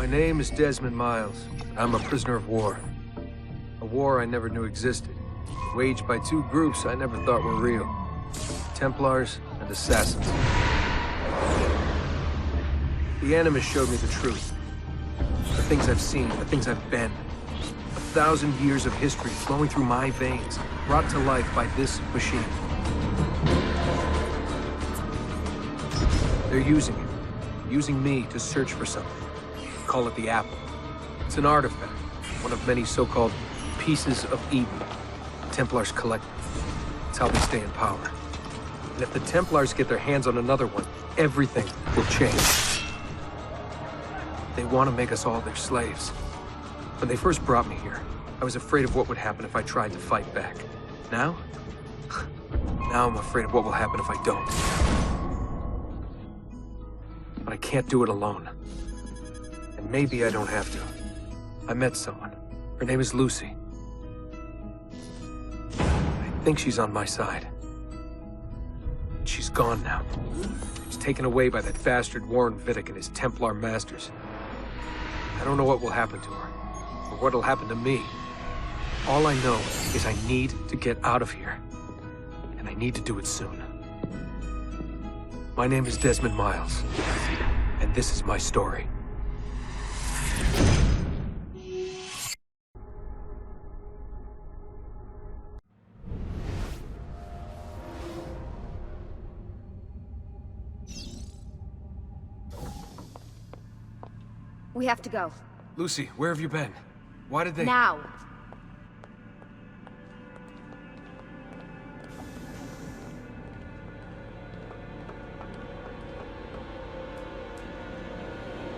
My name is Desmond Miles. I'm a prisoner of war. A war I never knew existed, waged by two groups I never thought were real. Templars and Assassins. The Animus showed me the truth. The things I've seen, the things I've been. 1,000 years of history flowing through my veins, brought to life by this machine. They're using me to search for something. Call it the Apple. It's an artifact, one of many so-called pieces of Eden. Templars collect them. It's how they stay in power. And if the Templars get their hands on another one, everything will change. They want to make us all their slaves. When they first brought me here, I was afraid of what would happen if I tried to fight back. Now? Now I'm afraid of what will happen if I don't. But I can't do it alone. And maybe I don't have to. I met someone. Her name is Lucy. I think she's on my side. She's gone now. She's taken away by that bastard Warren Vidic and his Templar masters. I don't know what will happen to her, or what'll happen to me. All I know is I need to get out of here. And I need to do it soon. My name is Desmond Miles, and this is my story. We have to go. Lucy, where have you been? Why did they— Now!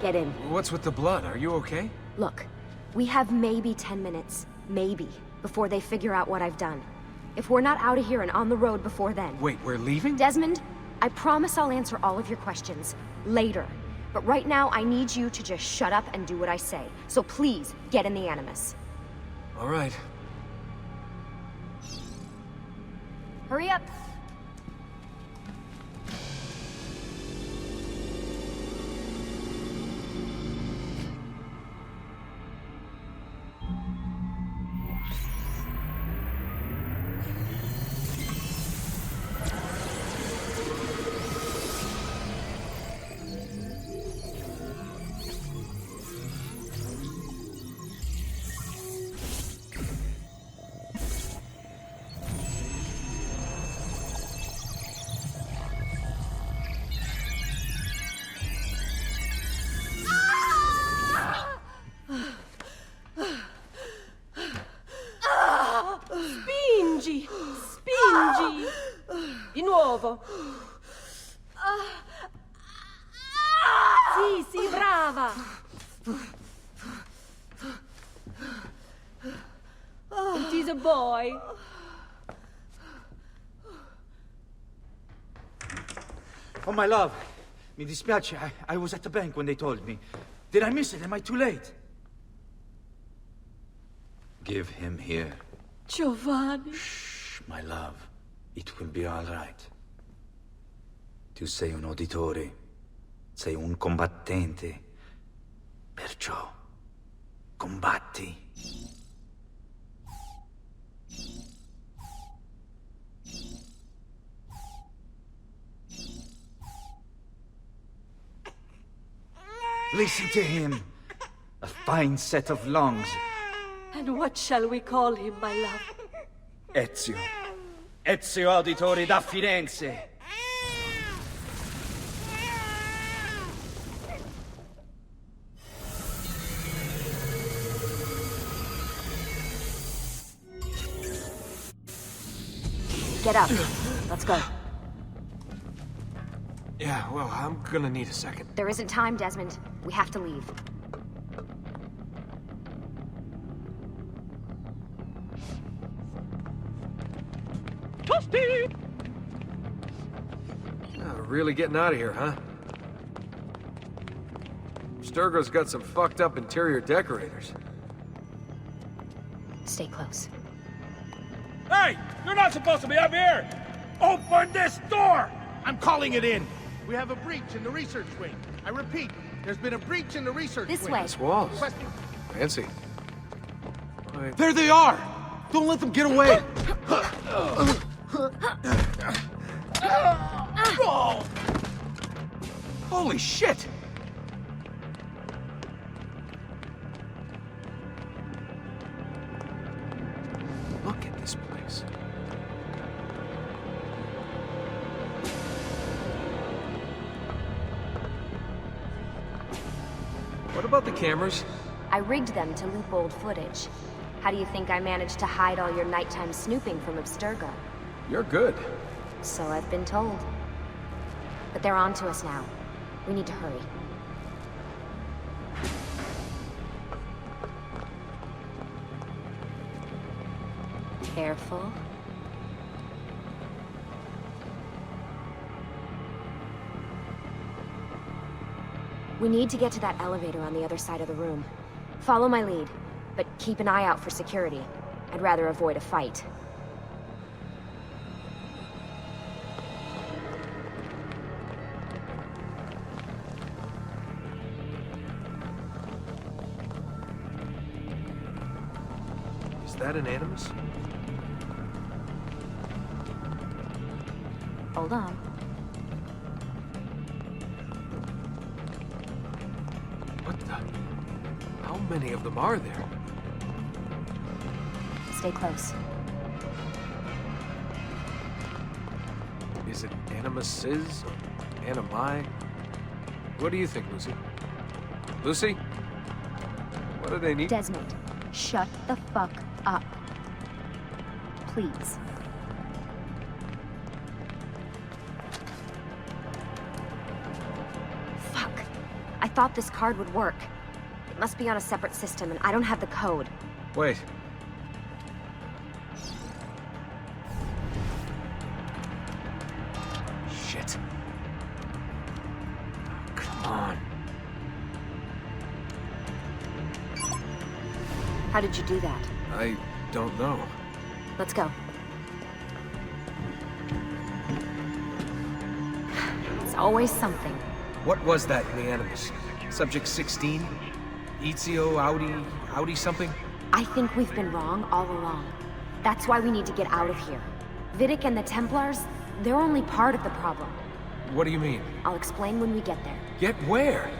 Get in. What's with the blood? Are you okay? Look, we have maybe 10 minutes, maybe, before they figure out what I've done. If we're not out of here and on the road before then— Wait, we're leaving? Desmond, I promise I'll answer all of your questions later. But right now, I need you to just shut up and do what I say. So please, get in the Animus. All right. Hurry up! Spingi! Di nuovo! Sì, brava! It is a boy. Oh, my love. Mi dispiace. I was at the bank when they told me. Did I miss it? Am I too late? Give him here. Giovanni. Shh, my love. It will be all right. Tu sei un uditore. Sei un combattente. Perciò, combatti. Listen to him. A fine set of lungs. And what shall we call him, my love? Ezio. Ezio Auditore da Firenze. Get up. Let's go. Yeah, well, I'm gonna need a second. There isn't time, Desmond. We have to leave. Toasty! Oh, really getting out of here, huh? Sturgo's got some fucked up interior decorators. Stay close. Hey! You're not supposed to be up here! Open this door! I'm calling it in! We have a breach in the research wing. I repeat, There's been a breach in the research This wing. way. This walls. Requesting- Fancy. Wait. There they are! Don't let them get away! Holy shit! Look at this place. What about the cameras? I rigged them to loop old footage. How do you think I managed to hide all your nighttime snooping from Abstergo? You're good. So I've been told. But they're on to us now. We need to hurry. Careful. We need to get to that elevator on the other side of the room. Follow my lead, but keep an eye out for security. I'd rather avoid a fight. Is that an animus? Hold on. What the? How many of them are there? Stay close. Is it animuses or animi? What do you think, Lucy? Lucy? What do they need? Desmond, shut the fuck up. Please. Fuck. I thought this card would work. It must be on a separate system, and I don't have the code. Wait. Shit. Come on. How did you do that? I don't know. Let's go. It's always something. What was that in the animus? Subject 16? Ezio, Audi something? I think we've been wrong all along. That's why we need to get out of here. Vidic and the Templars, they're only part of the problem. What do you mean? I'll explain when we get there. Get where?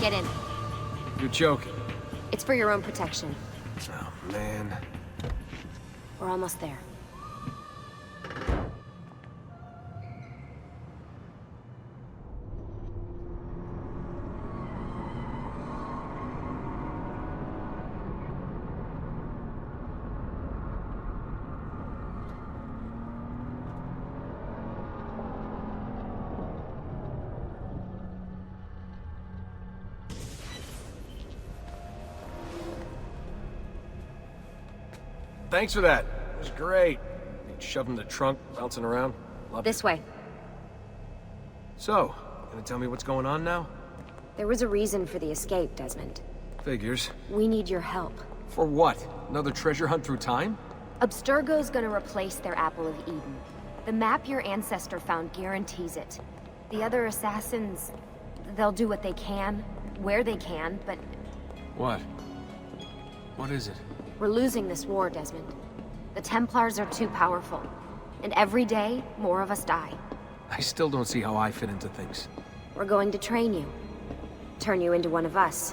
Get in. You're joking. It's for your own protection. Oh, man. We're almost there. Thanks for that. It was great. Shoved in the trunk, bouncing around. Loved This way. So, gonna tell me what's going on now? There was a reason for the escape, Desmond. Figures. We need your help. For what? Another treasure hunt through time? Abstergo's gonna replace their Apple of Eden. The map your ancestor found guarantees it. The other assassins, they'll do what they can, where they can, but What? What is it? We're losing this war, Desmond. The Templars are too powerful. And every day, more of us die. I still don't see how I fit into things. We're going to train you. Turn you into one of us.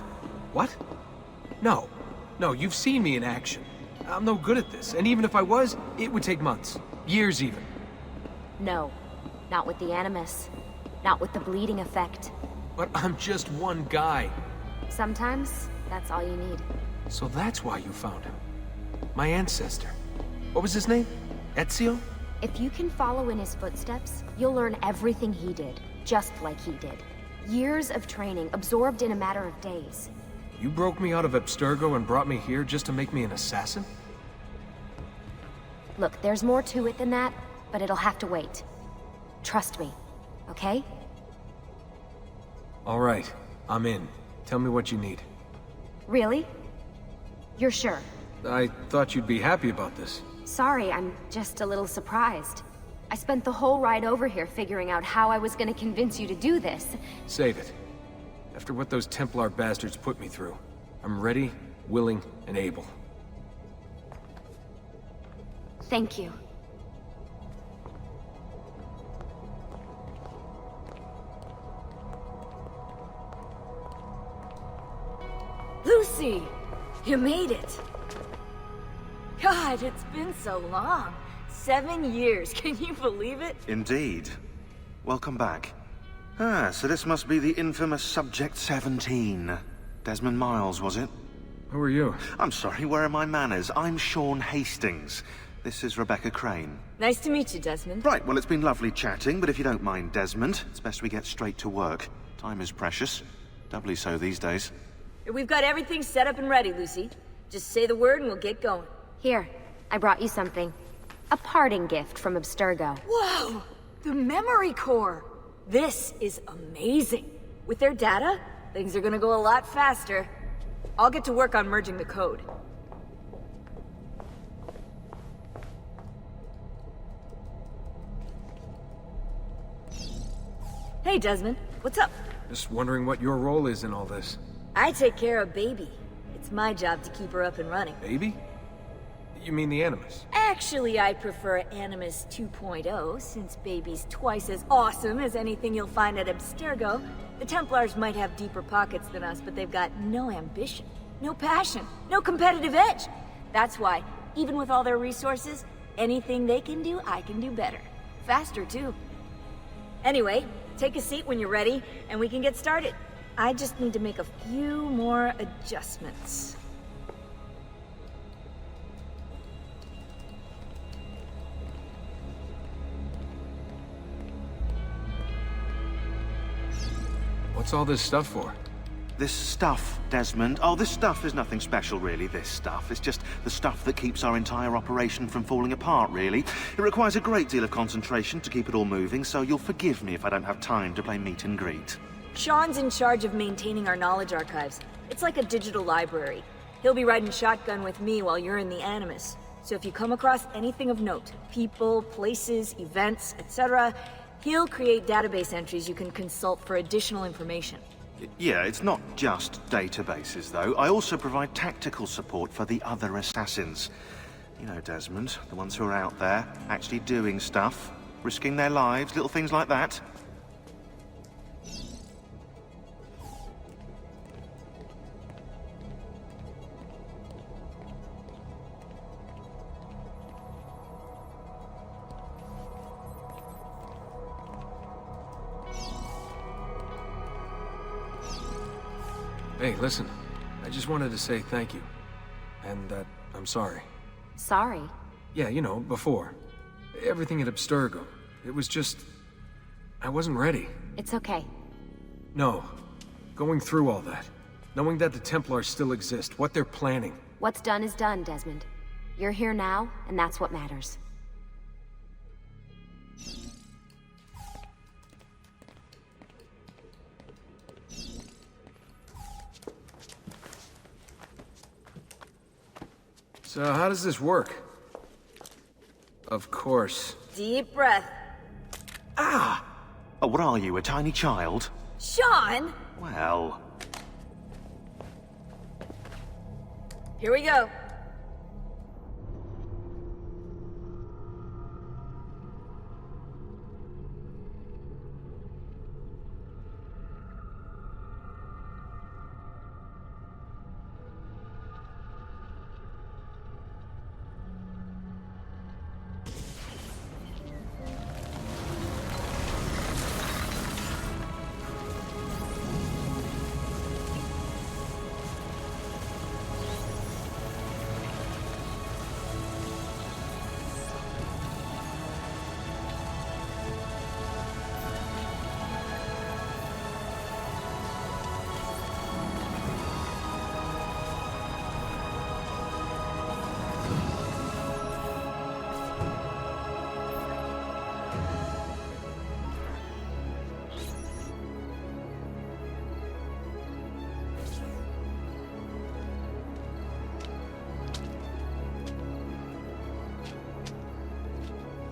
What? No. No, you've seen me in action. I'm no good at this, and even if I was, it would take months. Years even. No. Not with the Animus. Not with the bleeding effect. But I'm just one guy. Sometimes, that's all you need. So that's why you found him. My ancestor. What was his name? Ezio? If you can follow in his footsteps, you'll learn everything he did, just like he did. Years of training, absorbed in a matter of days. You broke me out of Abstergo and brought me here just to make me an assassin? Look, there's more to it than that, but it'll have to wait. Trust me, okay? All right, I'm in. Tell me what you need. Really? You're sure? I thought you'd be happy about this. Sorry, I'm just a little surprised. I spent the whole ride over here figuring out how I was gonna convince you to do this. Save it. After what those Templar bastards put me through, I'm ready, willing, and able. Thank you. Lucy! You made it! God, it's been so long. 7 years, can you believe it? Indeed. Welcome back. Ah, so this must be the infamous Subject 17. Desmond Miles, was it? Who are you? I'm sorry, where are my manners? I'm Sean Hastings. This is Rebecca Crane. Nice to meet you, Desmond. Right, well, it's been lovely chatting, but if you don't mind, Desmond, it's best we get straight to work. Time is precious. Doubly so these days. We've got everything set up and ready, Lucy. Just say the word and we'll get going. Here, I brought you something. A parting gift from Abstergo. Whoa! The memory core! This is amazing. With their data, things are gonna go a lot faster. I'll get to work on merging the code. Hey, Desmond. What's up? Just wondering what your role is in all this. I take care of Baby. It's my job to keep her up and running. Baby? You mean the Animus? Actually, I prefer Animus 2.0, since Baby's twice as awesome as anything you'll find at Abstergo. The Templars might have deeper pockets than us, but they've got no ambition, no passion, no competitive edge. That's why, even with all their resources, anything they can do, I can do better. Faster, too. Anyway, take a seat when you're ready, and we can get started. I just need to make a few more adjustments. What's all this stuff for? This stuff, Desmond. Oh, this stuff is nothing special, really, this stuff. It's just the stuff that keeps our entire operation from falling apart, really. It requires a great deal of concentration to keep it all moving, so you'll forgive me if I don't have time to play meet and greet. Sean's in charge of maintaining our knowledge archives. It's like a digital library. He'll be riding shotgun with me while you're in the Animus. So if you come across anything of note, people, places, events, etc., he'll create database entries you can consult for additional information. Yeah, it's not just databases, though. I also provide tactical support for the other assassins. You know, Desmond, the ones who are out there, actually doing stuff, risking their lives, little things like that. Hey, listen. I just wanted to say thank you. And that I'm sorry. Sorry. Yeah, you know, before. Everything at Abstergo. It was just... I wasn't ready. It's okay. No. Going through all that. Knowing that the Templars still exist, what they're planning. What's done is done, Desmond. You're here now, and that's what matters. So how does this work? Of course. Deep breath. Ah! Oh, what are you, a tiny child? Sean! Well... Here we go.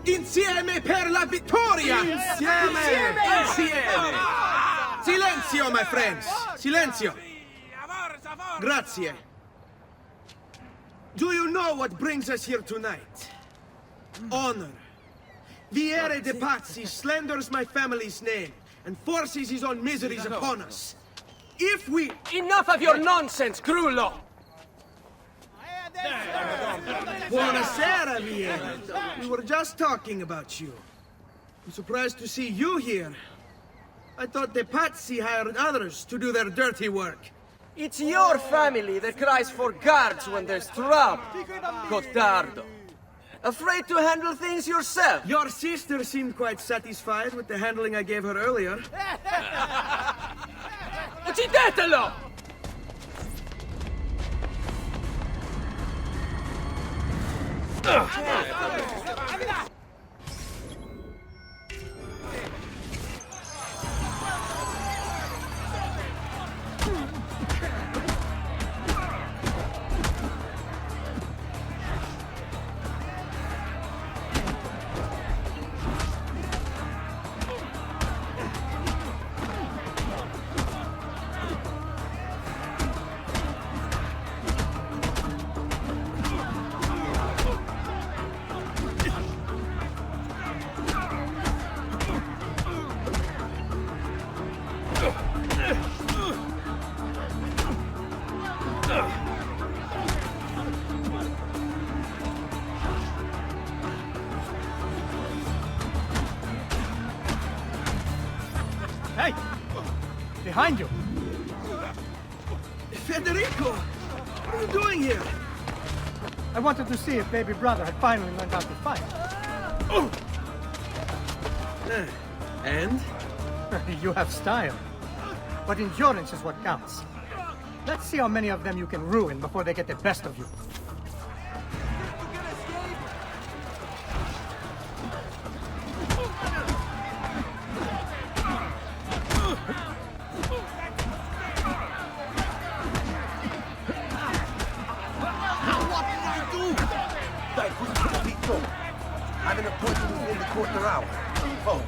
Insieme per la vittoria! Insieme! Insieme! Silenzio, my friends! Silenzio! Grazie. Do you know what brings us here tonight? Honor. Viere de Pazzi slanders my family's name and forces his own miseries upon us. If we... Enough of your nonsense, Grullo! Buonasera, Viere. We were just talking about you. I'm surprised to see you here. I thought the Pazzi hired others to do their dirty work. It's your family that cries for guards when there's trouble, Gottardo. Afraid to handle things yourself? Your sister seemed quite satisfied with the handling I gave her earlier. Uccidetelo! Hey! Behind you! Federico! What are you doing here? I wanted to see if baby brother had finally learned how to fight. And? You have style. But endurance is what counts. Let's see how many of them you can ruin before they get the best of you. I've an appointment within the quarter hour. Oh.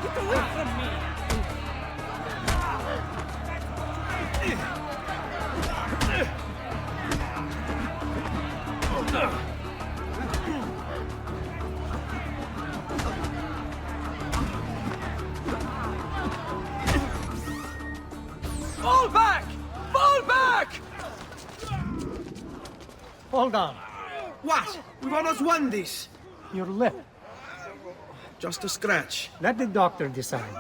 Get away from me! Fall back! Fall back! Hold on. What? We've almost won this. Your lip. Just a scratch. Let the doctor decide.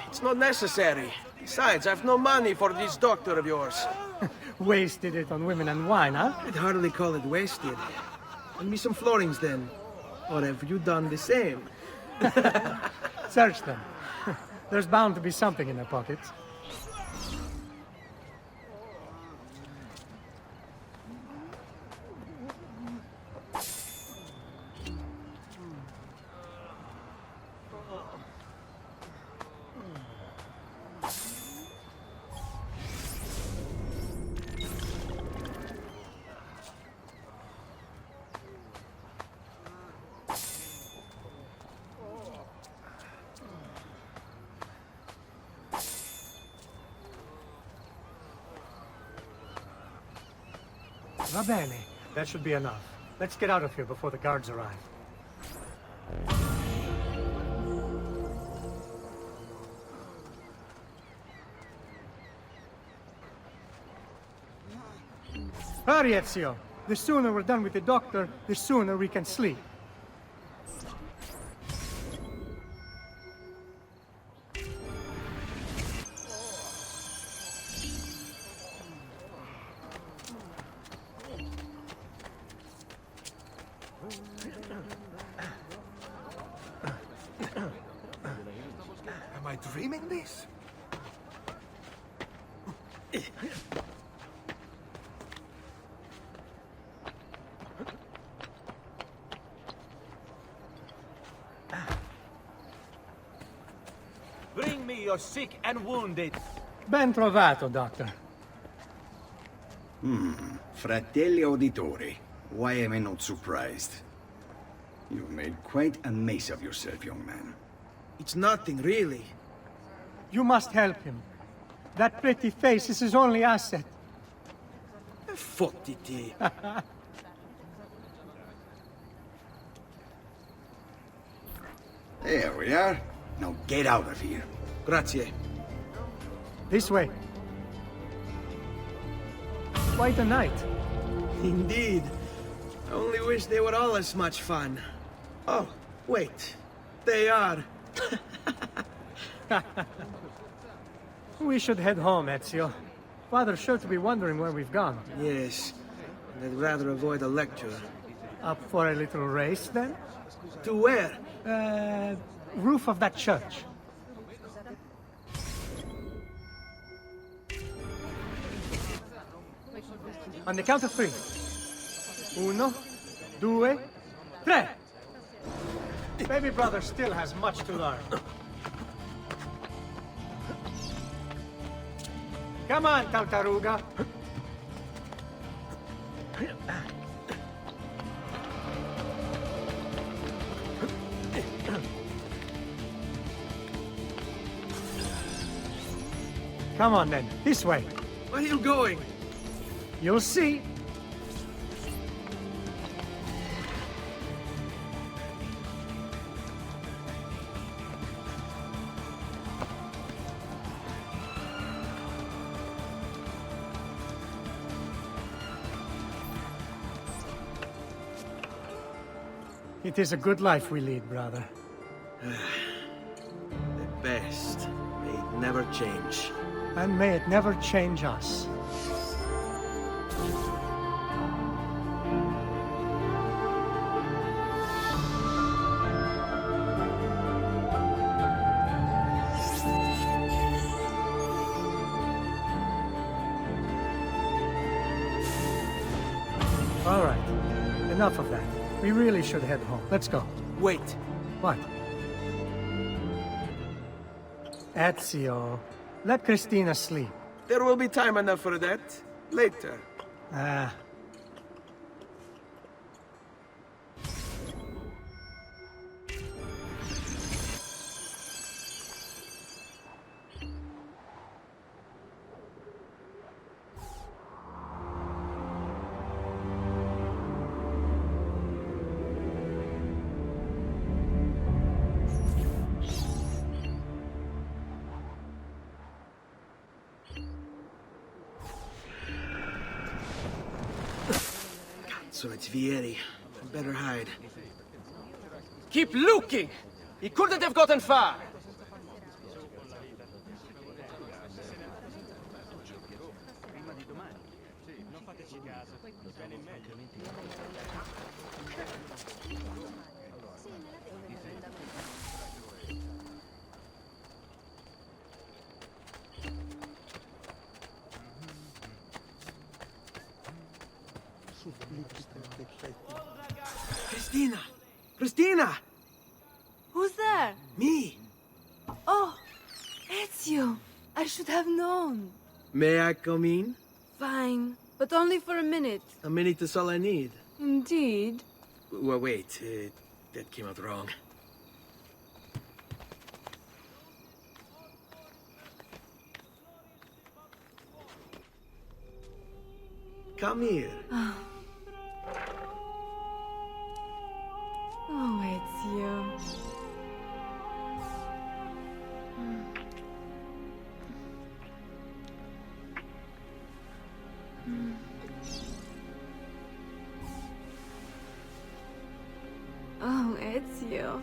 It's not necessary. Besides, I've no money for this doctor of yours. Wasted it on women and wine, huh? I'd hardly call it wasted. Lend me some florins then. Or have you done the same? Search them. There's bound to be something in their pockets. Va bene. That should be enough. Let's get out of here before the guards arrive. Hurry, Ezio. The sooner we're done with the doctor, the sooner we can sleep. Am I dreaming this? Bring me your sick and wounded. Ben trovato, Doctor. Fratelli auditori, why am I not surprised? You've made quite a mess of yourself, young man. It's nothing, really. You must help him. That pretty face is his only asset. Fottiti. There we are. Now get out of here. Grazie. This way. Quite a night. Indeed. I only wish they were all as much fun. Oh, wait. They are. We should head home, Ezio. Father's sure to be wondering where we've gone. Yes. And I'd rather avoid a lecture. Up for a little race, then? To where? Roof of that church. On the count of 3. 1, 2, 3. Baby brother still has much to learn. Come on, Tartaruga. Come on then, this way. Where are you going? You'll see. It is a good life we lead, brother. The best. May it never change. And may it never change us. All right. Enough of that. We really should head home. Let's go. Wait. What? Ezio, let Christina sleep. There will be time enough for that. Later. Ah. So it's Vieri. I better hide. Keep looking! He couldn't have gotten far! Christina! Christina! Who's there? Me! Oh, Ezio. I should have known. May I come in? Fine, but only for a minute. A minute is all I need. Indeed. Well, wait. That came out wrong. Come here. Oh, Ezio. Oh, Ezio.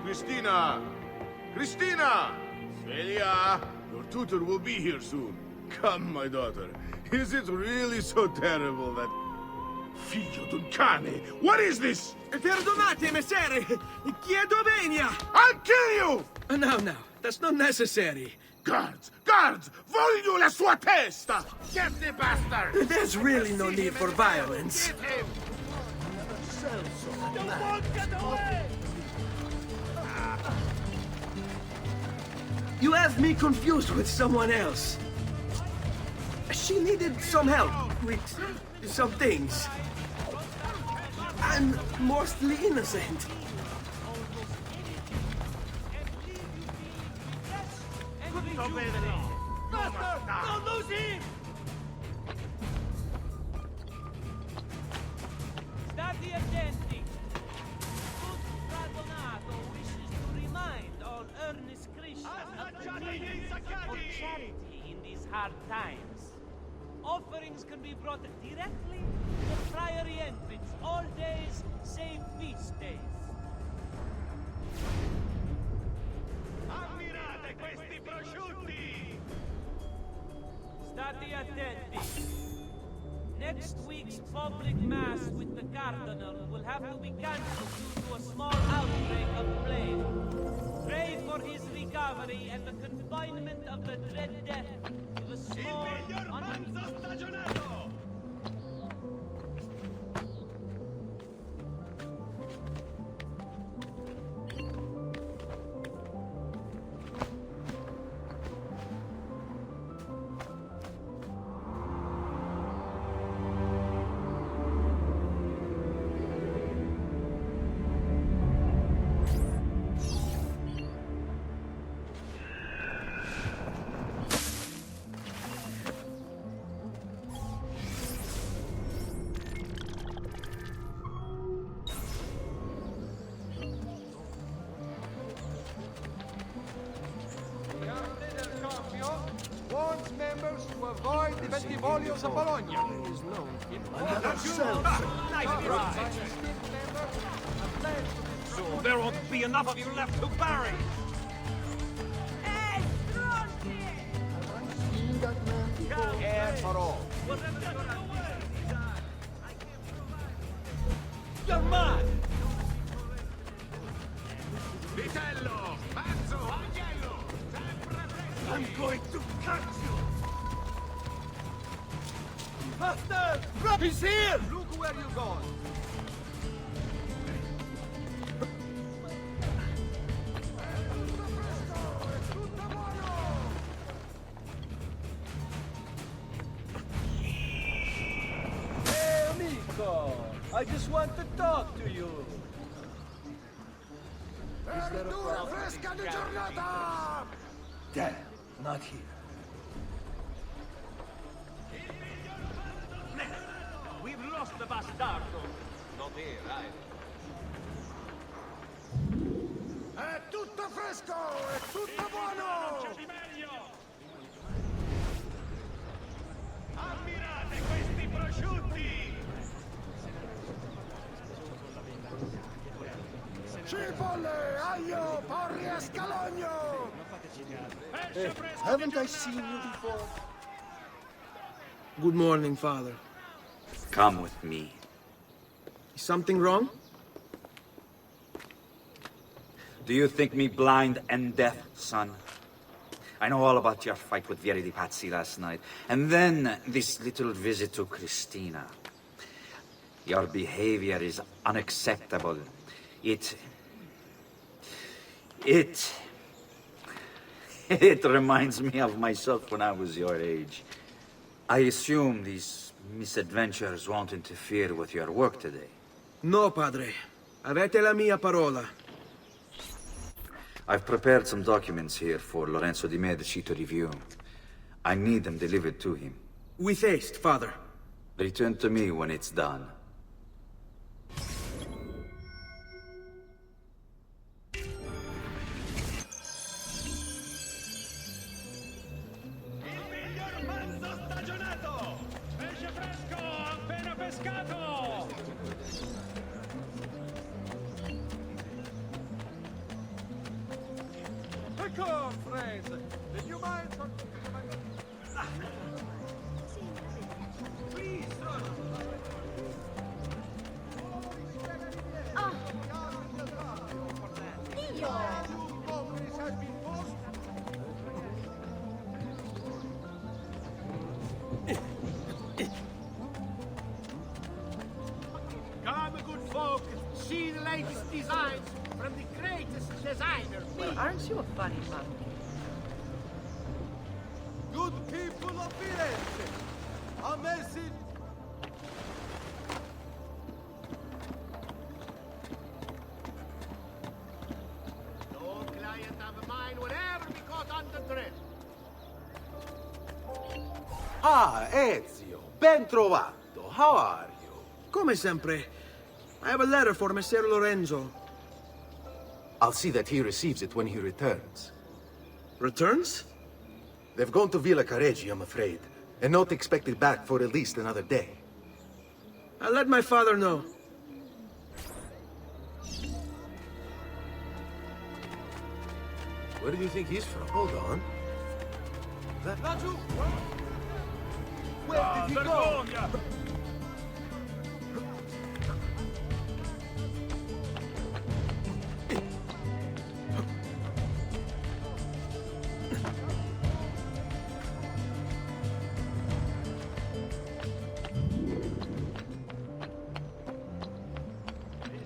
Christina! Christina! Celia! Your tutor will be here soon. Come, my daughter. Is it really so terrible that... Figlio d'un cane! What is this? Perdonate, messere! Chiedo venia! I'll kill you! No. That's not necessary. Guards! Guards! Voglio la sua testa! Get the bastard! There's really no need for violence. You have me confused with someone else. She needed some help with some things. I'm mostly innocent. Don't lose him! State attenti. Radonato wishes to remind all earnest Christians of the need for charity in these hard times. Offerings can be brought directly to the priory entrance all days save feast days. Ammirate questi prosciutti! State attenti. Next week's public mass with the Cardinal will have to be cancelled due to a small outbreak of plague. Pray for his recovery and the confinement of the dread death to the small, warns members to avoid the Bentivolios of Bologna. So there won't be enough of you left to bury! Air for all. You're mad! Vitello! Mazzo! Agnello! Sempre presto! I'm going to cut you! Master! He's here! Look where you're going. Hey, amico! I just want to talk to you. Verdura fresca di giornata! Damn, not here. We've lost the bastardo! Not here, either. È tutto fresco! È tutto buono! Ammirate questi prosciutti! Cipolle, aglio, porri e scalogno! Hey, haven't I seen you before? Good morning, Father. Come with me. Is something wrong? Do you think me blind and deaf, son? I know all about your fight with Vieri di Pazzi last night. And then this little visit to Cristina. Your behavior is unacceptable. It reminds me of myself when I was your age. I assume these misadventures won't interfere with your work today. No, Padre. Avete la mia parola. I've prepared some documents here for Lorenzo di Medici to review. I need them delivered to him. With haste, Father. Return to me when it's done. Did you mind? Please, Well, aren't you a funny monkey? Good people of Firenze, a message. No client of mine will ever be caught under threat. Ah, Ezio, ben trovato. How are you? Come sempre. I have a letter for Messer Lorenzo. I'll see that he receives it when he returns. Returns? They've gone to Villa Careggi, I'm afraid, and not expected back for at least another day. I'll let my father know. Where do you think he's from? Hold on. Raju! Where did he go?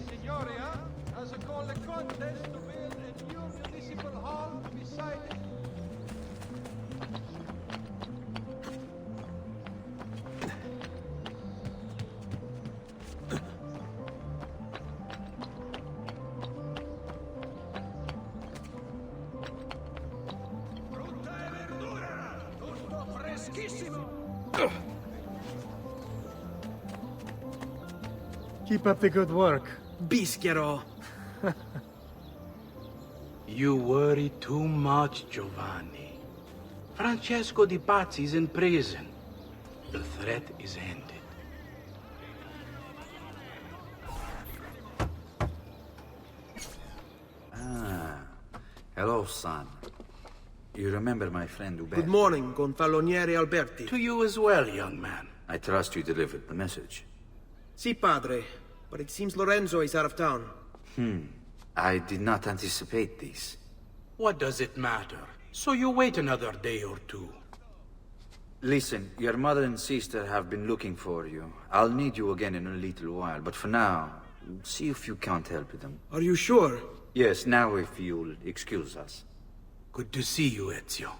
Signoria has a call a contest to build a new municipal hall beside it. Keep up the good work. Bischero. You worry too much, Giovanni. Francesco Di Pazzi's in prison. The threat is ended. Ah, hello, son. You remember my friend Uberto? Good morning, Gonfaloniere Alberti. To you as well, young man. I trust you delivered the message. Si, padre. But it seems Lorenzo is out of town. I did not anticipate this. What does it matter? So you wait another day or two. Listen, your mother and sister have been looking for you. I'll need you again in a little while, but for now, see if you can't help them. Are you sure? Yes, now if you'll excuse us. Good to see you, Ezio.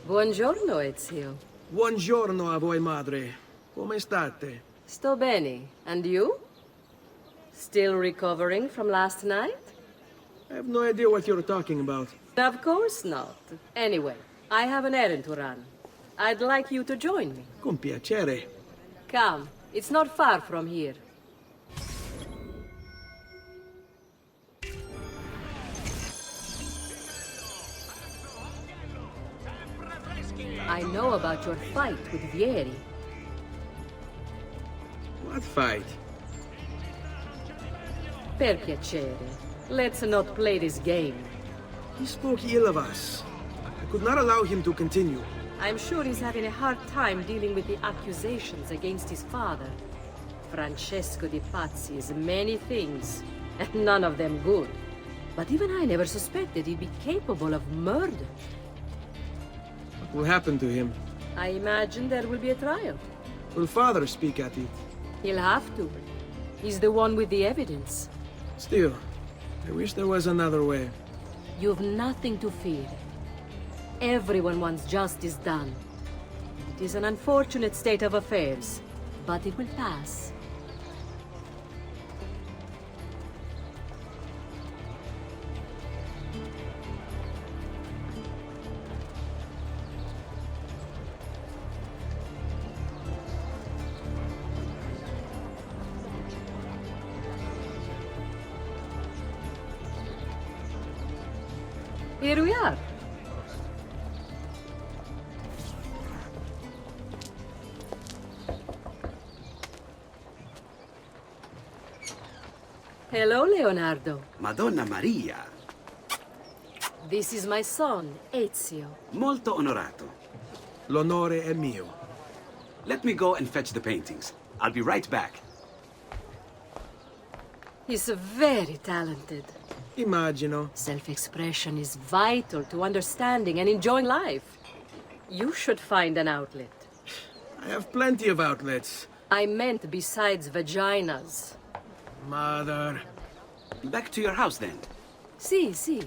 Buongiorno, Ezio. Buongiorno a voi, madre. Come state? Sto bene. And you? Still recovering from last night? I have no idea what you're talking about. Of course not. Anyway, I have an errand to run. I'd like you to join me. Con piacere. Come, it's not far from here. I know about your fight with Vieri. What fight? Per piacere. Let's not play this game. He spoke ill of us. I could not allow him to continue. I'm sure he's having a hard time dealing with the accusations against his father. Francesco Di Pazzi is many things, and none of them good. But even I never suspected he'd be capable of murder. What will happen to him? I imagine there will be a trial. Will father speak at it? He'll have to. He's the one with the evidence. Still, I wish there was another way. You've nothing to fear. Everyone wants justice done. It is an unfortunate state of affairs, but it will pass. Here we are. Hello, Leonardo. Madonna Maria. This is my son, Ezio. Molto onorato. L'onore è mio. Let me go and fetch the paintings. I'll be right back. He's very talented. Immagino. Self-expression is vital to understanding and enjoying life. You should find an outlet. I have plenty of outlets. I meant besides vaginas. Mother. Back to your house, then. Sì, sì.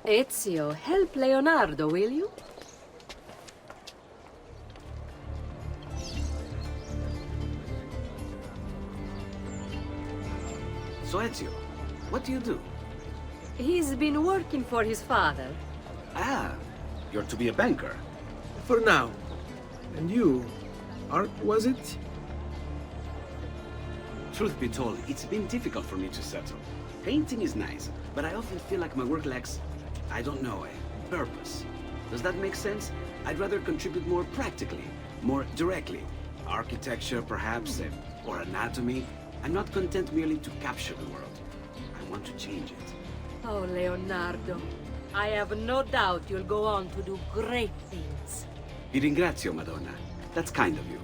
Ezio, help Leonardo, will you? So, Ezio, what do you do? He's been working for his father. Ah, you're to be a banker. For now. And you? Art, was it? Truth be told, it's been difficult for me to settle. Painting is nice, but I often feel like my work lacks, I don't know, a purpose. Does that make sense? I'd rather contribute more practically, more directly. Architecture, perhaps, or anatomy. I'm not content merely to capture the world. I want to change it. Oh, Leonardo. I have no doubt you'll go on to do great things. Vi ringrazio, Madonna. That's kind of you.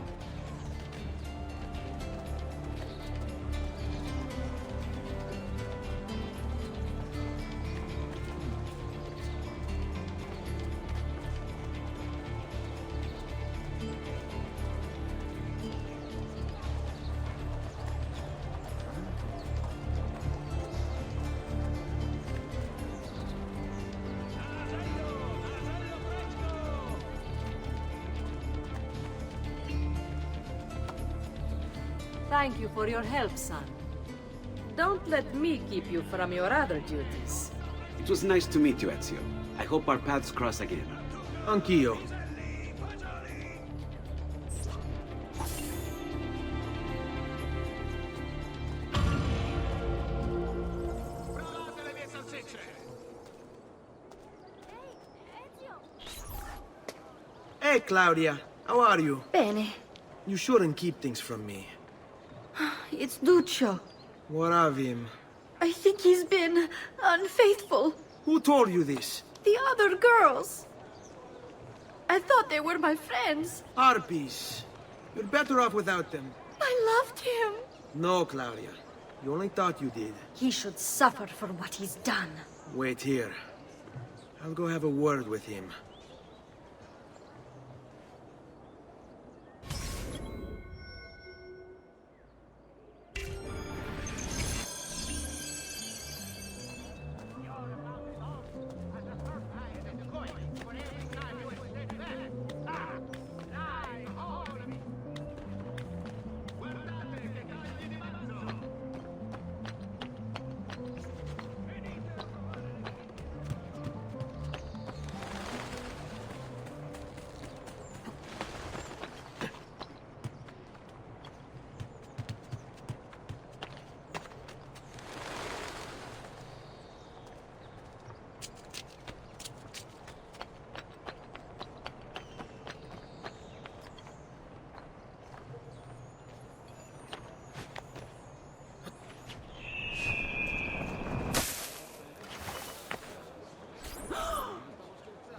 Thank you for your help, son. Don't let me keep you from your other duties. It was nice to meet you, Ezio. I hope our paths cross again. Anch'io. Hey, Claudia. How are you? Bene. You shouldn't keep things from me. It's Duccio. What of him? I think he's been unfaithful. Who told you this? The other girls. I thought they were my friends. Harpies. You're better off without them. I loved him. No, Claudia. You only thought you did. He should suffer for what he's done. Wait here. I'll go have a word with him.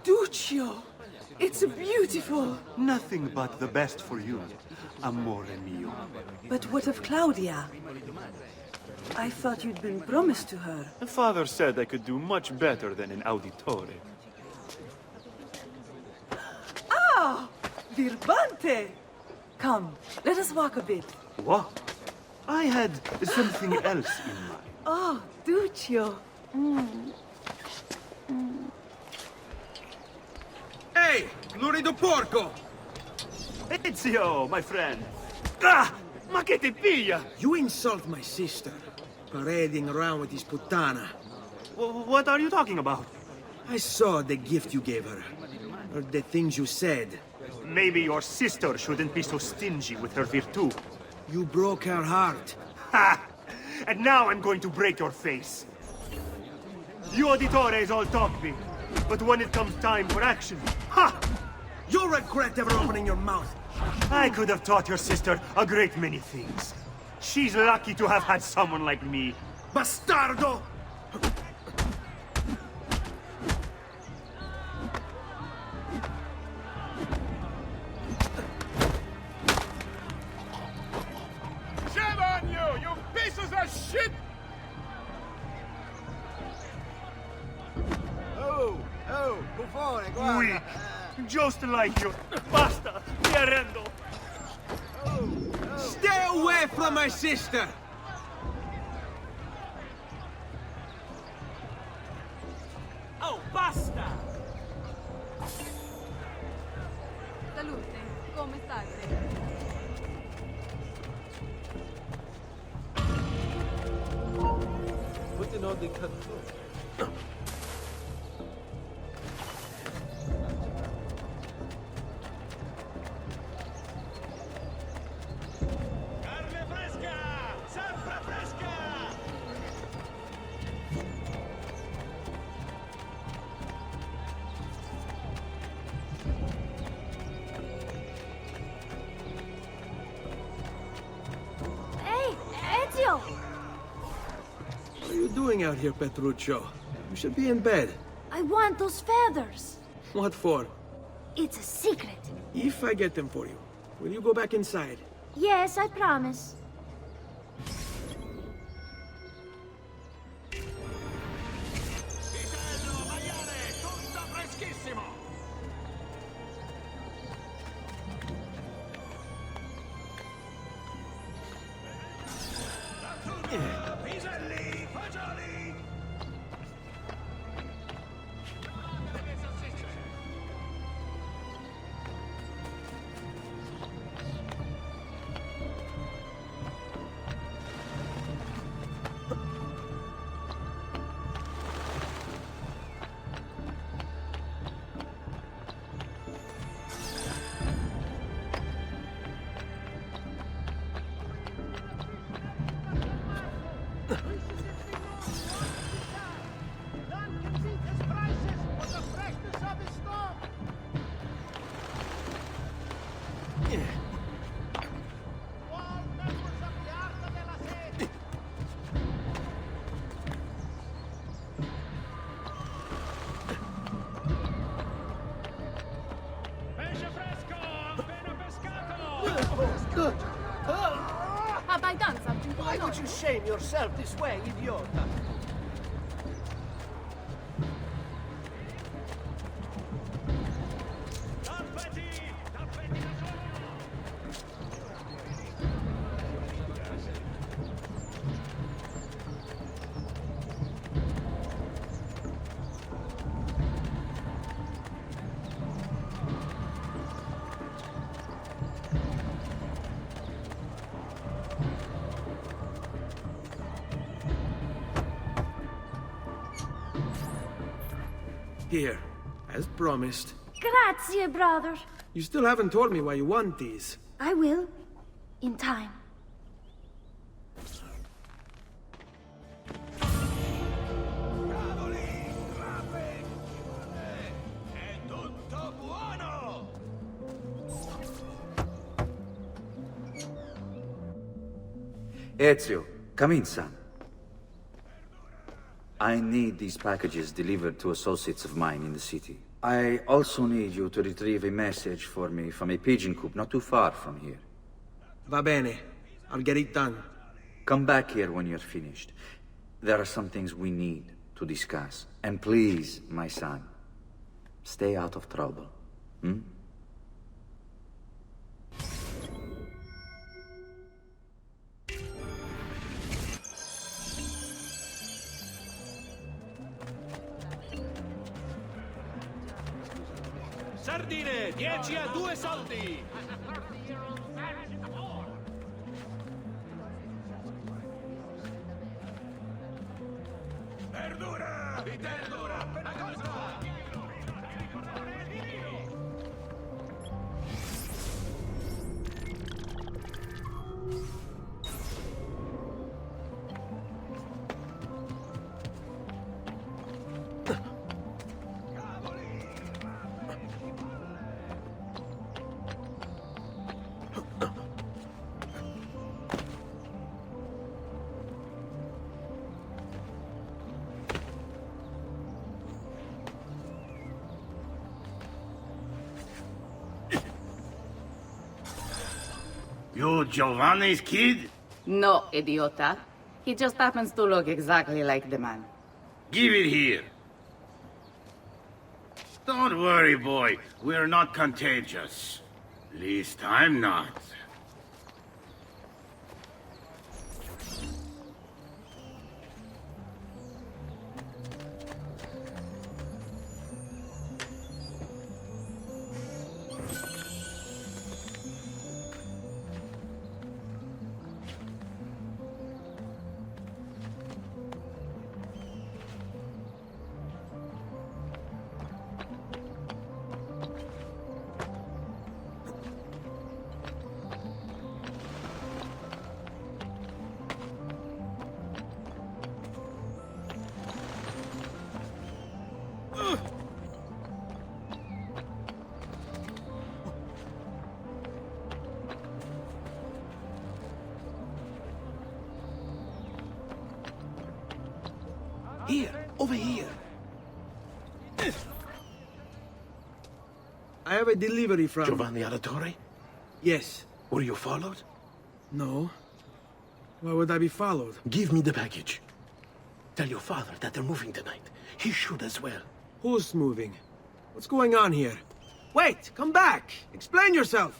Duccio! It's beautiful! Nothing but the best for you, amore mio. But what of Claudia? I thought you'd been promised to her. The father said I could do much better than an auditore. Ah! Birbante! Come, let us walk a bit. What? I had something else in mind. Oh, Duccio. Hey, lurido porco! Ezio, my friend. Ah! Ma che ti piglia? You insult my sister, parading around with this puttana. What are you talking about? I saw the gift you gave her, or the things you said. Maybe your sister shouldn't be so stingy with her virtù. You broke her heart. Ha! And now I'm going to break your face. You auditores all talk big, but when it comes time for action, ha! You'll regret ever opening your mouth. I could have taught your sister a great many things. She's lucky to have had someone like me. Bastardo! Just like you. Basta. Mi arrendo. Stay away from my sister! Oh, basta! Salute, come state? Putting on the control. Carne fresca! Sempre fresca! Hey, Ezio! What are you doing out here, Petruccio? You should be in bed. I want those feathers. What for? It's a secret. If I get them for you, will you go back inside? Yes, I promise. Tutto freschissimo! Piselli, fagioli! Good. Have I done something? Why would you shame yourself this way, idiota? Here, as promised. Grazie, brother. You still haven't told me why you want these. I will. In time. Ezio, come in, son. I need these packages delivered to associates of mine in the city. I also need you to retrieve a message for me from a pigeon coop not too far from here. Va bene. I'll get it done. Come back here when you're finished. There are some things we need to discuss. And please, my son, stay out of trouble. Hmm? Sardine, 10 a 2 soldi! Verdura! Verdura! Appena costa! You Giovanni's kid? No, idiota. He just happens to look exactly like the man. Give it here. Don't worry, boy. We're not contagious. Least I'm not. Here, over here. I have a delivery from... Giovanni Auditore? Yes. Were you followed? No. Why would I be followed? Give me the package. Tell your father that they're moving tonight. He should as well. Who's moving? What's going on here? Wait, come back! Explain yourself!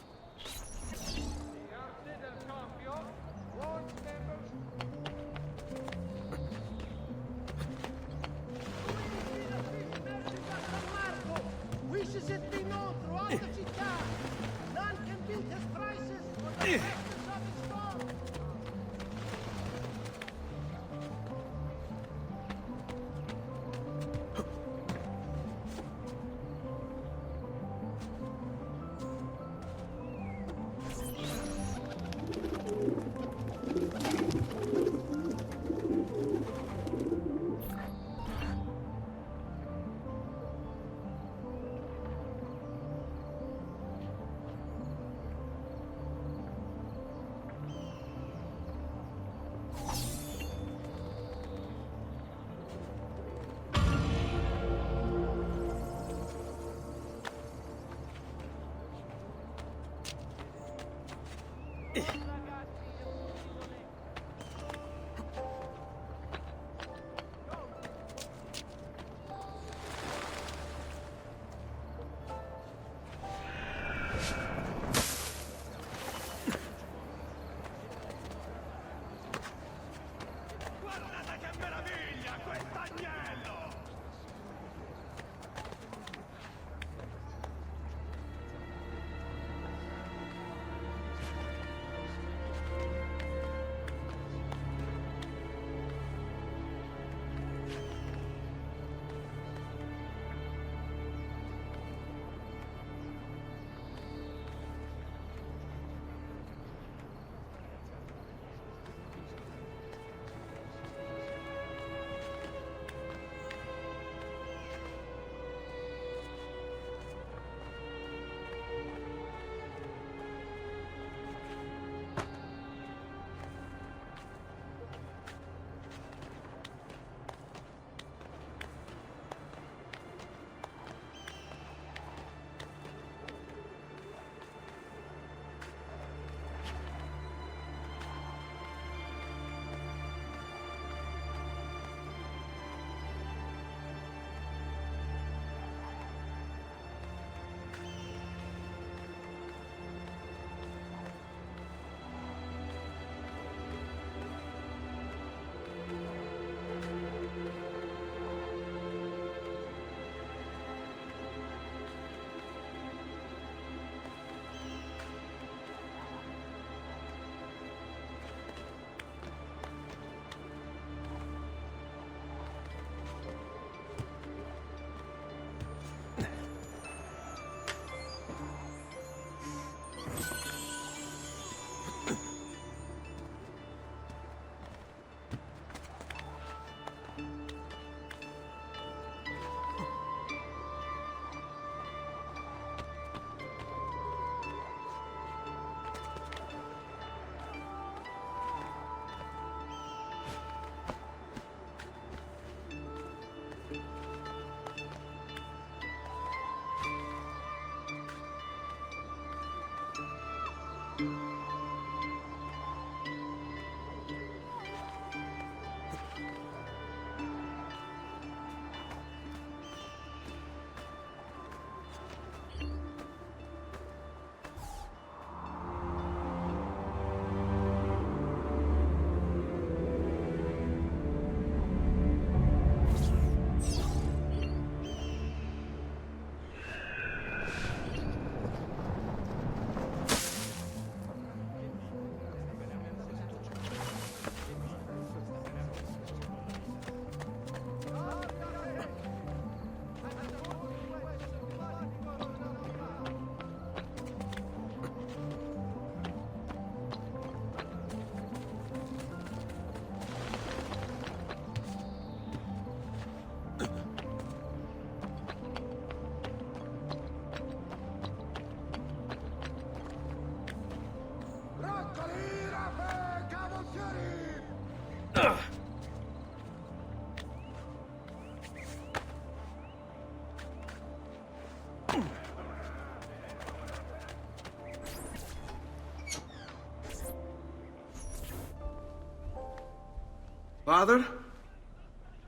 Father?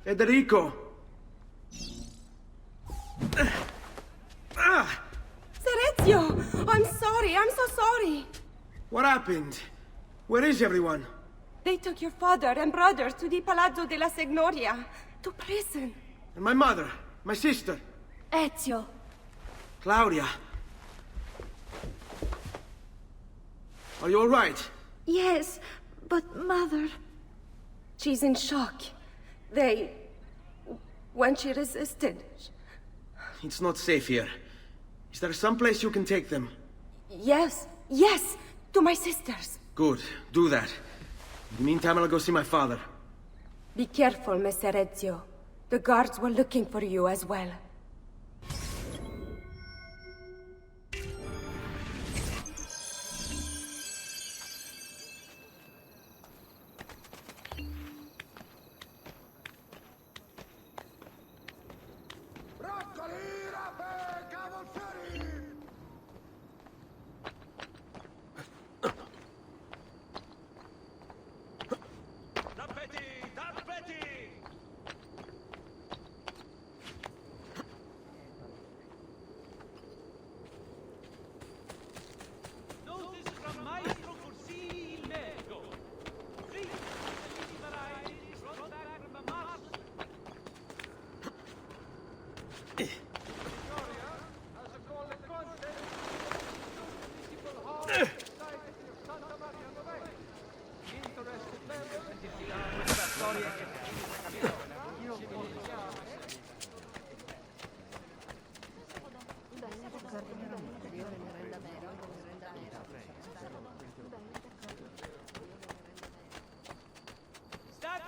Federico! Serezio! I'm sorry, I'm so sorry. What happened? Where is everyone? They took your father and brother to the Palazzo della Signoria, to prison. And my mother? My sister? Ezio. Claudia? Are you all right? Yes, but Mother... She's in shock. When she resisted... It's not safe here. Is there some place you can take them? Yes, to my sisters. Good, do that. In the meantime, I'll go see my father. Be careful, Messer Ezio. The guards were looking for you as well.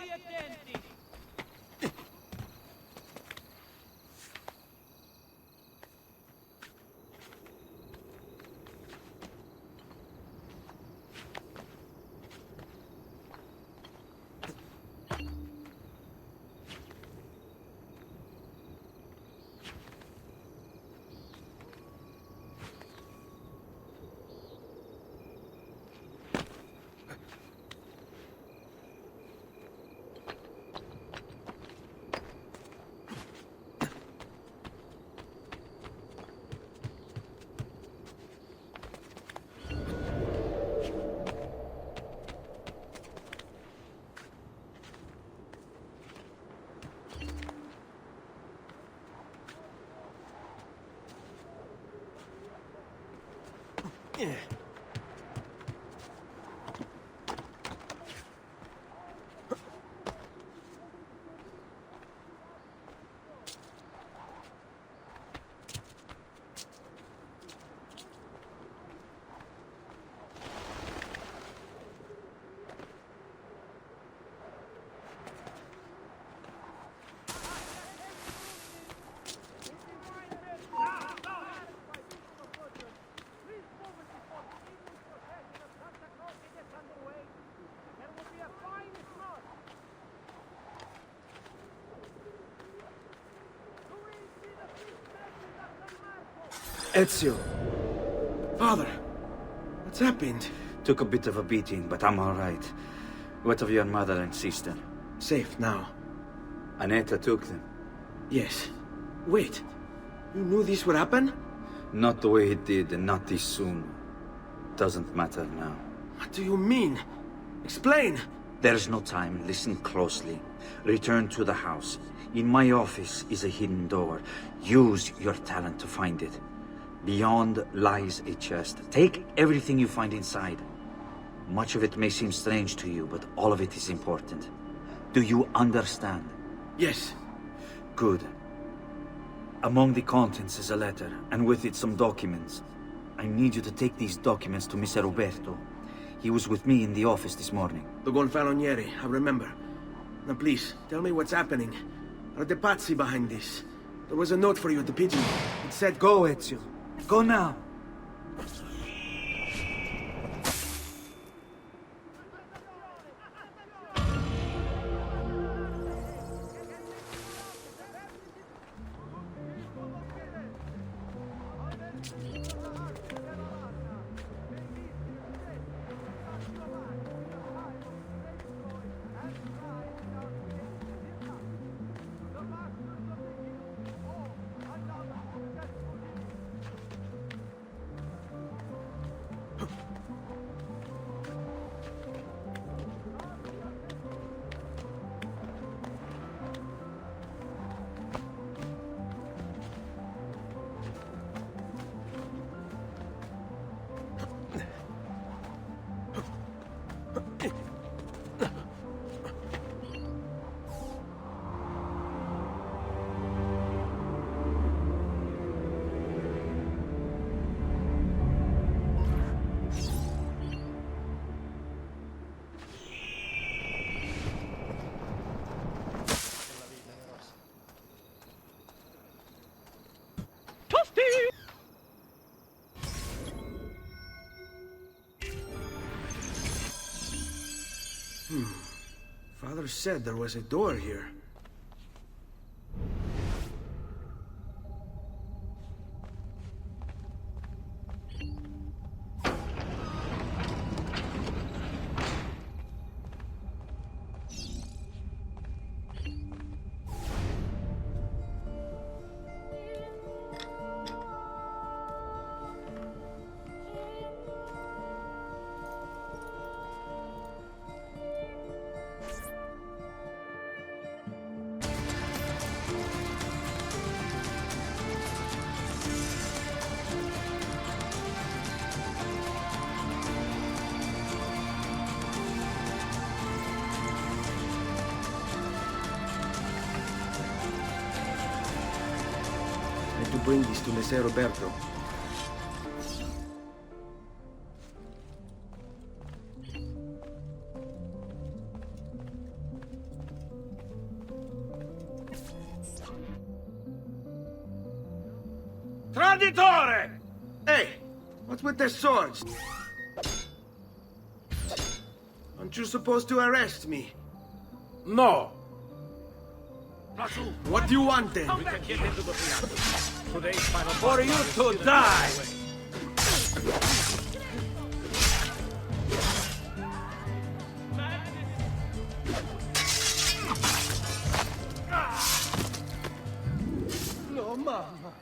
State attenti! Ezio. Father, what's happened? Took a bit of a beating, but I'm all right. What of your mother and sister? Safe now. Annetta took them. Yes. Wait. You knew this would happen? Not the way it did, and not this soon. Doesn't matter now. What do you mean? Explain! There's no time. Listen closely. Return to the house. In my office is a hidden door. Use your talent to find it. Beyond lies a chest. Take everything you find inside. Much of it may seem strange to you, but all of it is important. Do you understand? Yes. Good. Among the contents is a letter, and with it some documents. I need you to take these documents to Mr. Roberto. He was with me in the office this morning. The Gonfaloniere, I remember. Now please, tell me what's happening. Are the Pazzi behind this? There was a note for you at the pigeon. It said, "Go, Ezio. Go now." Father said there was a door here. To bring this to Messer Roberto. Traditore! Hey, what's with the swords? Aren't you supposed to arrest me? No. What do you want then? We can get into the field. Today's final for you to die! No, Mama.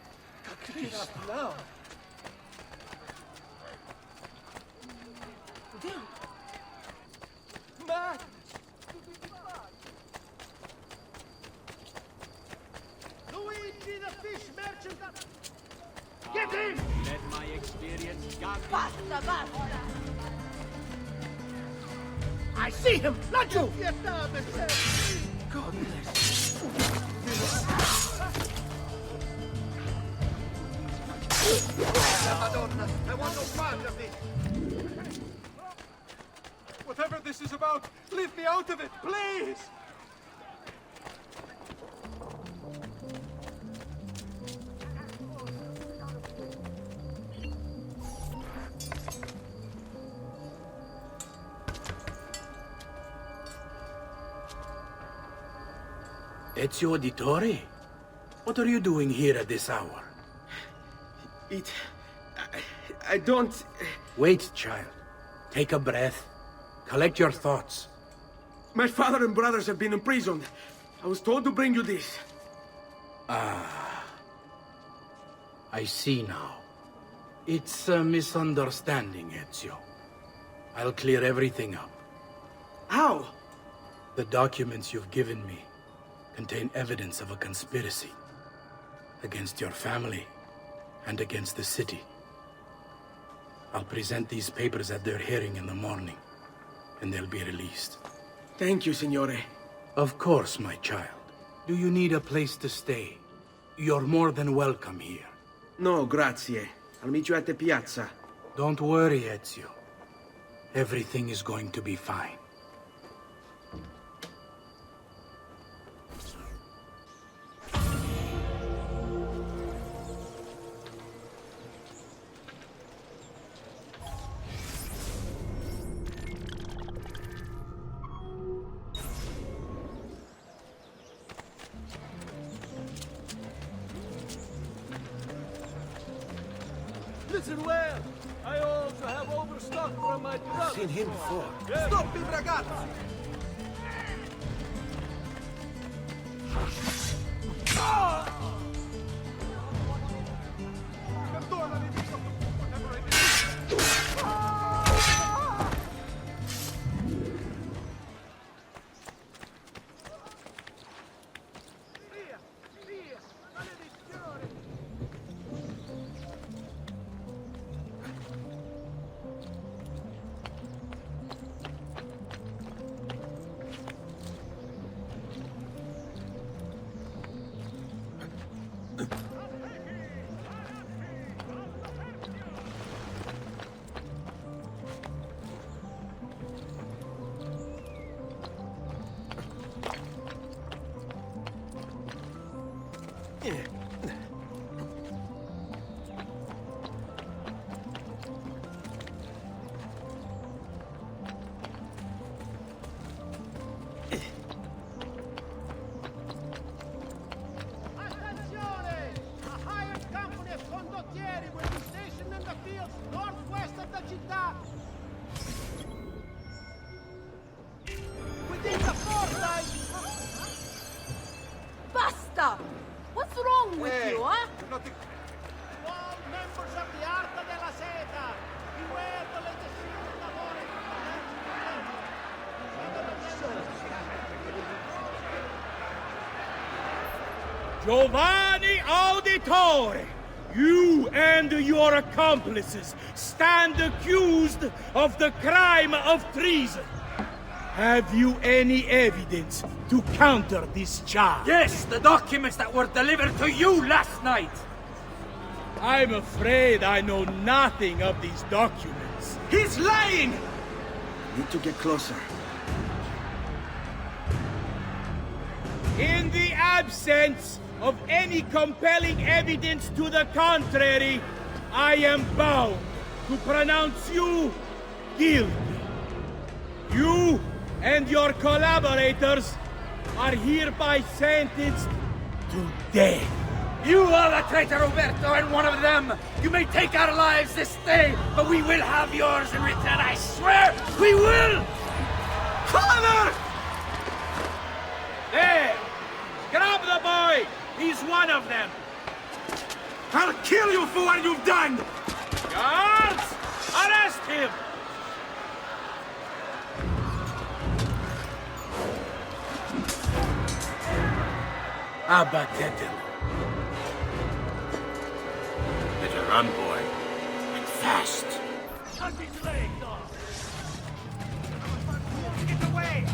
Get up now. Matt! Luigi the fish merchant! Get him! Let my experience guide me. Basta, basta! I see him! Not you! God bless Madonna, I want no part of this! Whatever this is about, leave me out of it, please! Ezio Auditore? What are you doing here at this hour? I don't... Wait, child. Take a breath. Collect your thoughts. My father and brothers have been imprisoned. I was told to bring you this. Ah. I see now. It's a misunderstanding, Ezio. I'll clear everything up. How? The documents you've given me contain evidence of a conspiracy against your family and against the city. I'll present these papers at their hearing in the morning, and they'll be released. Thank you, Signore. Of course, my child. Do you need a place to stay? You're more than welcome here. No, grazie. I'll meet you at the piazza. Don't worry, Ezio. Everything is going to be fine. Listen well. I also have overstock from my brother. I've seen him before. Stop him, ragazzi! Basta! What's wrong with Hey, you, huh? All members of the Arca della Seta, beware the legislative lavoro. Giovanni Auditore, you and your accomplices stand accused of the crime of treason. Have you any evidence to counter this charge? Yes, the documents that were delivered to you last night. I'm afraid I know nothing of these documents. He's lying! Need to get closer. In the absence of any compelling evidence to the contrary, I am bound to pronounce you guilty. You and your collaborators are hereby sentenced to death. You are the traitor, Roberto, and one of them. You may take our lives this day, but we will have yours in return, I swear! We will! Father! There! Grab the boy! He's one of them! I'll kill you for what you've done! Guards! Arrest him! Abatetelo. Better run, boy. And fast. Cut his legs off! Get away!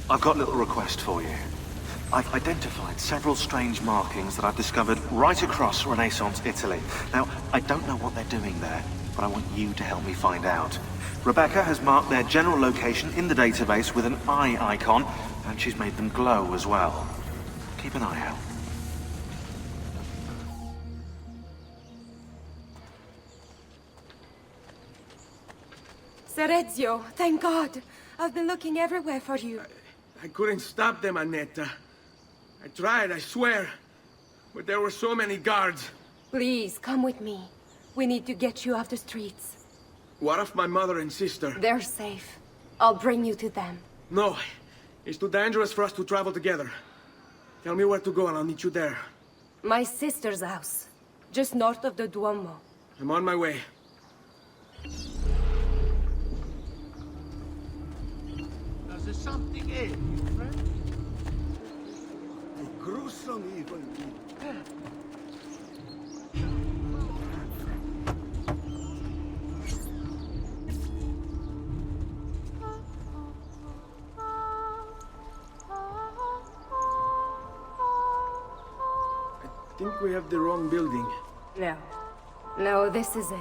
I've got a little request for you. I've identified several strange markings that I've discovered right across Renaissance Italy. Now, I don't know what they're doing there, but I want you to help me find out. Rebecca has marked their general location in the database with an eye icon, and she's made them glow as well. Keep an eye out. Serezio, thank God. I've been looking everywhere for you. I couldn't stop them, Annetta. I tried, I swear. But there were so many guards. Please, come with me. We need to get you off the streets. What of my mother and sister? They're safe. I'll bring you to them. No. It's too dangerous for us to travel together. Tell me where to go and I'll meet you there. My sister's house. Just north of the Duomo. I'm on my way. Does there something ail you, friend? A gruesome evil deed. I think we have the wrong building. No. No, this is it.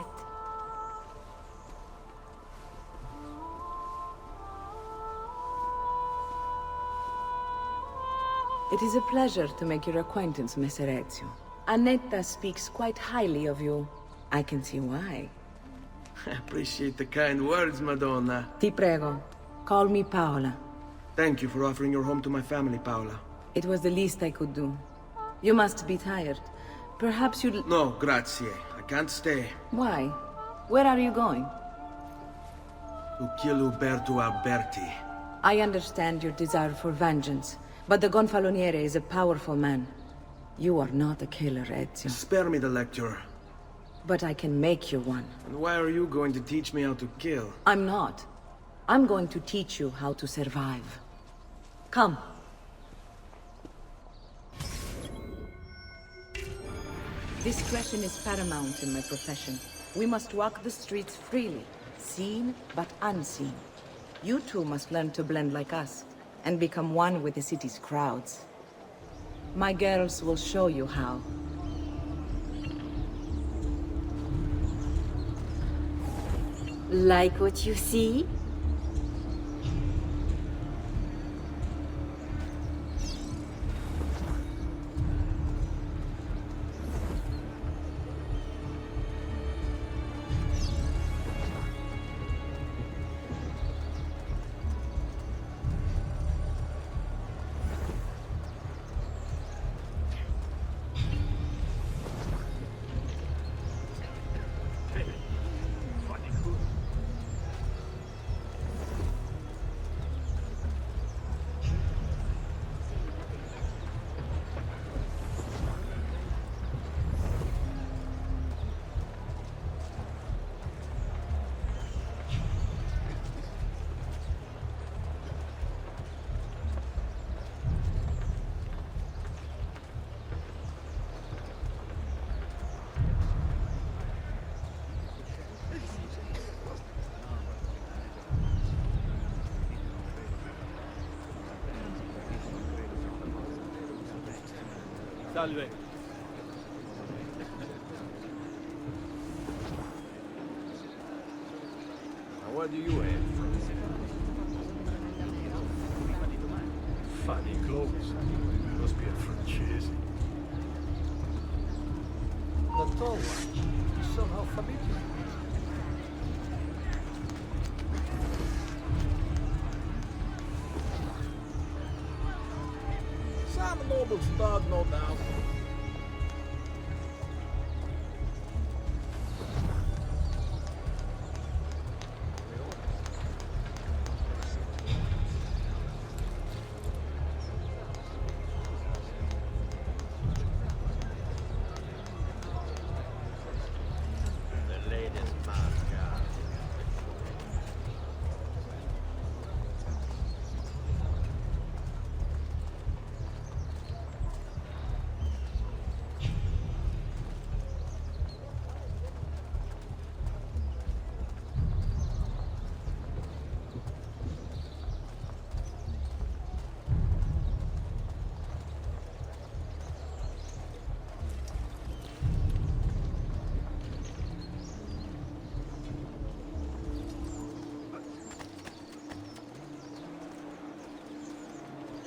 It is a pleasure to make your acquaintance, Messer Ezio. Annetta speaks quite highly of you. I can see why. I appreciate the kind words, Madonna. Ti prego, call me Paola. Thank you for offering your home to my family, Paola. It was the least I could do. You must be tired. Perhaps you'd... No, grazie. I can't stay. Why? Where are you going? To kill Uberto Alberti. I understand your desire for vengeance, but the Gonfaloniere is a powerful man. You are not a killer, Ezio. Spare me the lecture. But I can make you one. And why are you going to teach me how to kill? I'm not. I'm going to teach you how to survive. Come. Discretion is paramount in my profession. We must walk the streets freely, seen but unseen. You too must learn to blend like us, and become one with the city's crowds. My girls will show you how. Like what you see? Salve. What do you have? Funny clothes. Must be a francese. The tall one is somehow familiar. Some noble stud, no doubt.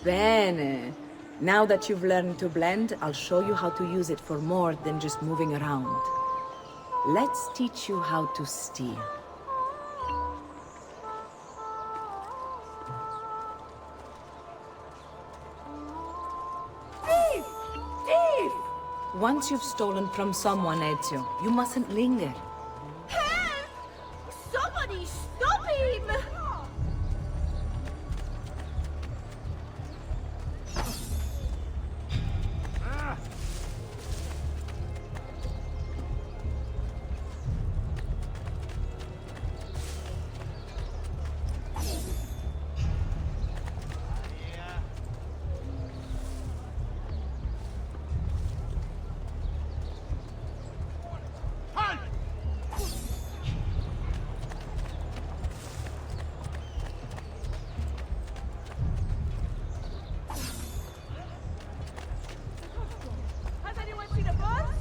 Bene. Now that you've learned to blend, I'll show you how to use it for more than just moving around. Let's teach you how to steal. Thief! Thief! Once you've stolen from someone, Ezio, you mustn't linger. Help! Somebody stop him! Has anyone seen a bus?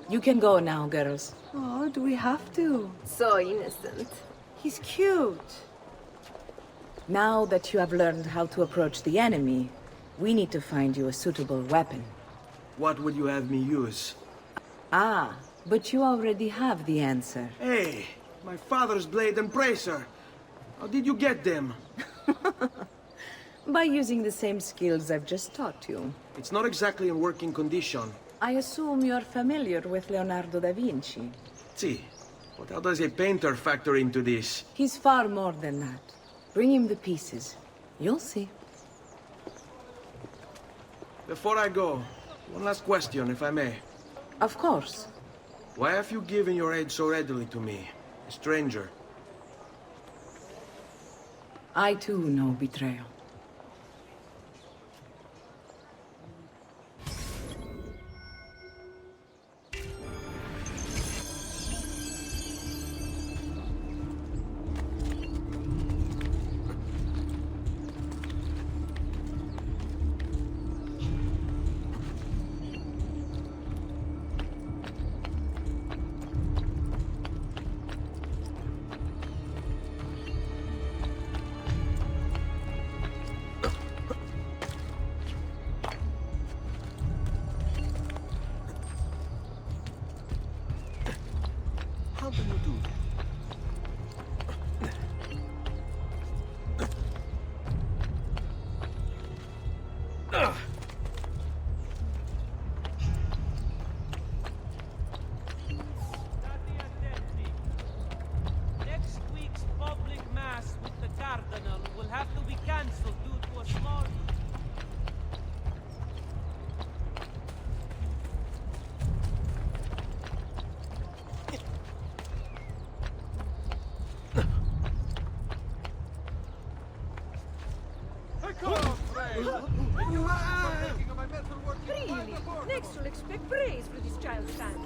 You can go now, girls. Oh, do we have to? So innocent. He's cute. Now that you have learned how to approach the enemy, we need to find you a suitable weapon. What would you have me use? Ah, but you already have the answer. Hey, my father's blade and bracer. How did you get them? By using the same skills I've just taught you. It's not exactly in working condition. I assume you're familiar with Leonardo da Vinci. See, but how does a painter factor into this? He's far more than that. Bring him the pieces. You'll see. Before I go, one last question, if I may. Of course. Why have you given your aid so readily to me, a stranger? I too know betrayal. How do you do that? Next week's public mass with the Cardinal will have to be cancelled due to a small... Really? Next you'll expect praise for this child's antics.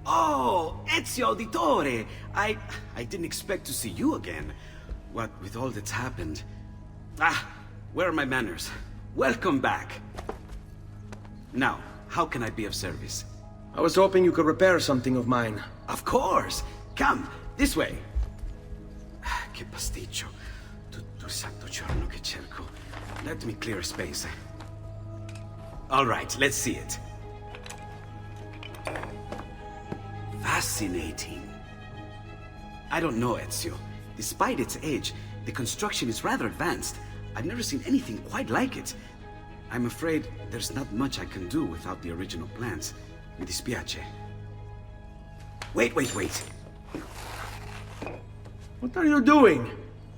Oh, Ezio Auditore! I didn't expect to see you again. What with all that's happened. Ah, where are my manners? Welcome back. Now, how can I be of service? I was hoping you could repair something of mine. Of course! Come, this way! Che pasticcio. Tutto il santo giorno che cerco. Let me clear a space. Alright, let's see it. Fascinating. I don't know, Ezio. Despite its age, the construction is rather advanced. I've never seen anything quite like it. I'm afraid there's not much I can do without the original plans. Mi dispiace. Wait. What are you doing?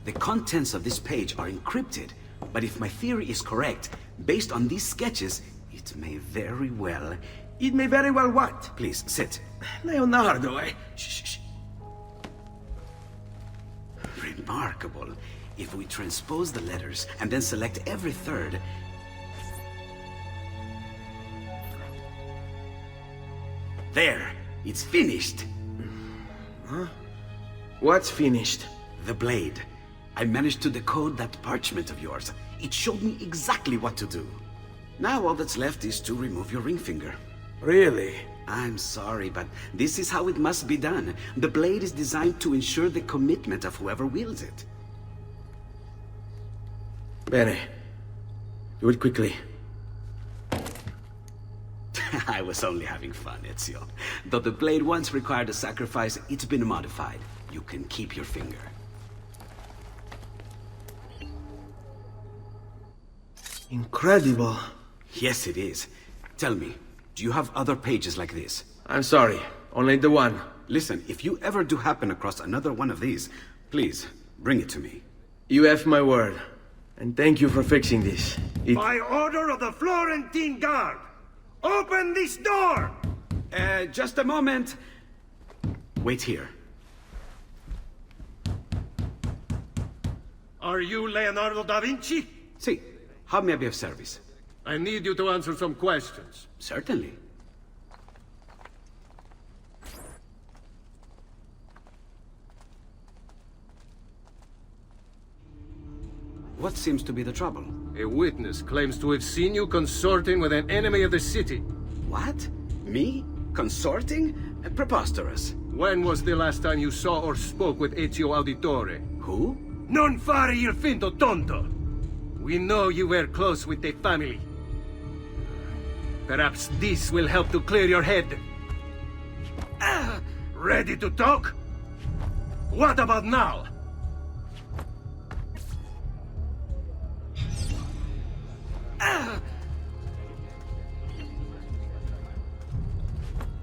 The contents of this page are encrypted, but if my theory is correct, based on these sketches, it may very well... It may very well what? Please, sit. Leonardo, eh? Shh. Remarkable. If we transpose the letters and then select every third... There! It's finished! Huh? What's finished? The blade. I managed to decode that parchment of yours. It showed me exactly what to do. Now all that's left is to remove your ring finger. Really? I'm sorry, but this is how it must be done. The blade is designed to ensure the commitment of whoever wields it. Bene. Do it quickly. I was only having fun, Ezio. Though the blade once required a sacrifice, it's been modified. You can keep your finger. Incredible. Yes, it is. Tell me, do you have other pages like this? I'm sorry, only the one. Listen, if you ever do happen across another one of these, please, bring it to me. You have my word. And thank you for fixing this. By order of the Florentine Guard, open this door! Just a moment. Wait here. Are you Leonardo da Vinci? Si. How may I be of service? I need you to answer some questions. Certainly. What seems to be the trouble? A witness claims to have seen you consorting with an enemy of the city. What? Me? Consorting? Preposterous. When was the last time you saw or spoke with Ezio Auditore? Who? Non fare il finto tonto! We know you were close with the family. Perhaps this will help to clear your head. Ready to talk? What about now?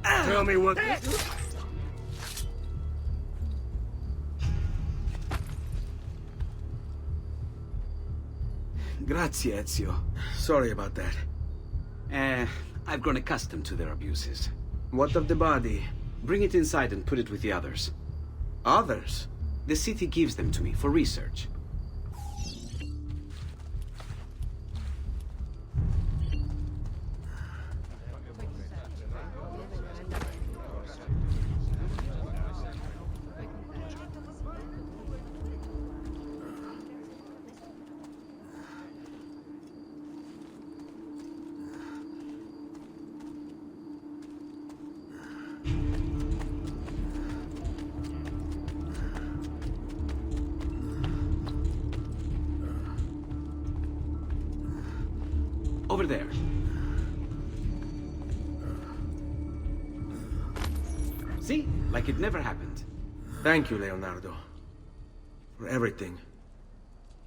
Tell me what... Grazie, Ezio. Sorry about that. I've grown accustomed to their abuses. What of the body? Bring it inside and put it with the others. Others? The city gives them to me for research. Over there. See? Like it never happened. Thank you, Leonardo. For everything.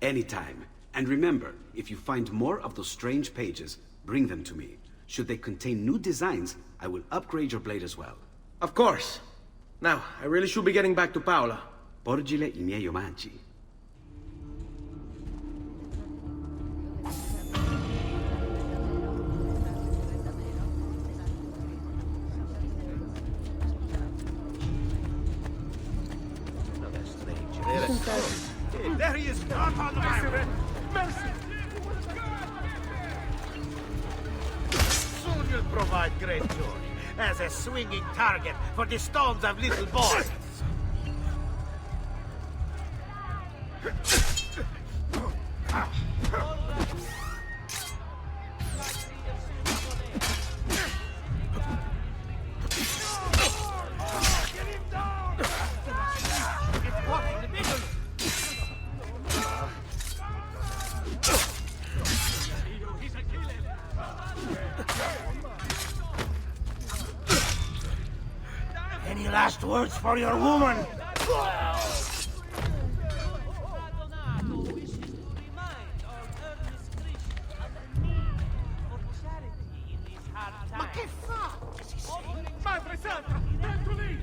Anytime. And remember, if you find more of those strange pages, bring them to me. Should they contain new designs, I will upgrade your blade as well. Of course. Now, I really should be getting back to Paola. Porgile I miei omaggi. There he is! Not on the highway! Mercy! Soon you'll provide great joy as a swinging target for the stones of little boys. Any last words for your woman? Ma che fa? Madre Santa, dentro lì!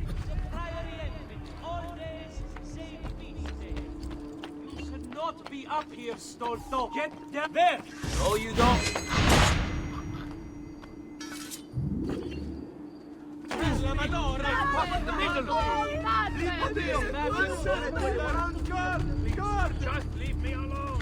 You should not be up here, Storto. Get them there! No, you don't. Just leave me alone!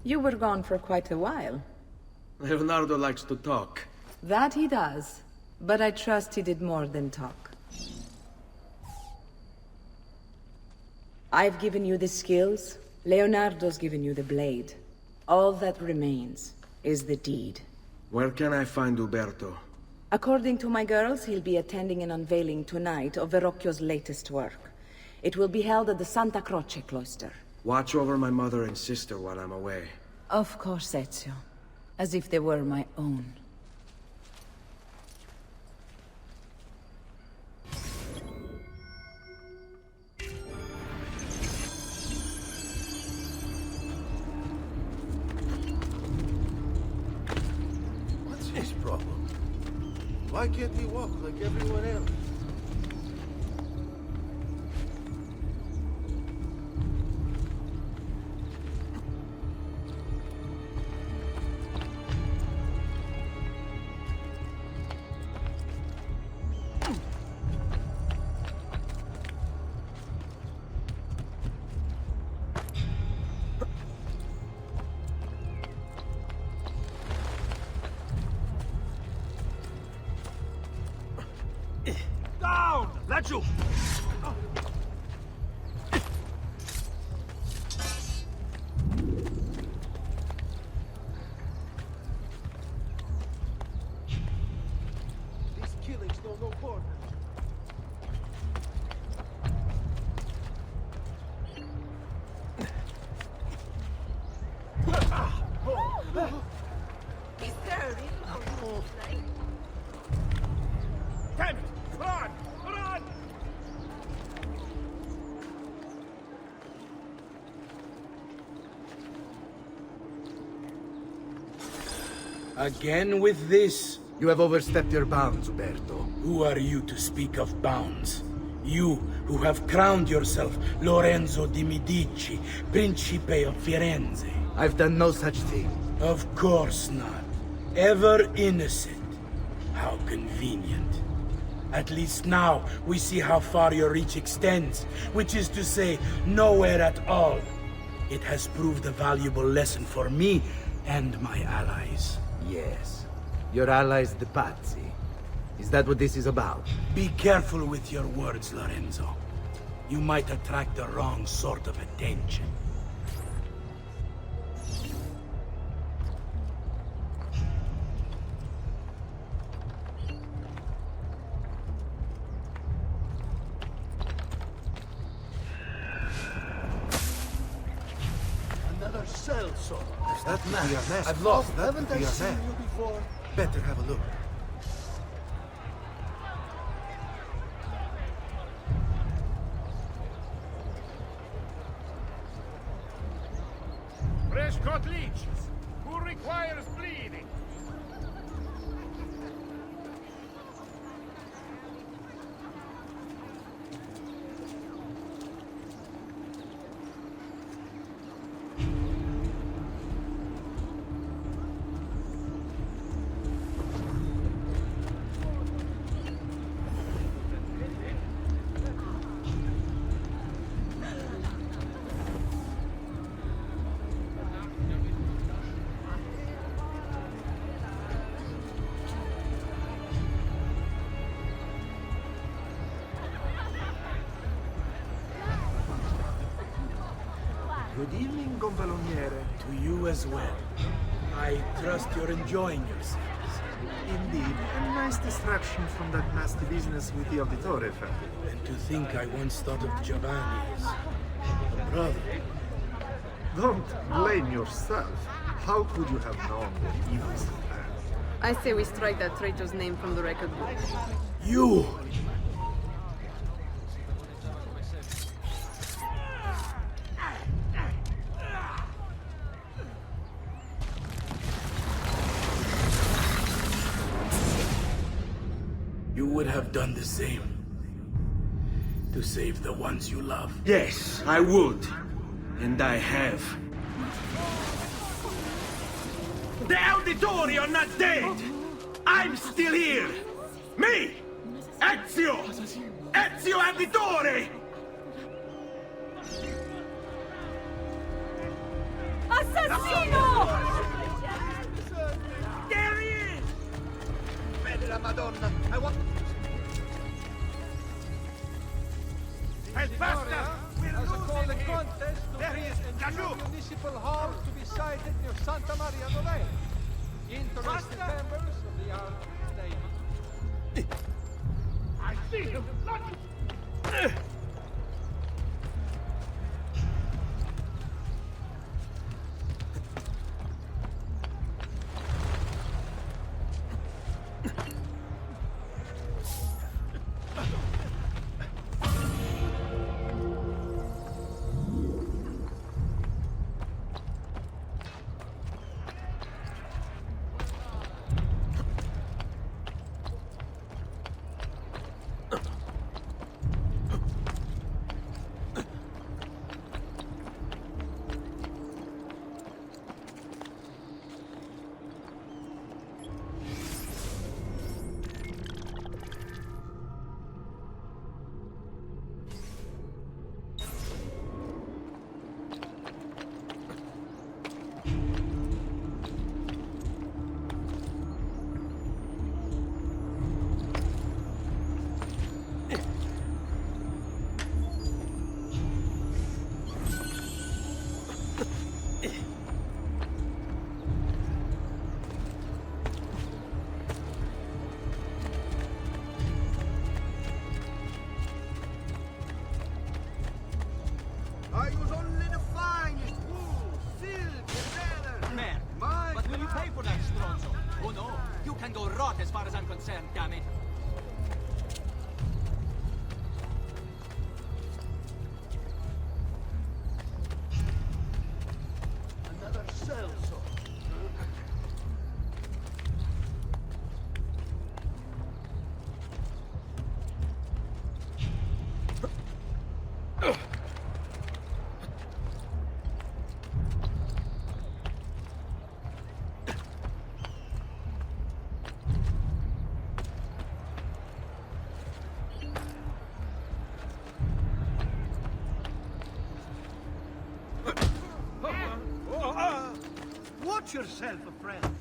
You were gone for quite a while. Leonardo likes to talk. That he does, but I trust he did more than talk. I've given you the skills, Leonardo's given you the blade. All that remains is the deed. Where can I find Uberto? According to my girls, he'll be attending an unveiling tonight of Verrocchio's latest work. It will be held at the Santa Croce cloister. Watch over my mother and sister while I'm away. Of course, Ezio. As if they were my own. What's his problem? Why can't he walk like everyone else? Down! Laggiù! These killings know no borders. Is there Damn it! Run! Run! Again with this? You have overstepped your bounds, Uberto. Who are you to speak of bounds? You, who have crowned yourself Lorenzo di Medici, Principe of Firenze. I've done no such thing. Of course not. Ever innocent. How convenient. At least now, we see how far your reach extends, which is to say, nowhere at all. It has proved a valuable lesson for me and my allies. Yes. Your allies, the Pazzi. Is that what this is about? Be careful with your words, Lorenzo. You might attract the wrong sort of attention. Another cell saw. Is that man? I've lost that. Haven't I seen you before? Better have a look. Fresh cut leeches. Who requires bleeding? Good evening, Gonfaloniere. To you as well. I trust you're enjoying yourselves. Indeed, a nice distraction from that nasty business with the Auditore family. And to think I once thought of Giovanni as a brother. Don't blame yourself. How could you have known the evils of man? I say we strike that traitor's name from the record book. You! You would have done the same. To save the ones you love. Yes, I would. And I have. The Auditori are not dead! I'm still here! Me! Ezio! Ezio Auditore! Assassino! Madonna! I want... El basta! We're As a call losing the him! contest to There he is! in Danube! Municipal Hall to be sited near Santa Maria Novella. Interested members of the Art Navy. I see him! I use only the finest wool, silk, and leather. Man, but will you pay for that, Stronzo? Oh no, you can go rot as far as I'm concerned, damn it. Another celso. Watch yourself, friend.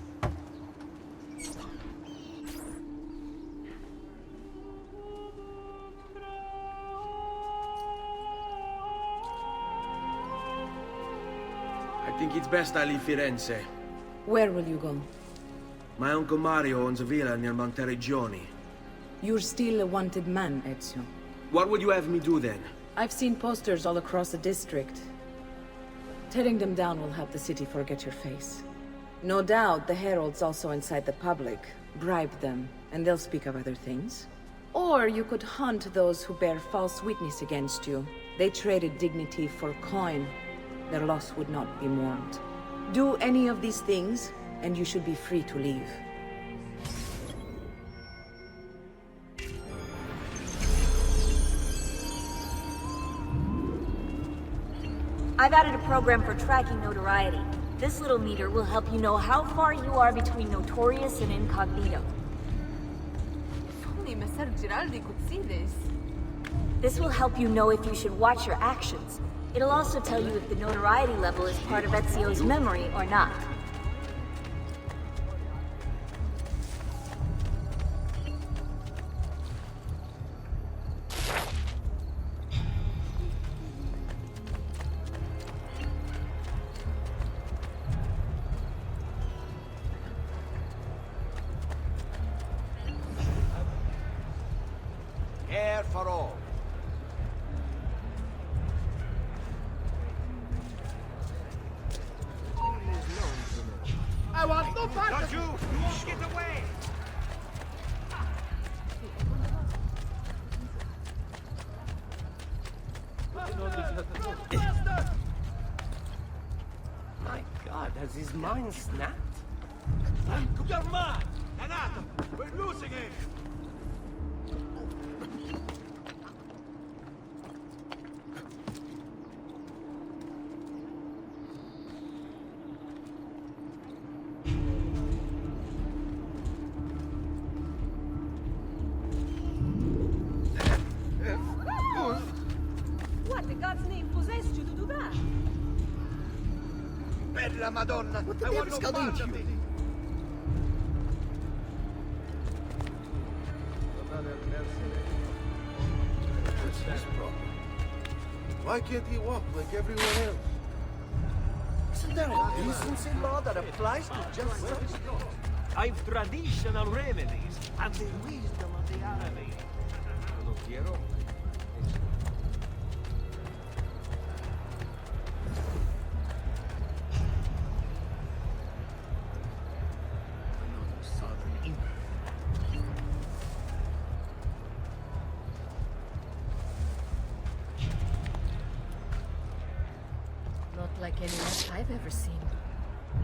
I think it's best I leave Firenze. Where will you go? My uncle Mario owns a villa near Monteriggioni. You're still a wanted man, Ezio. What would you have me do then? I've seen posters all across the district. Tearing them down will help the city forget your face. No doubt the heralds also incite the public. Bribe them, and they'll speak of other things. Or you could hunt those who bear false witness against you. They traded dignity for coin. Their loss would not be mourned. Do any of these things, and you should be free to leave. I've added a program for tracking notoriety. This little meter will help you know how far you are between notorious and incognito. If only Messer Giraldi could see this. This will help you know if you should watch your actions. It'll also tell you if the notoriety level is part of Ezio's memory or not. Air for all. I want no part of you! You won't get away! My God, has his mind snapped? You're mad! Anato! We're losing him! What in God's name possessed you to do that? Bella Madonna! What the I devil want is no going part on of you? it! his problem? Why can't he walk like everyone else? Isn't there a decency law that applies to just such? I've traditional remedies and the wisdom of the Arabic. Lo quiero. Not like anyone I've ever seen.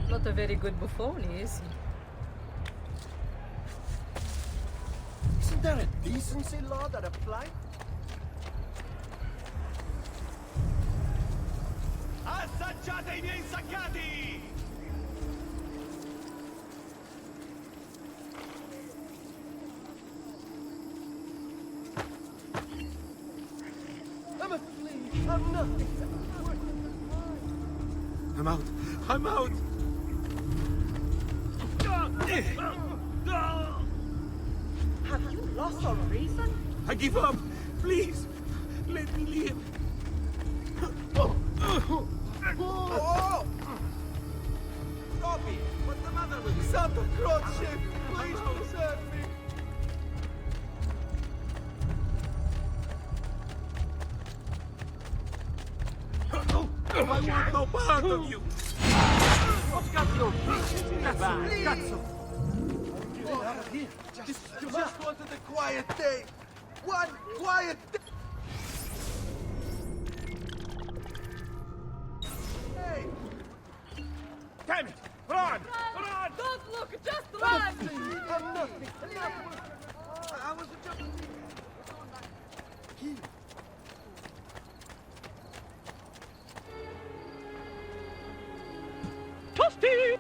Not a very good buffoni, is he? Isn't there a decency law that applies? Assaggiate I miei saccati! I'm a flea. I'm nothing. I'm out. I'm out. Have you lost all reason? I give up. Please, let me live. Stop it! What's the matter with you? Santa Croce! Please don't hurt me! I want no part of you. What's got your bitches in the bag? Cazzo! Get out of here! Just wanted a quiet day! One quiet day! Hey! Damn it! Run! Run! Don't look, just run! I'm nothing! I was just... Toasty!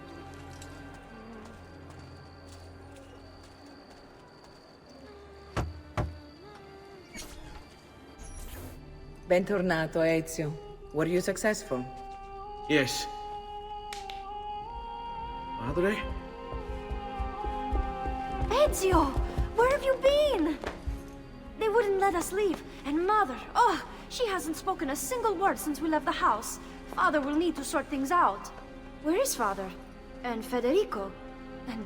Bentornato, Ezio. Were you successful? Yes. Madre? Ezio! Where have you been? They wouldn't let us leave. And Mother, oh, she hasn't spoken a single word since we left the house. Father will need to sort things out. Where is Father? And Federico? And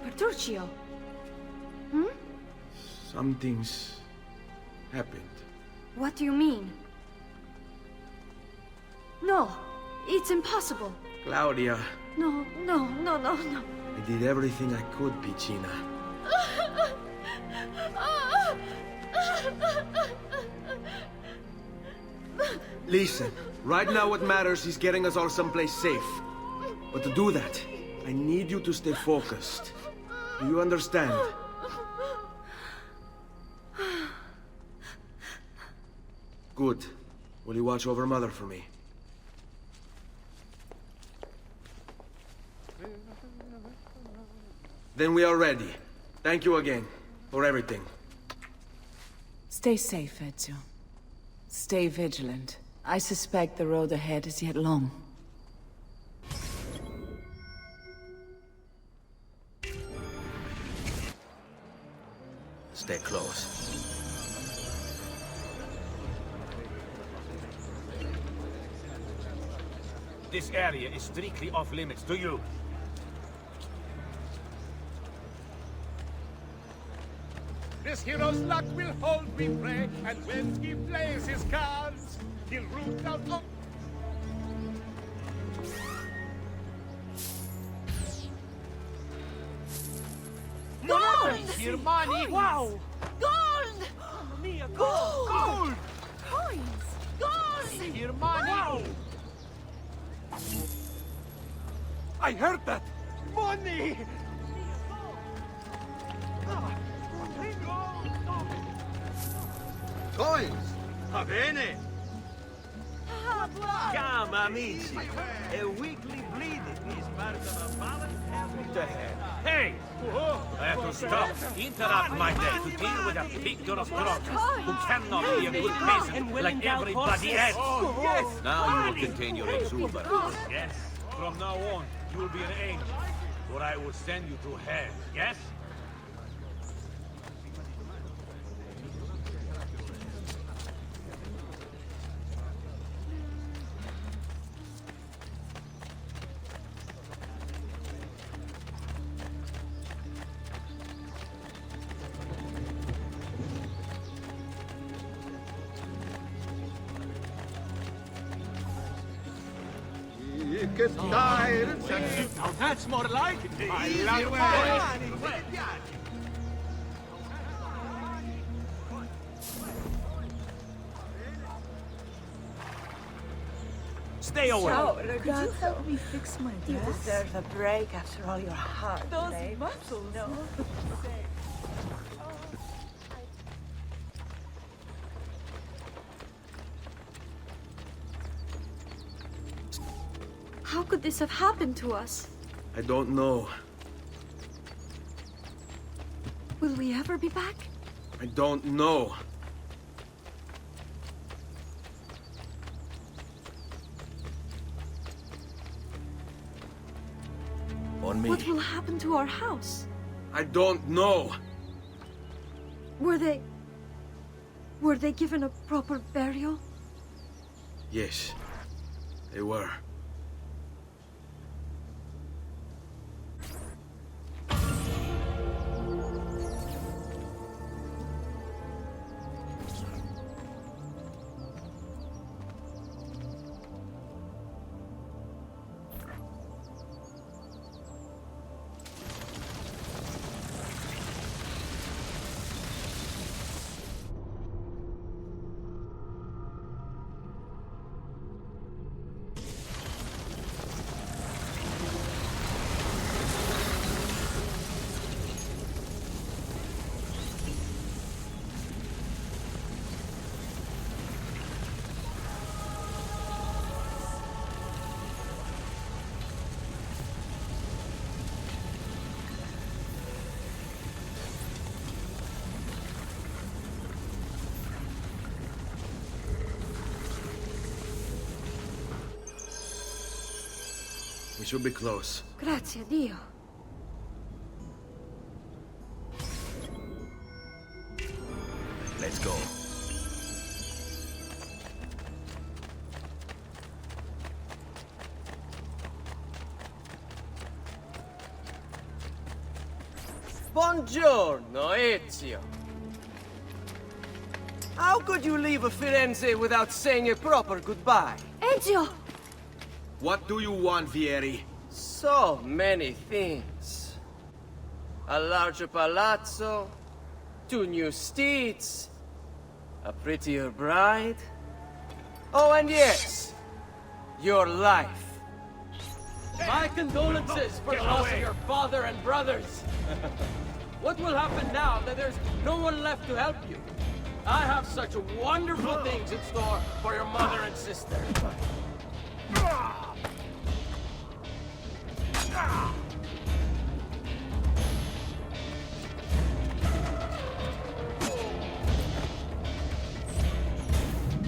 Petruccio? Hmm? Something's happened. What do you mean? No, it's impossible. Claudia, No. I did everything I could, Piccina. Listen, right now what matters is getting us all someplace safe. But to do that, I need you to stay focused. Do you understand? Good. Will you watch over Mother for me? Then we are ready. Thank you again for everything. Stay safe, Ezio. Stay vigilant. I suspect the road ahead is yet long. Stay close. This area is strictly off limits to you. This hero's luck will hold, we pray, and when he plays his cards, he'll root out all... Gold! Here, money! Wow! Gold! Mia, Gold! gold! Coins! Gold! Here, money! Wow! I heard that! Money! Coins! Va bene! Come, amici! A weekly bleeding is part of a balanced every day. Hey! I have to stop, interrupt my day to deal with a picture of Croce who cannot be a good peasant like everybody else. Oh, yes! Now you will contain your exuberance. Yes, from now on, you will be an angel, or I will send you to hell, yes? sickest tyrants and... Now that's more like it. I love it. Stay away. Ciao, could you help me fix my dress? You deserve a break after all your hard Those muscles. No. How could this have happened to us? I don't know. Will we ever be back? I don't know. On me. What will happen to our house? I don't know. Were they given a proper burial? Yes, they were. We should be close. Grazie a Dio. Let's go. Buongiorno, Ezio. How could you leave a Firenze without saying a proper goodbye? Ezio! What do you want, Vieri? So many things. A larger palazzo, 2 new steeds, a prettier bride. Oh, and yes, your life. My condolences for the loss of your father and brothers. What will happen now that there's no one left to help you? I have such wonderful things in store for your mother and sister.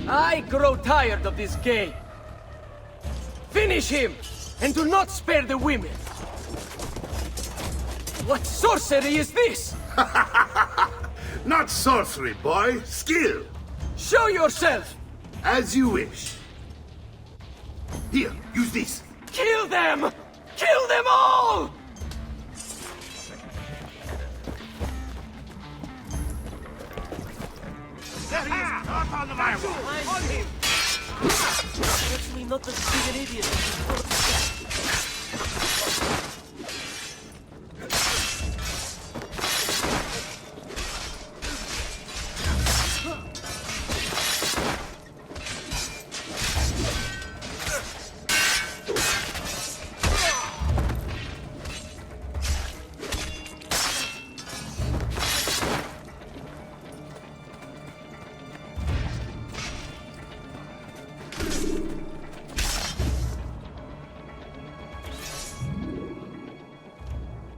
I grow tired of this game. Finish him, and do not spare the women. What sorcery is this? Not sorcery, boy. Skill. Show yourself! As you wish. Here, use this. Kill them! Kill them all! There he is! Not on the Bible! On him! Actually, not as big an idiot.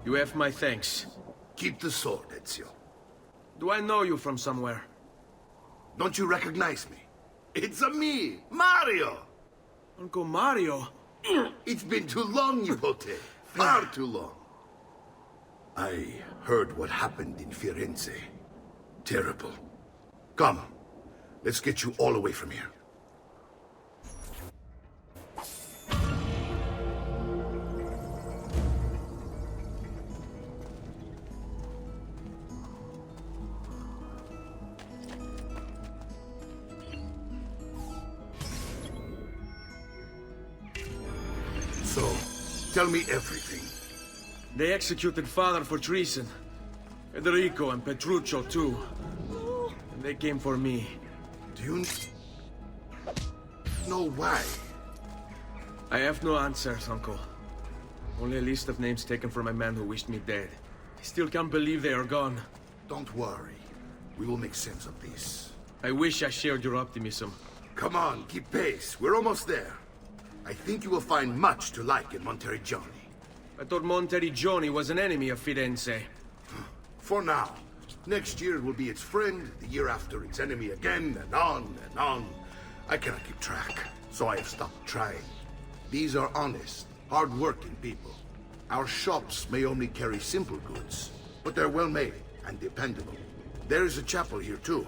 You have my thanks. Keep the sword, Ezio. Do I know you from somewhere? Don't you recognize me? It's a me, Mario! Uncle Mario? It's been too long, Nipote. Far too long. I heard what happened in Firenze. Terrible. Come, let's get you all away from here. So, tell me everything. They executed Father for treason. Federico and Petruccio, too. And they came for me. Do you know why? I have no answers, Uncle. Only a list of names taken from a man who wished me dead. I still can't believe they are gone. Don't worry. We will make sense of this. I wish I shared your optimism. Come on, keep pace. We're almost there. I think you will find much to like in Monteriggioni. I thought Monteriggioni was an enemy of Firenze. For now. Next year it will be its friend, the year after its enemy again, and on and on. I cannot keep track, so I have stopped trying. These are honest, hard-working people. Our shops may only carry simple goods, but they're well-made and dependable. There is a chapel here, too.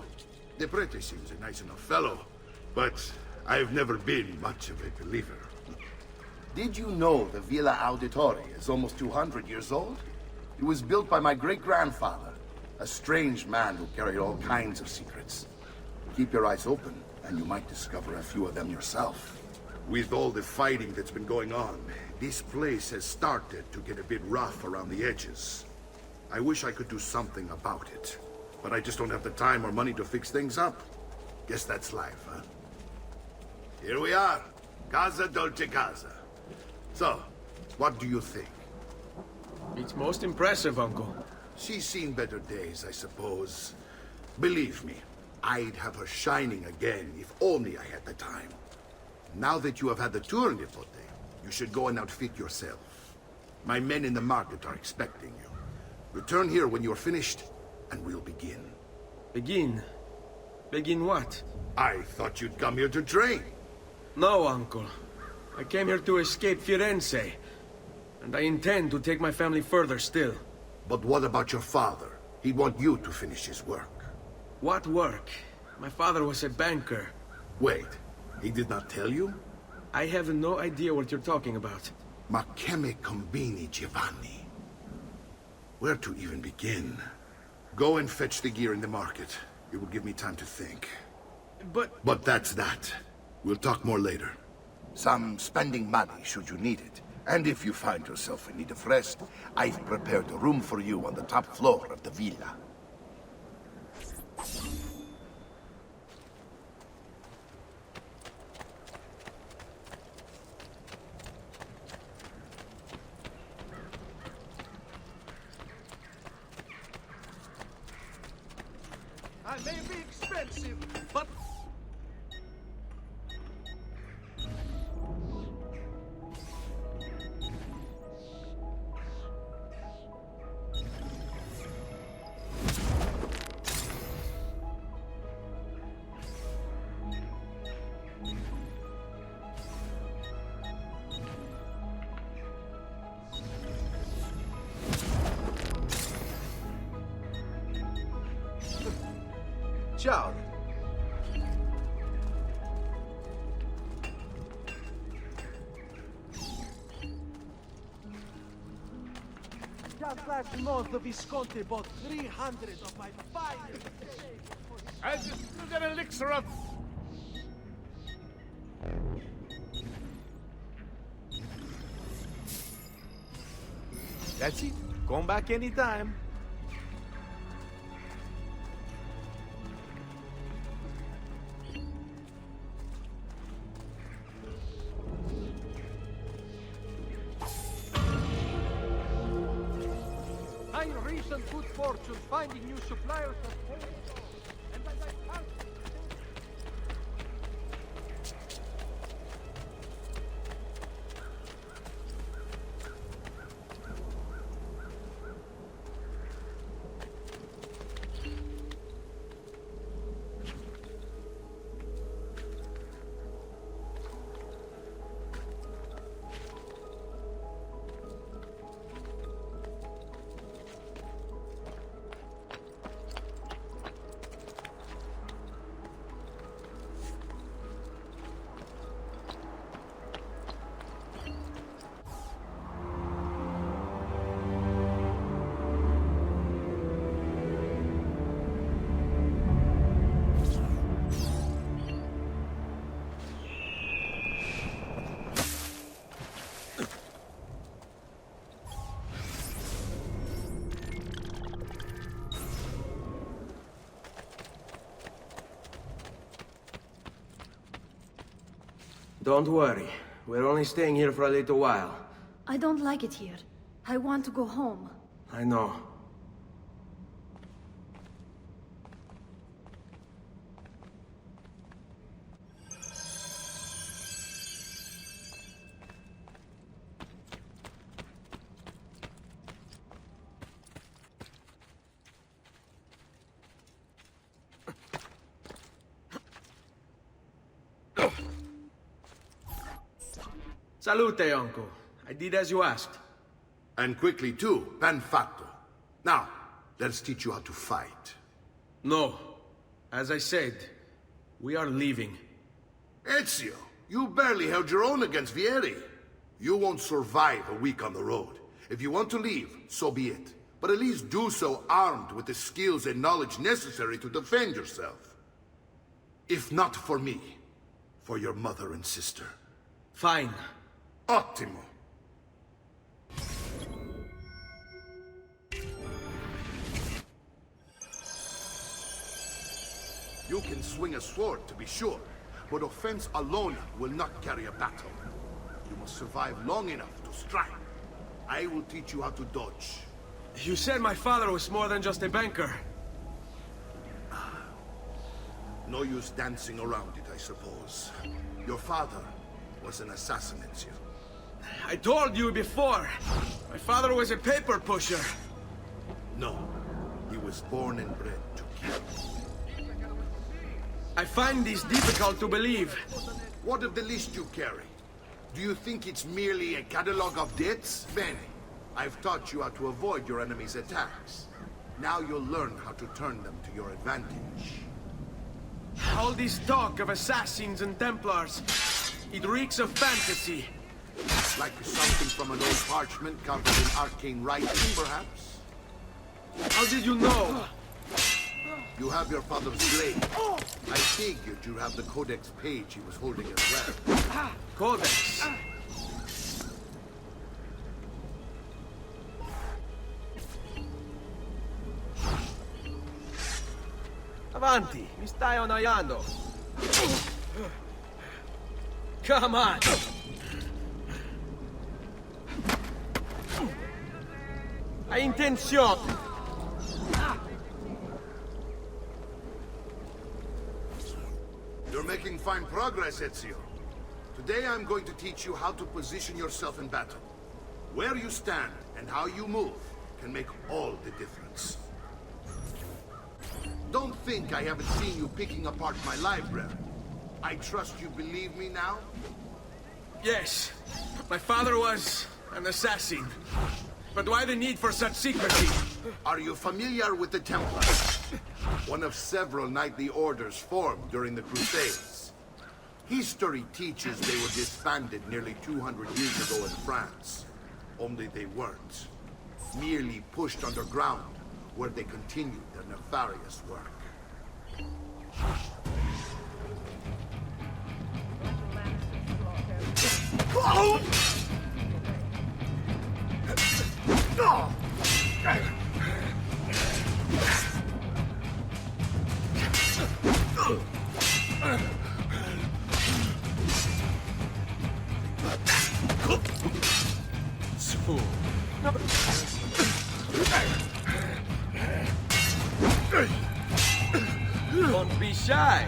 The prete seems a nice enough fellow, but I've never been much of a believer. Did you know the Villa Auditore is almost 200 years old? It was built by my great-grandfather, a strange man who carried all kinds of secrets. Keep your eyes open, and you might discover a few of them yourself. With all the fighting that's been going on, this place has started to get a bit rough around the edges. I wish I could do something about it, but I just don't have the time or money to fix things up. Guess that's life, huh? Here we are. Casa Dolce Casa. So, what do you think? It's most impressive, Uncle. She's seen better days, I suppose. Believe me, I'd have her shining again if only I had the time. Now that you have had the tour, Nipote, you should go and outfit yourself. My men in the market are expecting you. Return here when you're finished, and we'll begin. Begin? Begin what? I thought you'd come here to train. No, Uncle. I came here to escape Firenze. And I intend to take my family further still. But what about your father? He'd want you to finish his work. What work? My father was a banker. Wait, he did not tell you? I have no idea what you're talking about. Ma che me combini, Giovanni? Where to even begin? Go and fetch the gear in the market. It will give me time to think. But that's that. We'll talk more later. Some spending money should you need it. And if you find yourself in need of rest, I've prepared a room for you on the top floor of the villa. I may be expensive, but... Ciao. Just last month, the Visconti bought 300 of my finest. I just took an elixir of... That's it. Come back anytime. My recent good fortune finding new suppliers of and by my heart. Don't worry. We're only staying here for a little while. I don't like it here. I want to go home. I know. Salute, uncle. I did as you asked. And quickly too, ben fatto. Now, let's teach you how to fight. No. As I said, we are leaving. Ezio, you barely held your own against Vieri. You won't survive a week on the road. If you want to leave, so be it. But at least do so armed with the skills and knowledge necessary to defend yourself. If not for me, for your mother and sister. Fine. Ottimo. You can swing a sword, to be sure, but offense alone will not carry a battle. You must survive long enough to strike. I will teach you how to dodge. You said my father was more than just a banker. No use dancing around it, I suppose. Your father was an assassin, Ezio. I told you before. My father was a paper pusher. No. He was born and bred to kill. I find this difficult to believe. What of the list you carry? Do you think it's merely a catalog of debts? Bene. I've taught you how to avoid your enemy's attacks. Now you'll learn how to turn them to your advantage. All this talk of assassins and Templars, it reeks of fantasy. Like something from an old parchment covered in arcane writing, perhaps? How did you know? You have your father's blade. I figured you have the codex page he was holding as well. Codex? Avanti, mi stai annoiando. Come on! Hai intenzione! You're making fine progress, Ezio. Today I'm going to teach you how to position yourself in battle. Where you stand and how you move can make all the difference. Don't think I haven't seen you picking apart my library. I trust you believe me now? Yes. My father was an assassin. But why the need for such secrecy? Are you familiar with the Templars? One of several knightly orders formed during the Crusades. History teaches they were disbanded nearly 200 years ago in France. Only they weren't. Merely pushed underground, where they continued their nefarious work. Don't be shy.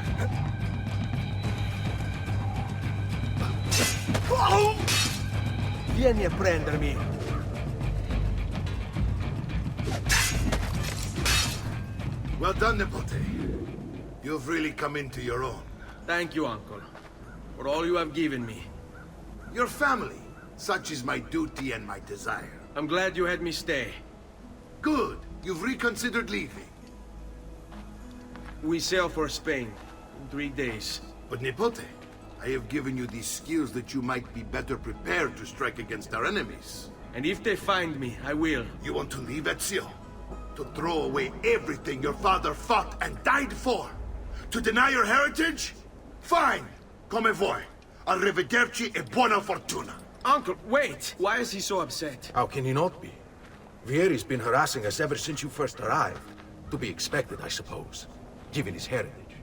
Vieni a prendermi. Well done, Nipote. You've really come into your own. Thank you, Uncle, for all you have given me. Your family. Such is my duty and my desire. I'm glad you had me stay. Good. You've reconsidered leaving. We sail for Spain in 3 days. But Nipote, I have given you these skills that you might be better prepared to strike against our enemies. And if they find me, I will. You want to leave, Ezio? To throw away everything your father fought and died for? To deny your heritage? Fine. Come vuoi. Arrivederci e buona fortuna. Uncle, wait! Why is he so upset? How can he not be? Vieri's been harassing us ever since you first arrived. To be expected, I suppose, given his heritage.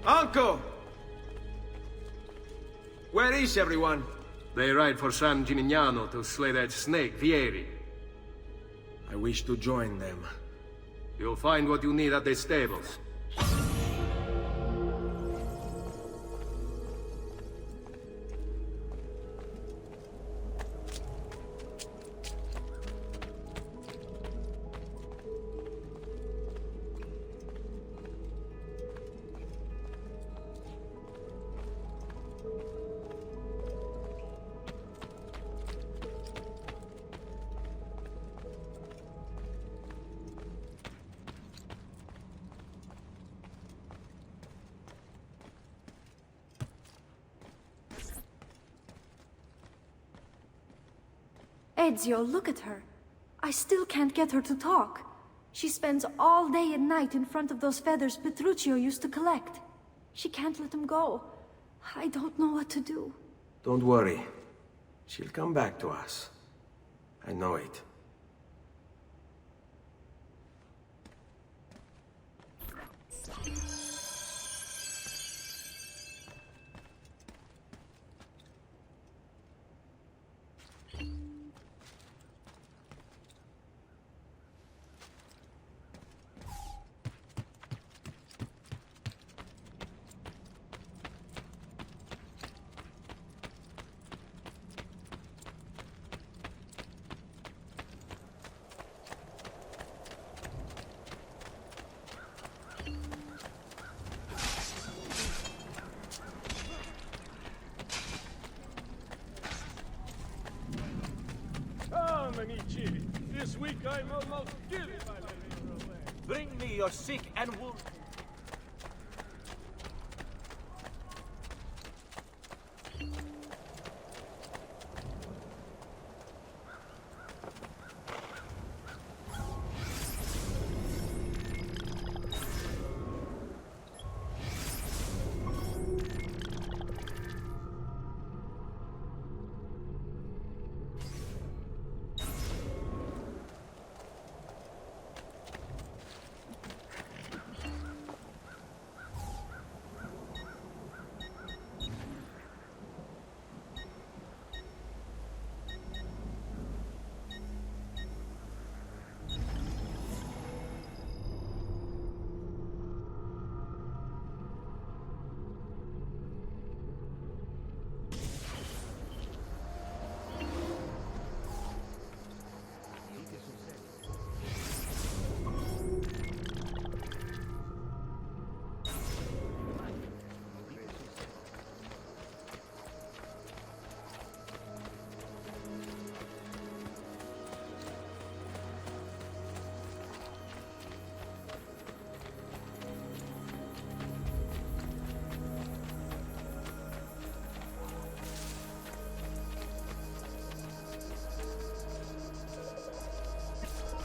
Uncle! Where is everyone? They ride for San Gimignano to slay that snake, Vieri. I wish to join them. You'll find what you need at the stables. Ezio, look at her. I still can't get her to talk. She spends all day and night in front of those feathers Petruccio used to collect. She can't let them go. I don't know what to do. Don't worry. She'll come back to us. I know it. Come, amici. This week I'm almost killed by the river. Bring me your sick and wounded.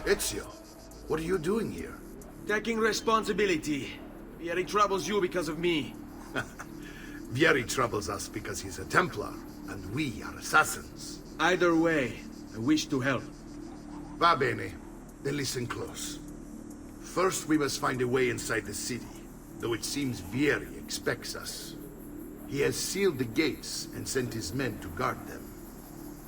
Ezio, what are you doing here? Taking responsibility. Vieri troubles you because of me. Vieri troubles us because he's a Templar, and we are assassins. Either way, I wish to help. Va bene. Then listen close. First, we must find a way inside the city, though it seems Vieri expects us. He has sealed the gates and sent his men to guard them.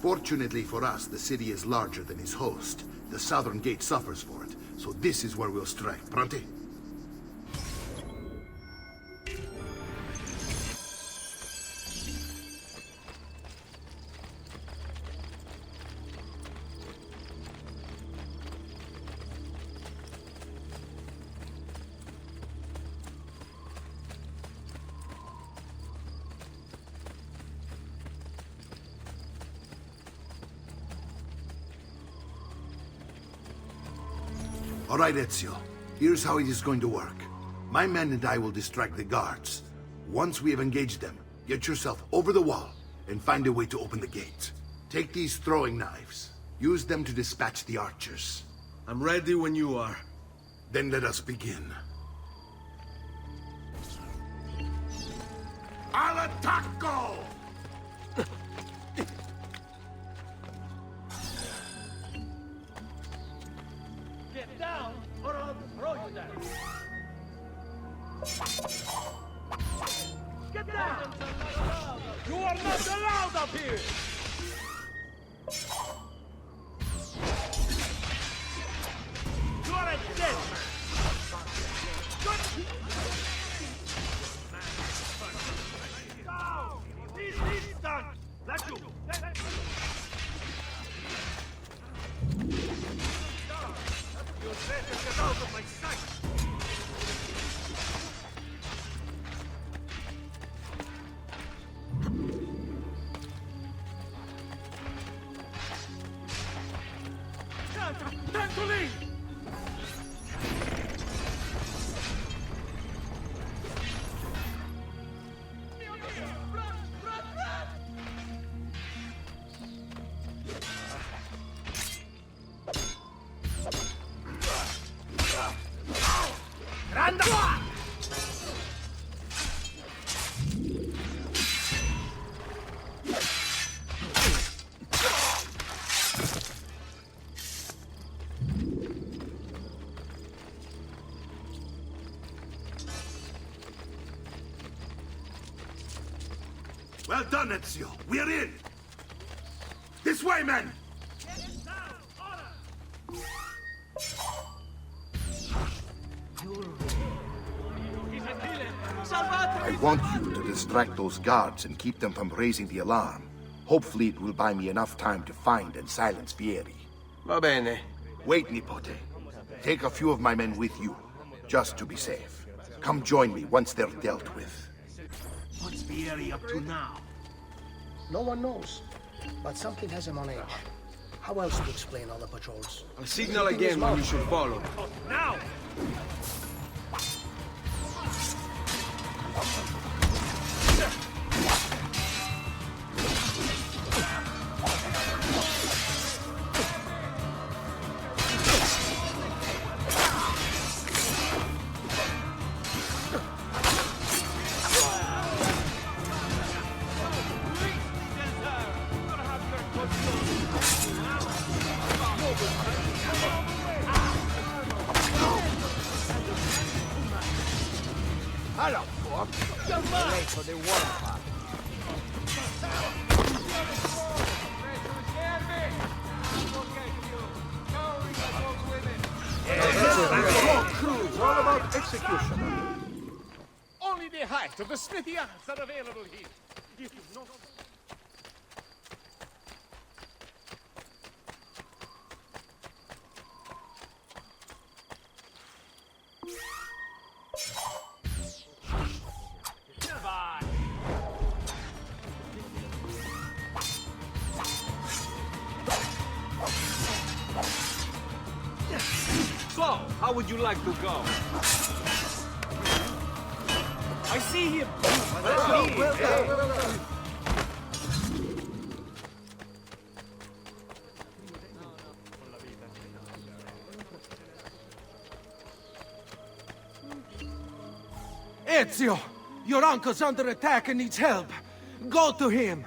Fortunately for us, the city is larger than his host. The southern gate suffers for it, so this is where we'll strike. Pronti? All right, Ezio. Here's how it is going to work. My men and I will distract the guards. Once we have engaged them, get yourself over the wall and find a way to open the gate. Take these throwing knives. Use them to dispatch the archers. I'm ready when you are. Then let us begin. Al attacco! Get down, or I'll throw you down. to leave! Well done, Ezio. We're in. This way, men. I want you to distract those guards and keep them from raising the alarm. Hopefully it will buy me enough time to find and silence Vieri. Va bene. Wait, Nipote. Take a few of my men with you, just to be safe. Come join me once they're dealt with. What's Vieri up to now? No one knows, but something has him on edge. How else to explain all the patrols? I'll signal again when you should follow. Now! Hello, Bob. You're late for the warm part. It's all about execution. Only the height of the smithy arms are available here. If you know... So, how would you like to go? I see him! Ezio! Your uncle's under attack and needs help. Go to him!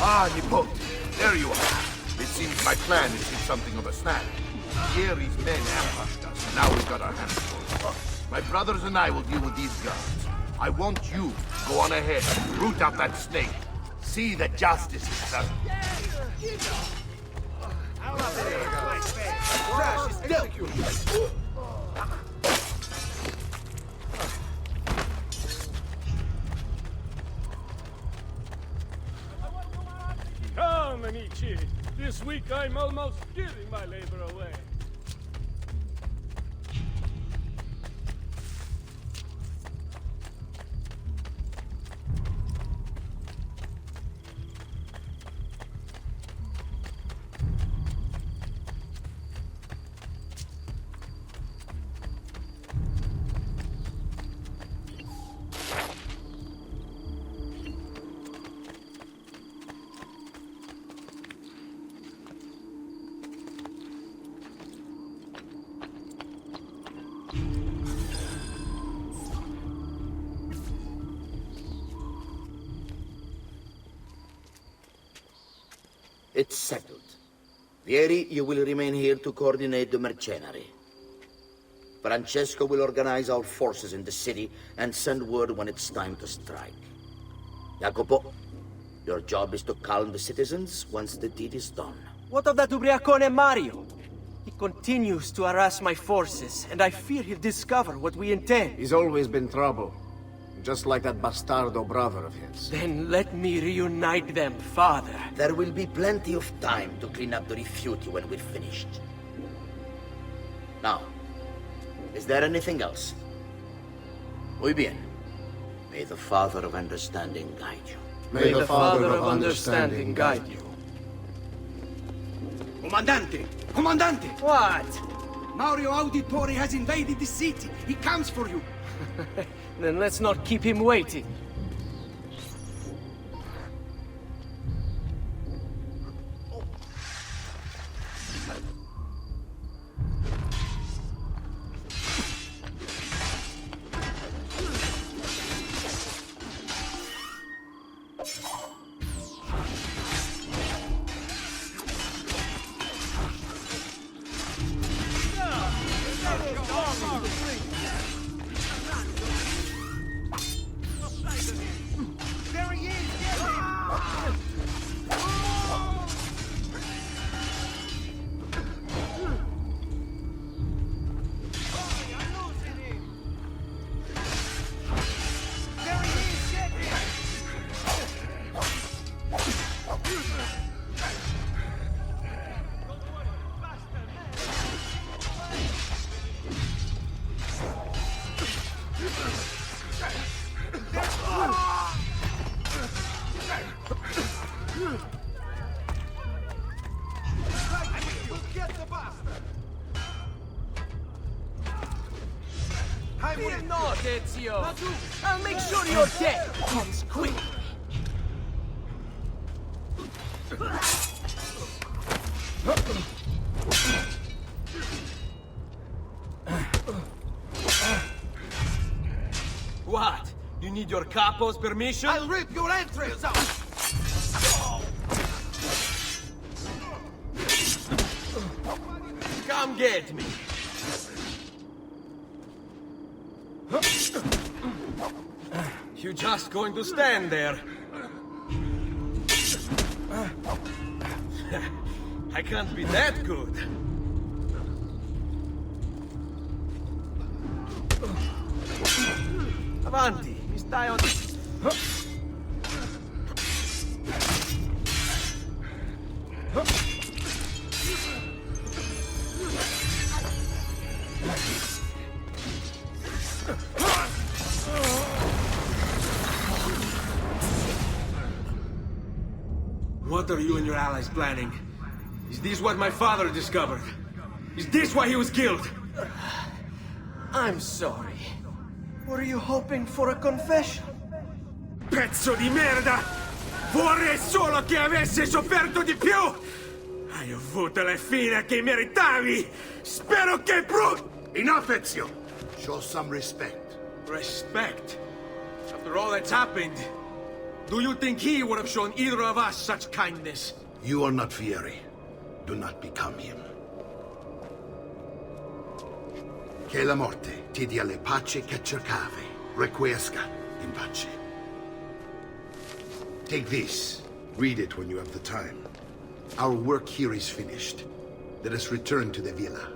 Ah, Nipote, there you are. It seems my plan is in something of a snap. Vieri's men ambushed us, and now we've got our hands full. My brothers and I will deal with these guards. I want you to go on ahead, root out that snake. See that justice is served. Crash is dealt with! Come, amici. This week I'm almost giving my labor away. It's settled. Vieri, you will remain here to coordinate the mercenary. Francesco will organize our forces in the city and send word when it's time to strike. Jacopo, your job is to calm the citizens once the deed is done. What of that ubriacone Mario? He continues to harass my forces, and I fear he'll discover what we intend. He's always been trouble. just like that bastardo brother of his. Then let me reunite them, father. There will be plenty of time to clean up the rifiuti when we're finished. Now, is there anything else? Muy bien. May the Father of Understanding guide you. May the Father of Understanding guide you. Comandante! Comandante! What? Mario Auditore has invaded the city. He comes for you. Then let's not keep him waiting. There he is! Get him! There he is! Get him! Get the bastard! Fear not, Ezio. I'll make sure your death comes quick. What? You need your capo's permission? I'll rip your entrails out! Come get me. You just going to stand there? I can't be that good. Avanti, mi stai on... What are you and your allies planning? Is this what my father discovered? Is this why he was killed? I'm sorry. Were you hoping for a confession? Pezzo di merda! Vorrei solo che avessi sofferto di più! Hai avuto la fine che meritavi! Spero che Enough, Ezio! Show some respect. Respect? After all that's happened, do you think he would have shown either of us such kindness? You are not Fieri. Do not become him. Che la morte ti dia le pace che cercavi. Requiesca in pace. Take this. Read it when you have the time. Our work here is finished. Let us return to the villa.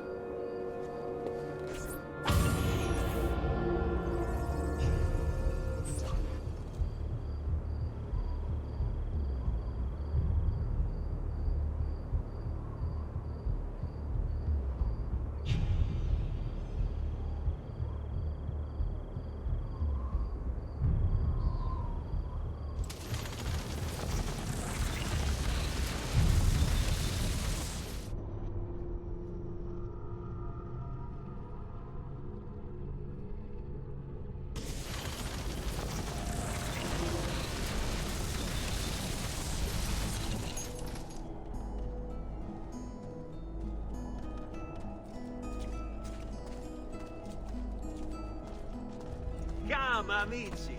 Come, amici.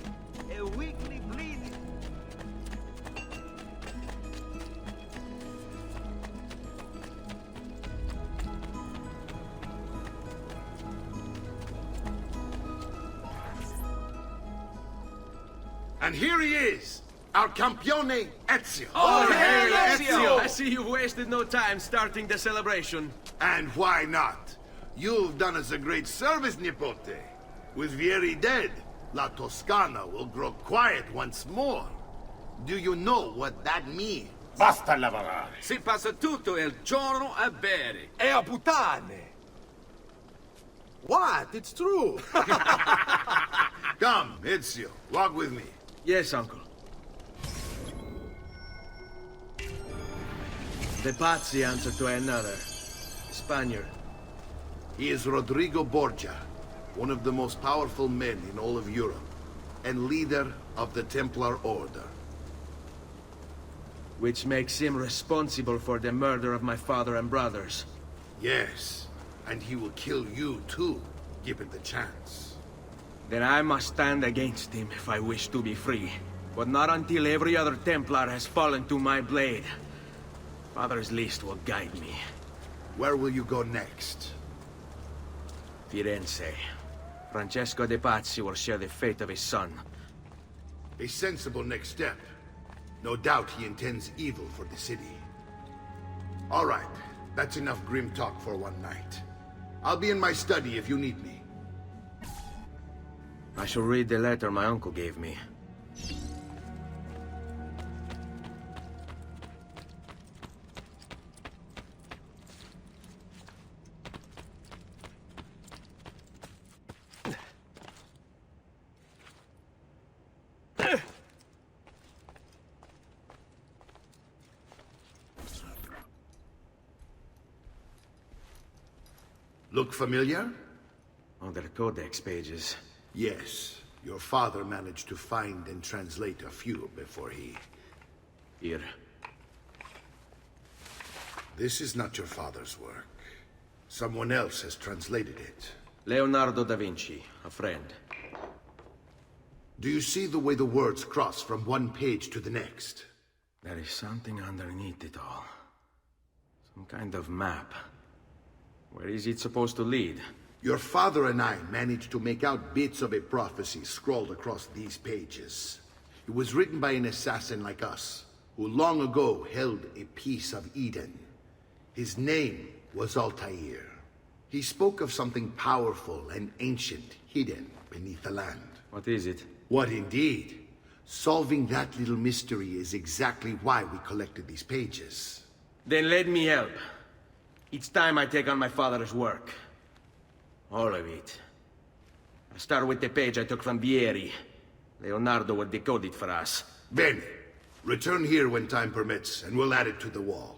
A weekly bleeding. And here he is, our campione Ezio. Oh, hey, Ezio! I see you've wasted no time starting the celebration. And why not? You've done us a great service, Nipote. With Vieri dead, La Toscana will grow quiet once more. Do you know what that means? Basta lavorare. Si passa tutto il giorno a bere. E a puttane! What? It's true! Come, Ezio, walk with me. Yes, uncle. The Pazzi answer to another. Spaniard. He is Rodrigo Borgia, one of the most powerful men in all of Europe, and leader of the Templar Order. Which makes him responsible for the murder of my father and brothers. Yes, and he will kill you too, given the chance. Then I must stand against him if I wish to be free. But not until every other Templar has fallen to my blade. Father's list will guide me. Where will you go next? Firenze. Francesco de Pazzi will share the fate of his son. A sensible next step. No doubt he intends evil for the city. All right, that's enough grim talk for one night. I'll be in my study if you need me. I shall read the letter my uncle gave me. Look familiar? On their codex pages. Yes. Your father managed to find and translate a few before he... Here. This is not your father's work. Someone else has translated it. Leonardo da Vinci, a friend. Do you see the way the words cross from one page to the next? There is something underneath it all. Some kind of map. Where is it supposed to lead? Your father and I managed to make out bits of a prophecy scrawled across these pages. It was written by an assassin like us, who long ago held a piece of Eden. His name was Altair. He spoke of something powerful and ancient hidden beneath the land. What is it? What indeed? Solving that little mystery is exactly why we collected these pages. Then let me help. It's time I take on my father's work. All of it. I'll start with the page I took from Vieri. Leonardo will decode it for us. Bene. Return here when time permits, and we'll add it to the wall.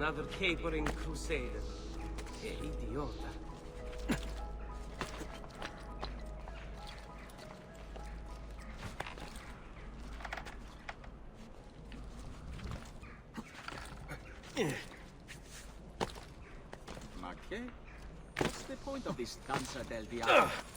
Another capering crusader. Che idiota. Ma che? What's the point of this danza del diavolo?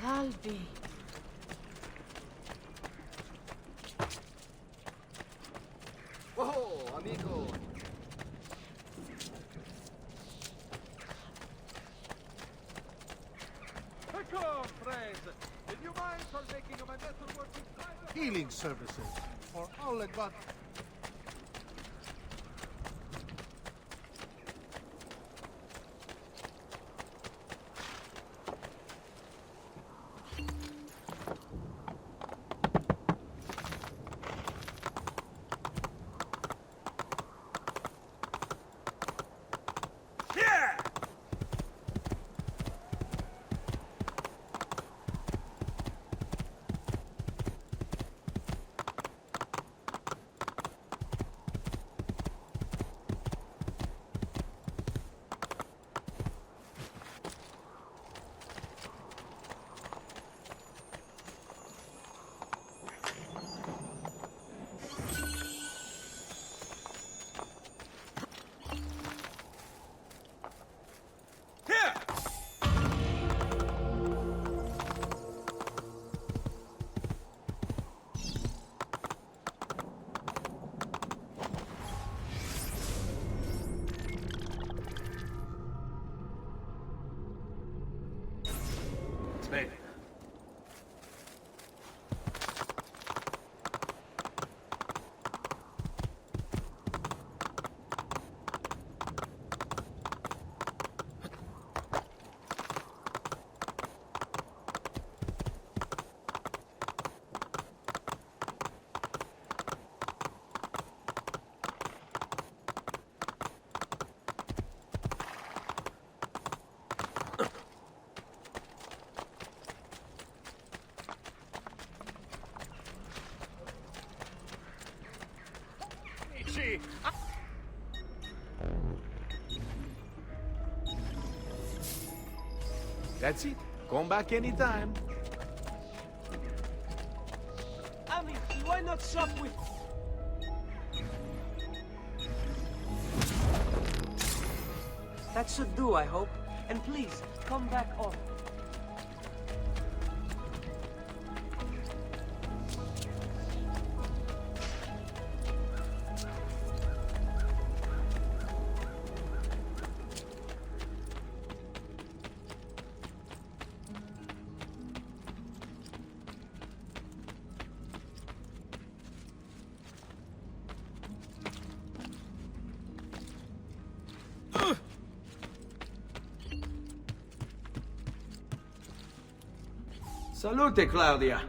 Albi. Oh, amigo. Come, friends. Did you mind partaking of my metalworking private? Healing services for all that got. Bene. That's it. Come back anytime. Amici, why not shop with... That should do, I hope. And please, come back on. Salute, Claudia.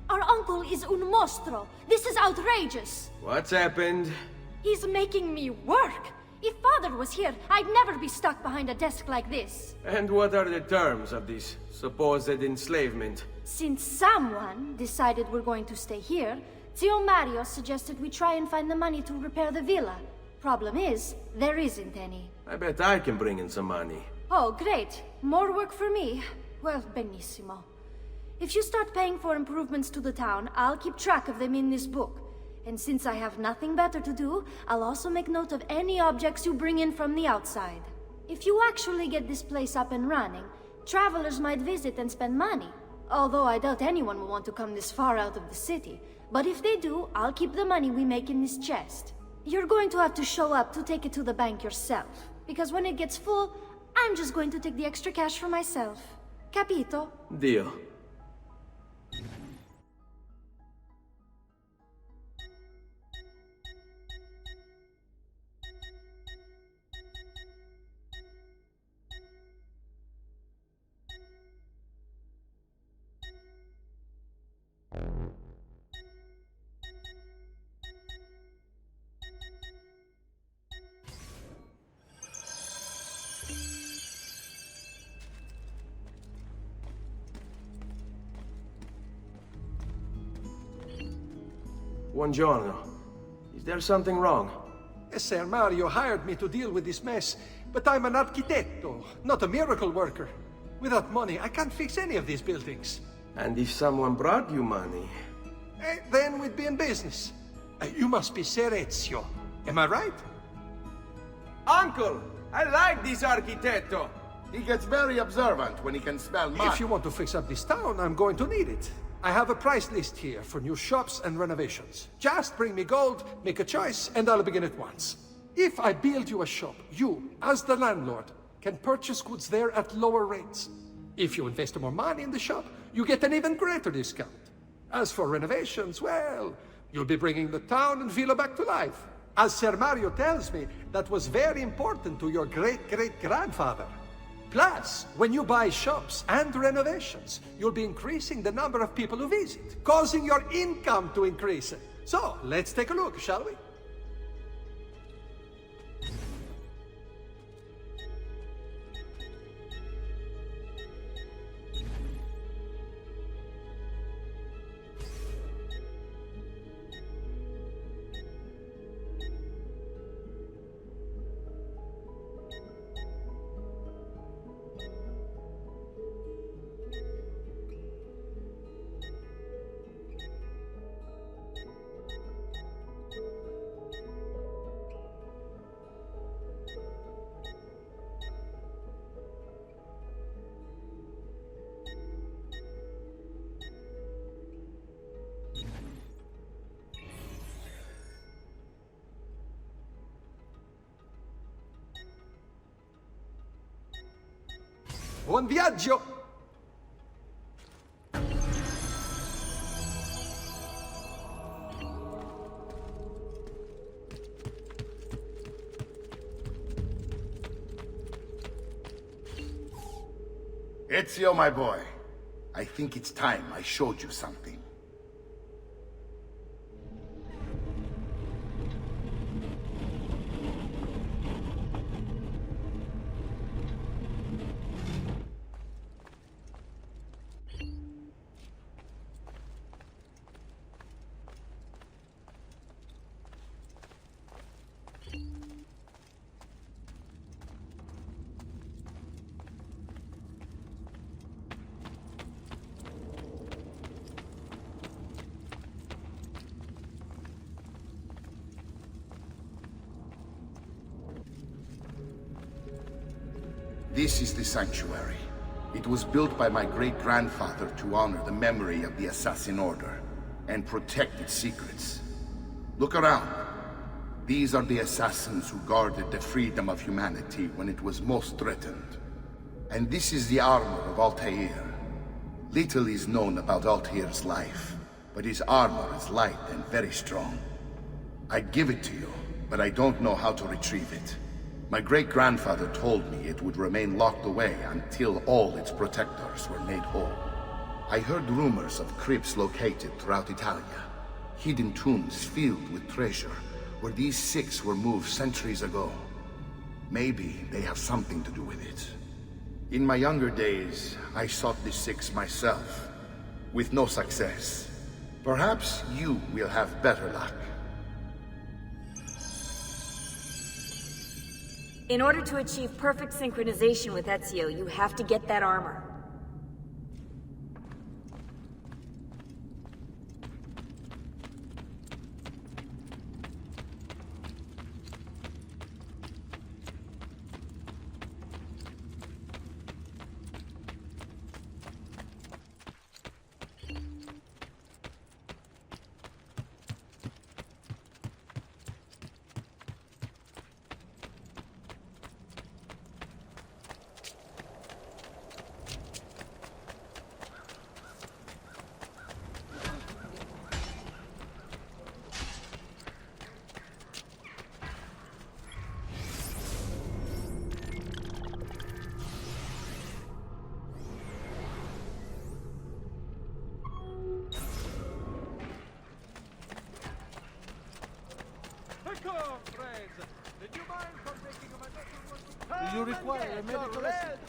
Our uncle is un mostro. This is outrageous. What's happened? He's making me work. If father was here, I'd never be stuck behind a desk like this. And what are the terms of this supposed enslavement? Since someone decided we're going to stay here, Zio Mario suggested we try and find the money to repair the villa. Problem is, there isn't any. I bet I can bring in some money. Oh, great. More work for me. Well, benissimo. If you start paying for improvements to the town, I'll keep track of them in this book. And since I have nothing better to do, I'll also make note of any objects you bring in from the outside. If you actually get this place up and running, travelers might visit and spend money. Although I doubt anyone will want to come this far out of the city. But if they do, I'll keep the money we make in this chest. You're going to have to show up to take it to the bank yourself. Because when it gets full, I'm just going to take the extra cash for myself. Capito? Deal. Buongiorno. Is there something wrong? Ser Mario hired me to deal with this mess, but I'm an architetto, not a miracle worker. Without money, I can't fix any of these buildings. And if someone brought you money? Then we'd be in business. You must be Ser Ezio. Am I right? Uncle, I like this architetto. He gets very observant when he can smell mud. If you want to fix up this town, I'm going to need it. I have a price list here for new shops and renovations. Just bring me gold, make a choice, and I'll begin at once. If I build you a shop, you, as the landlord, can purchase goods there at lower rates. If you invest more money in the shop, you get an even greater discount. As for renovations, well, you'll be bringing the town and villa back to life. As Ser Mario tells me, that was very important to your great-great-grandfather. Plus, when you buy shops and renovations, you'll be increasing the number of people who visit, causing your income to increase. So, let's take a look, shall we? Buon viaggio! Ezio, my boy. I think it's time I showed you something. This is the sanctuary. It was built by my great-grandfather to honor the memory of the Assassin Order and protect its secrets. Look around. These are the assassins who guarded the freedom of humanity when it was most threatened. And this is the armor of Altair. Little is known about Altair's life, but his armor is light and very strong. I'd give it to you, but I don't know how to retrieve it. My great-grandfather told me it would remain locked away until all its protectors were made whole. I heard rumors of crypts located throughout Italia, hidden tombs filled with treasure, where these six were moved centuries ago. Maybe they have something to do with it. In my younger days, I sought the six myself, with no success. Perhaps you will have better luck. In order to achieve perfect synchronization with Ezio, you have to get that armor. Do you require a medical assistant?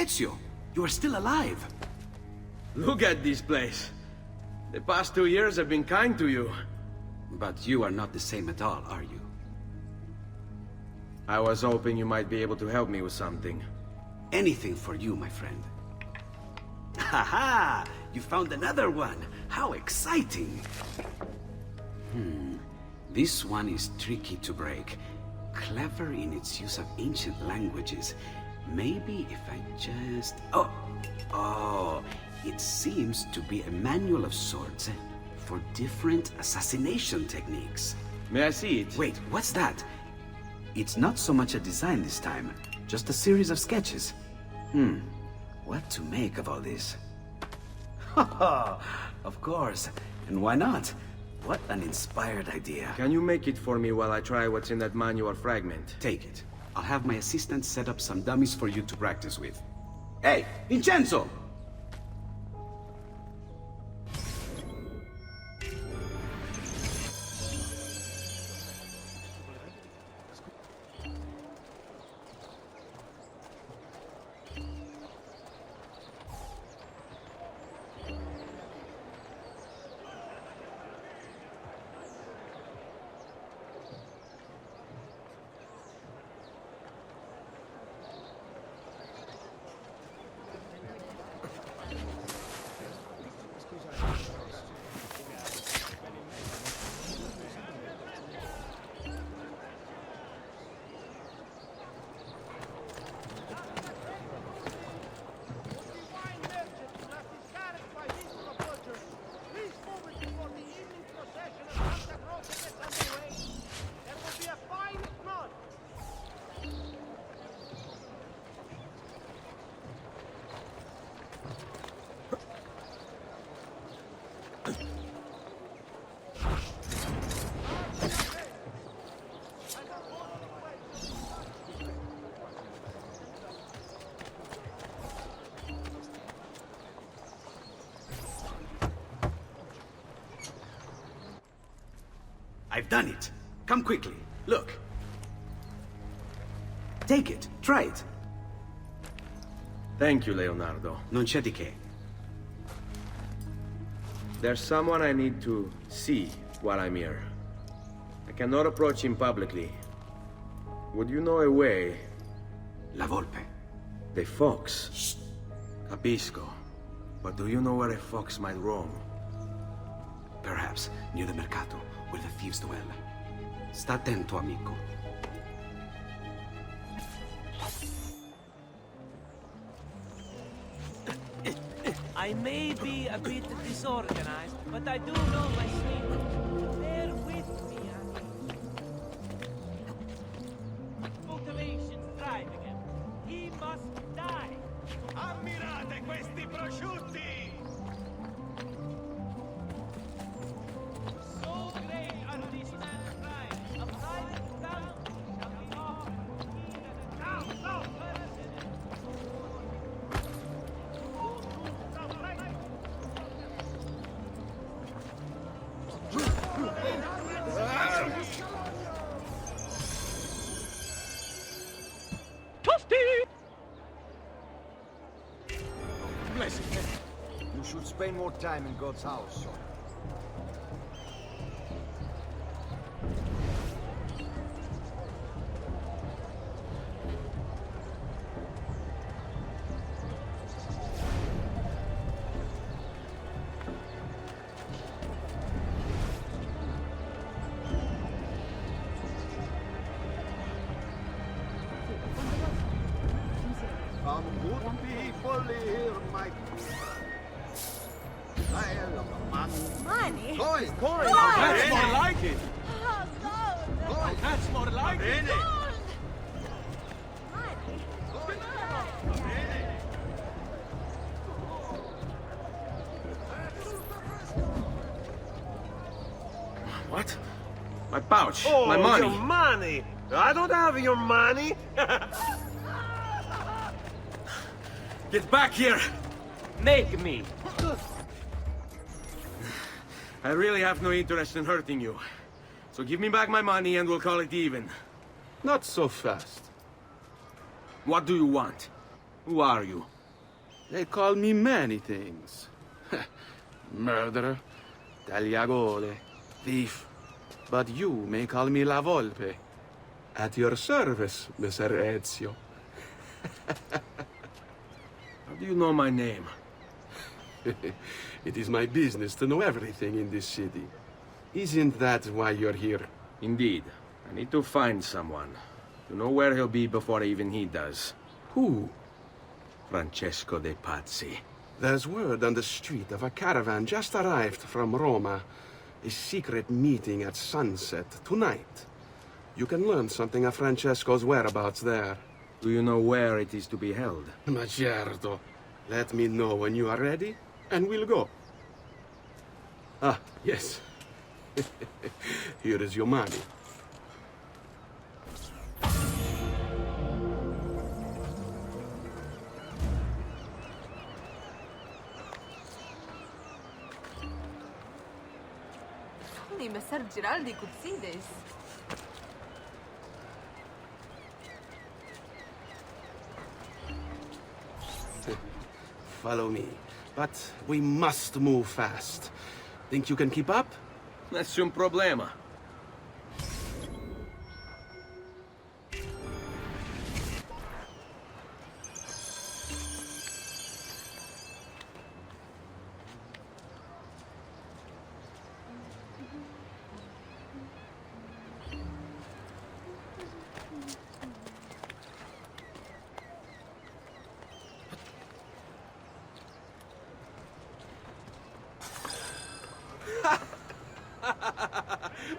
Petruccio, you are still alive. Look at this place. The past 2 years have been kind to you. But you are not the same at all, are you? I was hoping you might be able to help me with something. Anything for you, my friend. Haha! You found another one! How exciting! This one is tricky to break. Clever in its use of ancient languages. Maybe if I just... Oh! It seems to be a manual of sorts for different assassination techniques. May I see it? Wait, what's that? It's not so much a design this time, just a series of sketches. What to make of all this? Of course, and why not? What an inspired idea. Can you make it for me while I try what's in that manual fragment? Take it. I'll have my assistant set up some dummies for you to practice with. Hey, Vincenzo! I've done it. Come quickly. Look. Take it. Try it. Thank you, Leonardo. Non c'è di che. There's someone I need to see while I'm here. I cannot approach him publicly. Would you know a way? La volpe. The fox. Shh. Capisco. But do you know where a fox might roam? Perhaps near the mercato, where the thieves dwell. Sta attento, amico. I may be a bit disorganized, but I do know my sleep. Bear with me, Motivation driving him. He must die. Ammirate questi prosciutti! So great are these man's crimes. A private gun shall be offered. Now, Bless it. You should spend more time in God's house, son. Some good people here, my... I love money. Money? Coin! Coin! That's more like it! Gold! That's more like it! What? My pouch. Oh, my money. Your money! I don't have your money! Get back here! Make me! I really have no interest in hurting you. So give me back my money and we'll call it even. Not so fast. What do you want? Who are you? They call me many things. Murderer, tagliagole, thief. But you may call me La Volpe. At your service, Messer Ezio. How do you know my name? It is my business to know everything in this city. Isn't that why you're here? Indeed. I need to find someone. To know where he'll be before even he does. Who? Francesco de Pazzi. There's word on the street of a caravan just arrived from Roma. A secret meeting at sunset tonight. You can learn something of Francesco's whereabouts there. Do you know where it is to be held? Ma certo. Let me know when you are ready, and we'll go. Ah, yes. Here is your money. Only Messer Giraldi could see this. Follow me. But we must move fast. Think you can keep up? Nessun problema.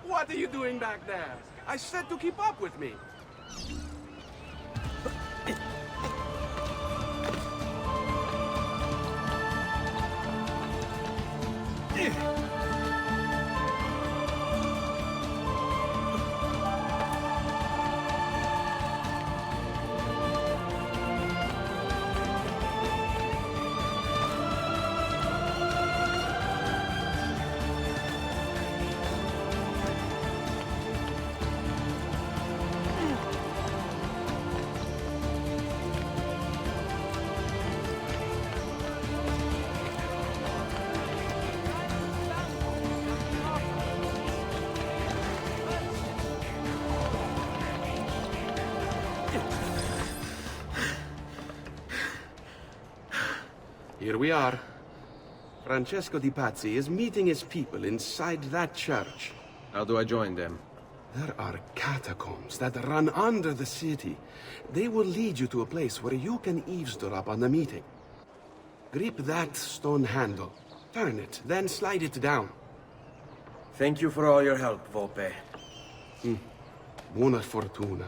What are you doing back there? I said to keep up with me. Here we are. Francesco di Pazzi is meeting his people inside that church. How do I join them? There are catacombs that run under the city. They will lead you to a place where you can eavesdrop on the meeting. Grip that stone handle. Turn it, then slide it down. Thank you for all your help, Volpe. Buona fortuna.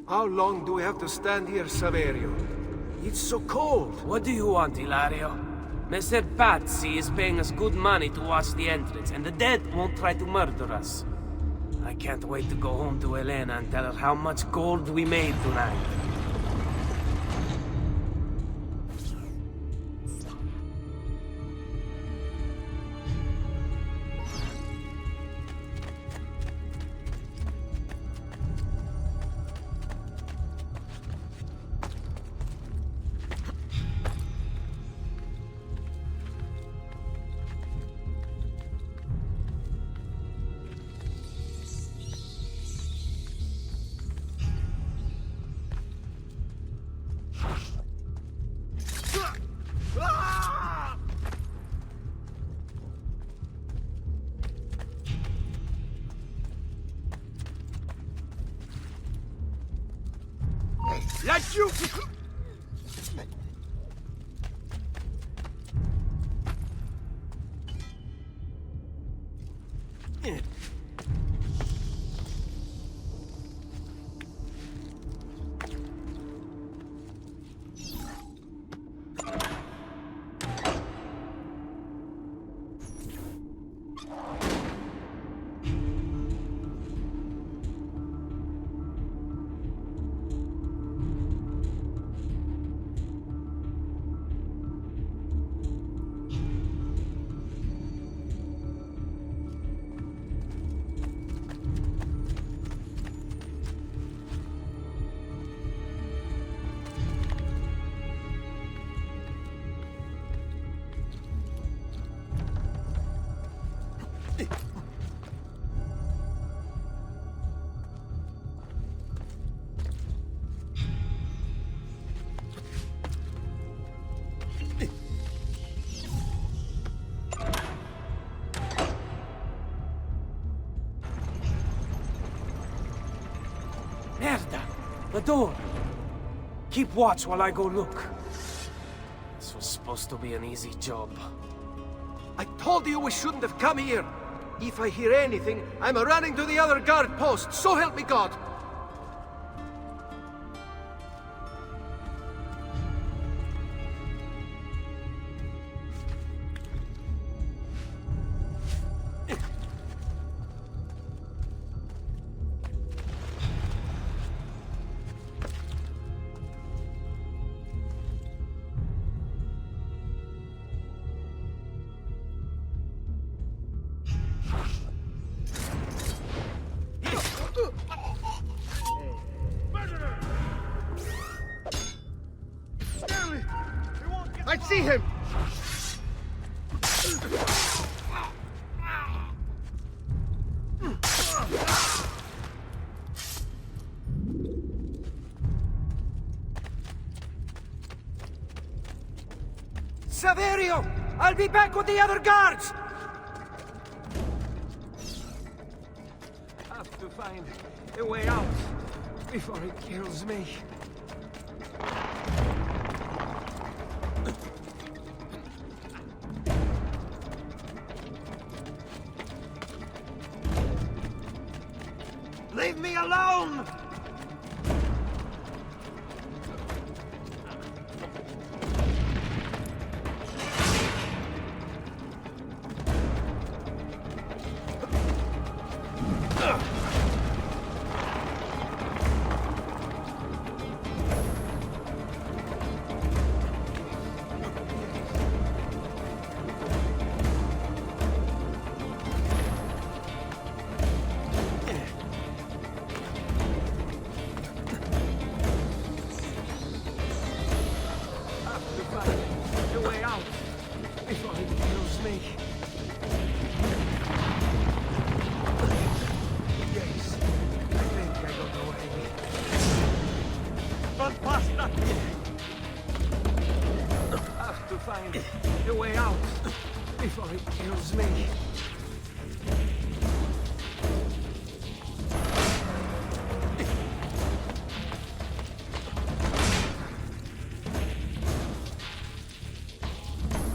How long do we have to stand here, Saverio? It's so cold. What do you want, Hilario? Messer Pazzi is paying us good money to watch the entrance, and the dead won't try to murder us. I can't wait to go home to Elena and tell her how much gold we made tonight. Let you... Merda! The door! Keep watch while I go look. This was supposed to be an easy job. I told you we shouldn't have come here. If I hear anything, I'm running to the other guard post. So help me God. I see him! Saverio! I'll be back with the other guards! I have to find a way out before it kills me. Leave me alone!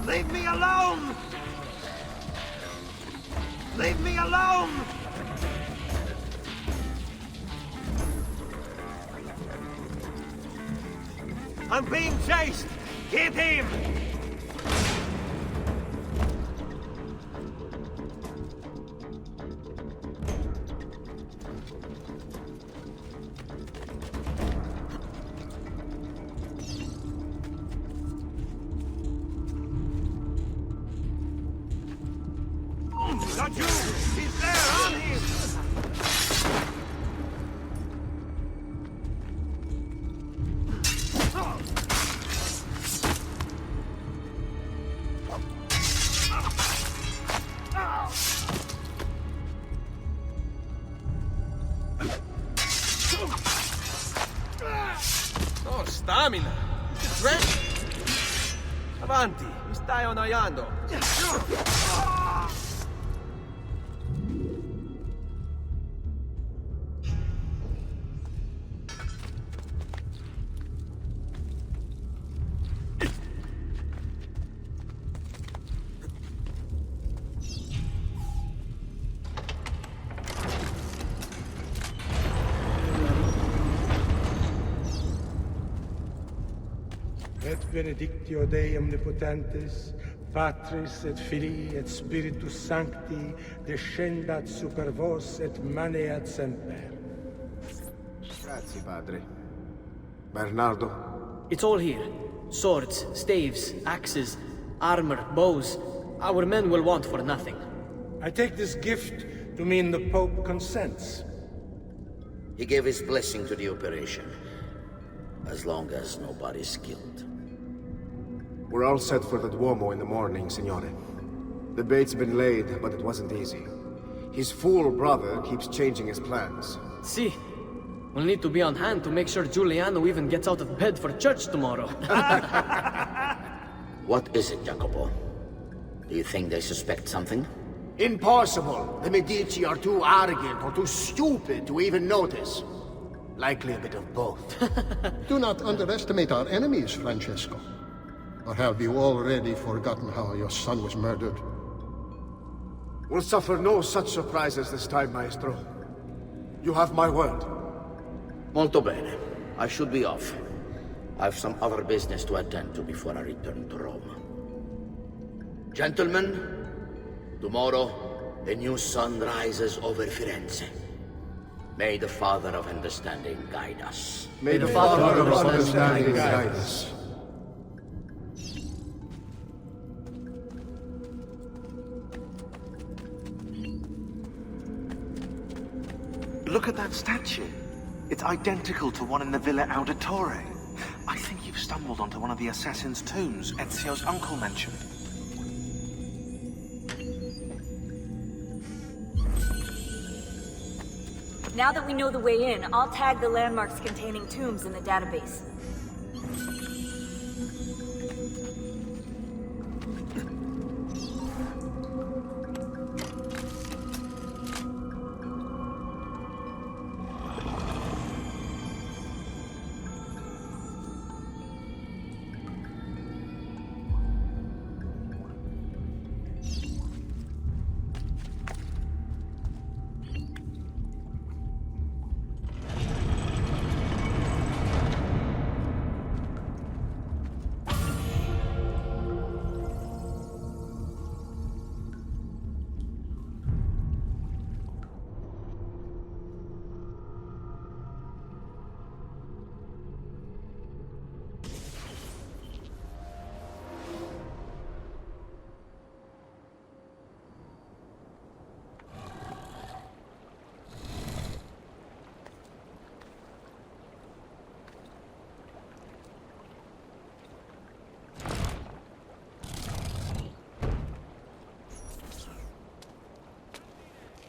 Leave me alone! Leave me alone! I'm being chased! Hit him! Got you! He's there! On him! Oh, stamina! Strength! Avanti! Mi stai annoiando! Et benedictio Dei omnipotentes, Patris et Filii et Spiritus Sancti, descendat super vos et maneat semper. Grazie, Padre. Bernardo? It's all here. Swords, staves, axes, armor, bows. Our men will want for nothing. I take this gift to mean the Pope consents. He gave his blessing to the operation, as long as nobody's killed. We're all set for the Duomo in the morning, Signore. The bait's been laid, but it wasn't easy. His fool brother keeps changing his plans. See, we'll need to be on hand to make sure Giuliano even gets out of bed for church tomorrow. What is it, Jacopo? Do you think they suspect something? Impossible! The Medici are too arrogant or too stupid to even notice. Likely a bit of both. Do not underestimate our enemies, Francesco. Or have you already forgotten how your son was murdered? We'll suffer no such surprises this time, Maestro. You have my word. Molto bene. I should be off. I've some other business to attend to before I return to Rome. Gentlemen, tomorrow, the new sun rises over Firenze. May the Father of Understanding guide us. May the Father of Understanding guide us. Look at that statue. It's identical to one in the Villa Auditore. I think you've stumbled onto one of the Assassin's tombs Ezio's uncle mentioned. Now that we know the way in, I'll tag the landmarks containing tombs in the database.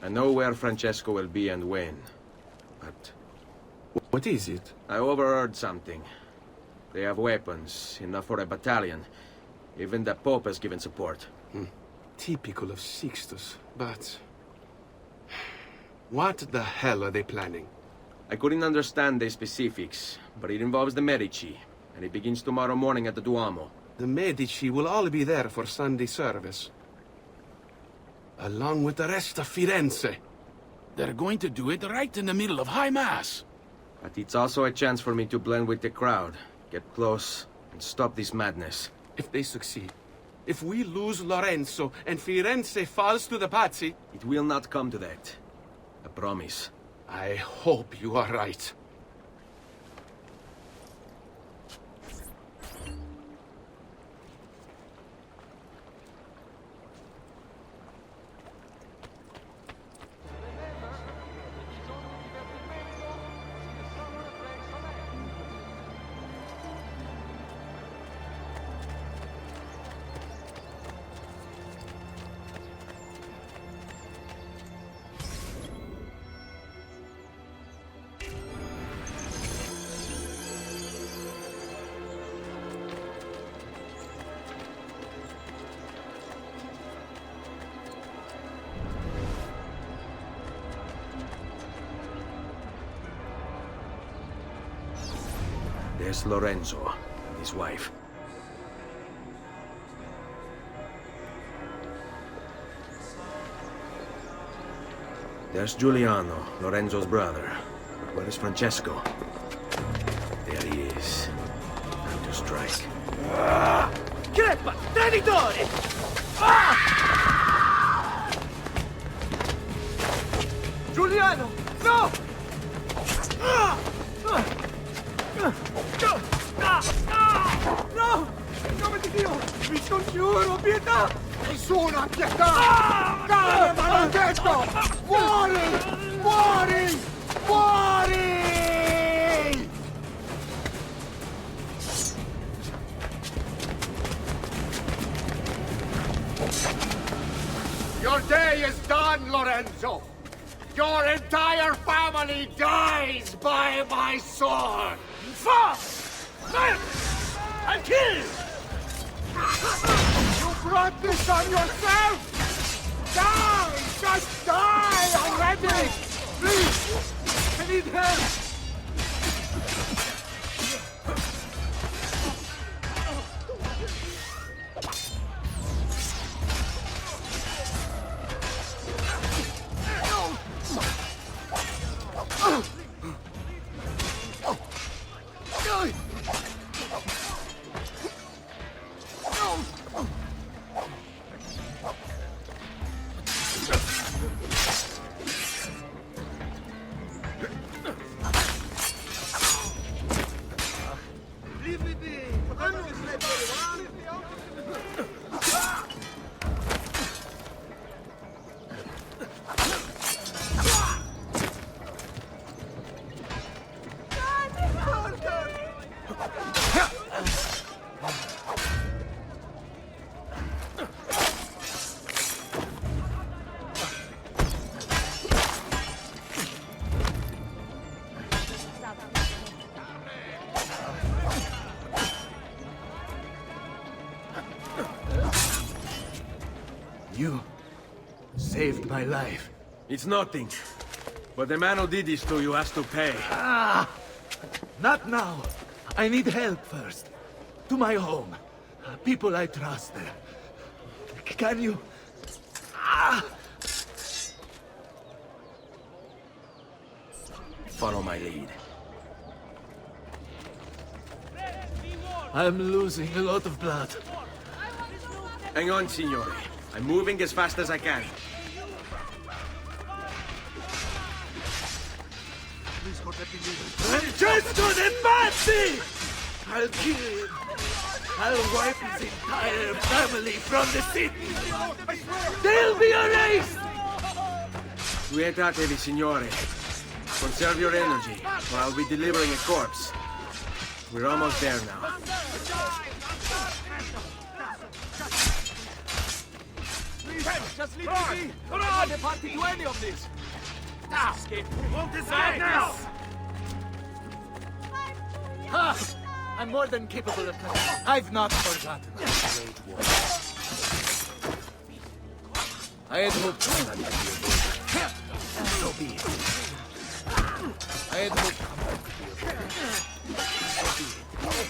I know where Francesco will be and when, but... What is it? I overheard something. They have weapons, enough for a battalion. Even the Pope has given support. Typical of Sixtus, but... What the hell are they planning? I couldn't understand the specifics, but it involves the Medici, and it begins tomorrow morning at the Duomo. The Medici will all be there for Sunday service. Along with the rest of Firenze. They're going to do it right in the middle of High Mass. But it's also a chance for me to blend with the crowd, Get close and stop this madness. If they succeed, if we lose Lorenzo and Firenze falls to the Pazzi... It will not come to that. I promise. I hope you are right. There's Lorenzo and his wife. There's Giuliano, Lorenzo's brother. Where is Francesco? There he is. Time to strike. Crepa! Traditore! Giuliano! No! No! In nome di Dio! Vi scongiuro, pietà! Nessuna pietà! Cane maledetto! Muori! Muori! Muori! Your day is done, Lorenzo! Your entire family dies by my sword! I'm killed! You brought this on yourself! Die! Just die already! Please! I need help! You saved my life. It's nothing. But the man who did this to you has to pay. Not now. I need help first. To my home. People I trust there. Can you... Follow my lead. I'm losing a lot of blood. Hang on, signore. I'm moving as fast as I can. Francesco de Pazzi! I'll kill him. I'll wipe his entire family from the city. They'll be erased! Quietatevi, signore. Conserve your energy, or I'll be delivering a corpse. We're almost there now. Just leave me be! Don't want a party to any of this! Now! Escape! Won't decide now! I'm more than capable of cutting. I've not forgotten the Great War. I had hoped for that to be avoided. So be it. I had hoped combat could be avoided. So be it.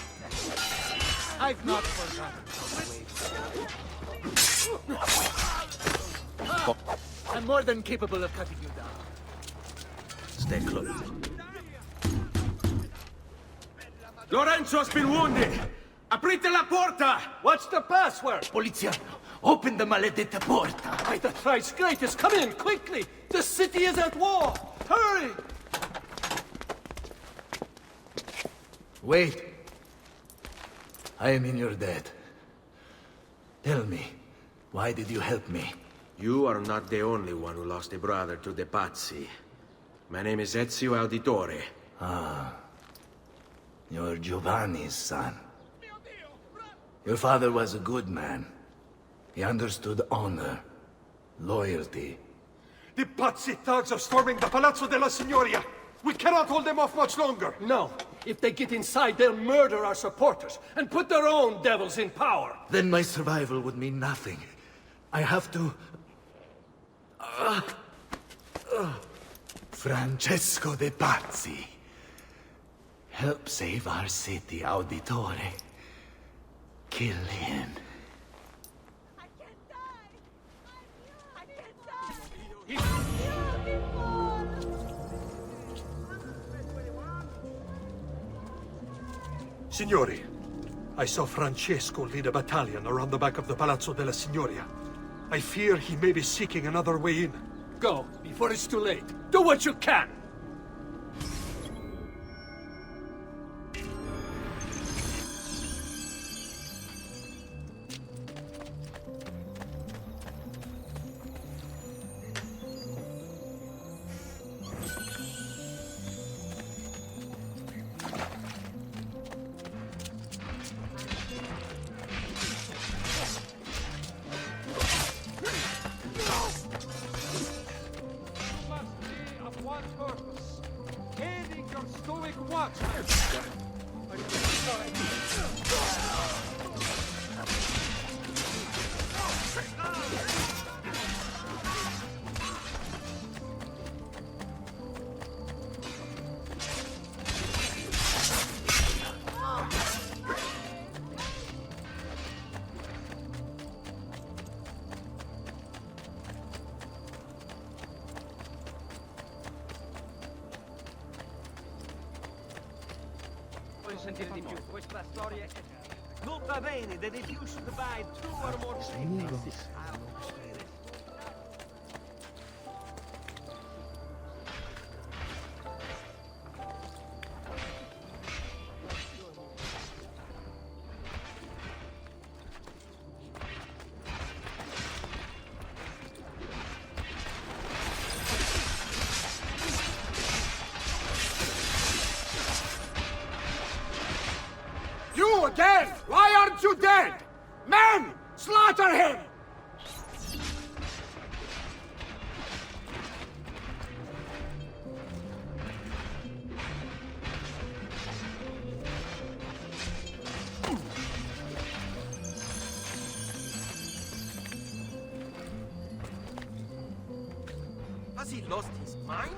I've not forgotten the Great War. I'm more than capable of cutting you down. Stay close. Lorenzo has been wounded! Aprite la porta! What's the password? Poliziano, open the maledetta porta! By the thrice greatest, come in, quickly! The city is at war! Hurry! Wait. I am in your debt. Tell me, why did you help me? You are not the only one who lost a brother to the Pazzi. My name is Ezio Auditore. Ah. You're Giovanni's son. Your father was a good man. He understood honor, loyalty. The Pazzi thugs are storming the Palazzo della Signoria! We cannot hold them off much longer! No. If they get inside, they'll murder our supporters and put their own devils in power! Then my survival would mean nothing. I have to... Francesco de Pazzi. Help save our city, Auditore. Kill him. Signori, I saw Francesco lead a battalion around the back of the Palazzo della Signoria. I fear he may be seeking another way in. Go, before it's too late. Do what you can! Sentire di più. Questa storia è... Nota bene that if you should divide two or more statements... Again! Why aren't you dead? Men! Slaughter him! Has he lost his mind?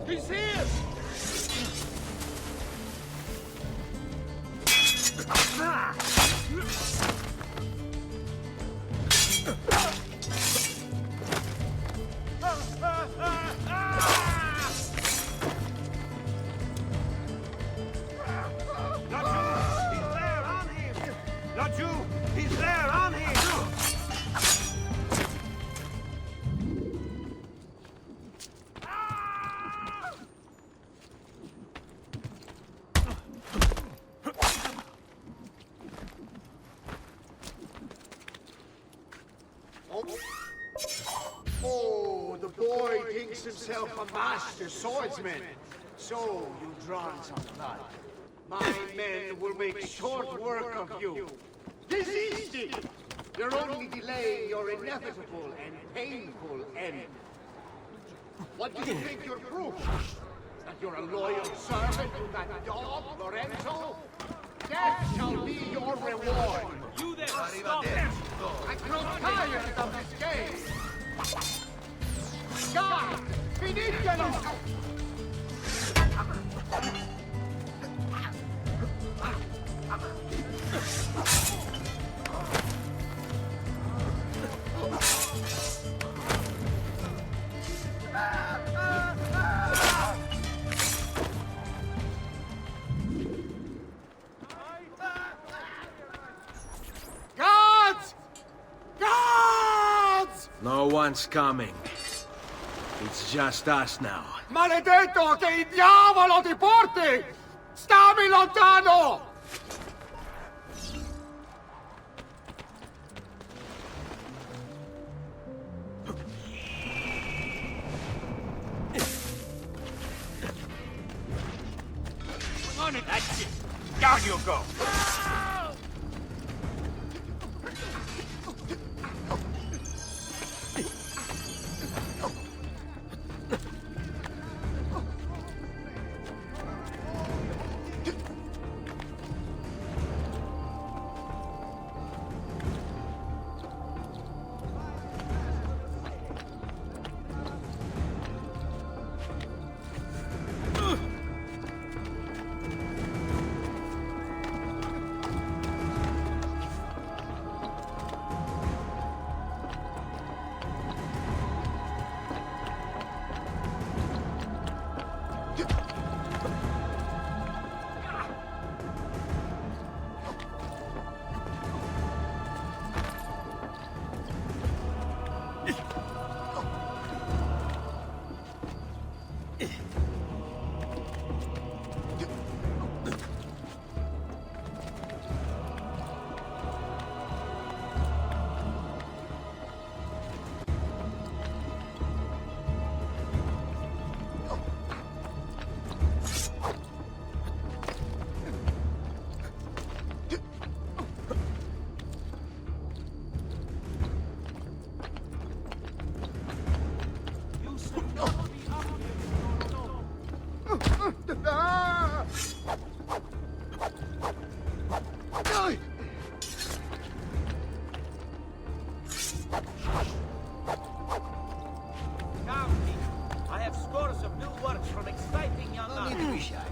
He's here! Oh, the boy thinks himself a master swordsman. So you've drawn some blood. My men will make short work of you. This instant, you're only delaying your inevitable and painful end. What do you think your proof? That you're a loyal servant to that dog, Lorenzo? Death shall be your reward. You there, stop! I grow tired of this game. God, finitelo! Gods! Gods! No one's coming. It's just us now. Maledetto che il diavolo ti porti! Stammi lontano! On it, that's it. Down you go.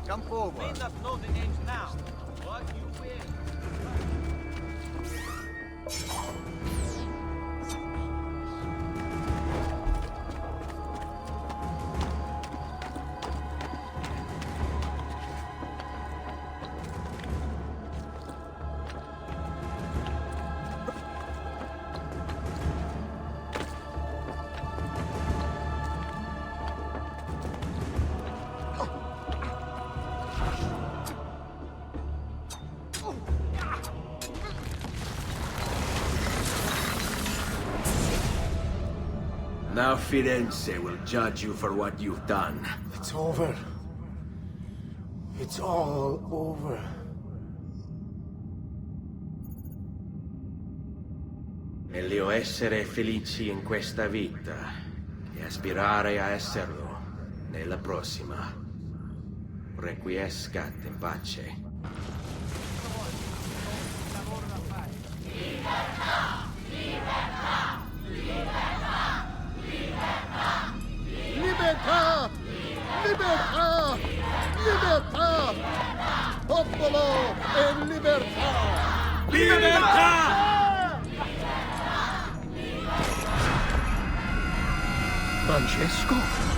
Come forward. May not know the names now, but you will. Now Firenze will judge you for what you've done. It's over. It's all over. Meglio essere felici in questa vita che aspirare a esserlo nella prossima. Requiescat in pace. Libertà! Libertà! Libertà! Libertà! Libertà! Libertà! Popolo e libertà! Libertà! Francesco?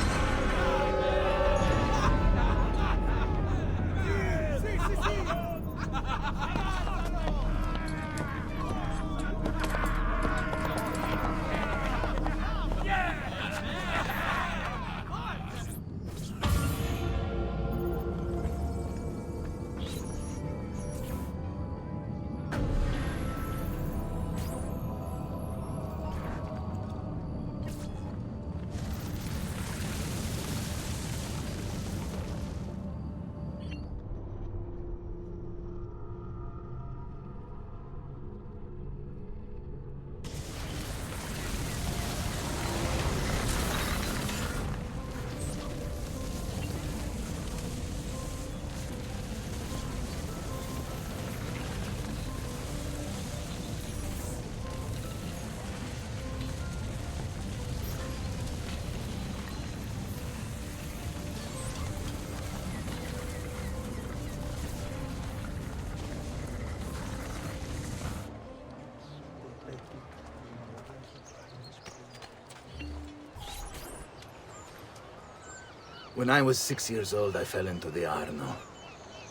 When I was 6 years old, I fell into the Arno.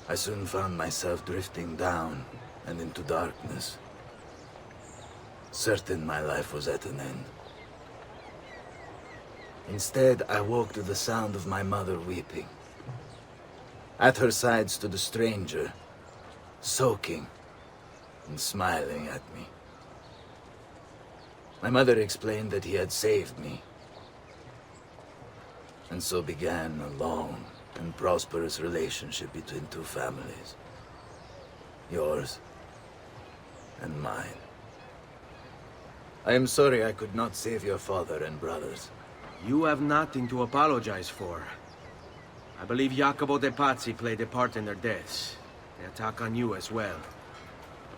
I soon found myself drifting down and into darkness. Certain my life was at an end. Instead, I woke to the sound of my mother weeping. At her side stood a stranger, soaking and smiling at me. My mother explained that he had saved me. And so began a long and prosperous relationship between two families. Yours and mine. I am sorry I could not save your father and brothers. You have nothing to apologize for. I believe Jacopo de Pazzi played a part in their deaths. They attack on you as well.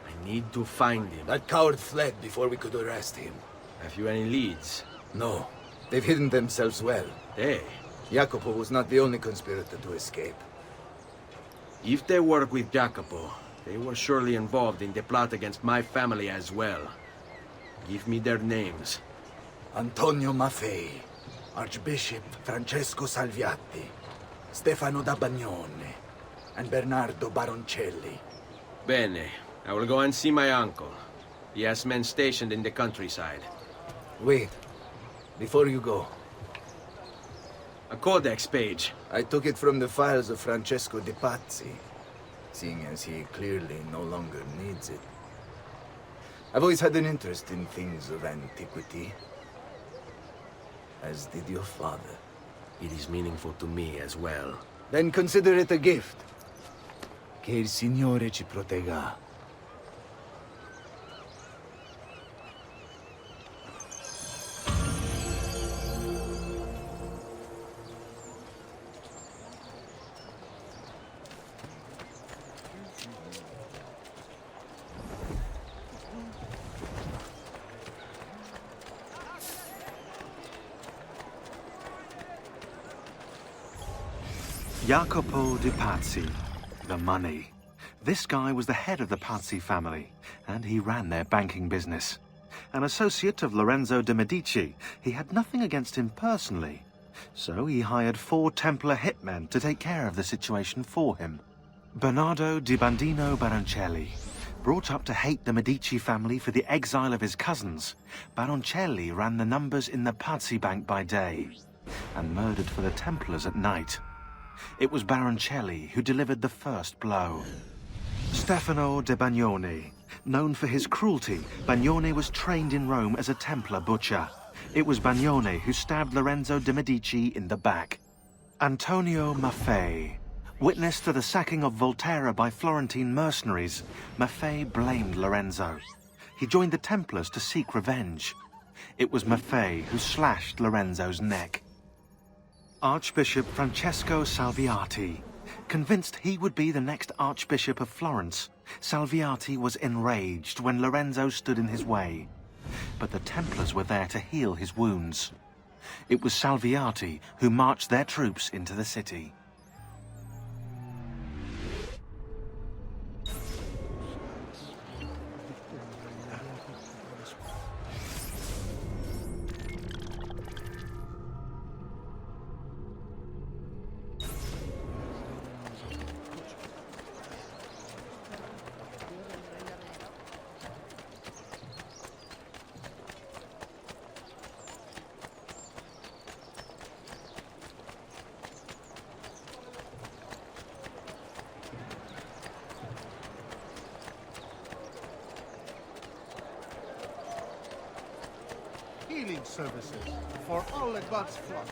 I need to find him. That coward fled before we could arrest him. Have you any leads? No. They've hidden themselves well. They? Jacopo was not the only conspirator to escape. If they work with Jacopo, they were surely involved in the plot against my family as well. Give me their names. Antonio Maffei, Archbishop Francesco Salviati, Stefano da Bagnone, and Bernardo Baroncelli. Bene. I will go and see my uncle. He has men stationed in the countryside. Wait. Before you go. A codex page. I took it from the files of Francesco de Pazzi, seeing as he clearly no longer needs it. I've always had an interest in things of antiquity, as did your father. It is meaningful to me as well. Then consider it a gift. Che il Signore ci protegga. Jacopo de Pazzi, the money. This guy was the head of the Pazzi family, and he ran their banking business. An associate of Lorenzo de' Medici, he had nothing against him personally. So he hired 4 Templar hitmen to take care of the situation for him. Bernardo di Bandino Baroncelli. Brought up to hate the Medici family for the exile of his cousins, Baroncelli ran the numbers in the Pazzi bank by day, and murdered for the Templars at night. It was Baroncelli who delivered the first blow. Stefano de Bagnone. Known for his cruelty, Bagnone was trained in Rome as a Templar butcher. It was Bagnone who stabbed Lorenzo de' Medici in the back. Antonio Maffei. Witness to the sacking of Volterra by Florentine mercenaries, Maffei blamed Lorenzo. He joined the Templars to seek revenge. It was Maffei who slashed Lorenzo's neck. Archbishop Francesco Salviati. Convinced he would be the next Archbishop of Florence, Salviati was enraged when Lorenzo stood in his way. But the Templars were there to heal his wounds. It was Salviati who marched their troops into the city. Healing services for all the gods' flock.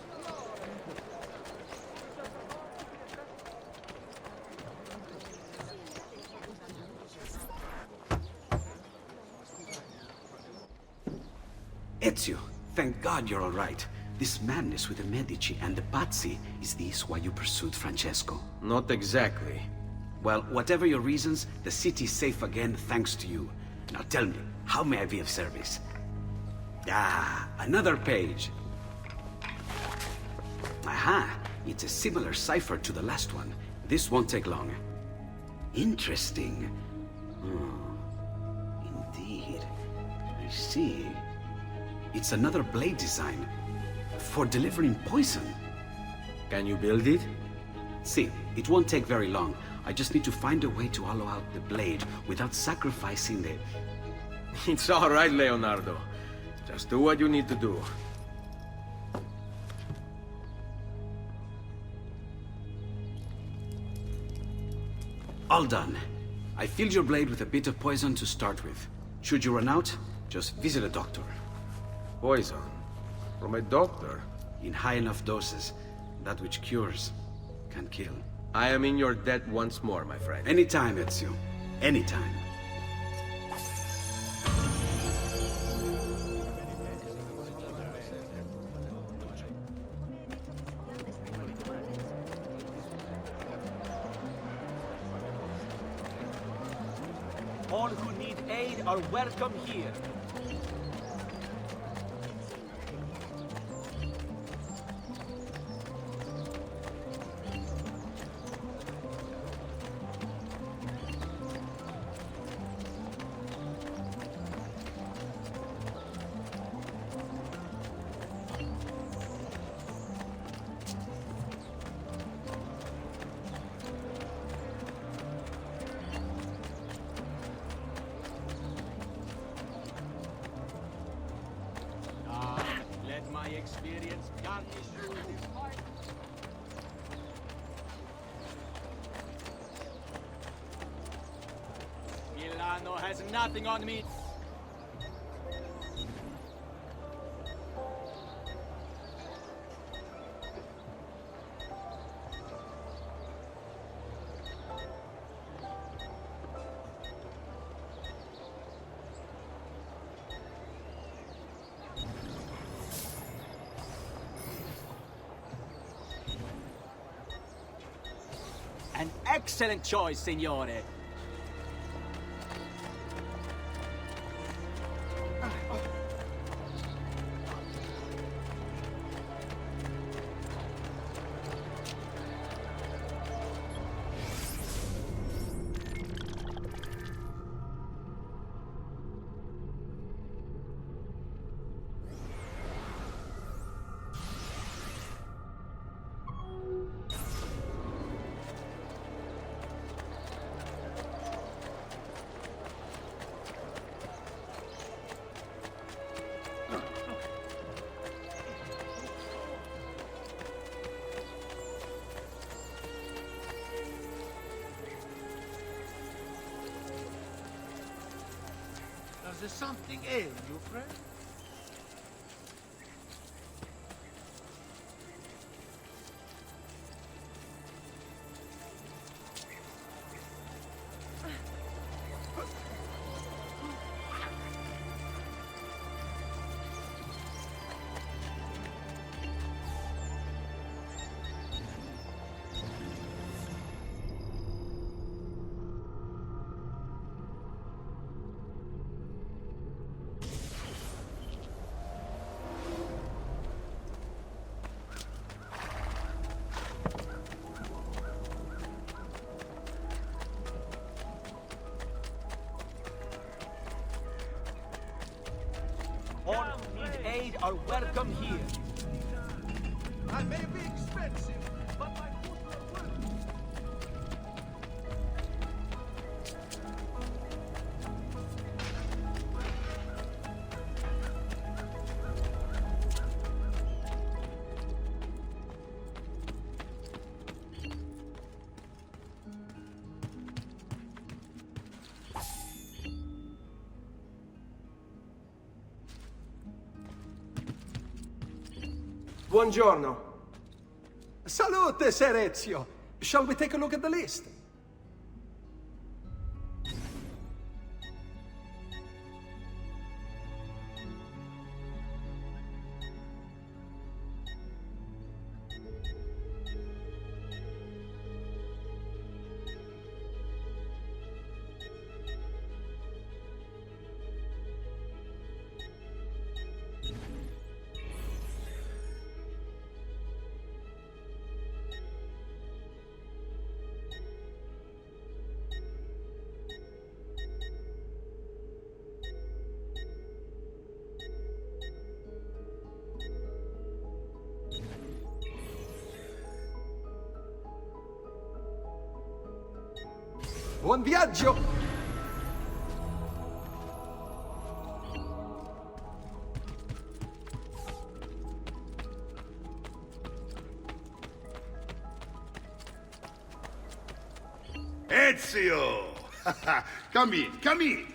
Ezio, thank God you're all right. This madness with the Medici and the Pazzi, is this why you pursued Francesco? Not exactly. Well, whatever your reasons, the city's safe again thanks to you. Now tell me, how may I be of service? Ah, another page. Aha, it's a similar cipher to the last one. This won't take long. Interesting. Oh, indeed. I see. It's another blade design. For delivering poison. Can you build it? See, it won't take very long. I just need to find a way to hollow out the blade without sacrificing the... It's all right, Leonardo. Just do what you need to do. All done. I filled your blade with a bit of poison to start with. Should you run out, just visit a doctor. Poison? From a doctor? In high enough doses, that which cures can kill. I am in your debt once more, my friend. Anytime, Ezio. Anytime. All who need aid are welcome here. My experience garnish you with his heart. Milano has nothing on me. An excellent choice, signore. Does something ail you, friend? All who need aid are welcome here. I may be expensive, but my goods are worth. Buongiorno. Salute, Ser Ezio. Shall we take a look at the list? Buon viaggio! Ezio! Come in, come in!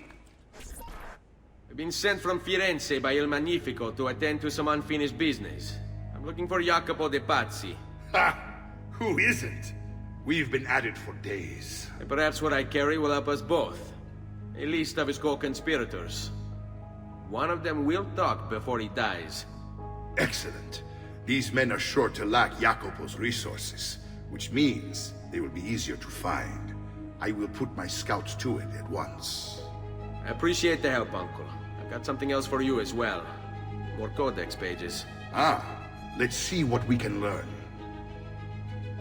I've been sent from Firenze by Il Magnifico to attend to some unfinished business. I'm looking for Jacopo de Pazzi. Ha! Who isn't? We've been at it for days. And perhaps what I carry will help us both. A list of his co-conspirators. One of them will talk before he dies. Excellent. These men are sure to lack Jacopo's resources, which means they will be easier to find. I will put my scouts to it at once. I appreciate the help, Uncle. I've got something else for you as well. More codex pages. Ah, let's see what we can learn.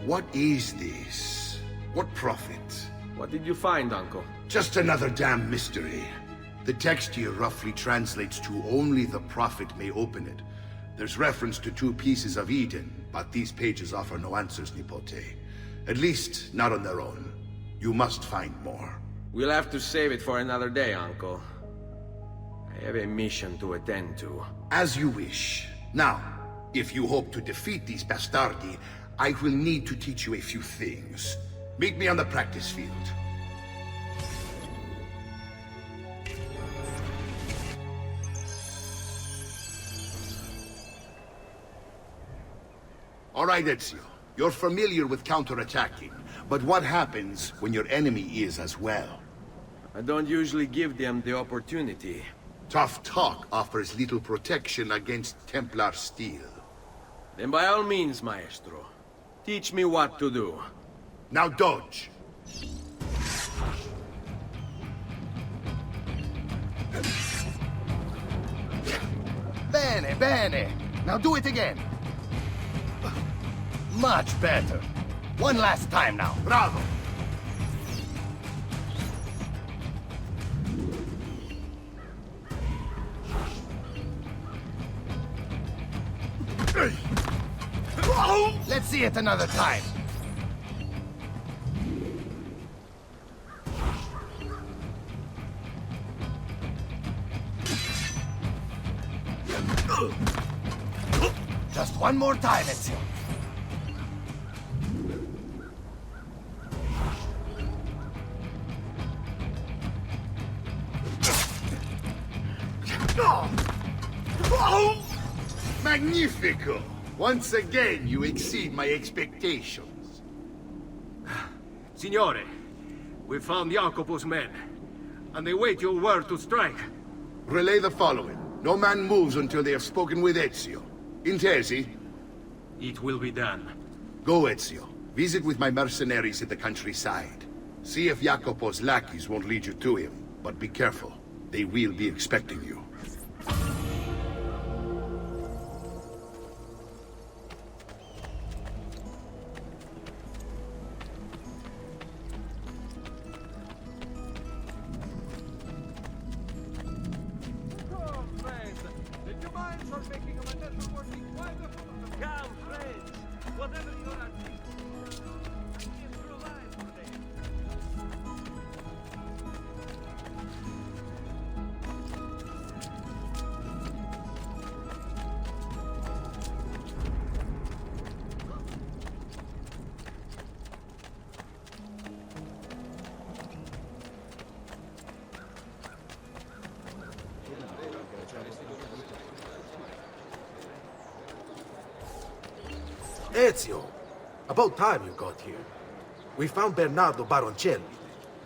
What is this? What prophet? What did you find, Uncle? Just another damn mystery. The text here roughly translates to only the prophet may open it. There's reference to 2 pieces of Eden, but these pages offer no answers, Nipote. At least, not on their own. You must find more. We'll have to save it for another day, Uncle. I have a mission to attend to. As you wish. Now, if you hope to defeat these bastardi, I will need to teach you a few things. Meet me on the practice field. All right, Ezio. You're familiar with counterattacking, but what happens when your enemy is as well? I don't usually give them the opportunity. Tough talk offers little protection against Templar steel. Then by all means, Maestro. Teach me what to do. Now dodge. Bene, bene. Now do it again. Much better. One last time now. Bravo. Let's see it another time. Just one more time, Ezio. Magnifico! Once again, you exceed my expectations. Signore, we found Jacopo's men, and they wait your word to strike. Relay the following. No man moves until they have spoken with Ezio. Intesi? It will be done. Go, Ezio. Visit with my mercenaries in the countryside. See if Jacopo's lackeys won't lead you to him, but be careful. They will be expecting you. Ezio, about time you got here. We found Bernardo Baroncelli.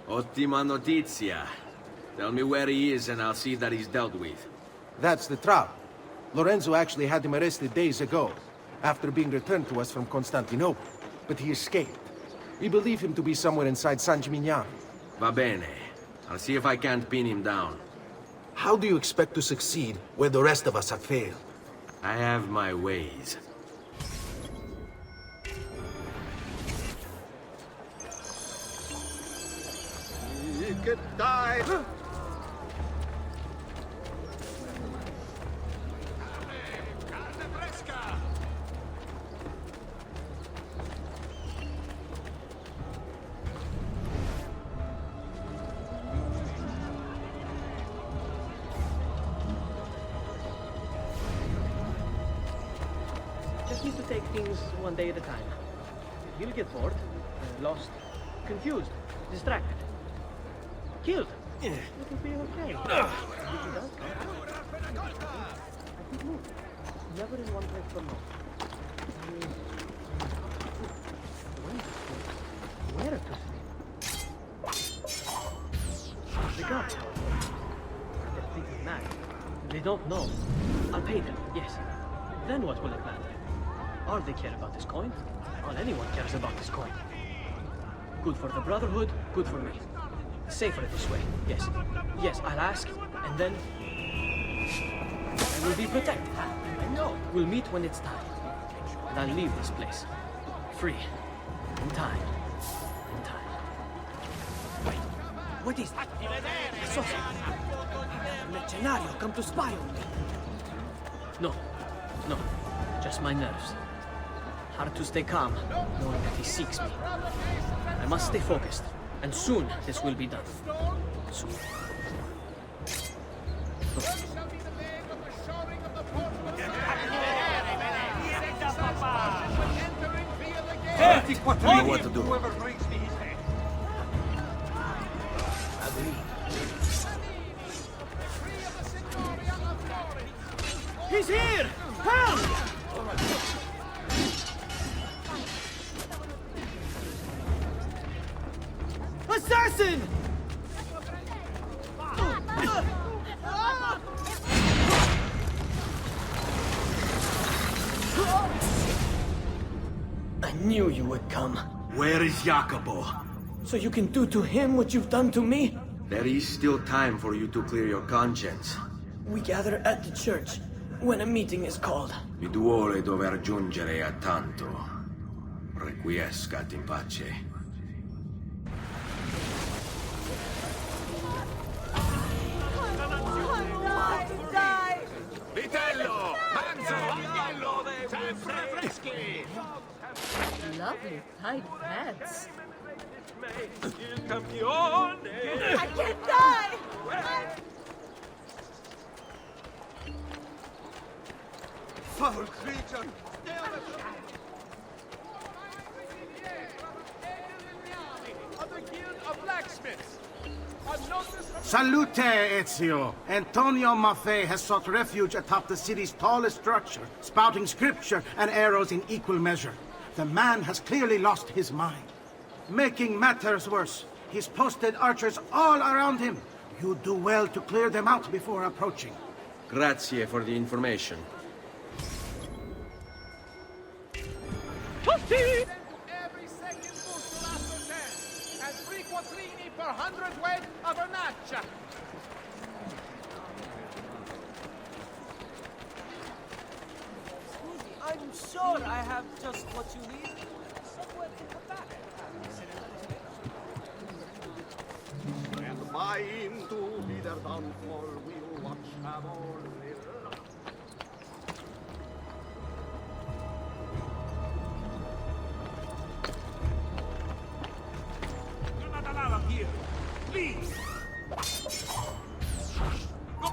Ottima notizia. Tell me where he is and I'll see that he's dealt with. That's the trouble. Lorenzo actually had him arrested days ago, after being returned to us from Constantinople. But he escaped. We believe him to be somewhere inside San Gimignano. Va bene. I'll see if I can't pin him down. How do you expect to succeed where the rest of us have failed? I have my ways. You could die. take things one day at a time. He'll get bored, lost, confused, distracted, killed. It'll be okay. If he does, I keep moving. Never in one place for long. Where to sleep? The guards, however, they're thinking mad. They don't know. I'll pay them, yes. Then what will it matter? All they care about is coin. All anyone cares about is coin. Good for the Brotherhood, good for me. Safer this way, yes. Yes, I'll ask, and then I will be protected. I know. We'll meet when it's time. And I'll leave this place. Free. In time. In time. Wait, what is that? I saw something. Mercenario come to spy on me. No, no, just my nerves. Hard to stay calm, knowing that he seeks me. I must stay focused, and soon this will be done. Soon. I know what to do. He's here! Help! Assassin! I knew you would come. Where is Jacopo? So you can do to him what you've done to me? There is still time for you to clear your conscience. We gather at the church when a meeting is called. Mi duole dover giungere a tanto. Requiescat in pace. Vitello! Manzo! Agnello! Sempre freschi! Lovely tight pants. Il campione! I can't die! Foul creature! Of the Guild of Blacksmiths. Salute, Ezio! Antonio Maffei has sought refuge atop the city's tallest structure, spouting scripture and arrows in equal measure. The man has clearly lost his mind. Making matters worse, he's posted archers all around him. You do well to clear them out before approaching. Grazie for the information. Tutti! Every second boost to last 10, and 3 quattrini per 100 weight of vernaccia. I'm sure I have just what you need. Somewhere in the back. And mine to be their downfall, we'll watch them all live. You're not allowed here. Please!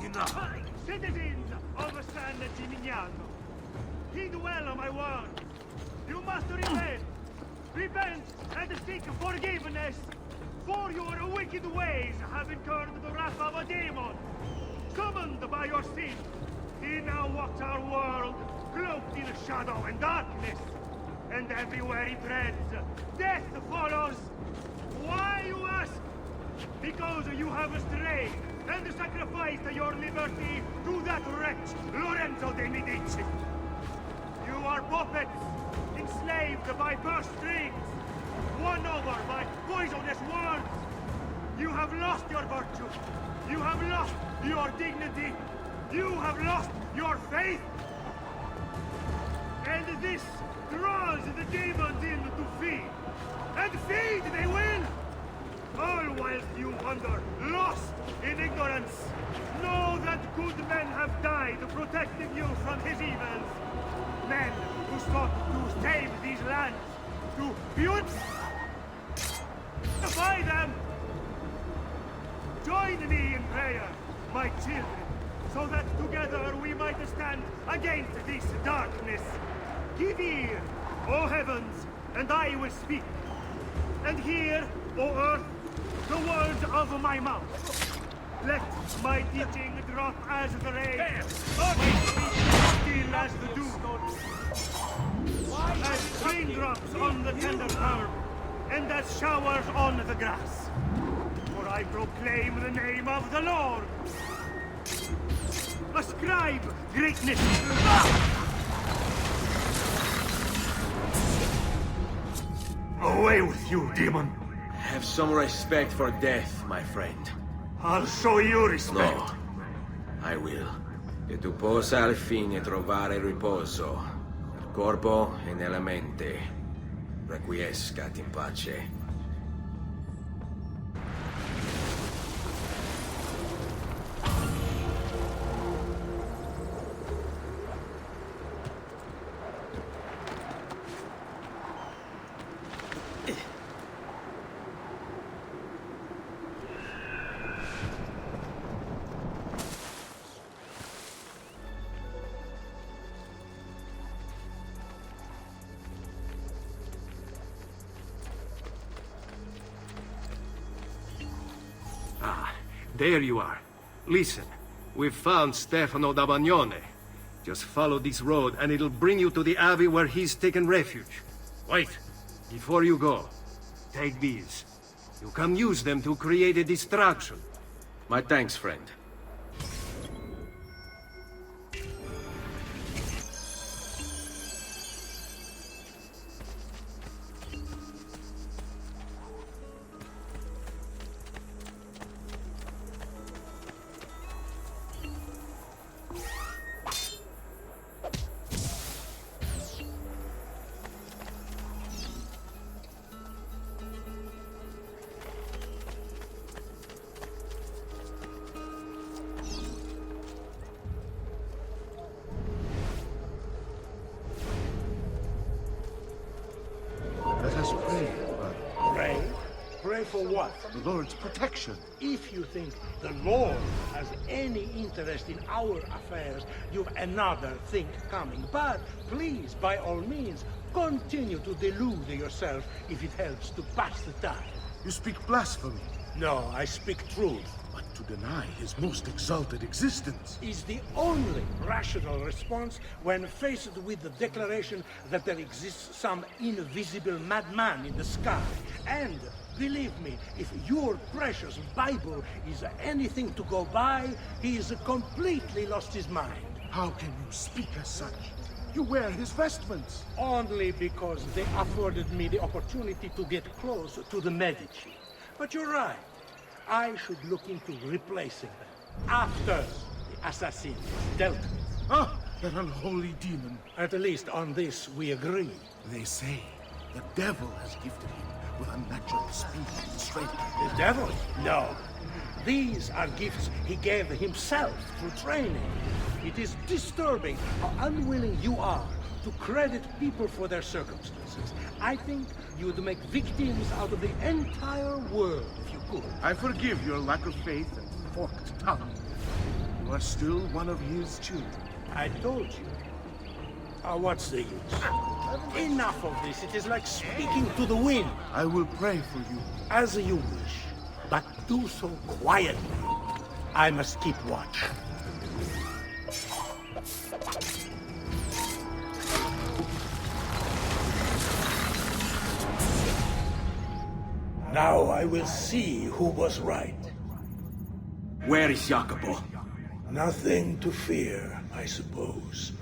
Enough! Citizens of San Gimignano, heed well of my word. You must repent. Repent and seek forgiveness. For your wicked ways have incurred the wrath of a demon. Summoned by your sin, he now walks our world, cloaked in shadow and darkness. And everywhere he treads, death follows. Why, you ask? Because you have strayed and sacrificed your liberty to that wretch, Lorenzo de Medici. You are puppets, enslaved by purse strings, won over by poisonous words. You have lost your virtue. You have lost your dignity. You have lost your faith. And this draws the demons in to feed. And feed they will! All whilst you wander, lost in ignorance. Know that good men have died protecting you from his evils. Men who sought to save these lands, to beautify them. Join me in prayer, my children, so that together we might stand against this darkness. Give ear, O heavens, and I will speak. And hear, O earth, the words of my mouth. Let my teaching drop as the rain, my speech still as the dew. As raindrops on the tender herb, and as showers on the grass. For I proclaim the name of the Lord. Ascribe greatness. Away with you, demon. Have some respect for death, my friend. I'll show you respect. No, I will. Che tu possa al fine trovare riposo nel corpo e nella mente. Requiescat in pace. There you are. Listen, we've found Stefano da Bagnone. Just follow this road and it'll bring you to the abbey where he's taken refuge. Wait, before you go, take these. You can use them to create a distraction. My thanks, friend. Let us pray, brother. Pray? Pray for what? The Lord's protection. If you think the Lord has any interest in our affairs, you've another thing coming. But please, by all means, continue to delude yourself if it helps to pass the time. You speak blasphemy. No, I speak truth. But to deny his most exalted existence Is the only rational response when faced with the declaration that there exists some invisible madman in the sky. And believe me, if your precious Bible is anything to go by, he's completely lost his mind. How can you speak as such? You wear his vestments. Only because they afforded me the opportunity to get close to the Medici. But you're right. I should look into replacing them after the Assassinos dealt with. Ah, that unholy demon. At least on this we agree. They say the devil has gifted him with unnatural speed and strength. The devil? No. These are gifts he gave himself through training. It is disturbing how unwilling you are to credit people for their circumstances. I think you'd make victims out of the entire world if you could. I forgive your lack of faith and forked tongue. You are still one of his children. I told you. What's the use? Enough of this. It is like speaking to the wind. I will pray for you. As you wish. But do so quietly. I must keep watch. Now I will see who was right. Where is Jacopo? Nothing to fear, I suppose.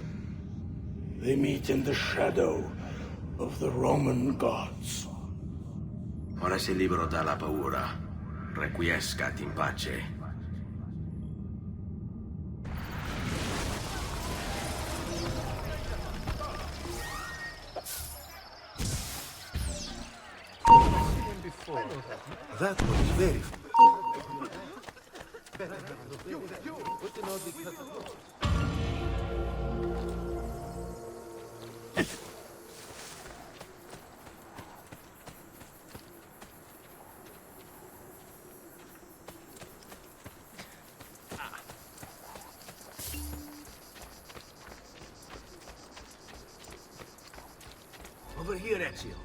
They meet in the shadow of the Roman gods. Ora sei libero dalla paura. Requiescat in pace. That was very... here, Ezio.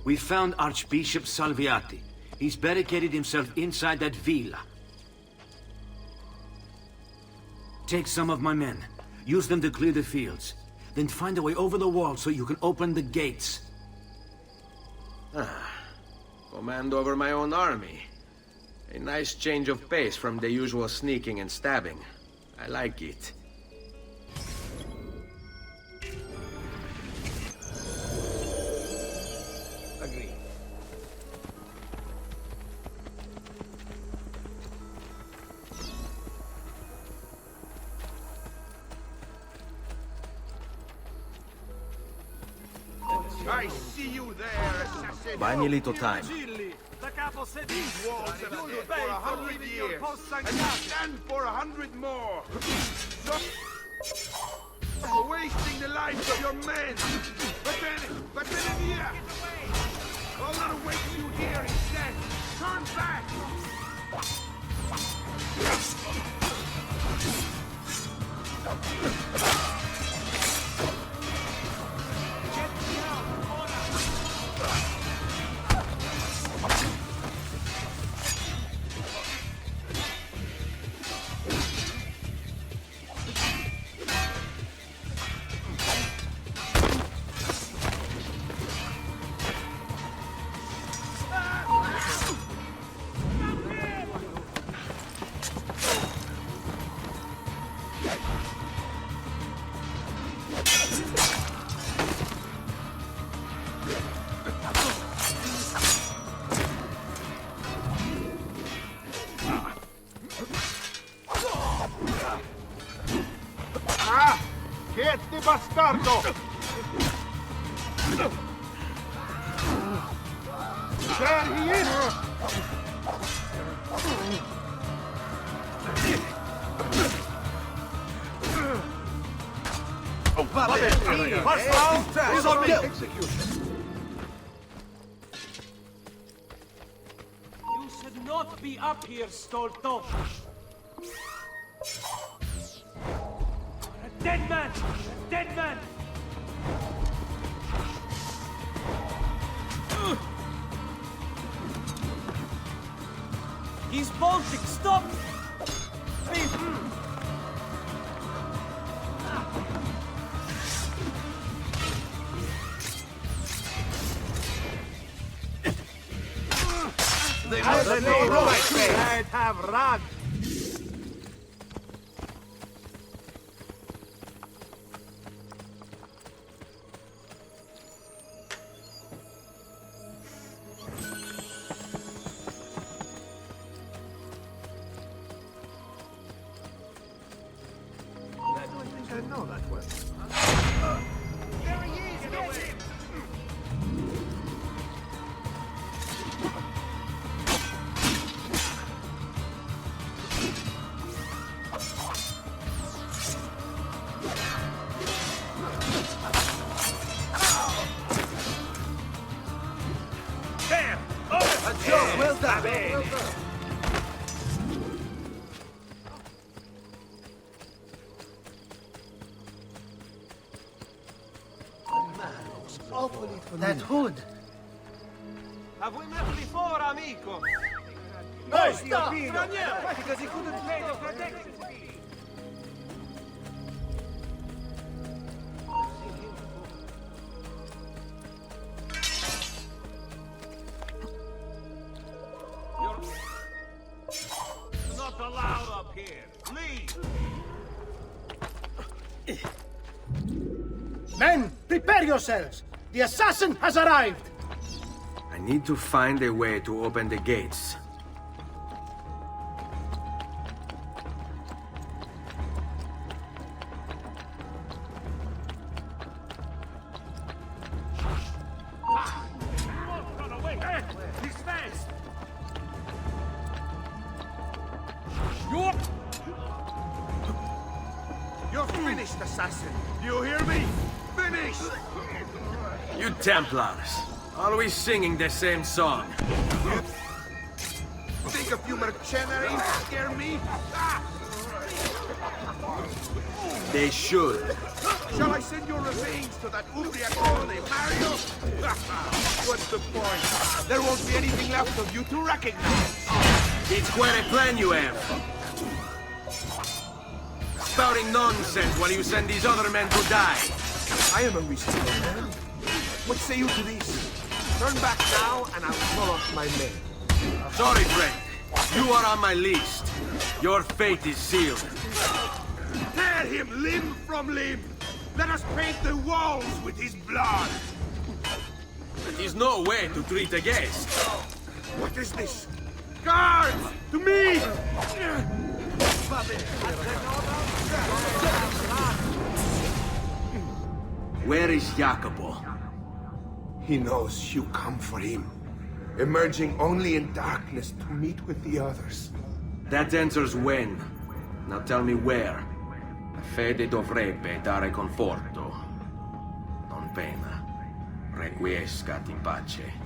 We found Archbishop Salviati. He's barricaded himself inside that villa. Take some of my men. Use them to clear the fields. Then find a way over the wall so you can open the gates. Command over my own army. A nice change of pace from the usual sneaking and stabbing. I like it. Agree. I see you there, assassin. Buy me a little time. The capo said these walls have stood for 100 years, and you stand for 100 more. You're wasting the lives of your men. But then here. I'll not await you here instead. Turn back. Siete bastardo! There he is! Oh, vabbè! What's wrong? He's on me! Execution. You should not be up here, Stolto. A dead man! A dead man! He's bolting! Stop! They must know right. Have run. I know that well. There he is! Get him! There! Oh, a job! Well done! Well done. That hood. Have we met before, amico? Hey, stop! Straniero! Because he couldn't pay the protection fee. You're not allowed up here. Leave! Men, prepare yourselves! The assassin has arrived! I need to find a way to open the gates. Run away! He's fast! You're finished, assassin! You hear me? Finished! You Templars, always singing the same song. Think a few mercenaries scare me? They should. Shall I send your remains to that Ubriacone, Mario? What's the point? There won't be anything left of you to recognize. It's quite a plan you have. Spouting nonsense while you send these other men to die. I am a reasonable man. What say you to this? Turn back now, and I will call off my men. Sorry, friend. You are on my list. Your fate is sealed. Tear him limb from limb! Let us paint the walls with his blood! It is no way to treat a guest. What is this? Guards! To me! Where is Jacopo? He knows you come for him, emerging only in darkness to meet with the others. That answers when. Now tell me where. La fede dovrebbe dare conforto, non pena. Requiescat in pace.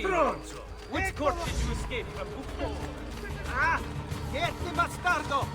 Stronzo! Which court did you escape from before? Ah! Niente bastardo!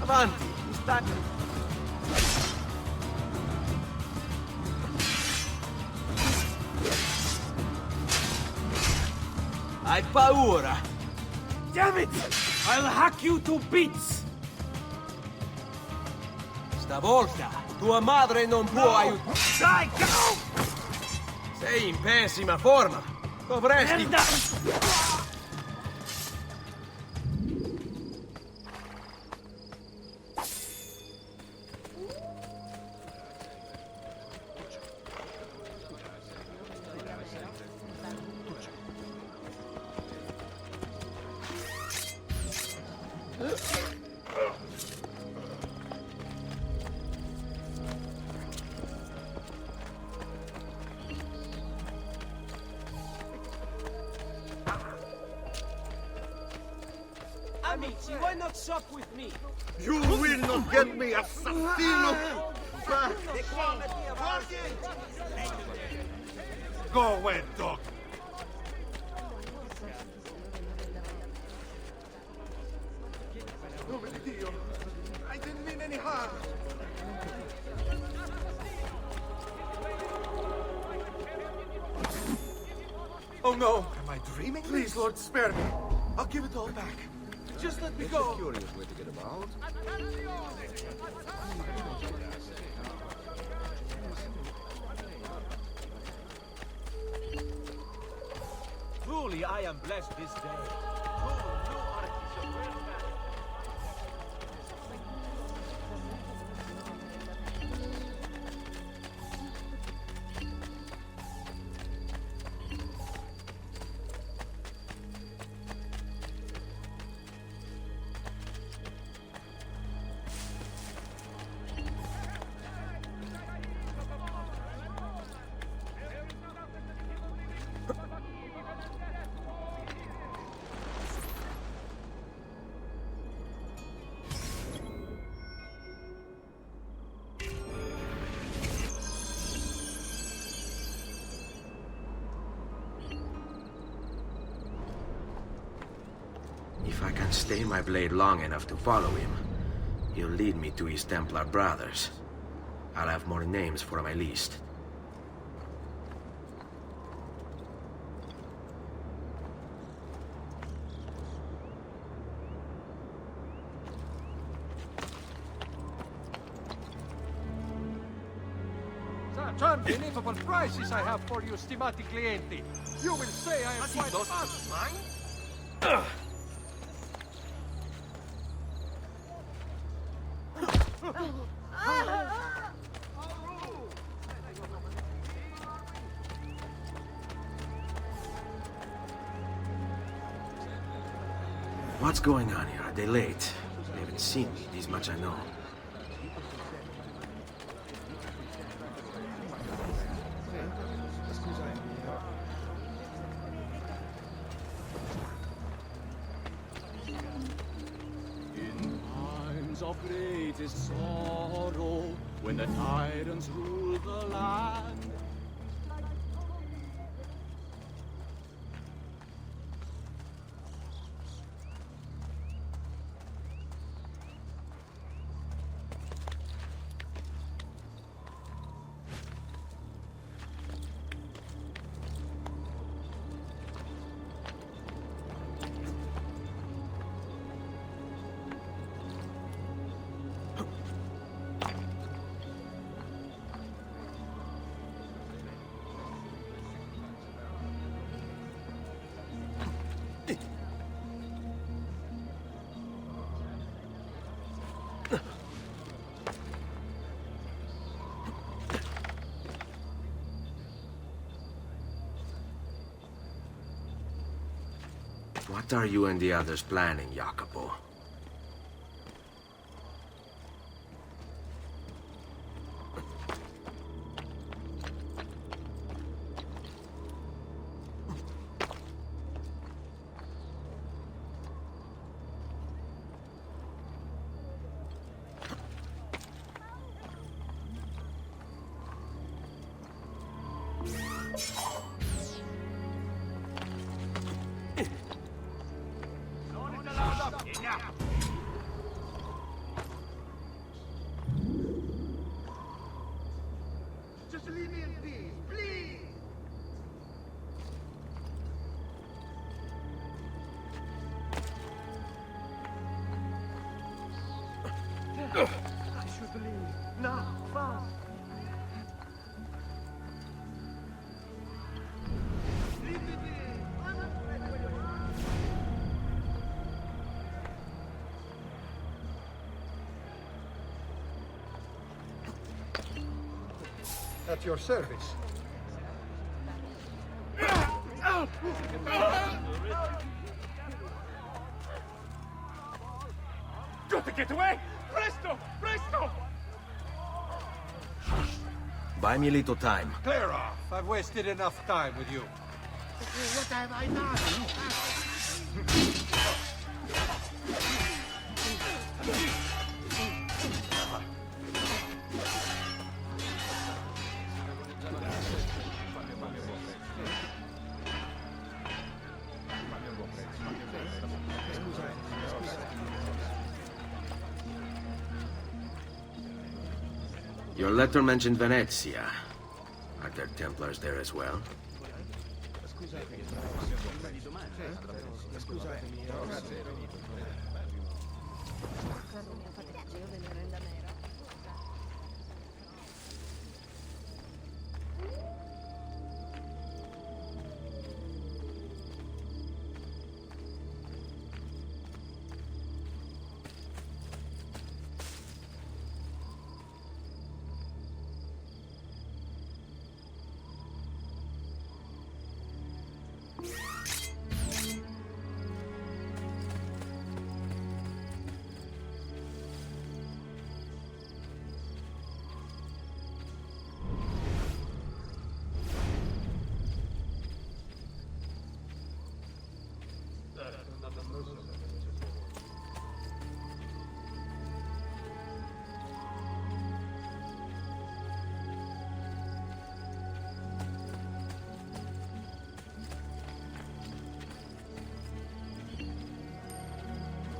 Avanti, sta... Hai paura? Damn it! I'll hack you to bits! Stavolta, tua madre non può aiutare. Dai, go! Sei in pessima forma. Dovresti... Merda! Amici, why not shop with me? You will not get me, assassino! Go away, dog! Oh no! Am I dreaming? Please, Lord, spare me. I'll give it all back. Just let me go. Curious way to get about. Truly, I am blessed this day. If I can stay my blade long enough to follow him, he'll lead me to his Templar brothers. I'll have more names for my list. Such unbelievable prices I have for you, stimati clienti. You will say I am quite fast. Mine? What's going on here? Are they late? They haven't seen me, this much I know. In times of greatest sorrow, when the tyrants rule the land, What are you and the others planning, Jacopo? Just leave me in peace, please! I should leave. Now, fast. Leave me be! At your service. Got to get away! Presto! Presto! Buy me a little time. Clear off. I've wasted enough time with you. What have I done? Your letter mentioned Venezia. Are there Templars there as well?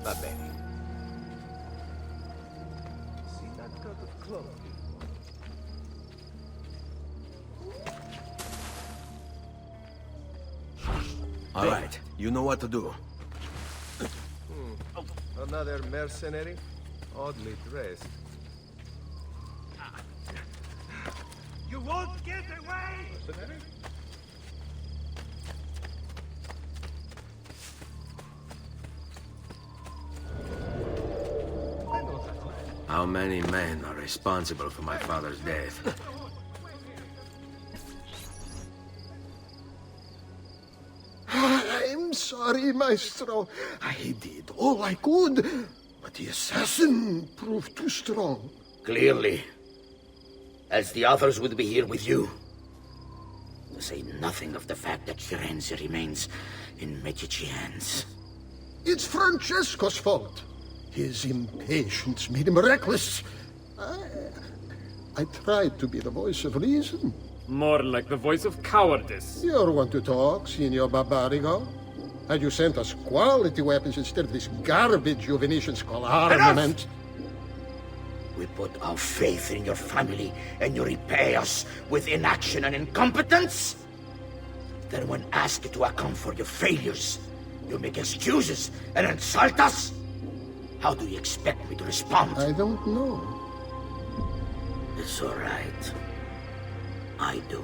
Va bene. All right, you know what to do. Another mercenary? Oddly dressed. You won't get away! Mercenary? How many men are responsible for my father's death? I'm sorry, Maestro. I did all I could, but the assassin proved too strong. Clearly. Else the others would be here with you. To say nothing of the fact that Firenze remains in Medici hands. It's Francesco's fault. His impatience made him reckless. I tried to be the voice of reason. More like the voice of cowardice. You're one to talk, Signor Barbarigo. Had you sent us quality weapons instead of this garbage you Venetians call armament... We put our faith in your family, and you repay us with inaction and incompetence? Then when asked to account for your failures, you make excuses and insult us? How do you expect me to respond? I don't know. It's all right. I do.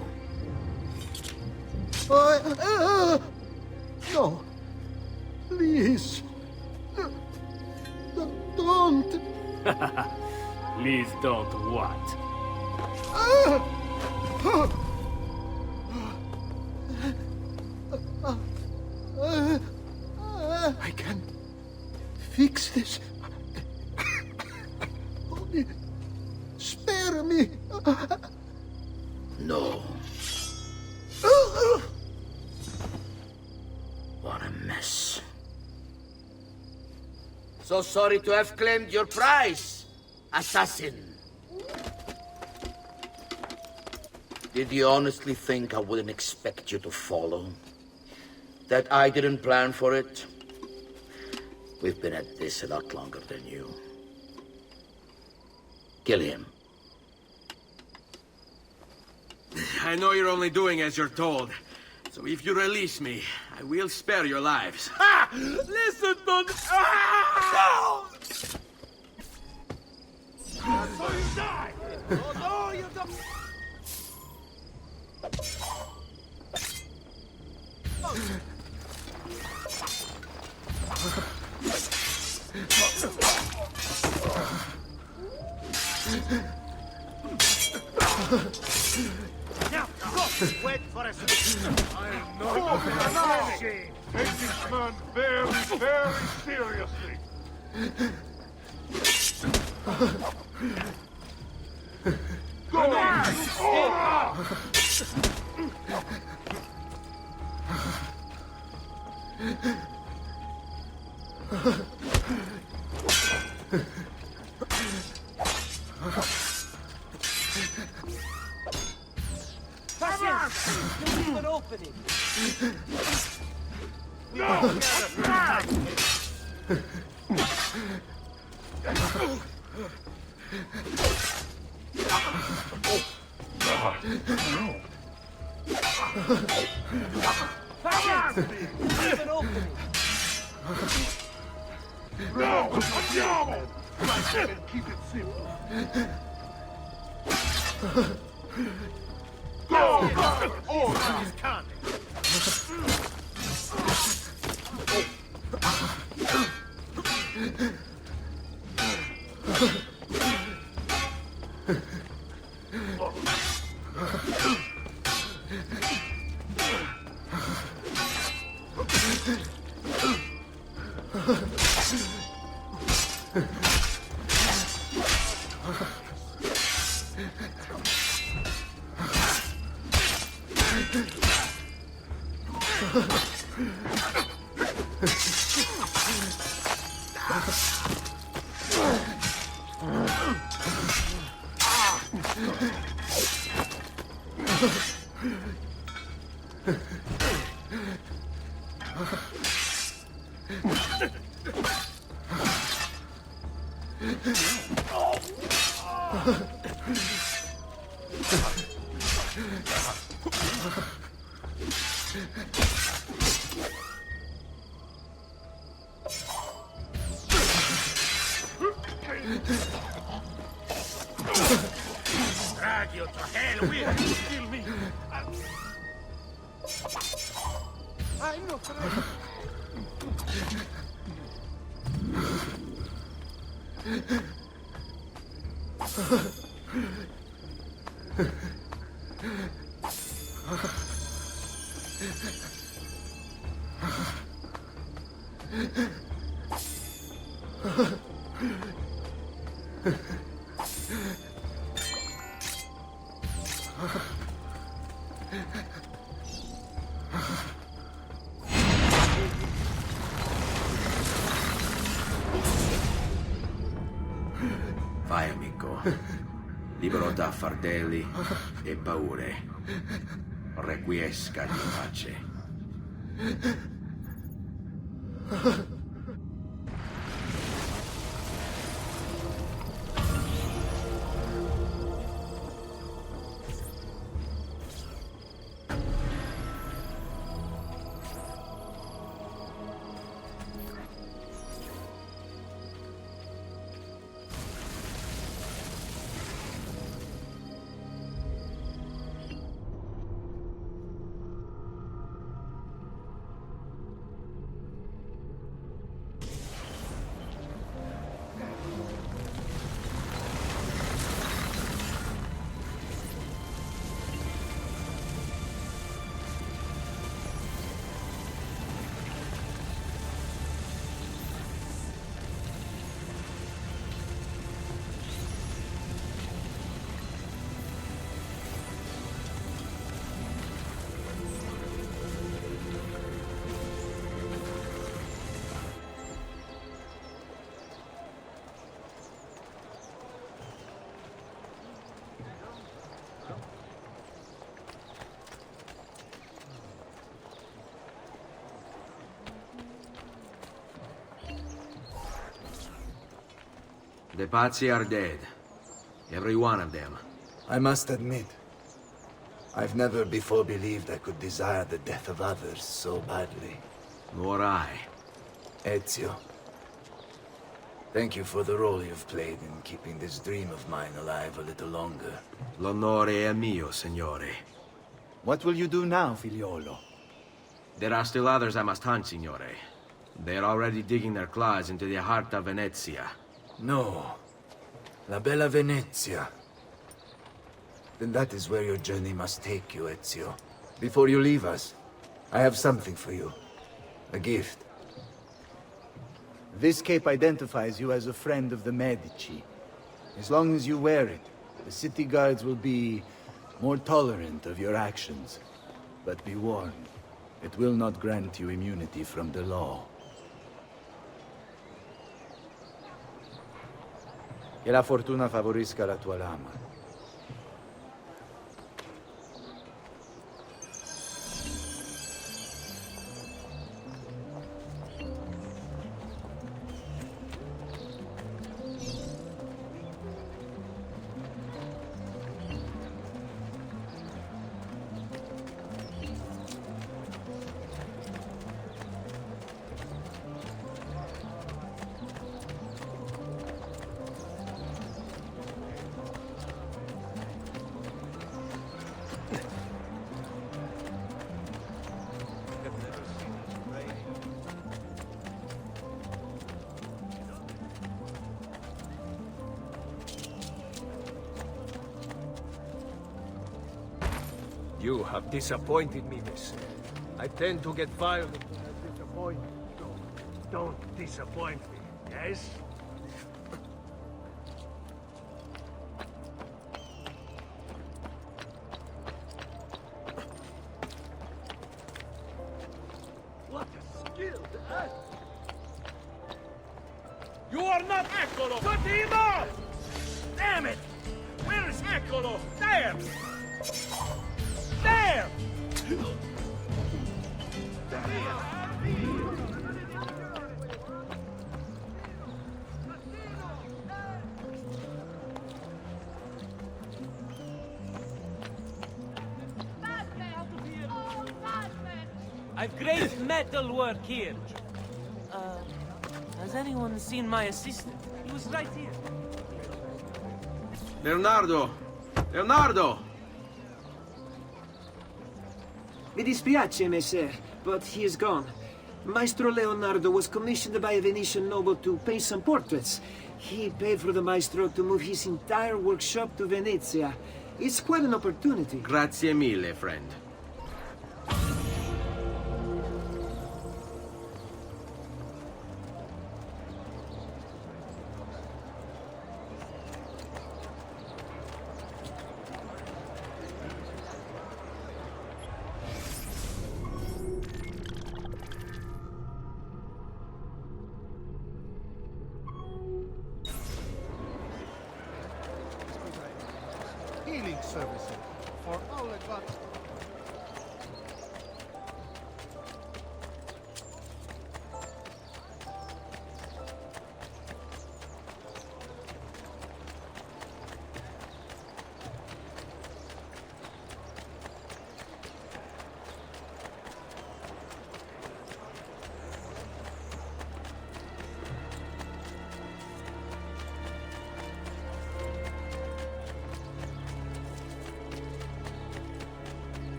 No. Please. Don't. Please don't what? I can fix this. Only spare me. No. What a mess. So sorry to have claimed your prize, assassin. Did you honestly think I wouldn't expect you to follow? That I didn't plan for it? We've been at this a lot longer than you. Kill him. I know you're only doing as you're told. So if you release me, I will spare your lives. Ah! Listen to... Ah! So you die! Oh, no, you don't... Now, go! Wait for us! I am not Take this man very, very seriously. Go! Leave an opening. No! Even Ultimo! No! Andiamo! Keep it simple. Go! Ora! Drag you to hell with you, kill me! I'm not ready. Vai, amico. Libero da fardelli e paure. Requiesca in pace. The Pazzi are dead. Every one of them. I must admit, I've never before believed I could desire the death of others so badly. Nor I. Ezio, thank you for the role you've played in keeping this dream of mine alive a little longer. L'onore è mio, signore. What will you do now, figliolo? There are still others I must hunt, signore. They're already digging their claws into the heart of Venezia. No. La bella Venezia. Then that is where your journey must take you, Ezio. Before you leave us, I have something for you. A gift. This cape identifies you as a friend of the Medici. As long as you wear it, the city guards will be more tolerant of your actions. But be warned, it will not grant you immunity from the law. Che la fortuna favorisca la tua lama. You have disappointed me, Messer. I tend to get violent when I'm disappointed. Don't disappoint me, yes? What a skill, eh? You are not Eccolo! Fatima! Damn it! Where is Eccolo? There! There! I've great metal work here. Has anyone seen my assistant? He was right here. Leonardo! Leonardo! Mi dispiace, messer, but he is gone. Maestro Leonardo was commissioned by a Venetian noble to paint some portraits. He paid for the maestro to move his entire workshop to Venezia. It's quite an opportunity. Grazie mille, friend. Healing services for all the gods.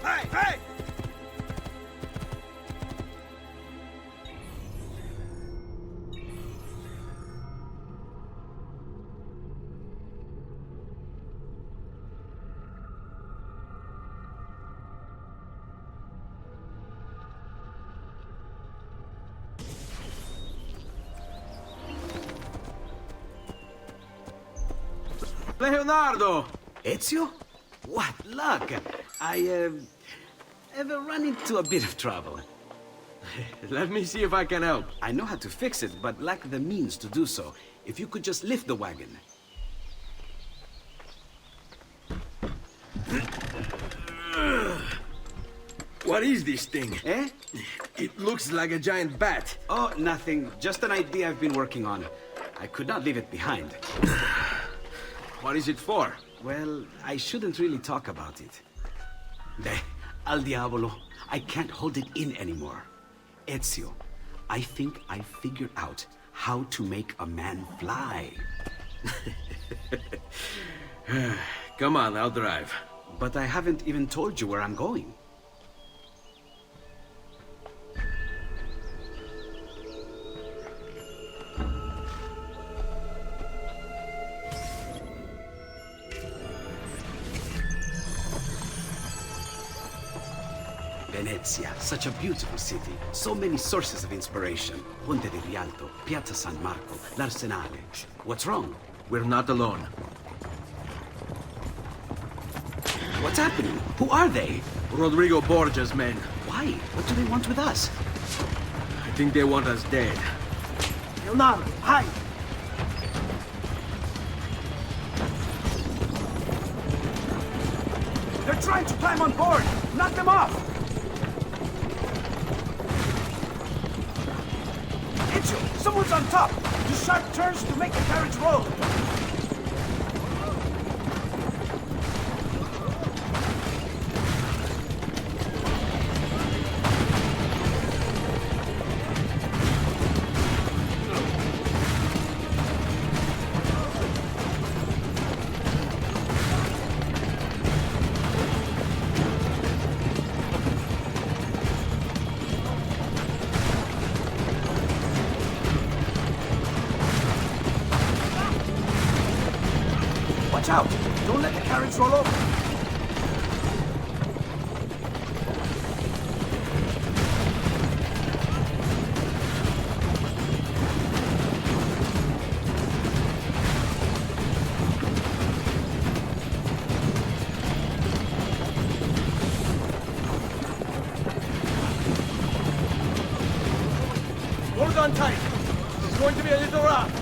Hey! Hey! Leonardo! Ezio? What luck! I, ever run into a bit of trouble. Let me see if I can help. I know how to fix it, but lack the means to do so. If you could just lift the wagon. What is this thing? Eh? It looks like a giant bat. Oh, nothing. Just an idea I've been working on. I could not leave it behind. What is it for? Well, I shouldn't really talk about it. Al diavolo. I can't hold it in anymore. Ezio, I think I figured out how to make a man fly. Come on, I'll drive. But I haven't even told you where I'm going. Venezia, such a beautiful city. So many sources of inspiration. Ponte di Rialto, Piazza San Marco, l'Arsenale. What's wrong? We're not alone. What's happening? Who are they? Rodrigo Borgia's men. Why? What do they want with us? I think they want us dead. Leonardo, hide! They're trying to climb on board! Knock them off! Itcho, someone's on top! Use sharp turns to make the carriage roll! Watch out! Don't let the carriage roll over! Hold on tight. It's going to be a little rough.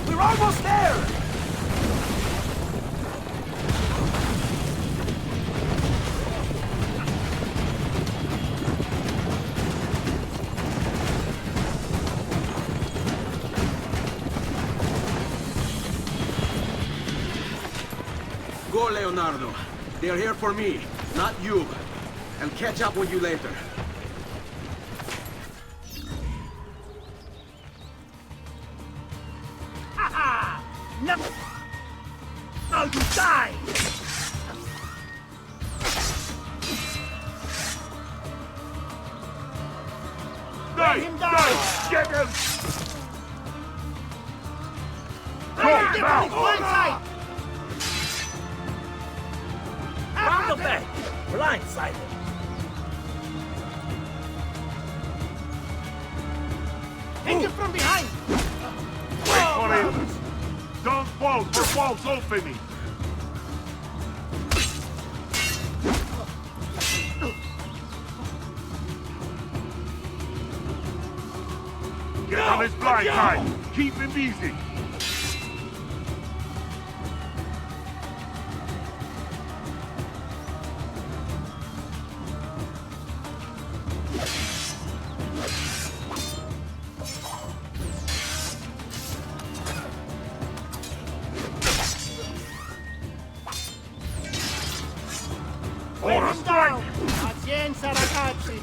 We're almost there! Go, Leonardo. They're here for me, not you. I'll catch up with you later. No! Now you die! Let him die! Get him! Go now! One side! Out the back! Blindsided! Take it from behind! Wait for him! Don't bolt! The wall's opening! Get on his blind side! Keep him busy! Let him down! Pazienza, ragazzi!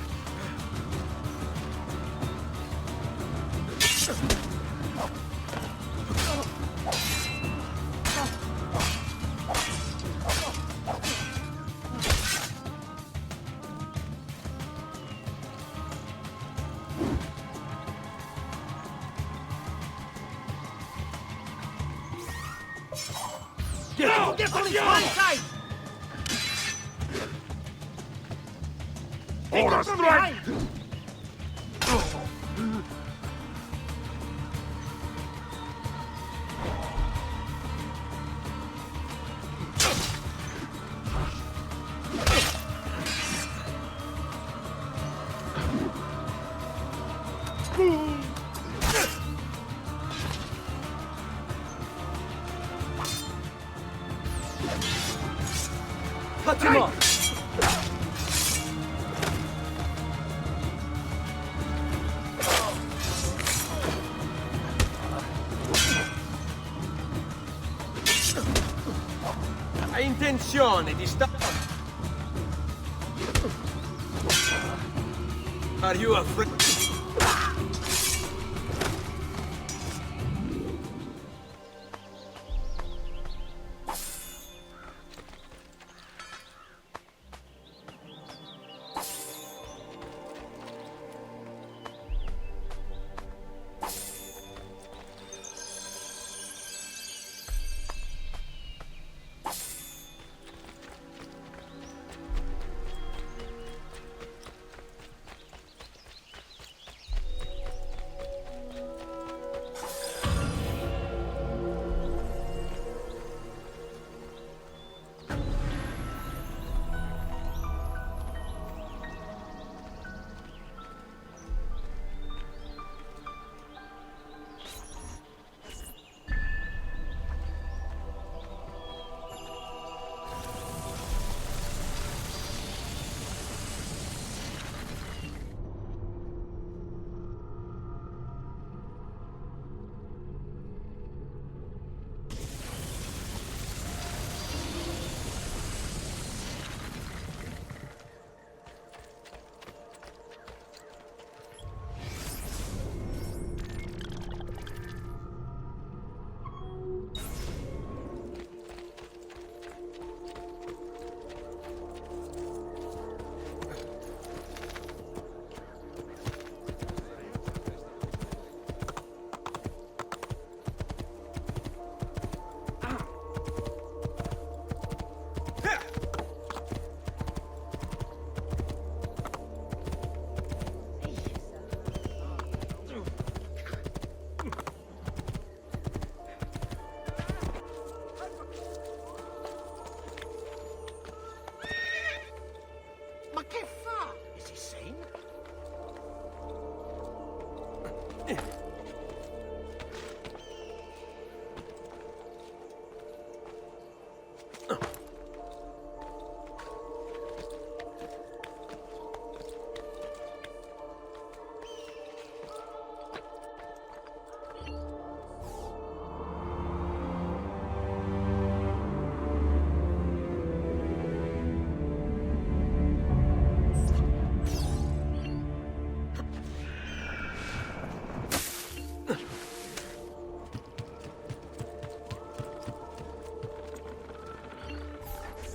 They're pulling from one side! Take them from behind! Cut him off! Hai intenzione di Are you afraid?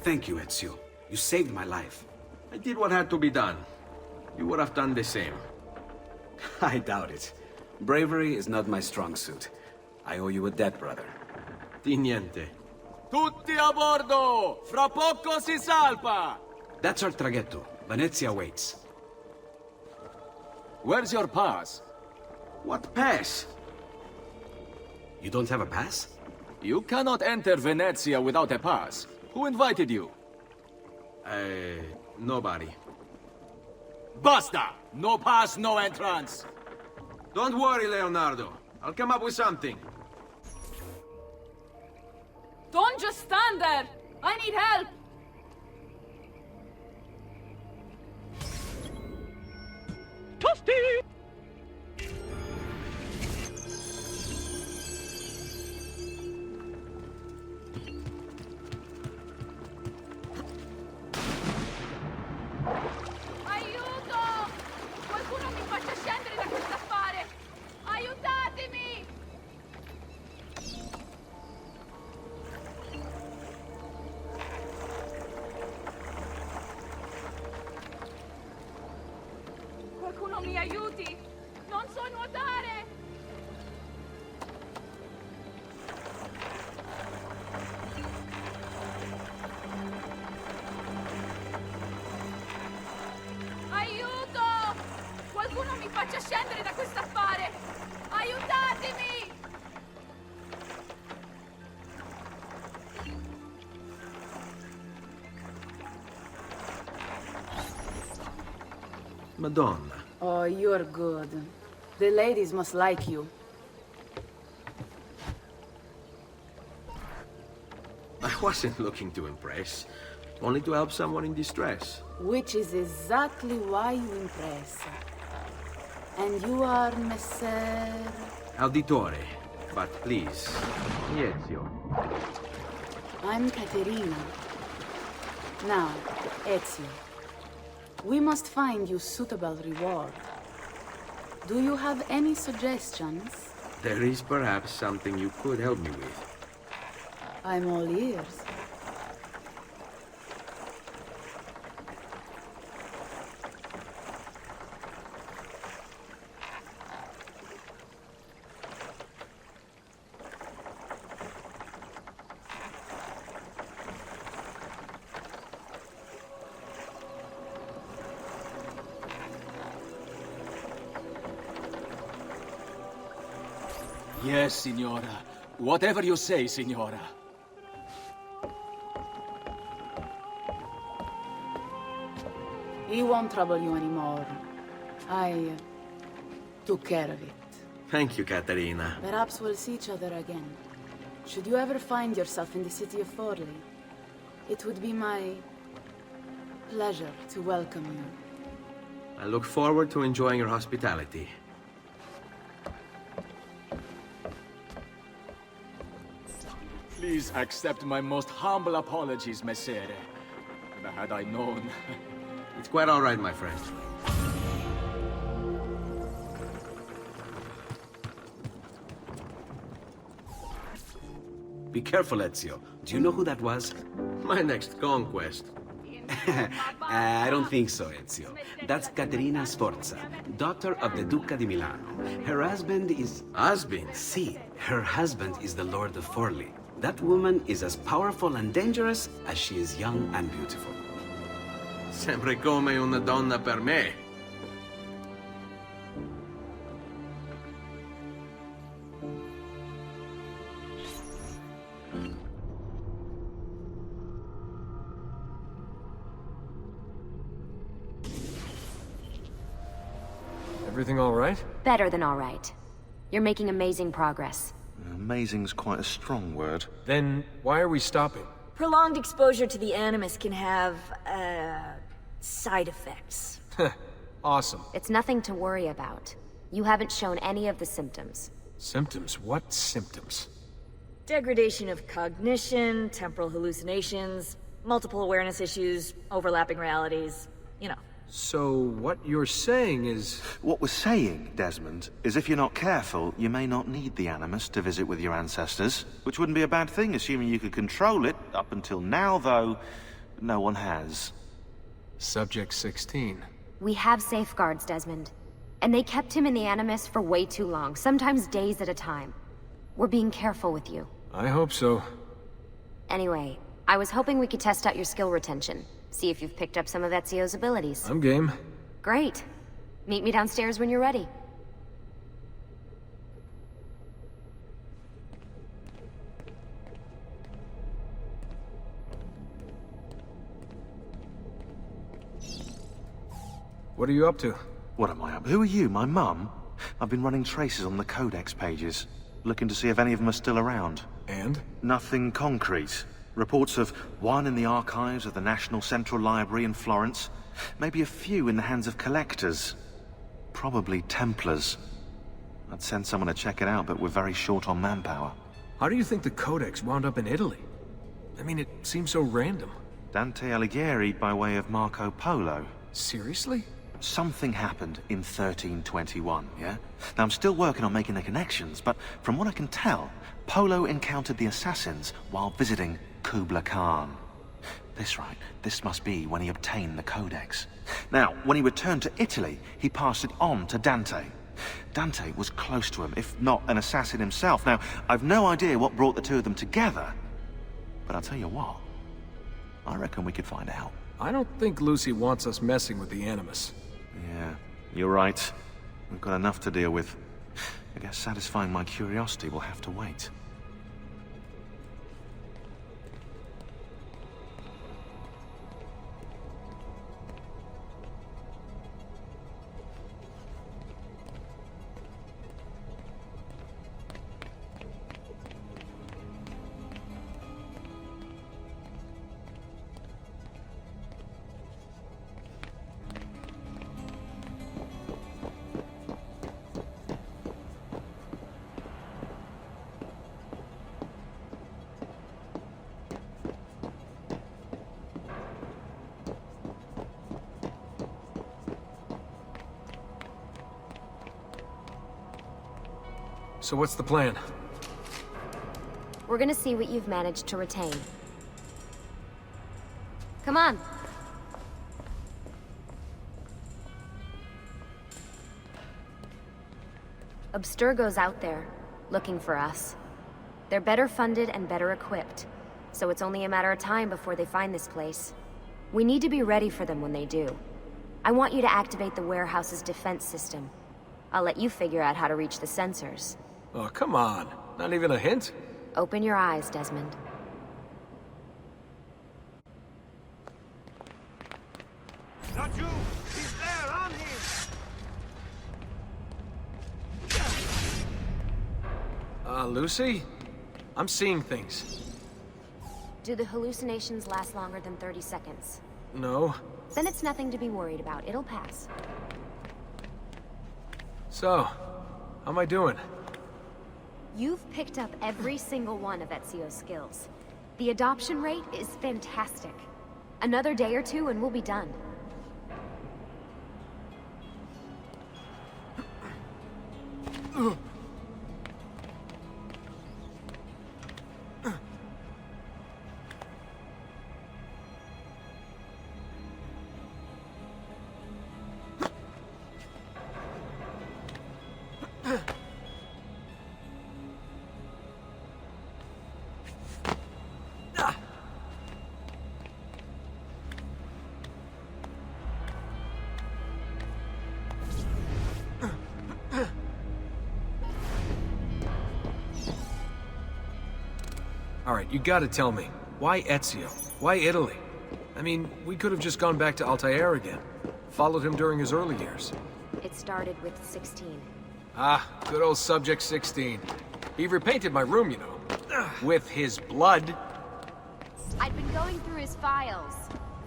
Thank you, Ezio. You saved my life. I did what had to be done. You would have done the same. I doubt it. Bravery is not my strong suit. I owe you a debt, brother. Di niente. Tutti a bordo! Fra poco si salpa! That's our traghetto. Venezia waits. Where's your pass? What pass? You don't have a pass? You cannot enter Venezia without a pass. Who invited you? Nobody. Basta! No pass, no entrance! Don't worry, Leonardo. I'll come up with something. Don't just stand there! I need help! Toasty! Aiuto! Qualcuno mi faccia scendere da questo affare! Aiutatemi! Qualcuno mi aiuti! Madonna. Oh, you're good. The ladies must like you. I wasn't looking to impress, only to help someone in distress. Which is exactly why you impress. And you are Messer... Auditore, but please, Ezio. I'm Caterina. Now, Ezio, we must find you suitable reward. Do you have any suggestions? There is perhaps something you could help me with. I'm all ears. Yes, Signora. Whatever you say, Signora. He won't trouble you anymore. I took care of it. Thank you, Caterina. Perhaps we'll see each other again. Should you ever find yourself in the city of Forli, it would be my pleasure to welcome you. I look forward to enjoying your hospitality. Please accept my most humble apologies, Messere. Had I known... It's quite all right, my friend. Be careful, Ezio. Do you know who that was? My next conquest. I don't think so, Ezio. That's Caterina Sforza, daughter of the Duca di Milano. Her husband is... Husband? Si, her husband is the Lord of Forli. That woman is as powerful and dangerous as she is young and beautiful. Sempre come una donna per me. Everything all right? Better than all right. You're making amazing progress. Amazing's quite a strong word. Then why are we stopping? Prolonged exposure to the Animus can have, side effects. Awesome. It's nothing to worry about. You haven't shown any of the symptoms. Symptoms? What symptoms? Degradation of cognition, temporal hallucinations, multiple awareness issues, overlapping realities, you know. So what you're saying is... What we're saying, Desmond, is if you're not careful, you may not need the Animus to visit with your ancestors, which wouldn't be a bad thing, assuming you could control it. Up until now, though, no one has. Subject 16. We have safeguards, Desmond. And they kept him in the Animus for way too long, sometimes days at a time. We're being careful with you. I hope so. Anyway, I was hoping we could test out your skill retention. See if you've picked up some of Ezio's abilities. I'm game. Great. Meet me downstairs when you're ready. What are you up to? What am I up to? Who are you, my mum? I've been running traces on the Codex pages, looking to see if any of them are still around. And? Nothing concrete. Reports of one in the archives of the National Central Library in Florence. Maybe a few in the hands of collectors. Probably Templars. I'd send someone to check it out, but we're very short on manpower. How do you think the Codex wound up in Italy? I mean, it seems so random. Dante Alighieri by way of Marco Polo. Seriously? Something happened in 1321, yeah? Now, I'm still working on making the connections, but from what I can tell, Polo encountered the Assassins while visiting Kubla Khan. This must be when he obtained the Codex. Now, when he returned to Italy, he passed it on to Dante. Dante was close to him, if not an assassin himself. Now, I've no idea what brought the two of them together, but I'll tell you what, I reckon we could find out. I don't think Lucy wants us messing with the Animus. Yeah, you're right. We've got enough to deal with. I guess satisfying my curiosity will have to wait. So what's the plan? We're gonna see what you've managed to retain. Come on. Abstergo's out there, looking for us. They're better funded and better equipped, so it's only a matter of time before they find this place. We need to be ready for them when they do. I want you to activate the warehouse's defense system. I'll let you figure out how to reach the sensors. Oh, come on. Not even a hint? Open your eyes, Desmond. Not you! He's there, on him! Lucy? I'm seeing things. Do the hallucinations last longer than 30 seconds? No. Then it's nothing to be worried about. It'll pass. So, how am I doing? You've picked up every single one of Ezio's skills. The adoption rate is fantastic. Another day or two and we'll be done. Alright, you gotta tell me. Why Ezio? Why Italy? I mean, we could have just gone back to Altair again. Followed him during his early years. It started with 16. Ah, good old Subject 16. He repainted my room, you know. With his blood. I'd been going through his files.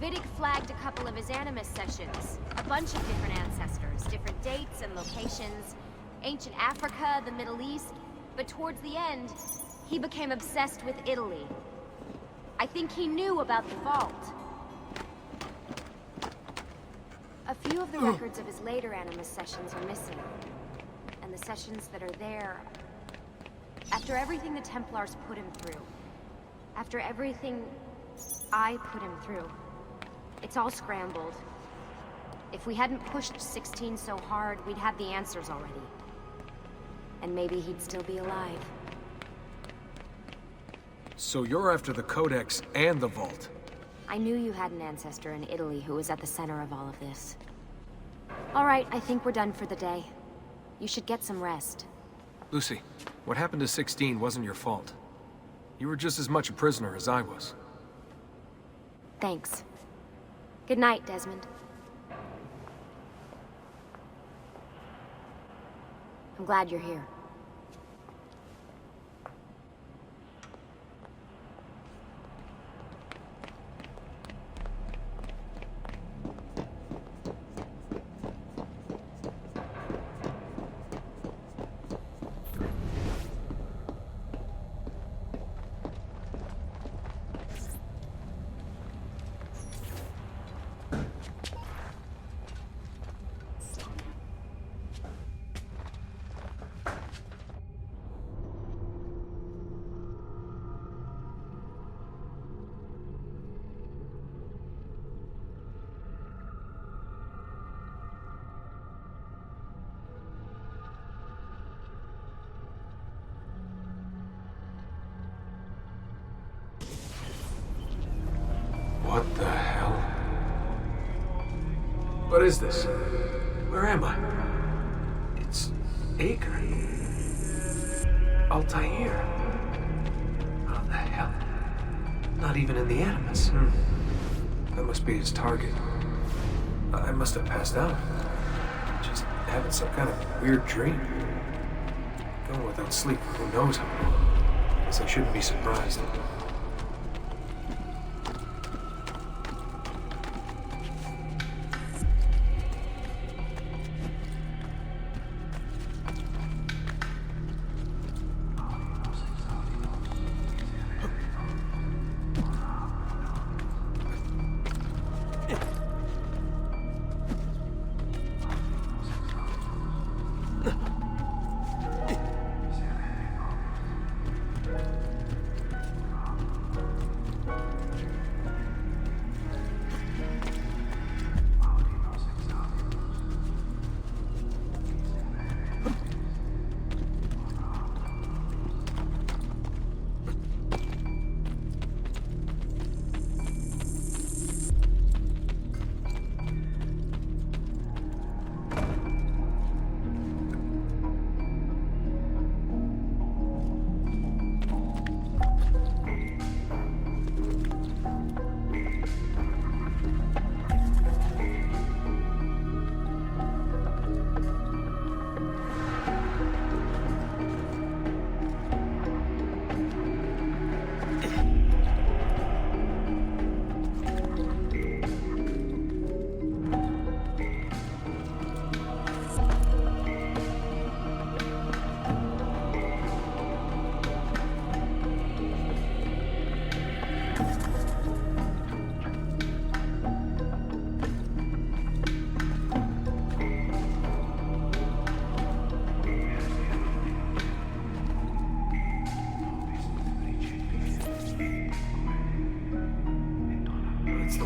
Vidic flagged a couple of his Animus sessions. A bunch of different ancestors, different dates and locations. Ancient Africa, the Middle East. But towards the end, he became obsessed with Italy. I think he knew about the vault. A few of the records of his later Animus sessions are missing. And the sessions that are there... After everything the Templars put him through. After everything I put him through. It's all scrambled. If we hadn't pushed 16 so hard, we'd have the answers already. And maybe he'd still be alive. So you're after the Codex and the Vault? I knew you had an ancestor in Italy who was at the center of all of this. All right, I think we're done for the day. You should get some rest. Lucy, what happened to 16 wasn't your fault. You were just as much a prisoner as I was. Thanks. Good night, Desmond. I'm glad you're here. What the hell? What is this? Where am I? It's Acre. Altair. How the hell? Not even in the Animus. That must be his target. I must have passed out. Just having some kind of weird dream. Going without sleep for who knows how long. Guess I shouldn't be surprised.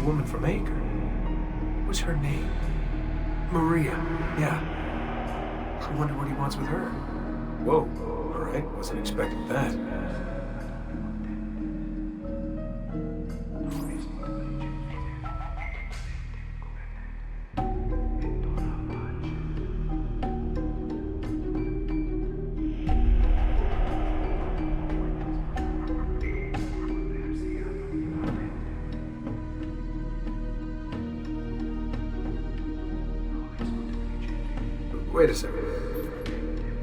woman from Acre. What's her name? Maria. Yeah. I wonder what he wants with her. Whoa. Alright, wasn't expecting that. Wait a second.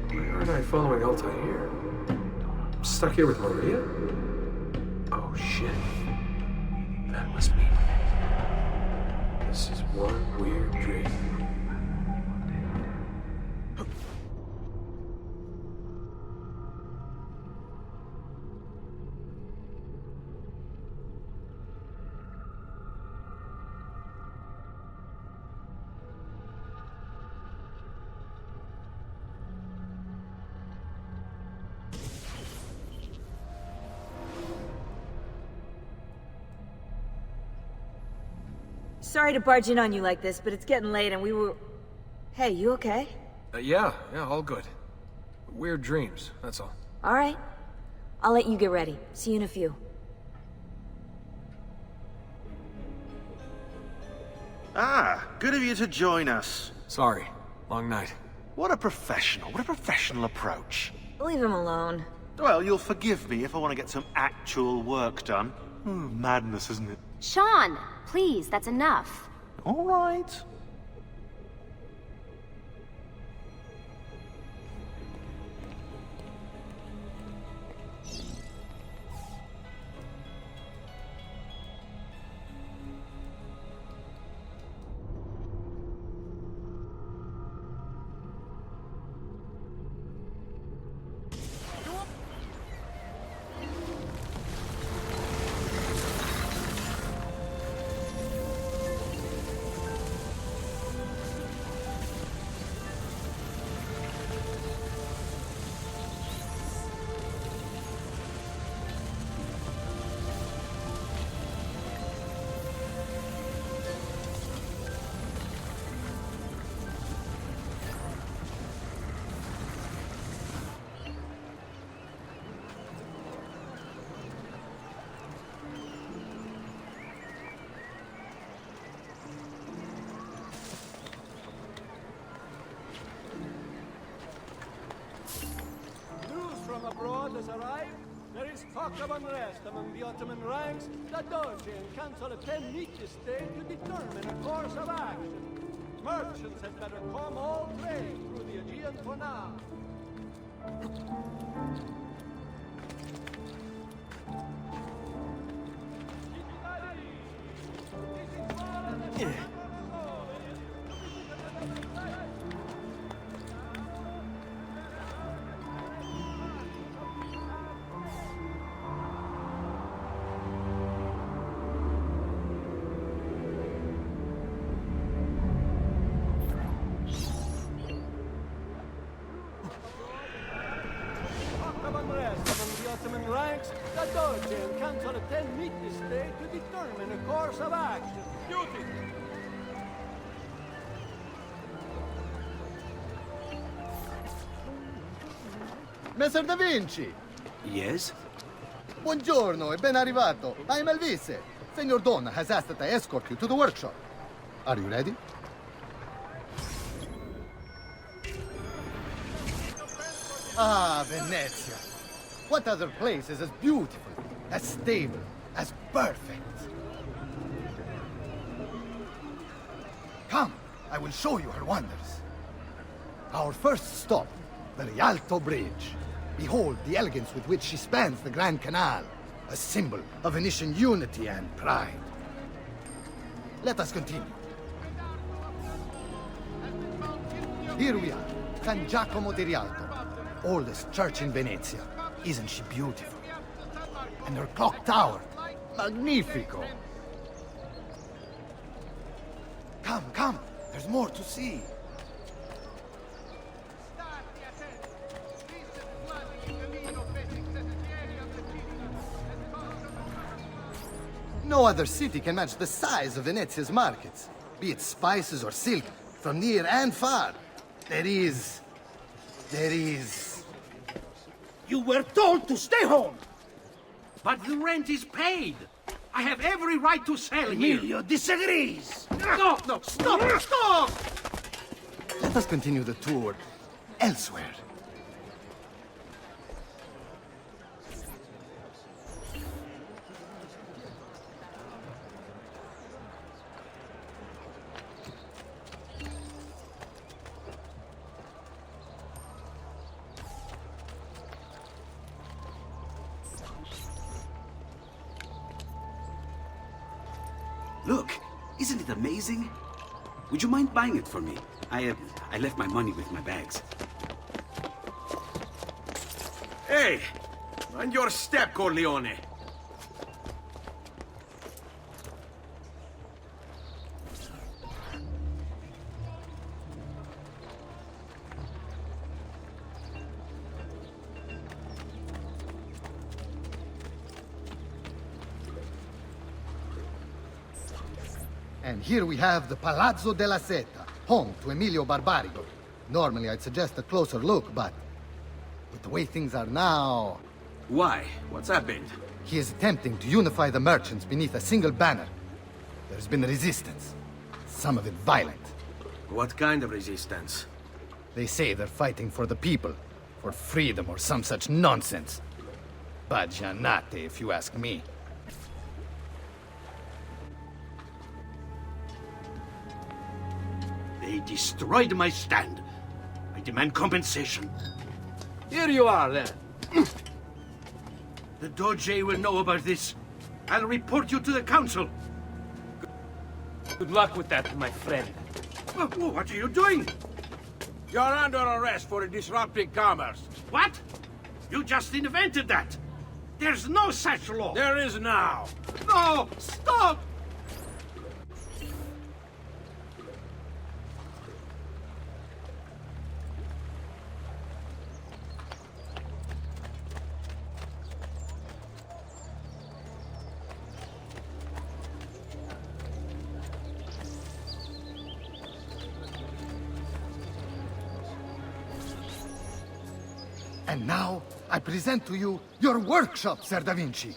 Why aren't I following Altair? I'm stuck here with Maria? Oh shit. That must be... This is one weird dream. Sorry to barge in on you like this, but it's getting late and we were... Hey, you okay? Yeah, all good. Weird dreams, that's all. Alright. I'll let you get ready. See you in a few. Ah, good of you to join us. Sorry, long night. What a professional approach. Leave him alone. Well, you'll forgive me if I want to get some actual work done. Madness, isn't it? Sean, please, that's enough. All right. From abroad has arrived. There is talk of unrest among the Ottoman ranks. The Doge and Council of 10 meet this day to determine a course of action. Merchants had better come all trade through the Aegean for now. Ranks, the Doge and Council of 10 meet this day to determine a course of action. Duty! Messer Da Vinci! Yes? Buongiorno e ben arrivato. I'm Elvise. Senor Don has asked that I escort you to the workshop. Are you ready? Ah, Venezia. What other place is as beautiful, as stable, as perfect? Come, I will show you her wonders. Our first stop, the Rialto Bridge. Behold the elegance with which she spans the Grand Canal, a symbol of Venetian unity and pride. Let us continue. Here we are, San Giacomo di Rialto, oldest church in Venezia. Isn't she beautiful? And her clock tower, magnifico. Come, there's more to see. No other city can match the size of Venezia's markets. Be it spices or silk, from near and far. There is... You were told to stay home! But the rent is paid! I have every right to sell here! Emilio disagrees! No, stop! Let us continue the tour elsewhere. Look, isn't it amazing? Would you mind buying it for me? I left my money with my bags. Hey! Mind your step, Corleone! And here we have the Palazzo della Seta, home to Emilio Barbarigo. Normally I'd suggest a closer look, but with the way things are now... Why? What's happened? He is attempting to unify the merchants beneath a single banner. There's been resistance, some of it violent. What kind of resistance? They say they're fighting for the people, for freedom or some such nonsense. Baggianate, if you ask me. They destroyed my stand. I demand compensation. Here you are, then. The Doge will know about this. I'll report you to the council. Good luck with that, my friend. What are you doing? You're under arrest for disrupting commerce. What? You just invented that. There's no such law. There is now. No! Stop! And now, I present to you your workshop, Ser da Vinci.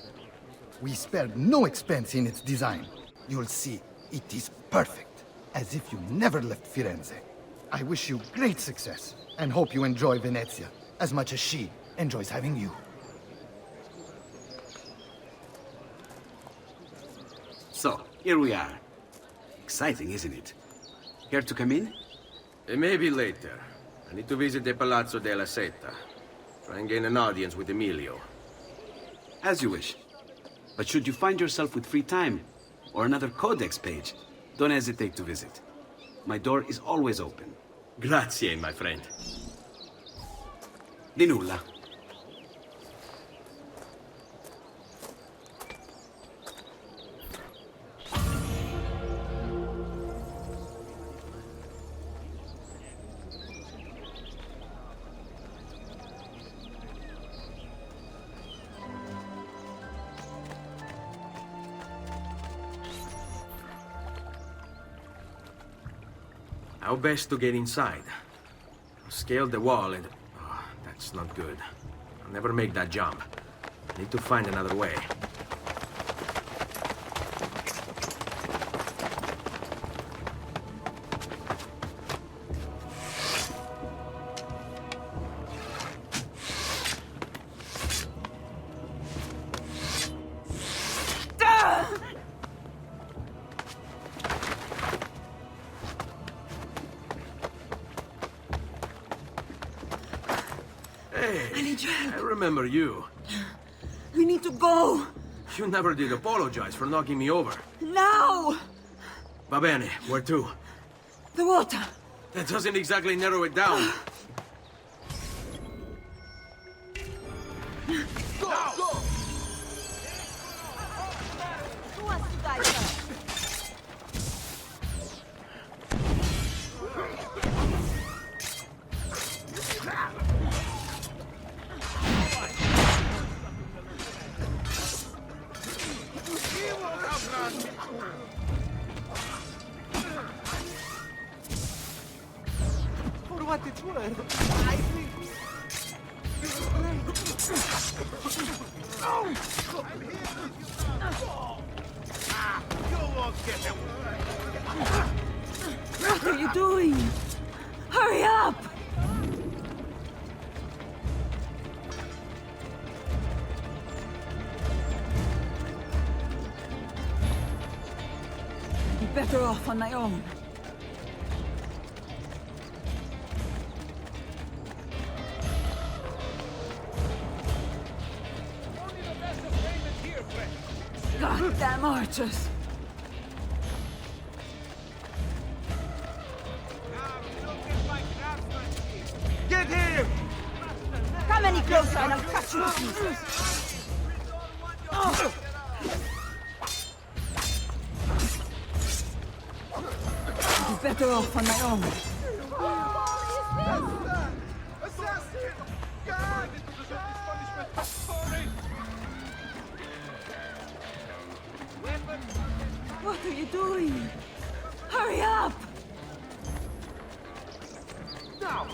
We spared no expense in its design. You'll see, it is perfect, as if you never left Firenze. I wish you great success, and hope you enjoy Venezia, as much as she enjoys having you. So, here we are. Exciting, isn't it? Care to come in? Maybe later. I need to visit the Palazzo della Seta. Try and gain an audience with Emilio. As you wish. But should you find yourself with free time, or another codex page, don't hesitate to visit. My door is always open. Grazie, my friend. Di nulla. How best to get inside? I'll scale the wall and... Oh, that's not good. I'll never make that jump. I need to find another way. I remember you. We need to go. You never did apologize for knocking me over. Now! Va bene, where to? The water. That doesn't exactly narrow it down. What are you doing? Hurry up! I'd be better off on my own. Goddamn archers! Get him! Come any closer and I'll cut you to pieces! Oh. I'd be better off on my own. Assassin! God! What are you doing? Hurry up! Now!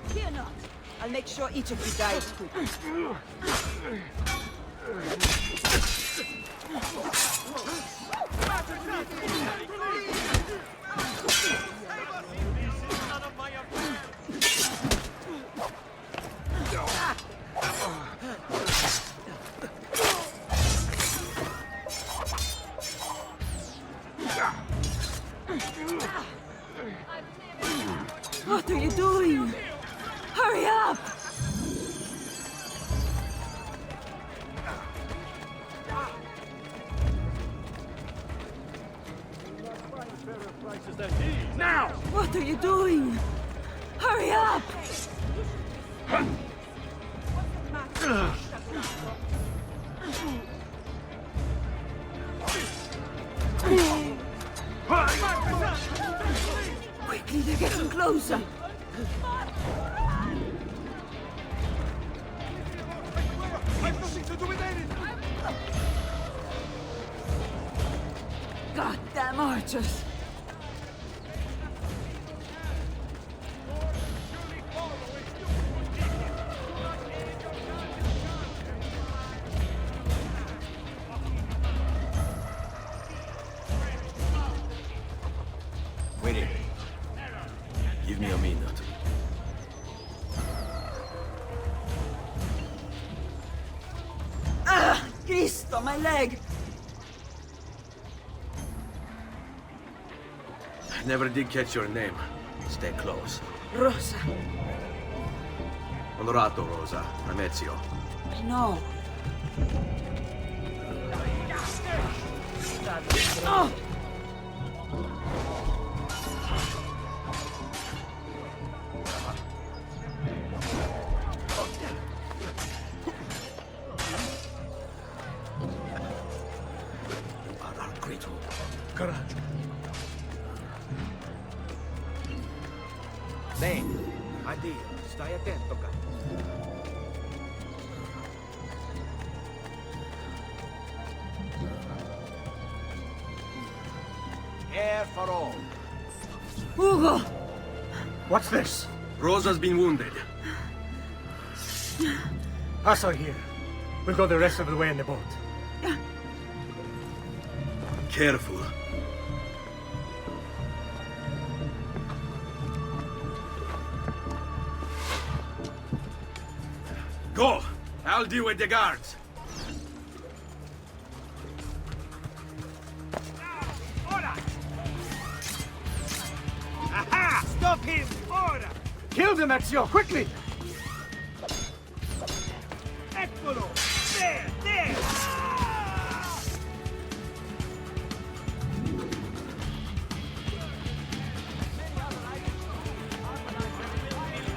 Fear not. I'll make sure each of you dies quickly. What are you doing? Hurry up! Now! What are you doing? Hurry up! Quickly, they're getting closer. Goddamn archers! Wait. Give me a minute. Ah! Cristo, my leg! I never did catch your name. Stay close. Rosa. Onorato, Rosa. I'm Ezio. I know. Oh! Coraggio. Bene, addio, stai attento, cara. Air for all. Hugo! What's this? Rosa's been wounded. Pássaro here. We'll go the rest of the way in the boat. Careful. Go! I'll deal with the guards. Aha! Stop him! Ora! Kill them, Ezio! Quickly! Eccolo! There! There!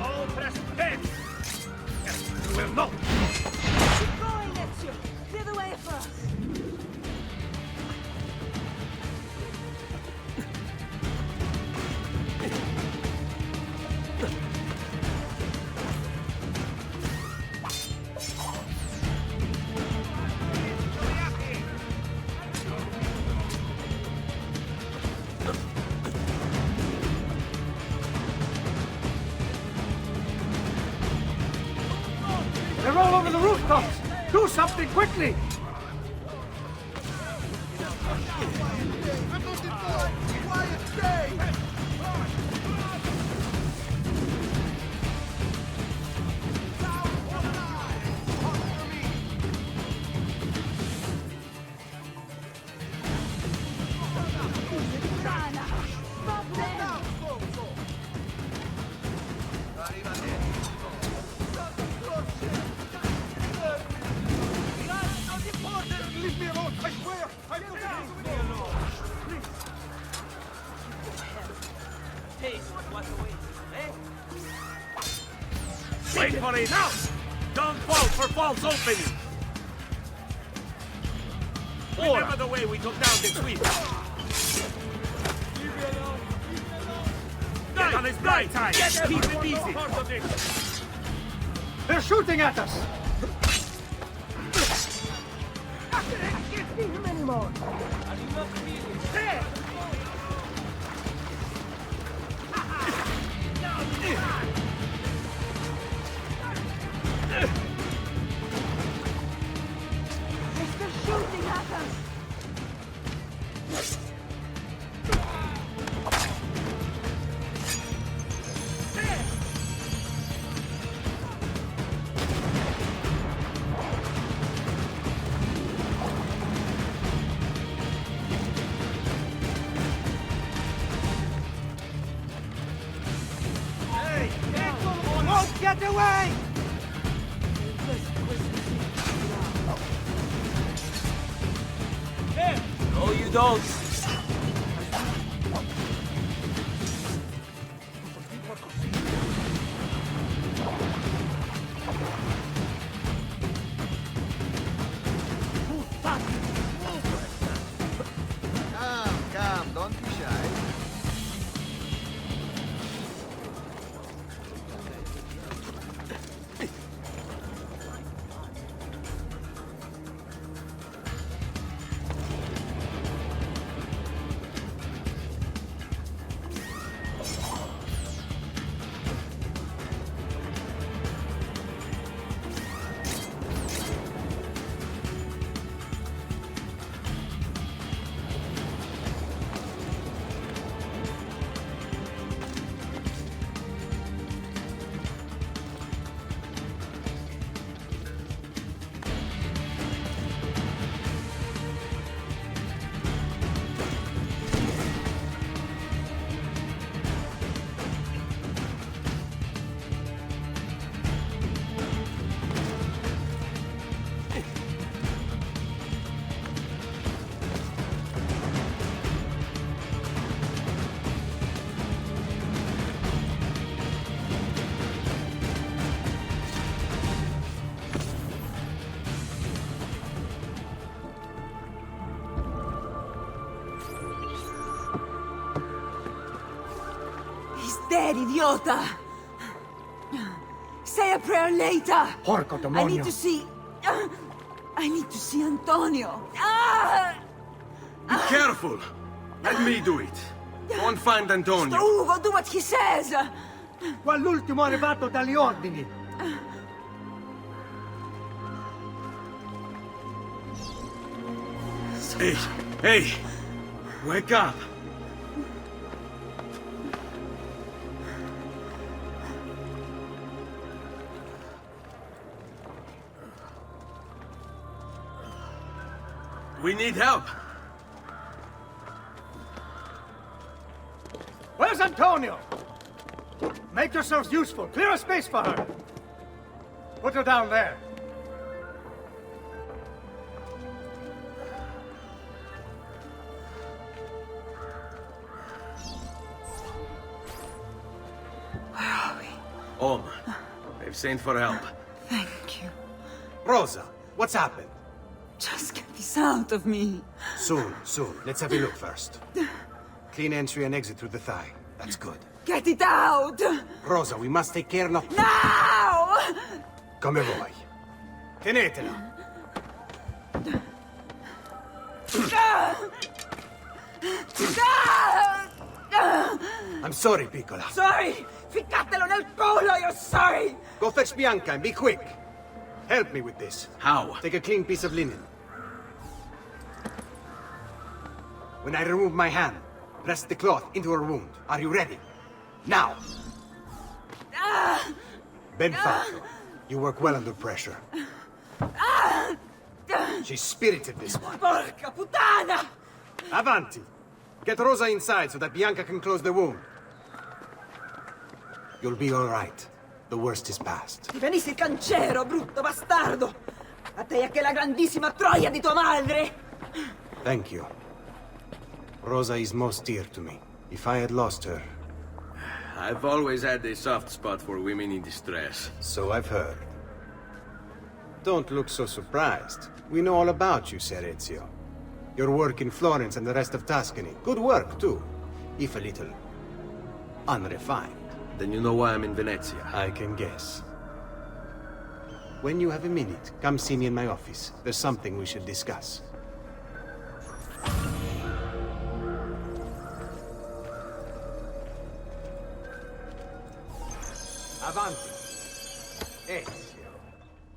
All press dead! Well, no! Keep going, Ezio! Clear the way for us! They're all over the rooftops! Do something quickly! Wait for it now! Don't fall for false opening! Remember the way we took down the Swedes? Get on his night time! Keep it easy! They're shooting at us! I can't see him anymore! There! They're still shooting at us! Get away! No, you don't. Come, don't be shy. Dead, idiota! Say a prayer later! Porco I demonio! need to see... I need to see Antonio! Ah! Be careful! Let me do it. Go and find Antonio. Ugo, do what he says! Quell'ultimo arrivato dagli ordini! Hey, hey! Wake up! We need help! Where's Antonio? Make yourselves useful. Clear a space for her. Put her down there. Where are we? Home. They've sent for help. Thank you. Rosa, what's happened? Just get this out of me. Soon. Let's have a look first. Clean entry and exit through the thigh. That's good. Get it out! Rosa, we must take care not... Now! Come vuoi. Tenetela. I'm sorry, piccola. Sorry! Ficcatelo nel culo, you're sorry! Go fetch Bianca and be quick. Help me with this. How? Take a clean piece of linen. When I remove my hand, press the cloth into her wound. Are you ready? Now! Ben Falco, you work well under pressure. She's spirited, this one. Porca puttana! Avanti! Get Rosa inside so that Bianca can close the wound. You'll be all right. The worst is past. Ti venissi il cancero, brutto bastardo! A te e anche la grandissima troia di tua madre! Thank you. Rosa is most dear to me. If I had lost her... I've always had a soft spot for women in distress. So I've heard. Don't look so surprised. We know all about you, Ser Ezio. Your work in Florence and the rest of Tuscany. Good work, too. If a little... unrefined. Then you know why I'm in Venezia. I can guess. When you have a minute, come see me in my office. There's something we should discuss. Avanti. Ezio.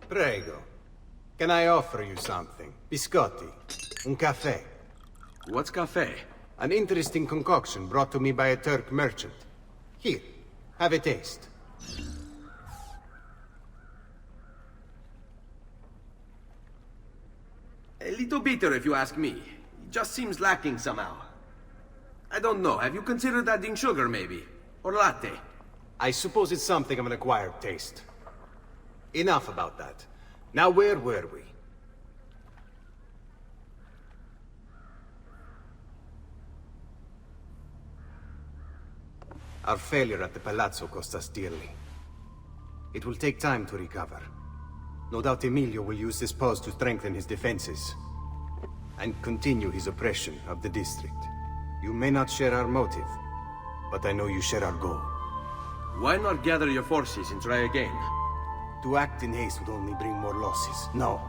Prego. Can I offer you something? Biscotti. Un caffè. What's caffè? An interesting concoction brought to me by a Turk merchant. Here, have a taste. A little bitter, if you ask me. It just seems lacking somehow. I don't know. Have you considered adding sugar, maybe? Or latte? I suppose it's something of an acquired taste. Enough about that. Now, where were we? Our failure at the Palazzo cost us dearly. It will take time to recover. No doubt Emilio will use this pause to strengthen his defenses and continue his oppression of the district. You may not share our motive, but I know you share our goal. Why not gather your forces and try again? To act in haste would only bring more losses. No.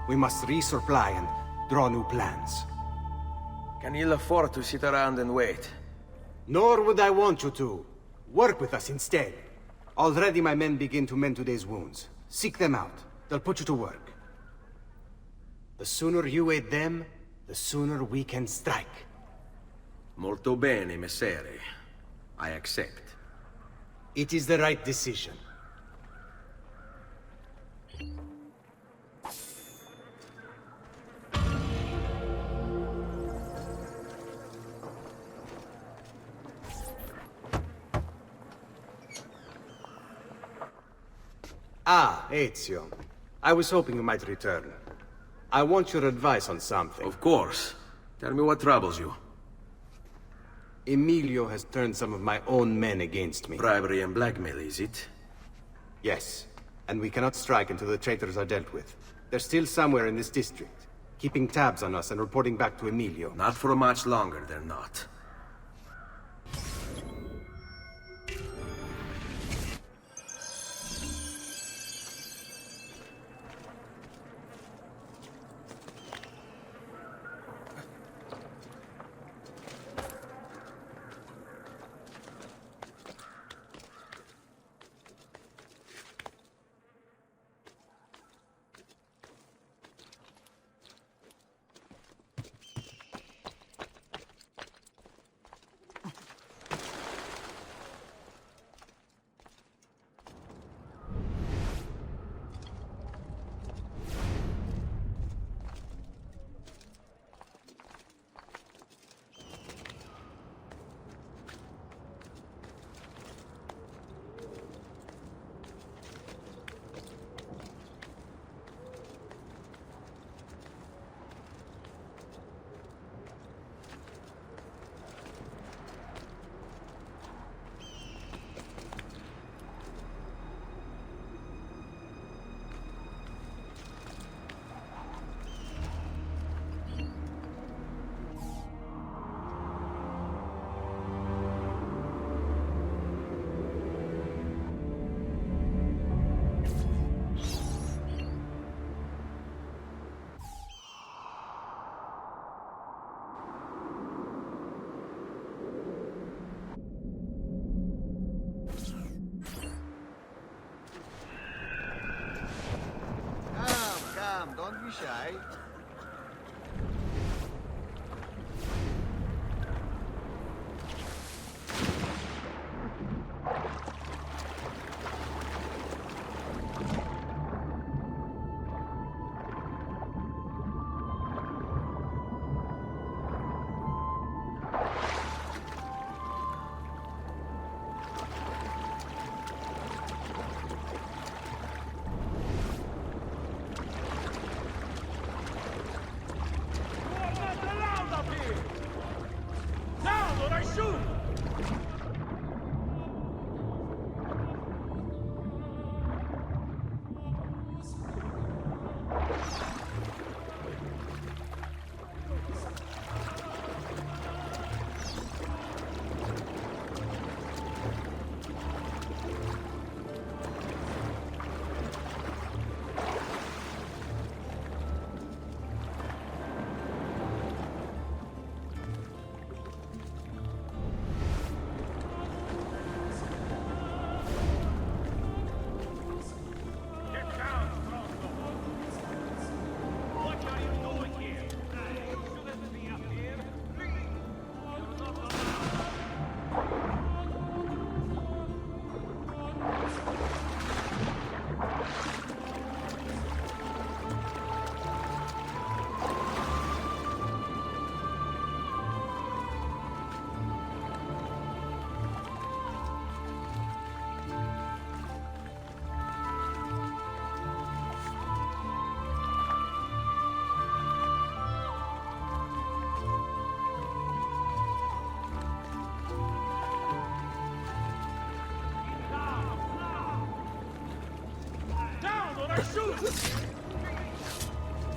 We must resupply and draw new plans. Can you afford to sit around and wait? Nor would I want you to. Work with us instead. Already my men begin to mend today's wounds. Seek them out. They'll put you to work. The sooner you aid them, the sooner we can strike. Molto bene, messere. I accept. It is the right decision. Ah, Ezio. I was hoping you might return. I want your advice on something. Of course. Tell me what troubles you. Emilio has turned some of my own men against me. Bribery and blackmail, is it? Yes. And we cannot strike until the traitors are dealt with. They're still somewhere in this district, keeping tabs on us and reporting back to Emilio. Not for much longer, they're not. Reshade.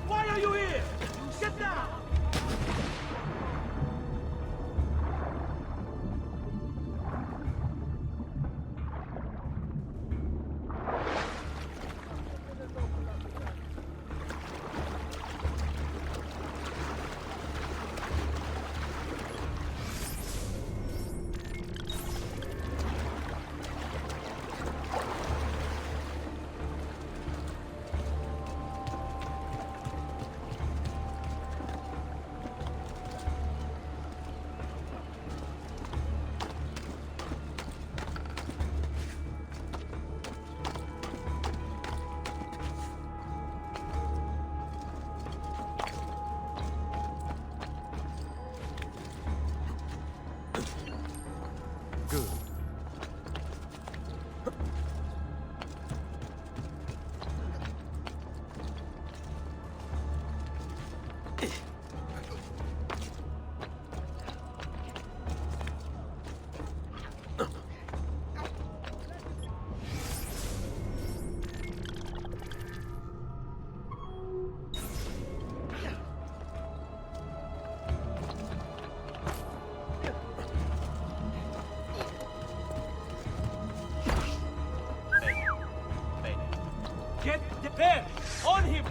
Why are you here? Sit down! Get there! On him!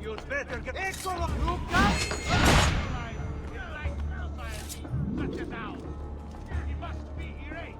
You'd better get... Eccolo! Luca! Such it out! He must be erased!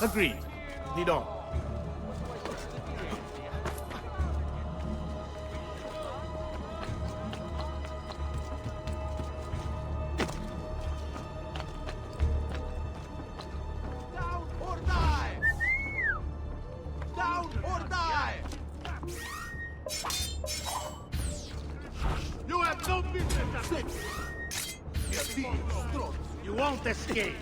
Agreed. Lead on. Down or die! Down or die! You have no business You won't escape.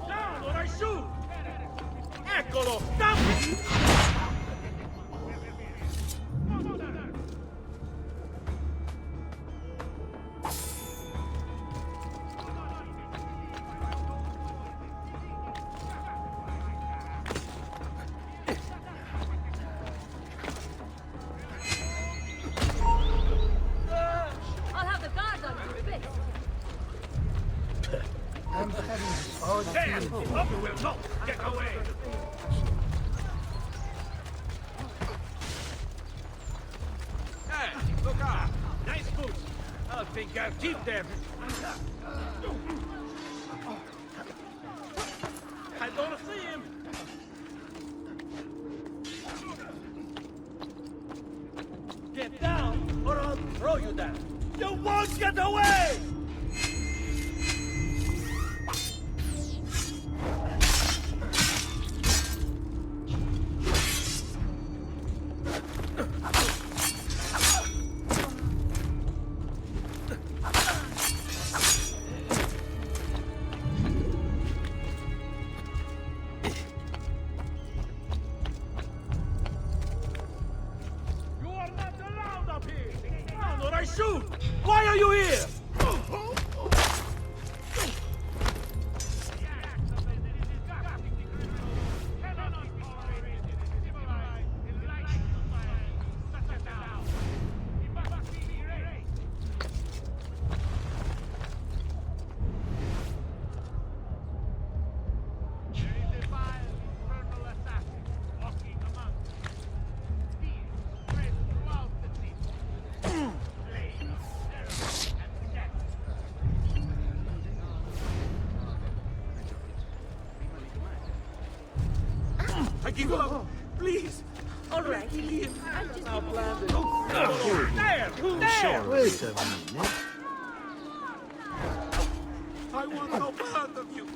Down or I shoot! Eccolo! Stop! I'll have the guards on your fist. I'm having all the Damn! Up will not get away! Hey, look out! Nice boots! I think I'll keep them. I don't see him! Get down, or I'll throw you down! You won't get away! You are not allowed up here! Down or I shoot! Why are you here? I give up! Please! All right. Now plan it. There! There! Wait a minute. I want no part of you!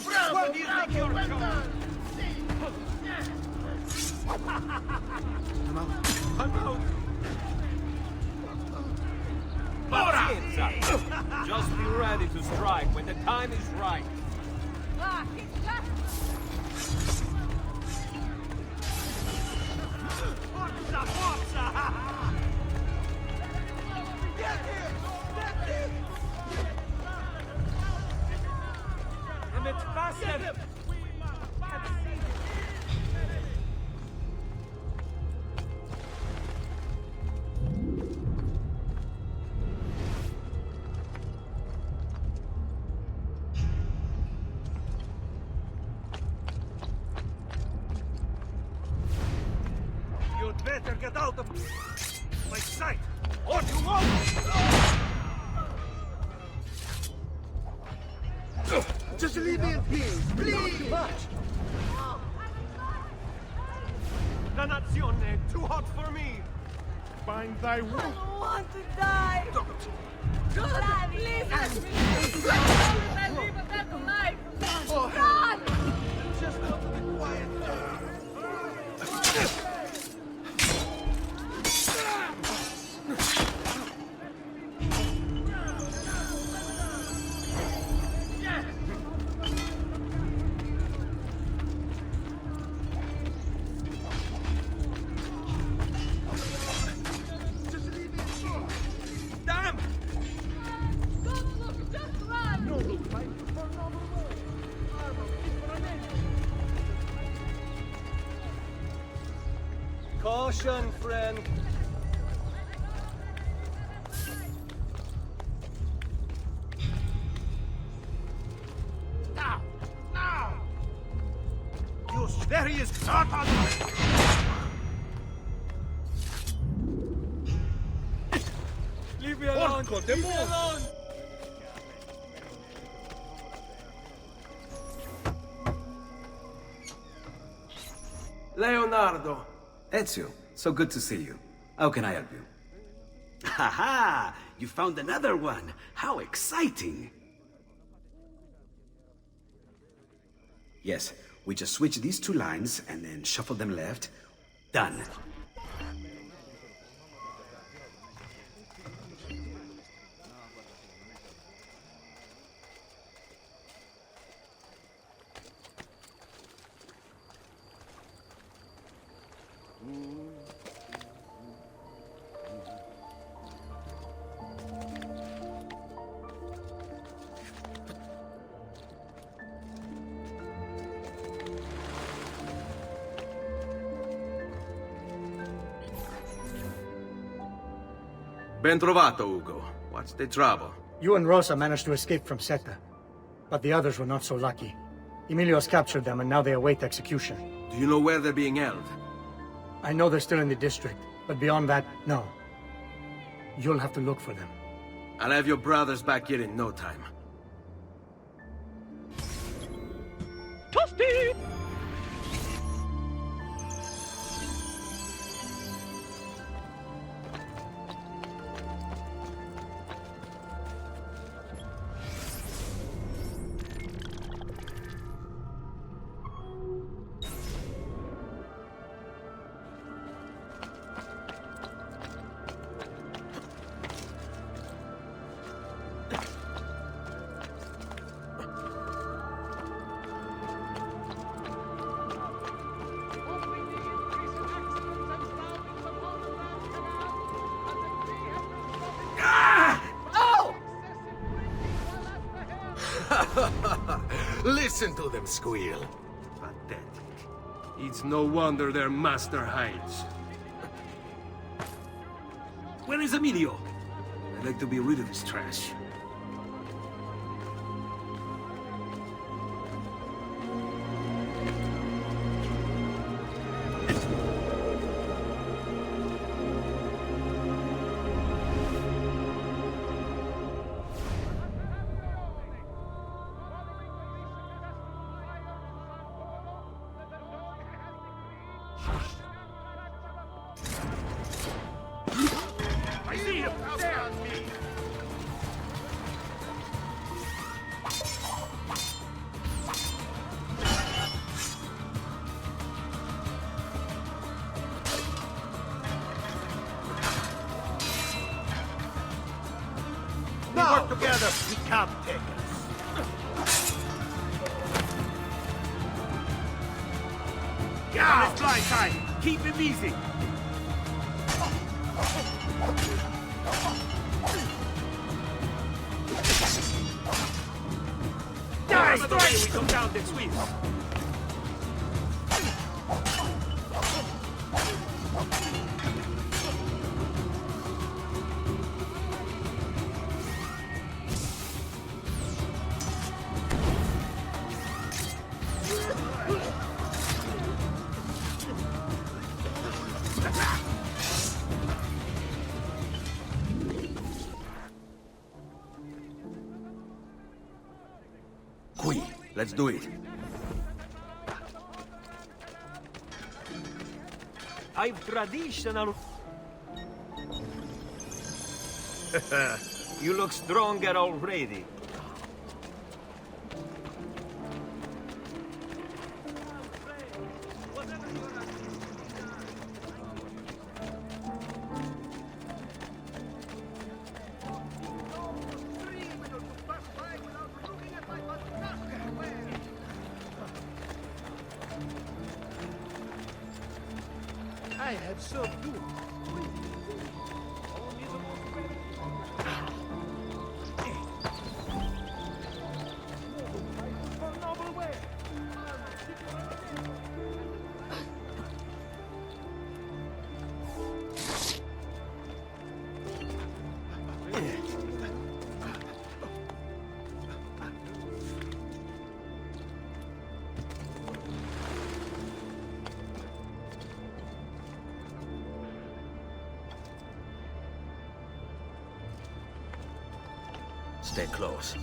Bravo, Where do you think you're well going? done. I'm out! Pazienza! Just be ready to strike when the time is right. Ah, he's back. Forza, forza! Get him! Get him! And it's faster! You'd better get out of my sight, or you won't! Just leave me in peace, please! Dannazione, too hot for me! Find thy I wound! don't want to die. Don't! God, please let me live. I live a better life. God! Just want to be quiet. Damn! Don't look, just run. No, fight for noble way. Caution, friend. Now! Now! You there he is! Start on Leave me alone! Leave me alone! Leonardo! Ezio, so good to see you. How can I help you? Ha ha! You found another one! How exciting! Yes, we just switch these two lines and then shuffle them left. Done. Ben trovato, Ugo. What's the trouble? You and Rosa managed to escape from Seta, but the others were not so lucky. Emilio's captured them and now they await execution. Do you know where they're being held? I know they're still in the district, but beyond that, no. You'll have to look for them. I'll have your brothers back here in no time. Toasty! Listen to them squeal. Pathetic. It's no wonder their master hides. Where is Emilio? I'd like to be rid of his trash. We work together, we can't take us. Get on his blind side! Keep him easy! Die! Strike! We come down the Swiss! Let's do it. I've traditional... You look stronger already. I have served you. Stay close.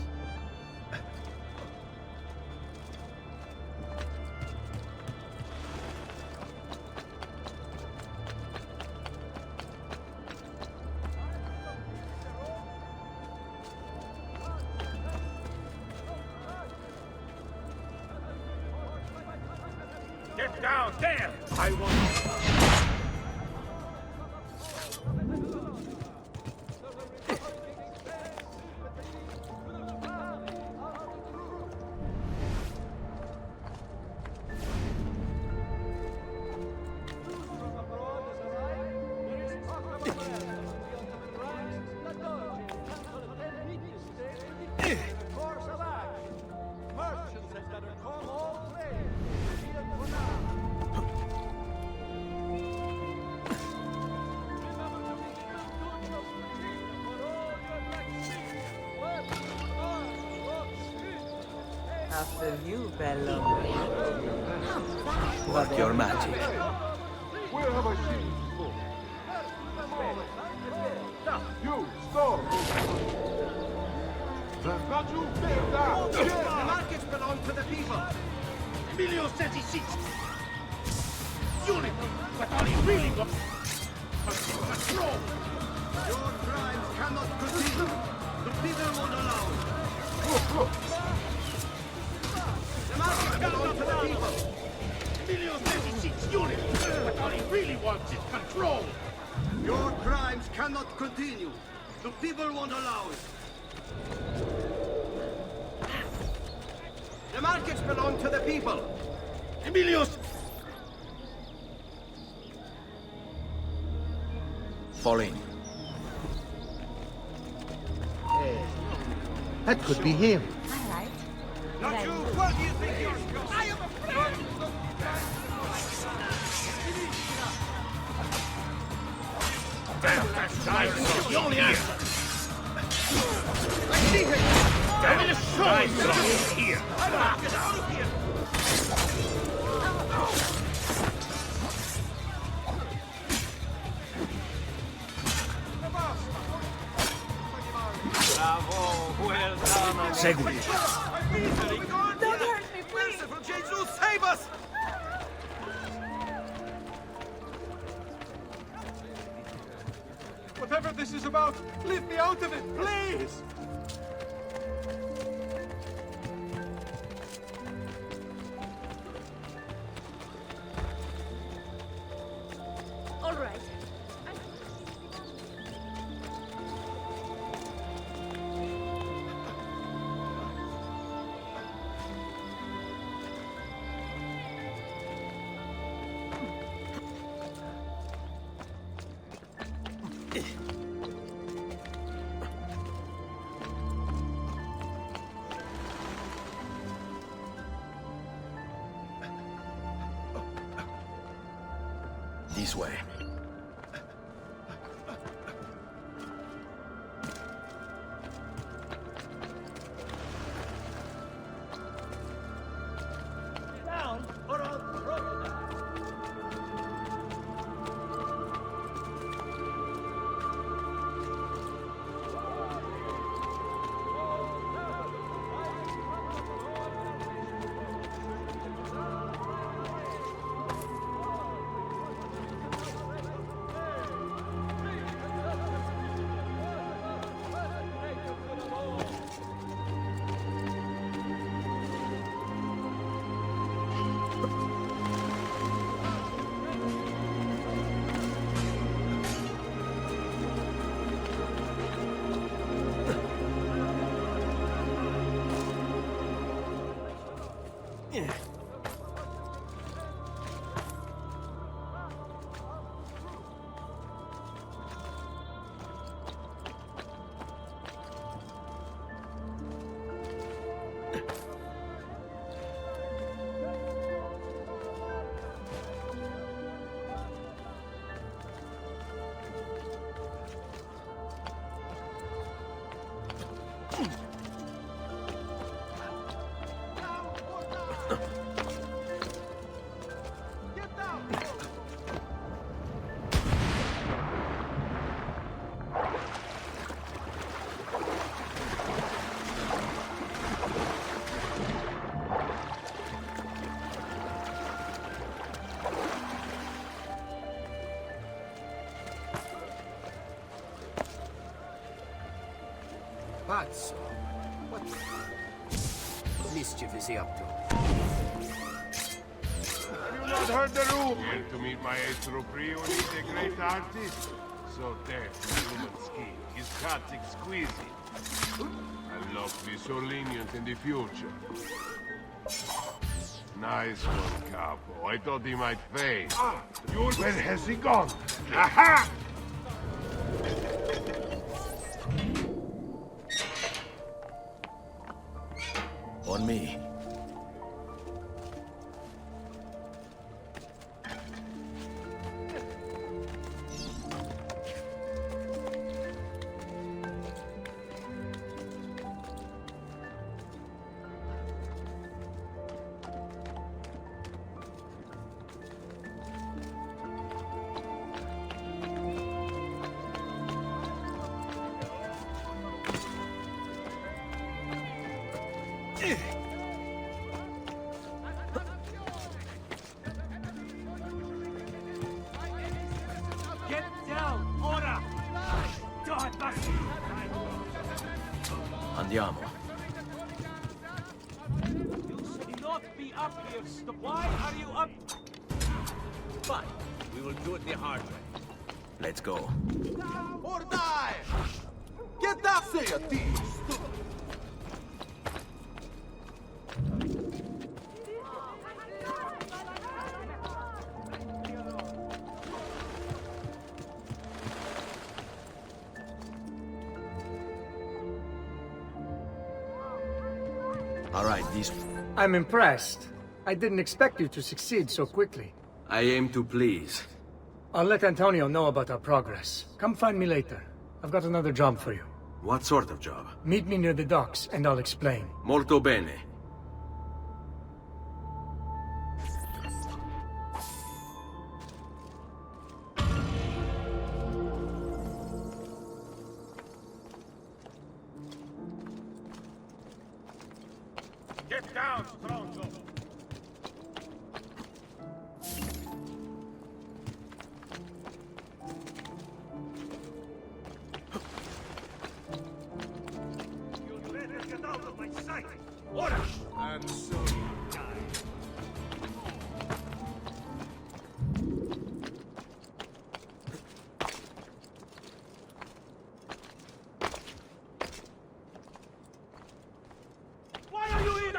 Get down there! I will... After you, bello. Work your magic. Where have I seen you before? You, stop! I've got you pinned down! The markets belong to the people. Emilio says he seeks unity, but all he really wants is control. Your crimes cannot continue. The people won't allow it. Look! The markets belong to the people. Emilio says he seeks unity, but all he really wants is control. Your crimes cannot continue. The people won't allow it. The markets belong to the people. Emilio's... Fall in. Hey, that could be him. All right. Not you! What do you think you're... I am afraid! Damn, that's nice! The only answer! I see him! I'm in a show! Here! Get out of here! Bravo, well done. Segui. Don't hurt me, please. Merciful Jesus, save us! Whatever this is about, leave me out of it, please! All right. This way. Down, or I'll throw you down. Pássaro. What mischief is he up to? not heard the room. Here to meet maestro Priori, the great artist. So deaf in human skin. His cat's exquisite. I'll not be so lenient in the future. Nice one, Capo. I thought he might fade. Where has he gone? Aha! On me. Get down, ora! Andiamo. You should not be up here. Why are you up? Fine. We will do it the hard way. Let's go. Or die! Get that say a thief! All right, these... I'm impressed. I didn't expect you to succeed so quickly. I aim to please. I'll let Antonio know about our progress. Come find me later. I've got another job for you. What sort of job? Meet me near the docks, and I'll explain. Molto bene. Get down, Stronzo! You better get out of my sight! Order! And so you die. Why are you in?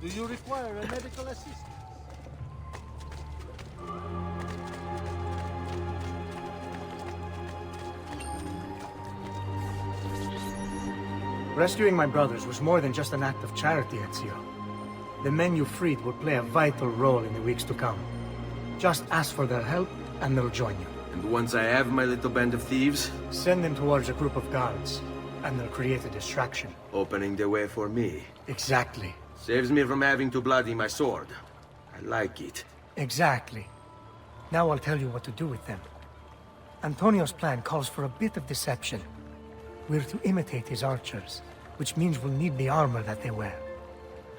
Do you require a medical assistant? Rescuing my brothers was more than just an act of charity, Ezio. The men you freed will play a vital role in the weeks to come. Just ask for their help, and they'll join you. And once I have my little band of thieves? Send them towards a group of guards, and they'll create a distraction. Opening the way for me. Exactly. Saves me from having to bloody my sword. I like it. Exactly. Now I'll tell you what to do with them. Antonio's plan calls for a bit of deception. We're to imitate his archers, which means we'll need the armor that they wear.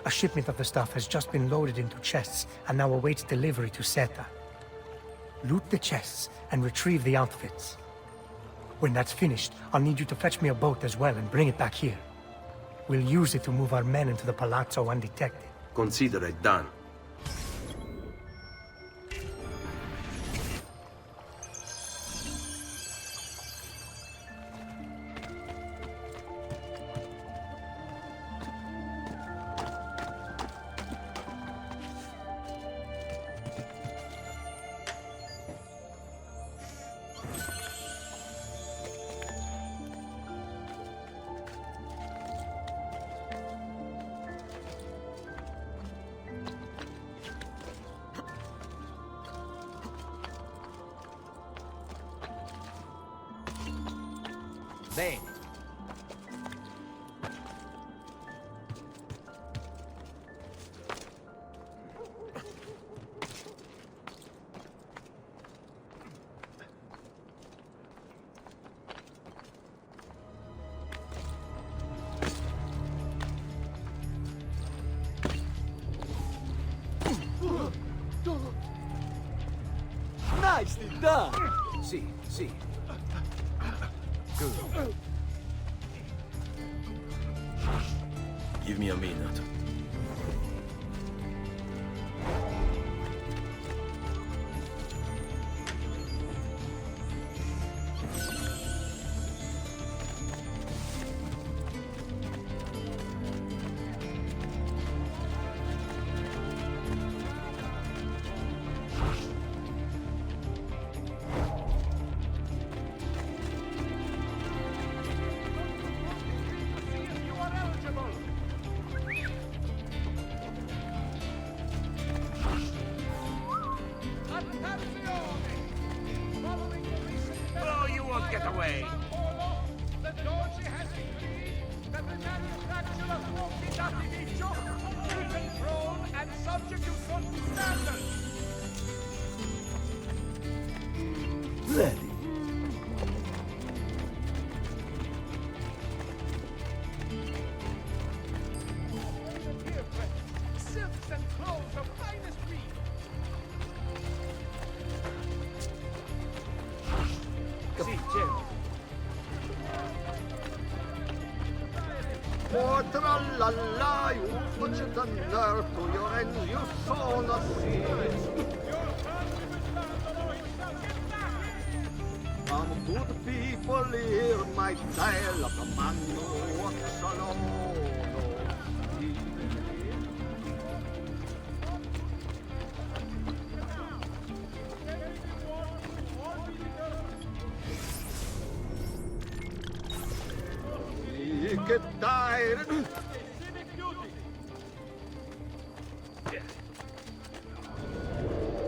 A shipment of the stuff has just been loaded into chests and now awaits delivery to Seta. Loot the chests and retrieve the outfits. When that's finished, I'll need you to fetch me a boat as well and bring it back here. We'll use it to move our men into the palazzo undetected. Consider it done. Bene. Nicely done! See. Good. Give me a minute. Oh, you won't get away. The Doge has agreed that the manufacture of Fuga d'artificio be controlled and subject to certain standards. Ready. Silks and clothes of finest breed. Sì, certo. Oh, tralala, you touch the nerve to your ends, you saw not see. Some good people hear my tale of the man who walks alone. Get tired.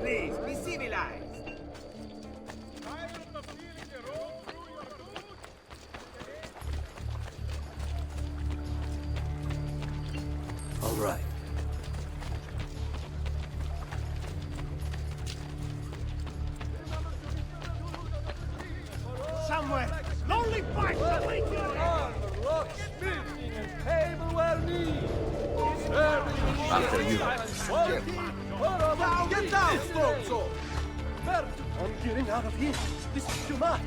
Please, be civilized. All right. Somewhere, lonely fights await you. Rock, smithing, and tableware need. After you. Get down, Stronzo! I'm getting out of here. This is too much.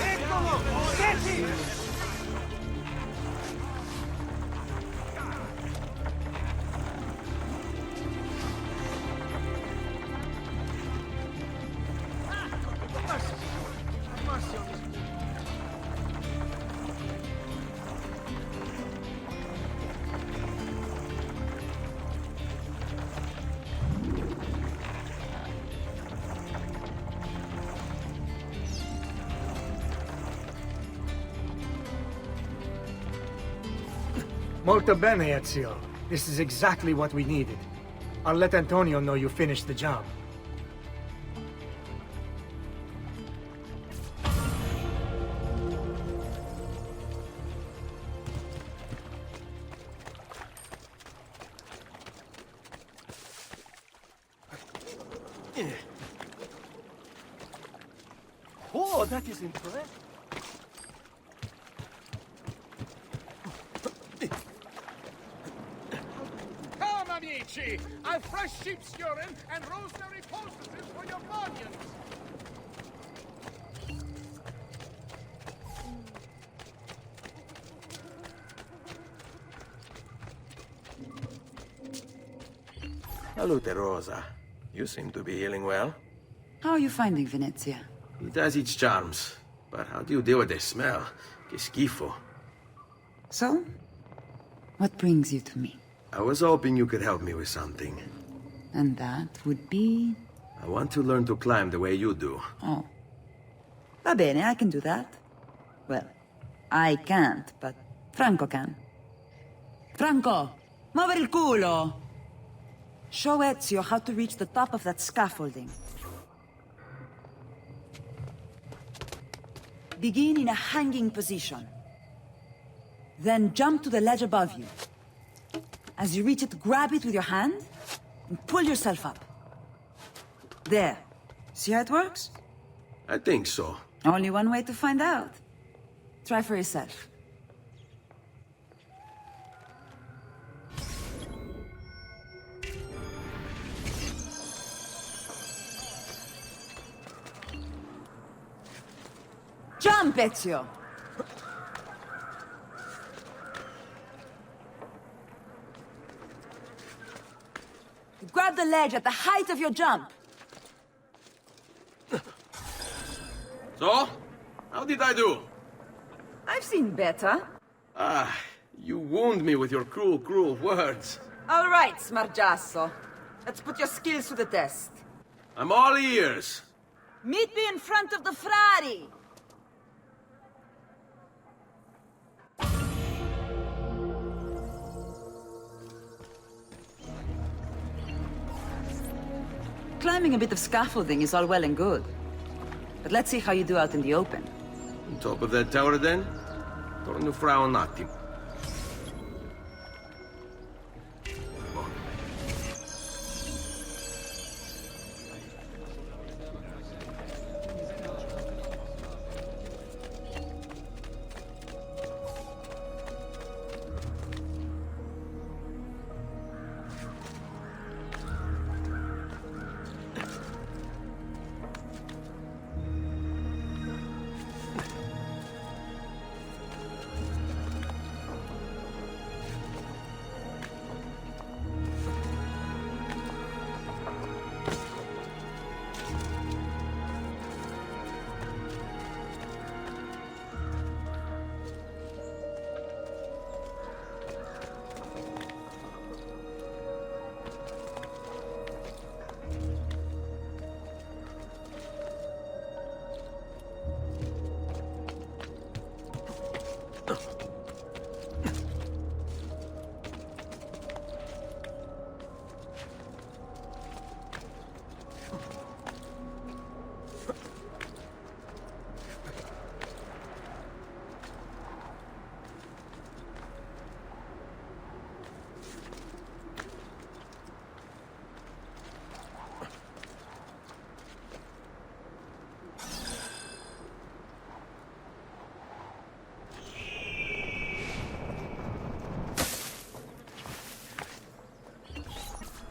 Eccolo! Get him! Molto bene, Ezio. This is exactly what we needed. I'll let Antonio know you finished the job. Oh, that is impressive. Come, amici! I've fresh sheep's urine and rosemary poultices for your bunions. Salute, Rosa. You seem to be healing well. How are you finding Venezia? It has its charms. But how do you deal with the smell? Que schifo. So? What brings you to me? I was hoping you could help me with something. And that would be... I want to learn to climb the way you do. Oh. Va bene, I can do that. Well, I can't, but Franco can. Franco! Muovere il culo! Show Ezio how to reach the top of that scaffolding. Begin in a hanging position. Then jump to the ledge above you. As you reach it, grab it with your hand and pull yourself up. There. See how it works? I think so. Only one way to find out. Try for yourself. Jump, Ezio! Grab the ledge at the height of your jump. So? How did I do? I've seen better. Ah, you wound me with your cruel, cruel words. All right, Smargiasso. Let's put your skills to the test. I'm all ears. Meet me in front of the Frari. Climbing a bit of scaffolding is all well and good. But let's see how you do out in the open. On top of that tower then? Torno fra un attimo.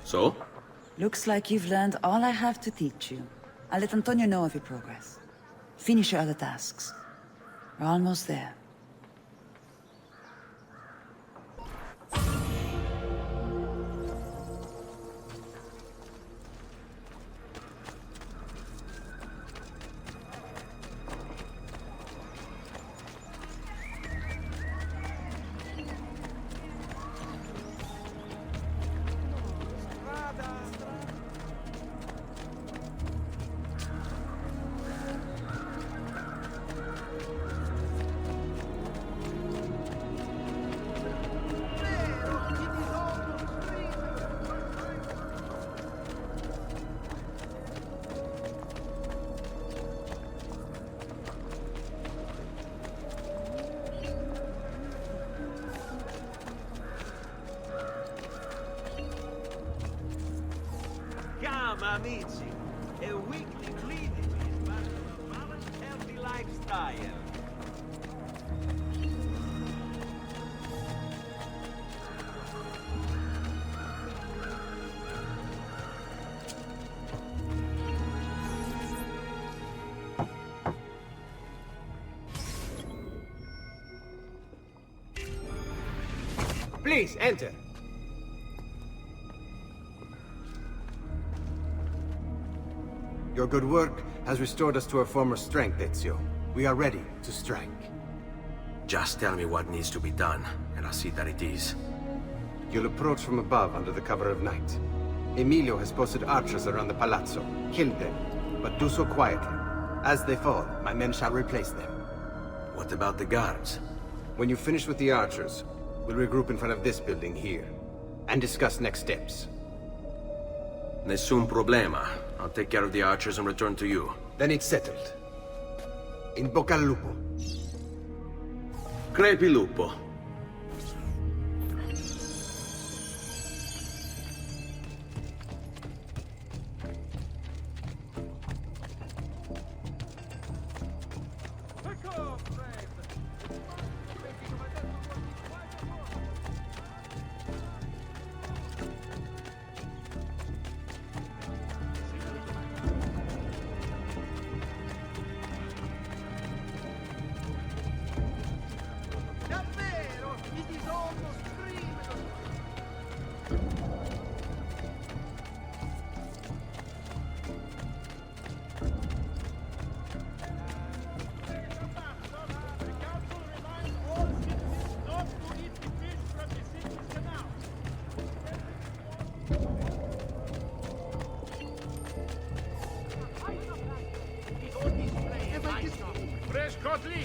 So? Looks like you've learned all I have to teach you. I'll let Antonio know of your progress. Finish your other tasks. We're almost there. Amici, a weekly cleaning is part of a balanced, healthy lifestyle. Please, enter. Your good work has restored us to our former strength, Ezio. We are ready to strike. Just tell me what needs to be done, and I'll see that it is. You'll approach from above under the cover of night. Emilio has posted archers around the palazzo. Kill them, but do so quietly. As they fall, my men shall replace them. What about the guards? When you finish with the archers, we'll regroup in front of this building here, and discuss next steps. Nessun problema. I'll take care of the archers and return to you. Then it's settled. In bocca al lupo. Crepi lupo.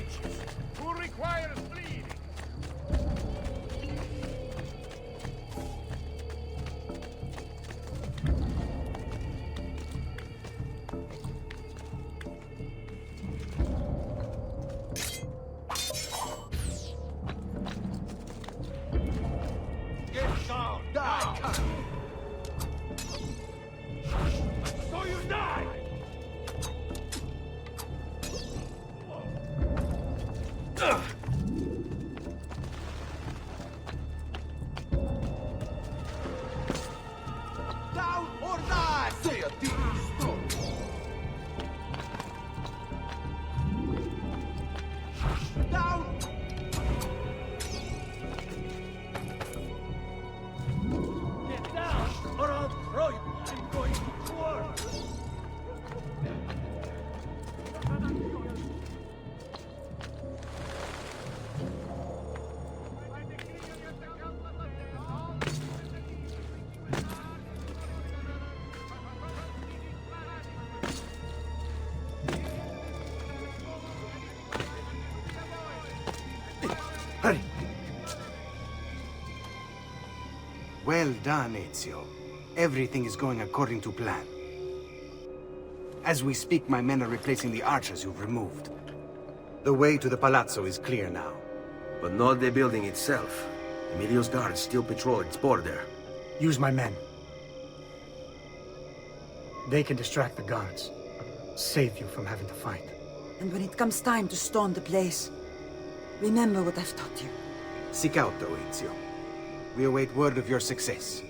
witches? Who requires bleeding? Get down! Die! So you die! Down or die! Say a deep story. Down! Get down, or I'll throw you. I'm going to war. Hurry! Well done, Ezio. Everything is going according to plan. As we speak, my men are replacing the archers you've removed. The way to the palazzo is clear now. But not the building itself. Emilio's guards still patrol its border. Use my men. They can distract the guards. Save you from having to fight. And when it comes time to storm the place, remember what I've taught you. Seek out, though, Ezio. We await word of your success.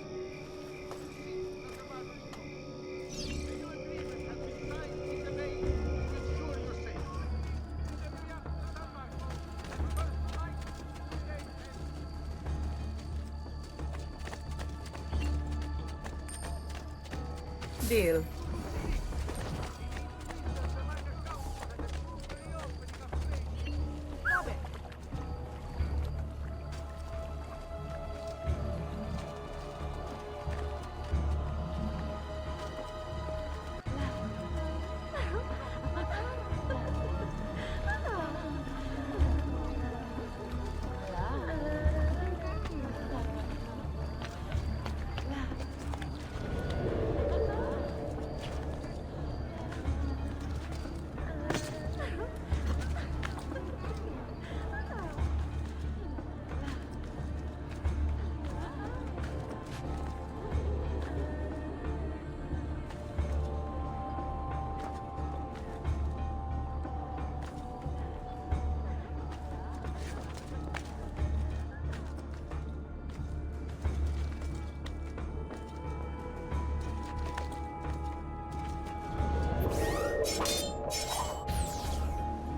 Deal.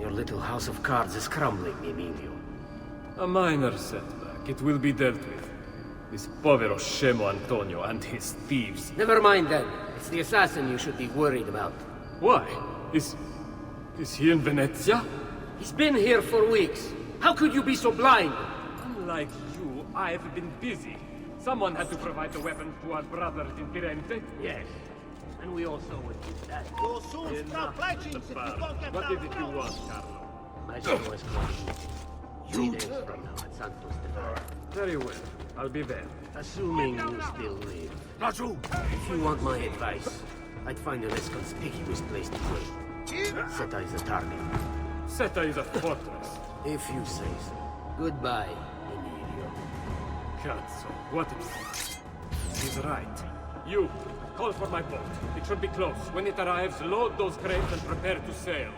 Your little house of cards is crumbling, Emilio. A minor setback. It will be dealt with. This povero scemo Antonio and his thieves. Never mind then. It's the assassin you should be worried about. Why? Is he in Venezia? He's been here for weeks. How could you be so blind? Unlike you, I've been busy. Someone had to provide the weapons to our brothers in Firenze. Yes. And we also would do that. You'll soon stop pledging if you don't get What down is it you want, Carlo? My son was calling 3 days from now at Santos de Very well. I'll be there. Assuming you still live. Raju! If you want my advice, I'd find a less conspicuous place to play. Seta is a target. Seta is a fortress. If you say so. Goodbye, Emilio. Cazzo, what is... He's right. You, call for my boat. It should be close. When it arrives, load those crates and prepare to sail.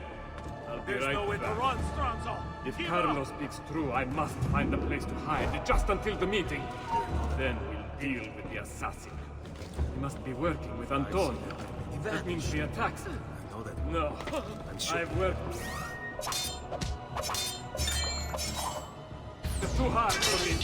I'll be There's right nowhere to back. run, Stronzo. If Keep Carlo up. speaks true, I must find a place to hide, just until the meeting. Then we'll deal with the assassin. He must be working with Antonio. That means the attacks. No, I've worked. It's too hard for me.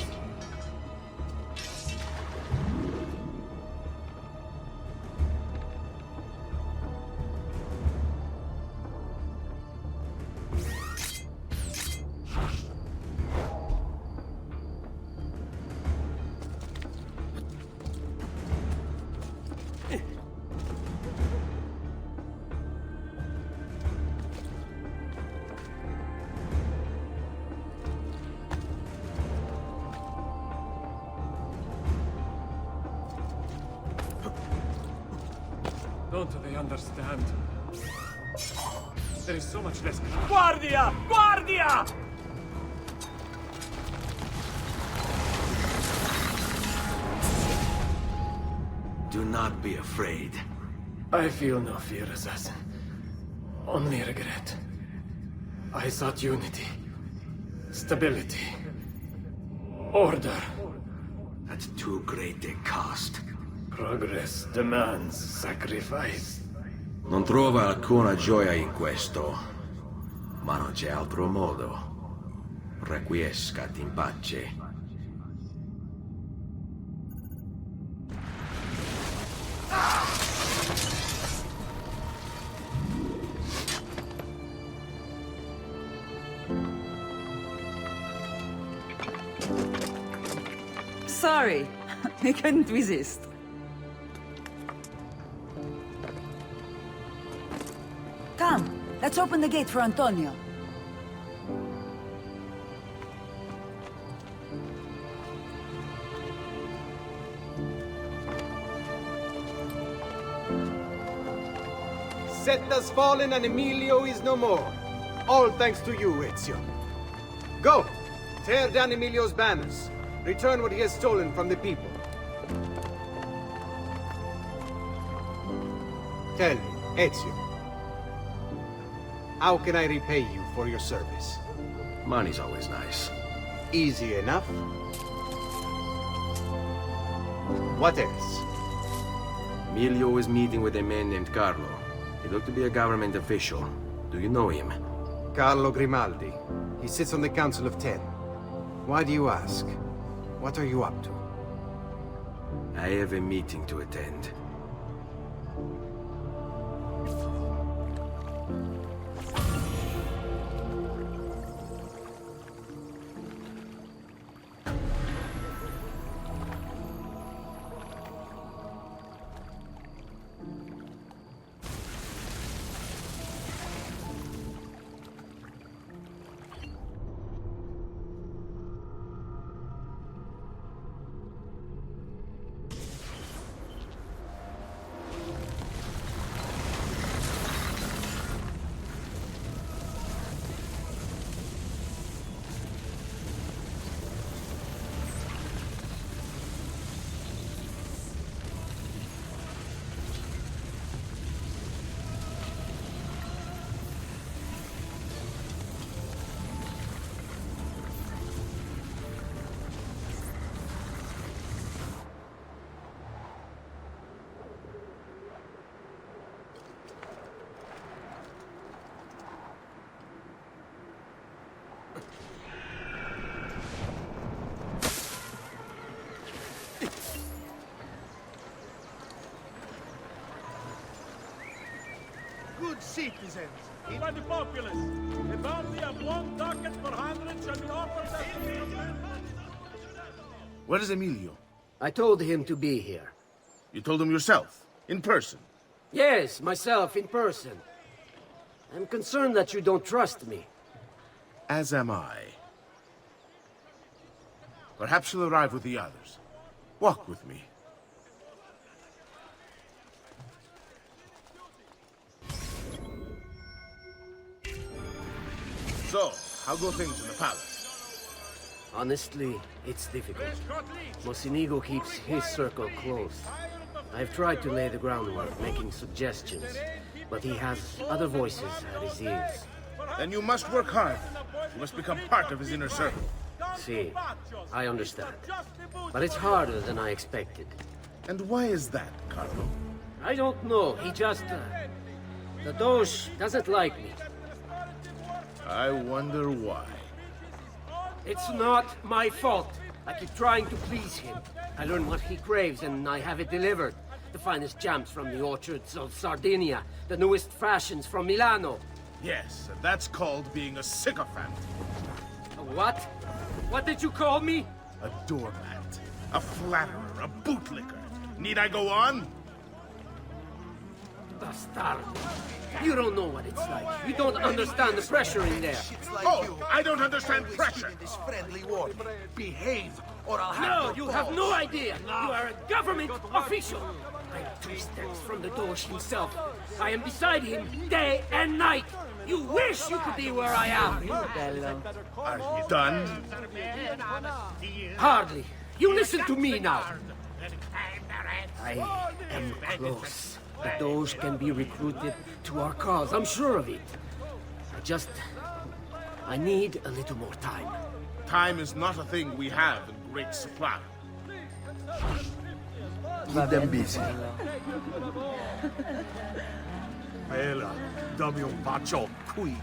Don't they understand? There is so much less... Guardia! Guardia! Do not be afraid. I feel no fear, assassin. Only regret. I sought unity, stability, order. At too great a cost. Progress demands sacrifice. Non trova alcuna gioia in questo, ma non c'è altro modo. Requiescat in pace. Sorry, I couldn't resist. Come, let's open the gate for Antonio. Set has fallen and Emilio is no more. All thanks to you, Ezio. Go! Tear down Emilio's banners. Return what he has stolen from the people. Tell me, Ezio. How can I repay you for your service? Money's always nice. Easy enough. What else? Emilio is meeting with a man named Carlo. He looked to be a government official. Do you know him? Carlo Grimaldi. He sits on the Council of 10. Why do you ask? What are you up to? I have a meeting to attend. Good citizens, by the populace, a bounty of 1 ducat per 100 shall be offered as... Where is Emilio? I told him to be here. You told him yourself? In person? Yes, myself, in person. I'm concerned that you don't trust me. As am I. Perhaps you'll arrive with the others. Walk with me. So, how go things in the palace? Honestly, it's difficult. Mocenigo keeps his circle close. I've tried to lay the groundwork, making suggestions, but he has other voices at his ears. Then you must work hard. You must become part of his inner circle. See, I understand. But it's harder than I expected. And why is that, Carlo? I don't know. He just... the Doge doesn't like me. I wonder why. It's not my fault. I keep trying to please him. I learn what he craves and I have it delivered. The finest jams from the orchards of Sardinia, the newest fashions from Milano. Yes, and that's called being a sycophant. A what? What did you call me? A doormat, a flatterer, a bootlicker. Need I go on? Bastard. You don't know what it's like. You don't understand the pressure in there. Oh, I don't understand pressure. This friendly war. Behave, or I'll have No, you have no idea. You are a government official. I'm 2 steps from the Doge himself. I am beside him day and night. You wish you could be where I am. Are you done? Hardly. You listen to me now. I am close. The Doge can be recruited to our cause. I'm sure of it. I need a little more time. Time is not a thing we have in great supply. Keep them busy. Bella, dammi un bacio qui.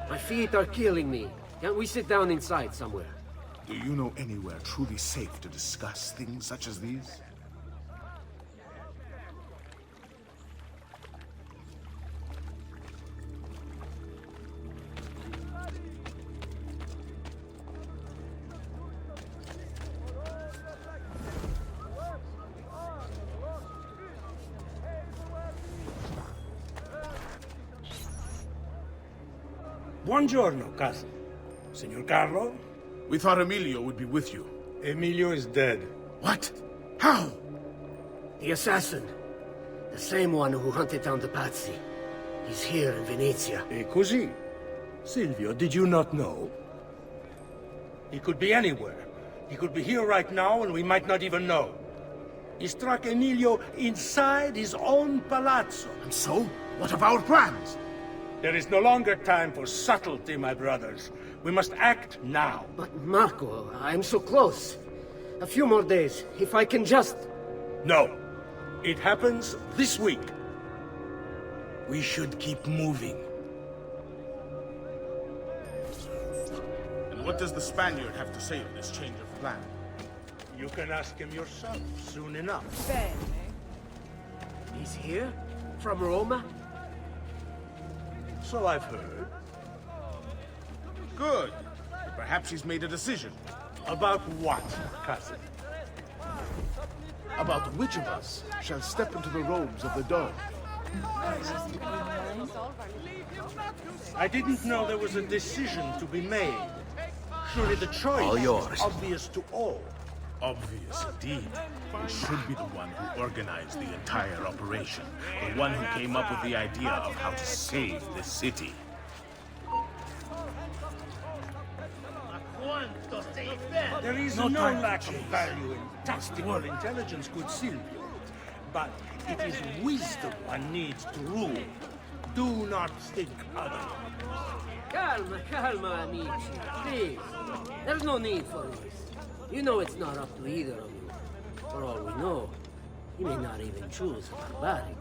My feet are killing me. Can't we sit down inside somewhere? Do you know anywhere truly safe to discuss things such as these? Buongiorno, cousin. Signor Carlo? We thought Emilio would be with you. Emilio is dead. What? How? The assassin. The same one who hunted down the Pazzi. He's here in Venezia. E così? Silvio, did you not know? He could be anywhere. He could be here right now and we might not even know. He struck Emilio inside his own palazzo. And so? What of our plans? There is no longer time for subtlety, my brothers. We must act now. But Marco, I'm so close. A few more days, if I can just... No. It happens this week. We should keep moving. And what does the Spaniard have to say of this change of plan? You can ask him yourself soon enough. He's here? From Roma? So I've heard. Good. Perhaps he's made a decision. About what, cousin? About which of us shall step into the robes of the Doge. I didn't know there was a decision to be made. Surely the choice All yours. is obvious to all. Obvious indeed. It should be the one who organized the entire operation. The one who came up with the idea of how to save the city. There is no lack of value in tactical intelligence, good Silvio. But it is wisdom one needs to rule. Do not think otherwise. Calma, amici. Please. There's no need for this. You know it's not up to either of you. For all we know, he may not even choose a barbarigo.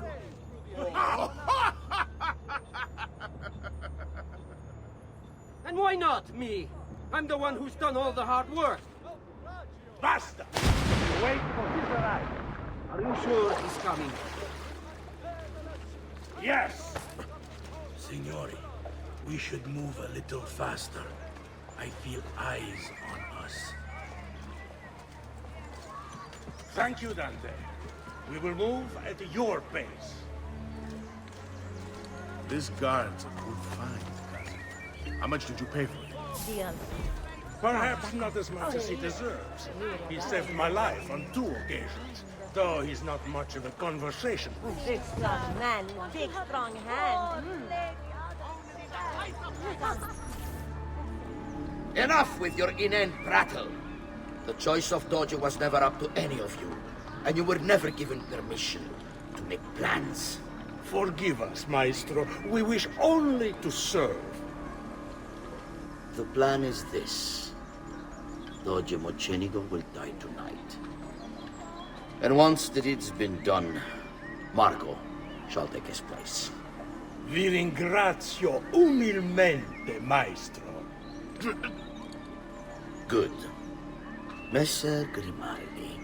And why not me? I'm the one who's done all the hard work. Basta! Wait for his arrival. Are you sure he's coming? Yes! Signori, we should move a little faster. I feel eyes on us. Thank you, Dante. We will move at your pace. This guard's a good find, cousin. How much did you pay for it? Perhaps not as much as he deserves. He saved my life on 2 occasions, though he's not much of a conversation. Big strong man with big strong hand. Enough with your inane prattle. The choice of Doge was never up to any of you, and you were never given permission to make plans. Forgive us, Maestro. We wish only to serve. The plan is this. Doge Mocenigo will die tonight. And once the deed's been done, Marco shall take his place. Vi ringrazio umilmente, Maestro. Good. Messer Grimaldi,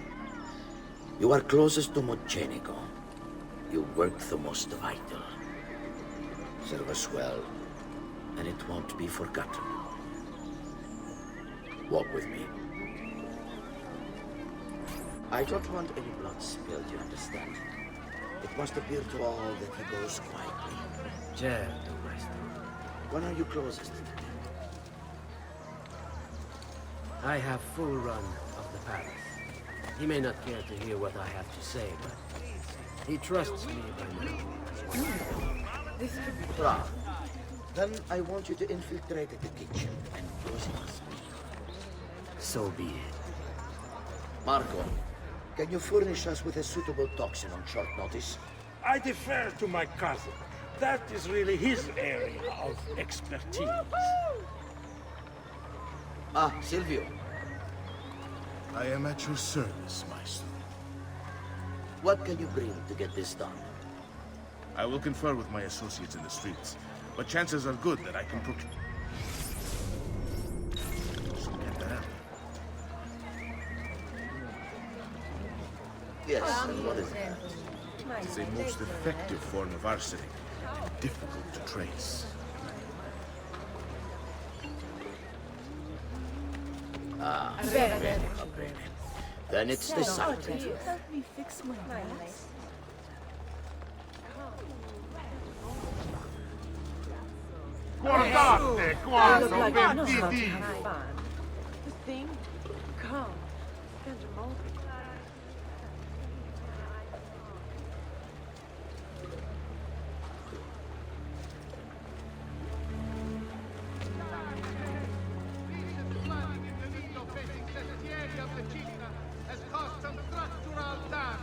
you are closest to Mocenigo. You work the most vital. Serve us well, and it won't be forgotten. Walk with me. I don't want any blood spilled, you understand? It must appear to all that he goes quietly. Certo, maestro. When are you closest? I have full run of the palace. He may not care to hear what I have to say, but he trusts me by now. This could be proud. Then I want you to infiltrate the kitchen and close it. So be it. Marco, can you furnish us with a suitable toxin on short notice? I defer to my cousin. That is really his area of expertise. Ah, Silvio. I am at your service, maestro. What can you bring to get this done? I will confer with my associates in the streets, but chances are good that I can procure. Yes, and what is that? It is a most effective form of arsenic, and difficult to trace. Ah, bene. Then it's decided. Could you help me fix my glass? Guardate quanto Look like ben I know how to di have fun. The thing? Come. Spend a moment. Has caused some structural damage.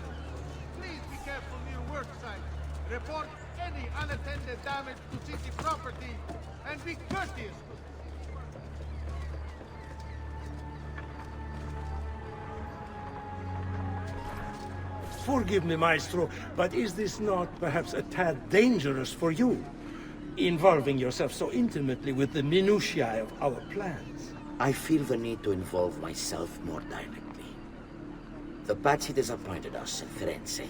Please be careful near work site. Report any unattended damage to city property and be courteous. Forgive me, Maestro, but is this not perhaps a tad dangerous for you? Involving yourself so intimately with the minutiae of our plans. I feel the need to involve myself more directly. The Pazzi disappointed us in Firenze.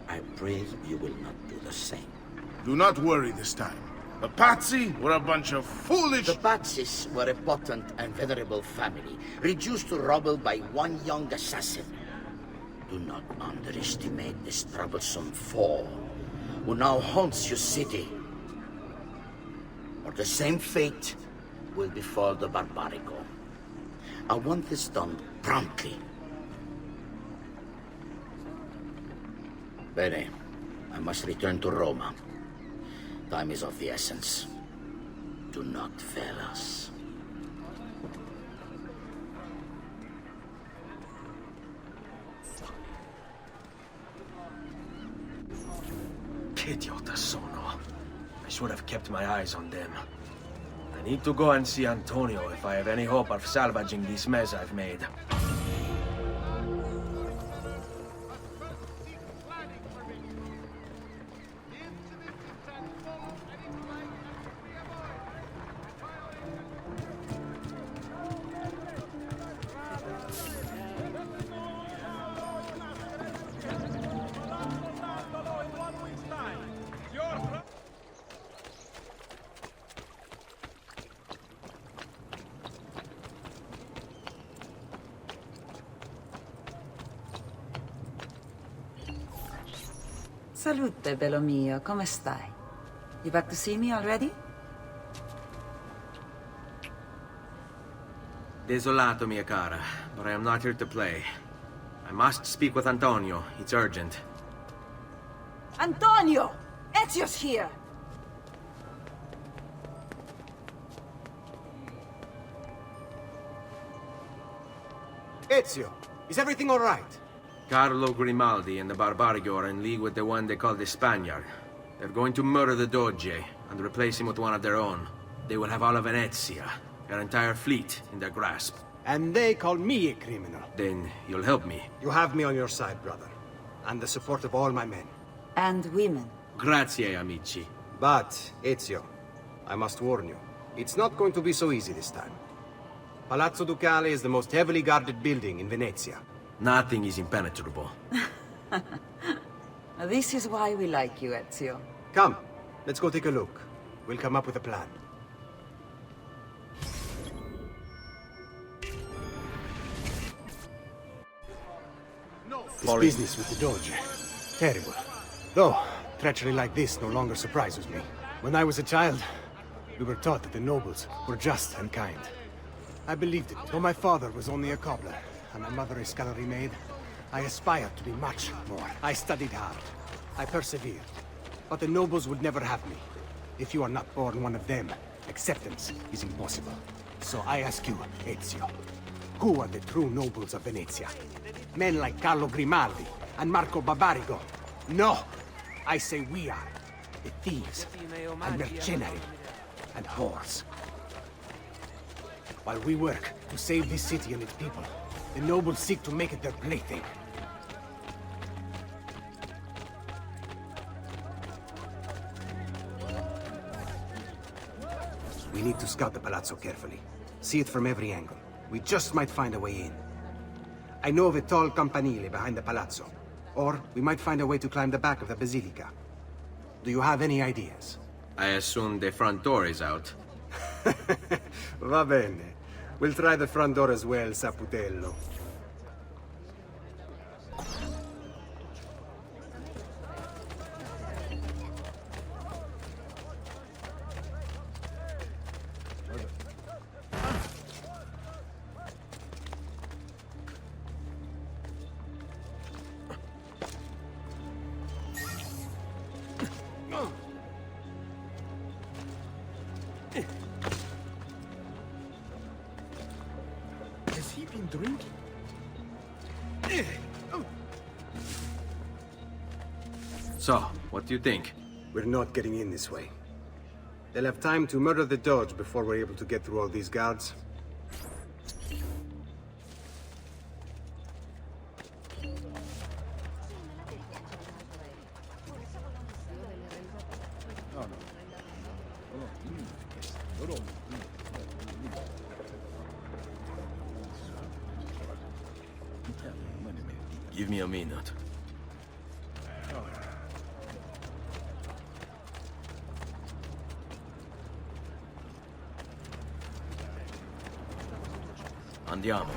I pray you will not do the same. Do not worry this time. The Pazzi were a bunch of foolish... The Pazzis were a potent and venerable family, reduced to rubble by one young assassin. Do not underestimate this troublesome foe, who now haunts your city. Or the same fate will befall the Barbarico. I want this done promptly. Bene, I must return to Roma. Time is of the essence. Do not fail us. Che idiota sono. I should have kept my eyes on them. I need to go and see Antonio if I have any hope of salvaging this mess I've made. Salute, bello mio. Come stai? You back to see me already? Desolato, mia cara, but I am not here to play. I must speak with Antonio. It's urgent. Antonio! Ezio's here! Ezio, is everything all right? Carlo Grimaldi and the Barbarigo are in league with the one they call the Spaniard. They're going to murder the Doge and replace him with one of their own. They will have all of Venezia, their entire fleet, in their grasp. And they call me a criminal. Then you'll help me. You have me on your side, brother. And the support of all my men. And women. Grazie, amici. But, Ezio, I must warn you. It's not going to be so easy this time. Palazzo Ducale is the most heavily guarded building in Venezia. Nothing is impenetrable. This is why we like you, Ezio. Come, let's go take a look. We'll come up with a plan. This business with the Doge. Terrible. Though, Treachery like this no longer surprises me. When I was a child, we were taught that the nobles were just and kind. I believed it. Though my father was only a cobbler, and my mother a scullery maid, I aspired to be much more. I studied hard. I persevered. But the nobles would never have me. If you are not born one of them, acceptance is impossible. So I ask you, Ezio, who are the true nobles of Venezia? Men like Carlo Grimaldi and Marco Barbarigo? No! I say we are. The thieves, and mercenary, and whores. While we work to save this city and its people, the nobles seek to make it their plaything. We need to scout the palazzo carefully. See it from every angle. We just might find a way in. I know of a tall campanile behind the palazzo. Or we might find a way to climb the back of the basilica. Do you have any ideas? I assume the front door is out. Va bene. We'll try the front door as well, Saputello. Has he been drinking? So, what do you think? We're not getting in this way. They'll have time to murder the Doge before we're able to get through all these guards. Give me a minute. Andiamo.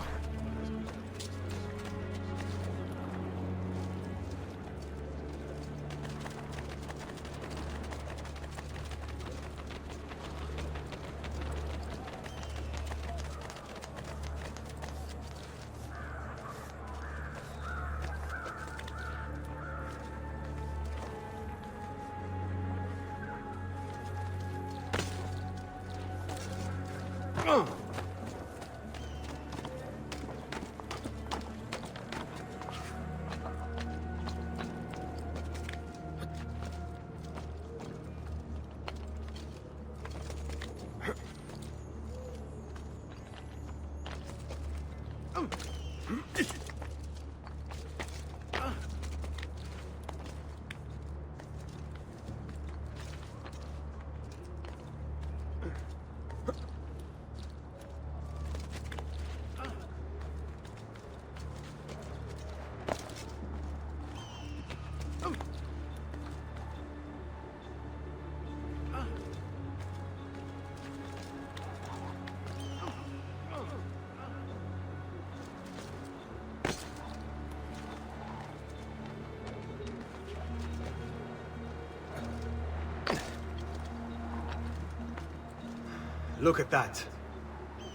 Look at that.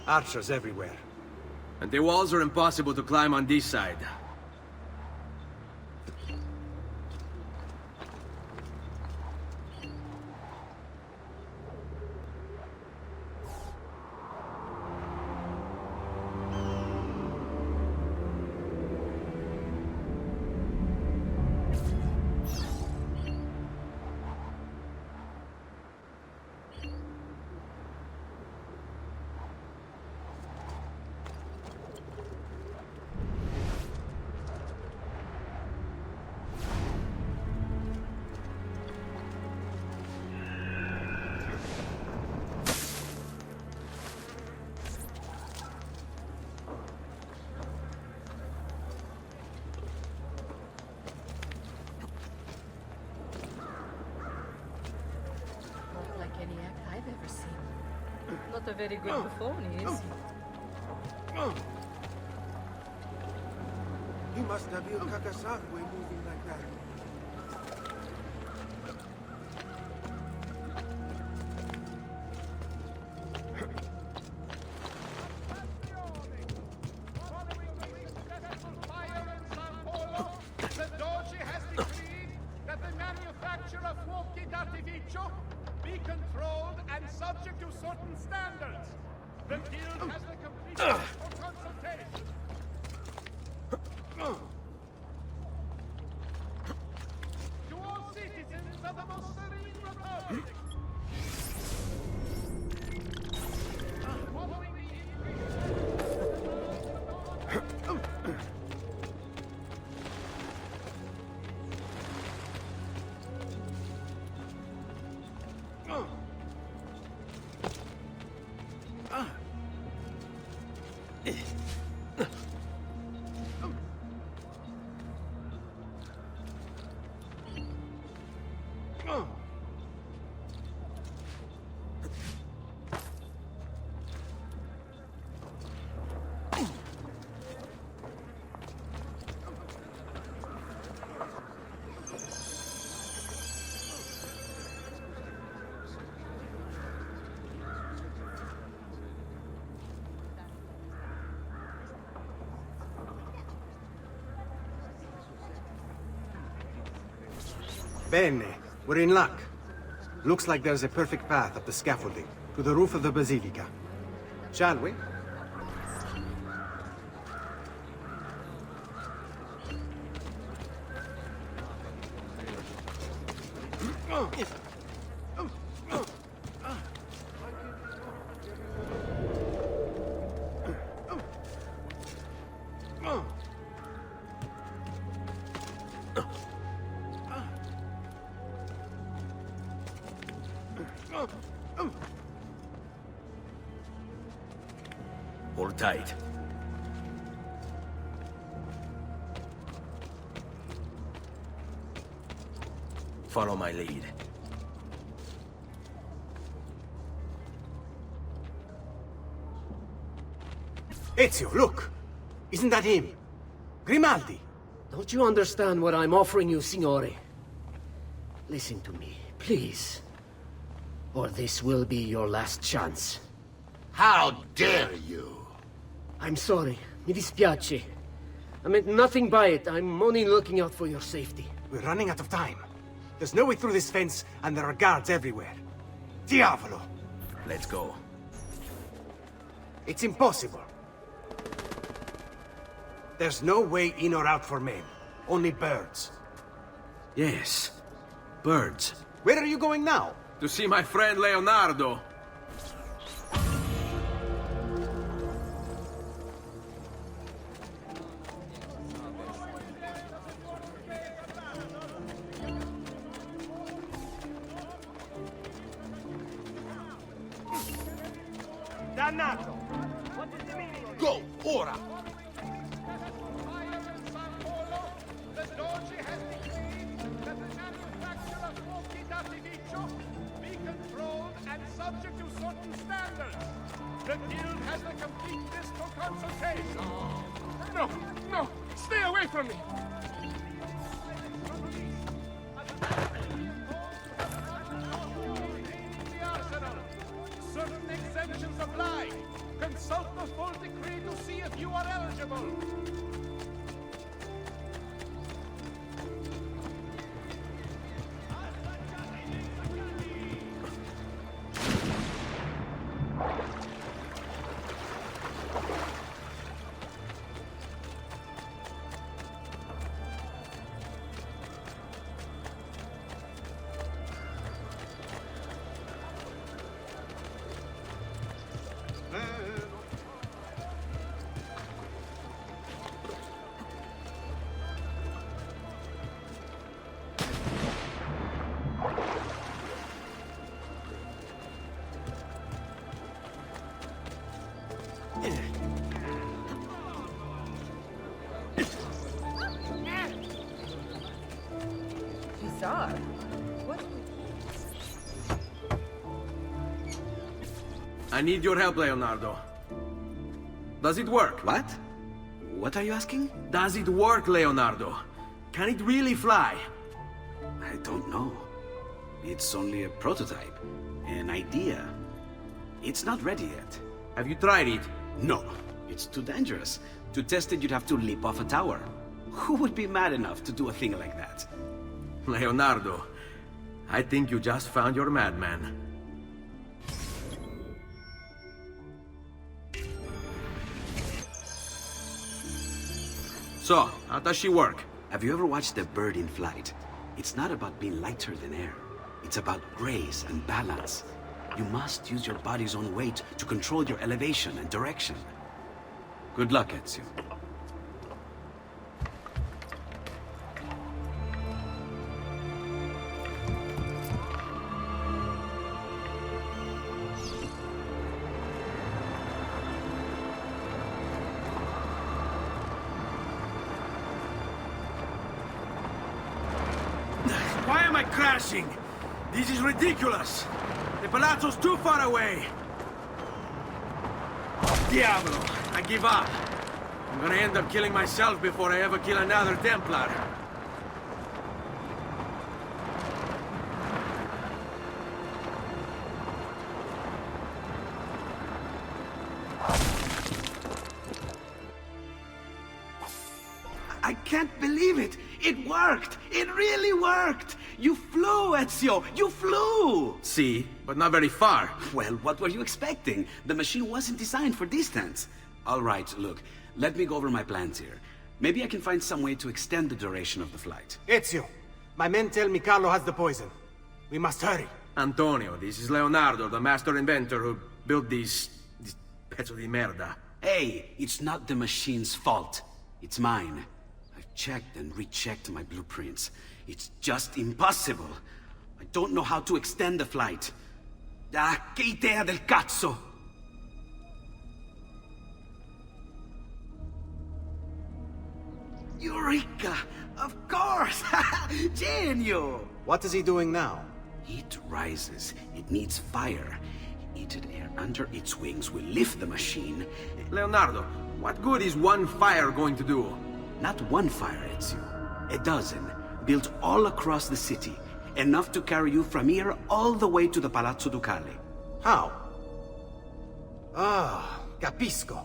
Archers everywhere. And the walls are impossible to climb on this side. Not a very good buffon, He must have Il Cacasangue moving like that. controlled and subject to certain standards. The guild has the complete list for consultation. To all citizens of the most serene republic. Following Bene, we're in luck. Looks like there's a perfect path up the scaffolding to the roof of the Basilica. Shall we? Hold tight. Follow my lead. Ezio, look! Isn't that him? Grimaldi! Don't you understand what I'm offering you, Signore? Listen to me, please. Or this will be your last chance. How dare you? I'm sorry. Mi dispiace. I meant nothing by it. I'm only looking out for your safety. We're running out of time. There's no way through this fence, and there are guards everywhere. Diavolo! Let's go. It's impossible. There's no way in or out for men. Only birds. Yes. Birds. Where are you going now? To see my friend Leonardo. Dannato! Go, ora! The Doge has decreed that the manufacture of smoky d'artificio be controlled and subject to certain standards. The guild has the complete list for consultation. No, no, stay away from me! The arsenal. Certain exemptions apply. Consult the full decree to see if you are eligible. Bizarre. What? I need your help, Leonardo. Does it work? What? What are you asking? Does it work, Leonardo? Can it really fly? I don't know. It's only a prototype, an idea. It's not ready yet. Have you tried it? No, it's too dangerous. To test it, you'd have to leap off a tower. Who would be mad enough to do a thing like that? Leonardo, I think you just found your madman. So, how does she work? Have you ever watched a bird in flight? It's not about being lighter than air. It's about grace and balance. You must use your body's own weight to control your elevation and direction. Good luck, Ezio. Why am I crashing? This is ridiculous. The palazzo's too far away. Diablo, I give up. I'm gonna end up killing myself before I ever kill another Templar. I can't believe it! It worked! It really worked! You flew, Ezio! You flew! See, but not very far. Well, what were you expecting? The machine wasn't designed for distance. All right, look, let me go over my plans here. Maybe I can find some way to extend the duration of the flight. Ezio, my men tell me Carlo has the poison. We must hurry. Antonio, this is Leonardo, the master inventor who built these pezzo di merda. Hey, it's not the machine's fault. It's mine. I've checked and rechecked my blueprints. It's just impossible. I don't know how to extend the flight. Ah, che idea del cazzo! Eureka! Of course! Genio! What is he doing now? Heat rises. It needs fire. Heated air under its wings will lift the machine. Leonardo, what good is one fire going to do? Not one fire, Ezio. A dozen, built all across the city. Enough to carry you from here all the way to the Palazzo Ducale. How? Ah, capisco.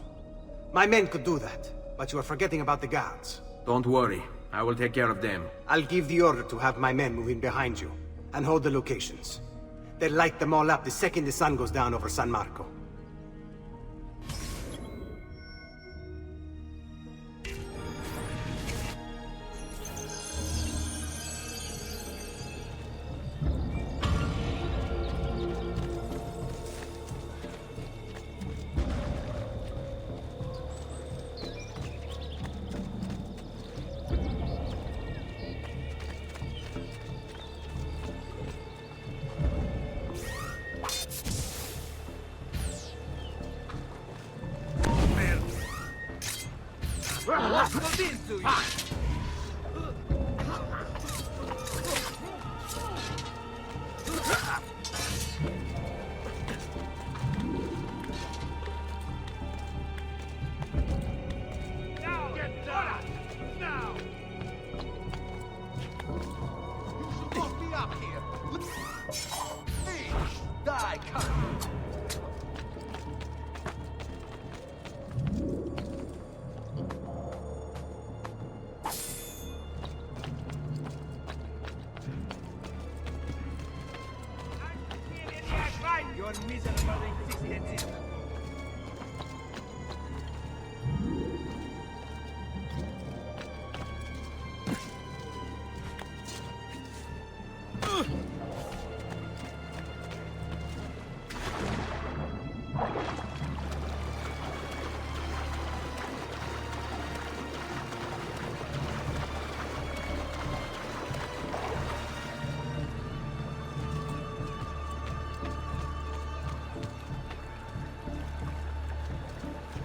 My men could do that, but you are forgetting about the guards. Don't worry, I will take care of them. I'll give the order to have my men move in behind you, and hold the locations. They'll light them all up the second the sun goes down over San Marco.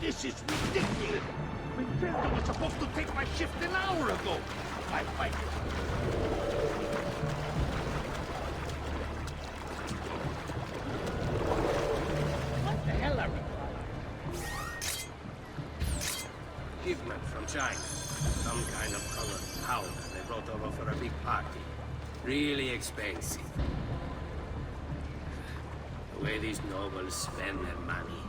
This is ridiculous! Inferno was supposed to take my shift an hour ago! I fight you! What the hell are we doing? Shipment from China. Some kind of colored powder they brought over for a big party. Really expensive. The way these nobles spend their money.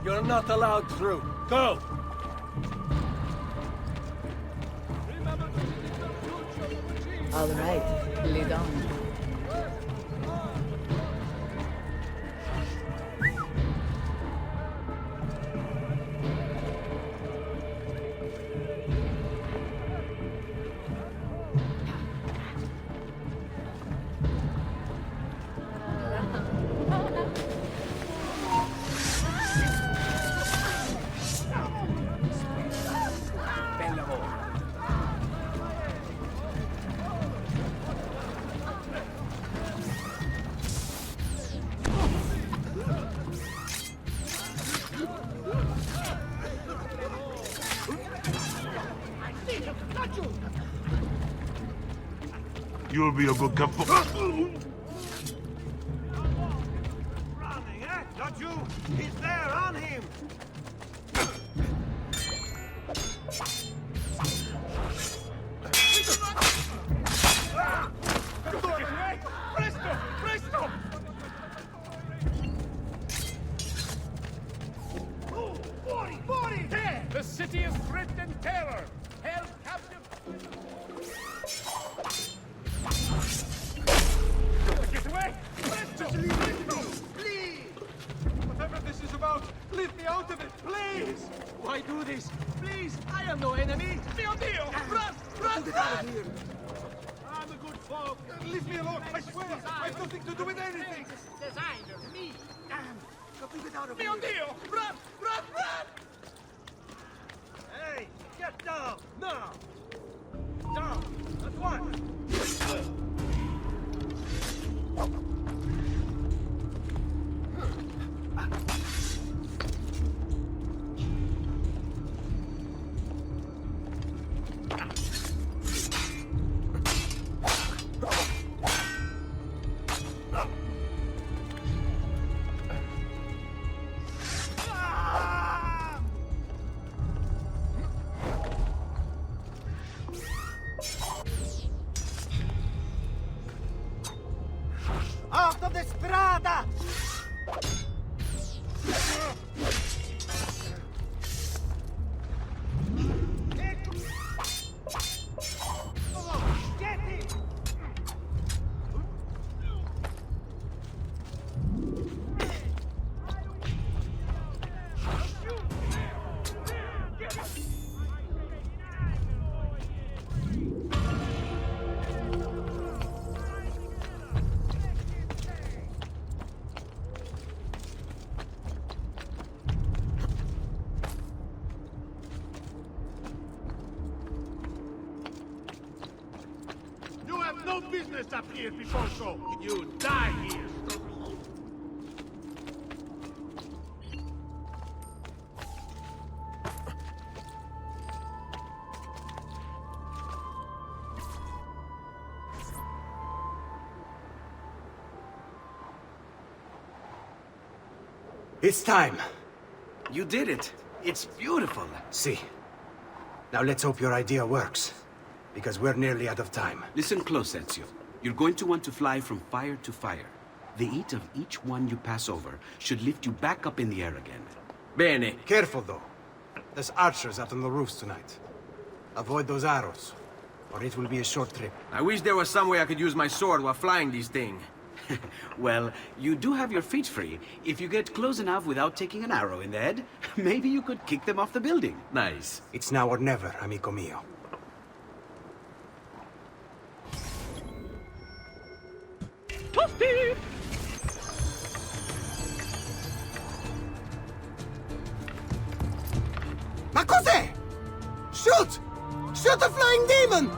You're not allowed through. Go! All right, lead on. You'll be a good couple. Running, eh? Not you! He's there, on him! Presto! Presto! Fuori! Fuori! There! The city is gripped in terror! Held captive! Get away! Presto! Presto! Please! Whatever this is about, leave me out of it, please! Why do this? Please! I am no enemy! Mio Dio! Run! Run! Run! I'm a good folk. Leave me alone, I swear! I have nothing to do with anything! Designer, me! Get it out of here! Mio Dio! Run! Run! Run! Hey! Get down! Now! Down! At once! Out of the strada! Get him! You have no business up here before so. You die here. It's time. You did it. It's beautiful. See. Now let's hope your idea works. Because we're nearly out of time. Listen close, Ezio. You're going to want to fly from fire to fire. The heat of each one you pass over should lift you back up in the air again. Bene. Careful, though. There's archers out on the roofs tonight. Avoid those arrows, or it will be a short trip. I wish there was some way I could use my sword while flying these things. Well, you do have your feet free. If you get close enough without taking an arrow in the head, maybe you could kick them off the building. Nice. It's now or never, amico mio. Toasty! Ma cos'è? Shoot! Shoot the flying demon!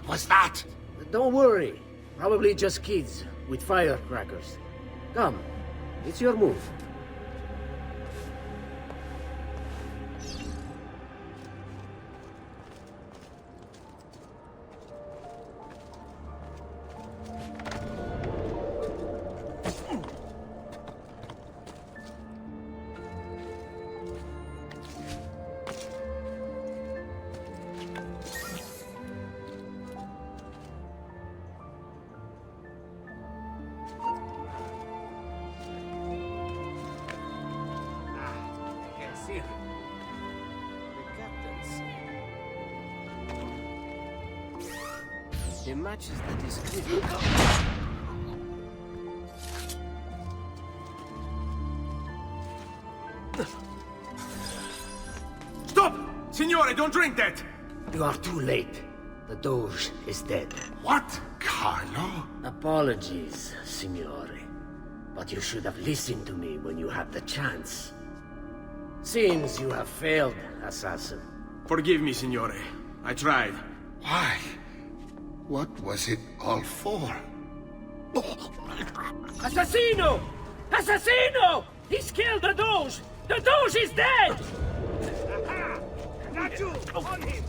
What was that? Don't worry. Probably just kids with firecrackers. Come, it's your move. It matches the description. Stop! Signore, don't drink that! You are too late. The Doge is dead. What? Carlo? Apologies, Signore. But you should have listened to me when you had the chance. Seems you have failed, assassin. Forgive me, Signore. I tried. Why? What was it all for? Assassino! Assassino! He's killed the Doge! The Doge is dead! Not you! On him!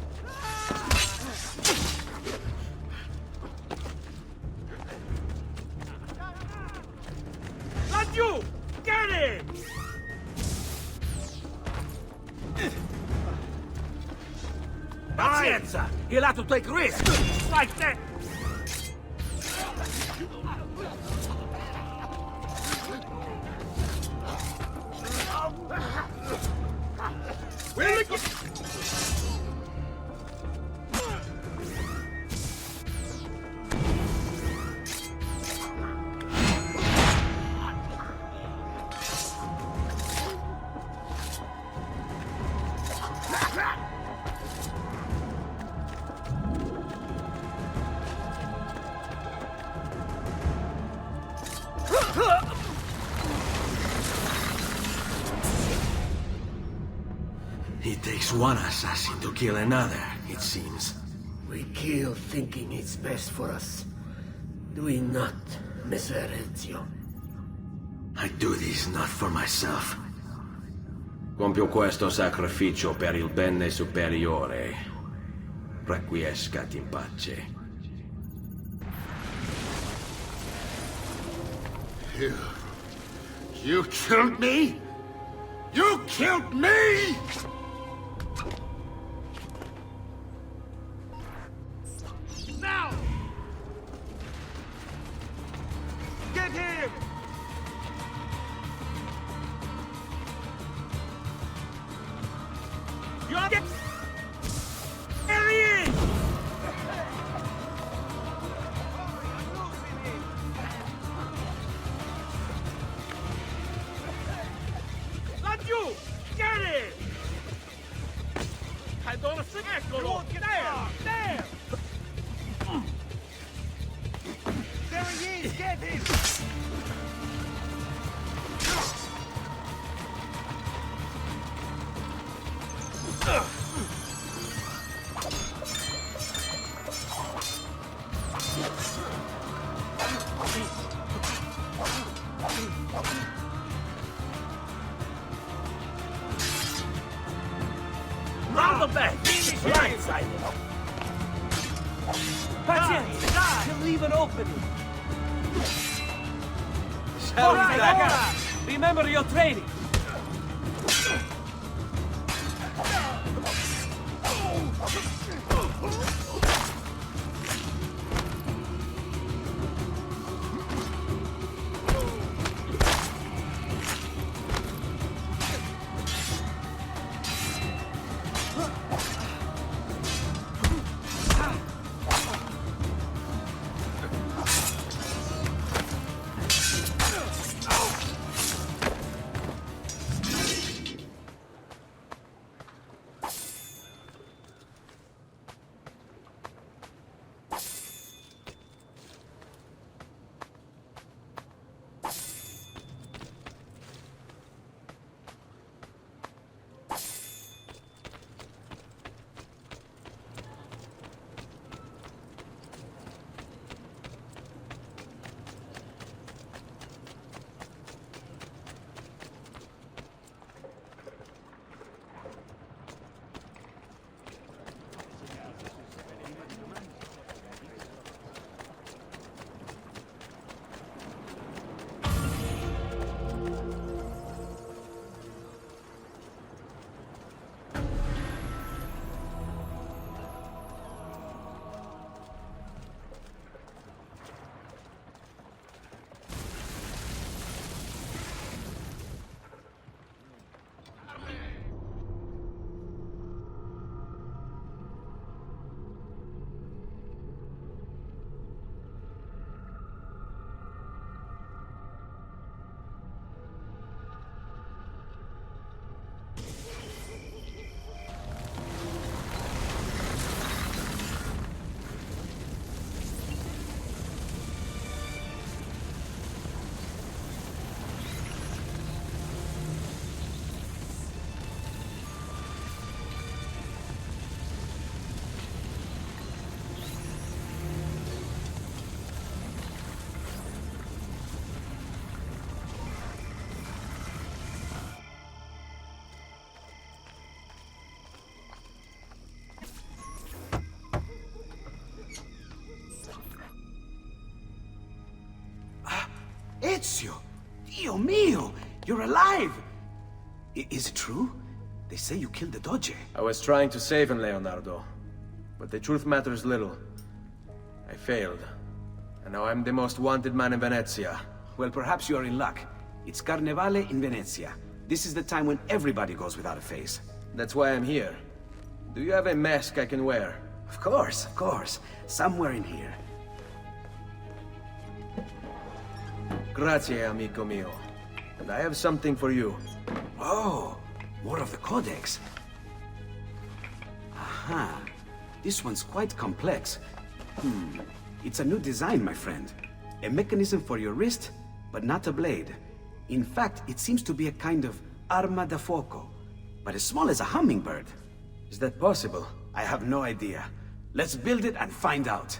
Not you! Get him! Pazienza! He'll have to take risks! Like that! It takes one assassin to kill another, it seems. We kill thinking it's best for us. Do we not, Messer Ezio? I do this not for myself. Compio questo sacrificio per il bene superiore. Requiescat in pace. You killed me? You killed me? Now! Get him! You are get... There he is! Not you! Get it! I don't think eccolo! There! There! There he is! Get him! Round the back! Blindside! Pazienza! He'll leave an opening! All right. Remember your training! Ezio! Dio mio! You're alive! Is it true? They say you killed the Doge. I was trying to save him, Leonardo. But the truth matters little. I failed. And now I'm the most wanted man in Venezia. Well, perhaps you are in luck. It's Carnevale in Venezia. This is the time when everybody goes without a face. That's why I'm here. Do you have a mask I can wear? Of course, of course. Somewhere in here. Grazie, amico mio. And I have something for you. Oh, more of the Codex. Aha. This one's quite complex. It's a new design, my friend. A mechanism for your wrist, but not a blade. In fact, it seems to be a kind of arma da fuoco, but as small as a hummingbird. Is that possible? I have no idea. Let's build it and find out.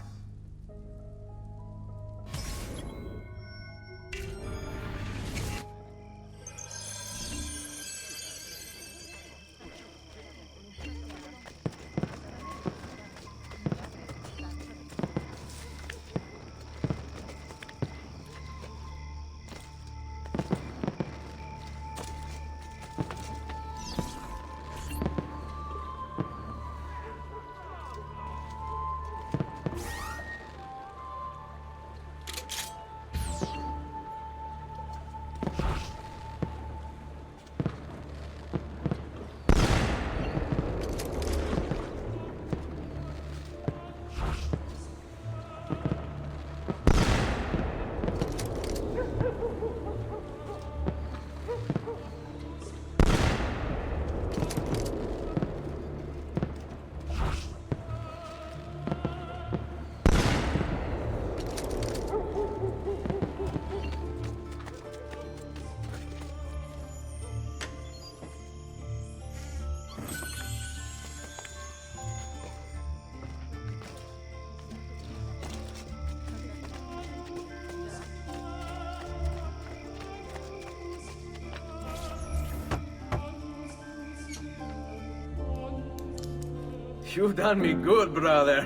You've done me good, brother.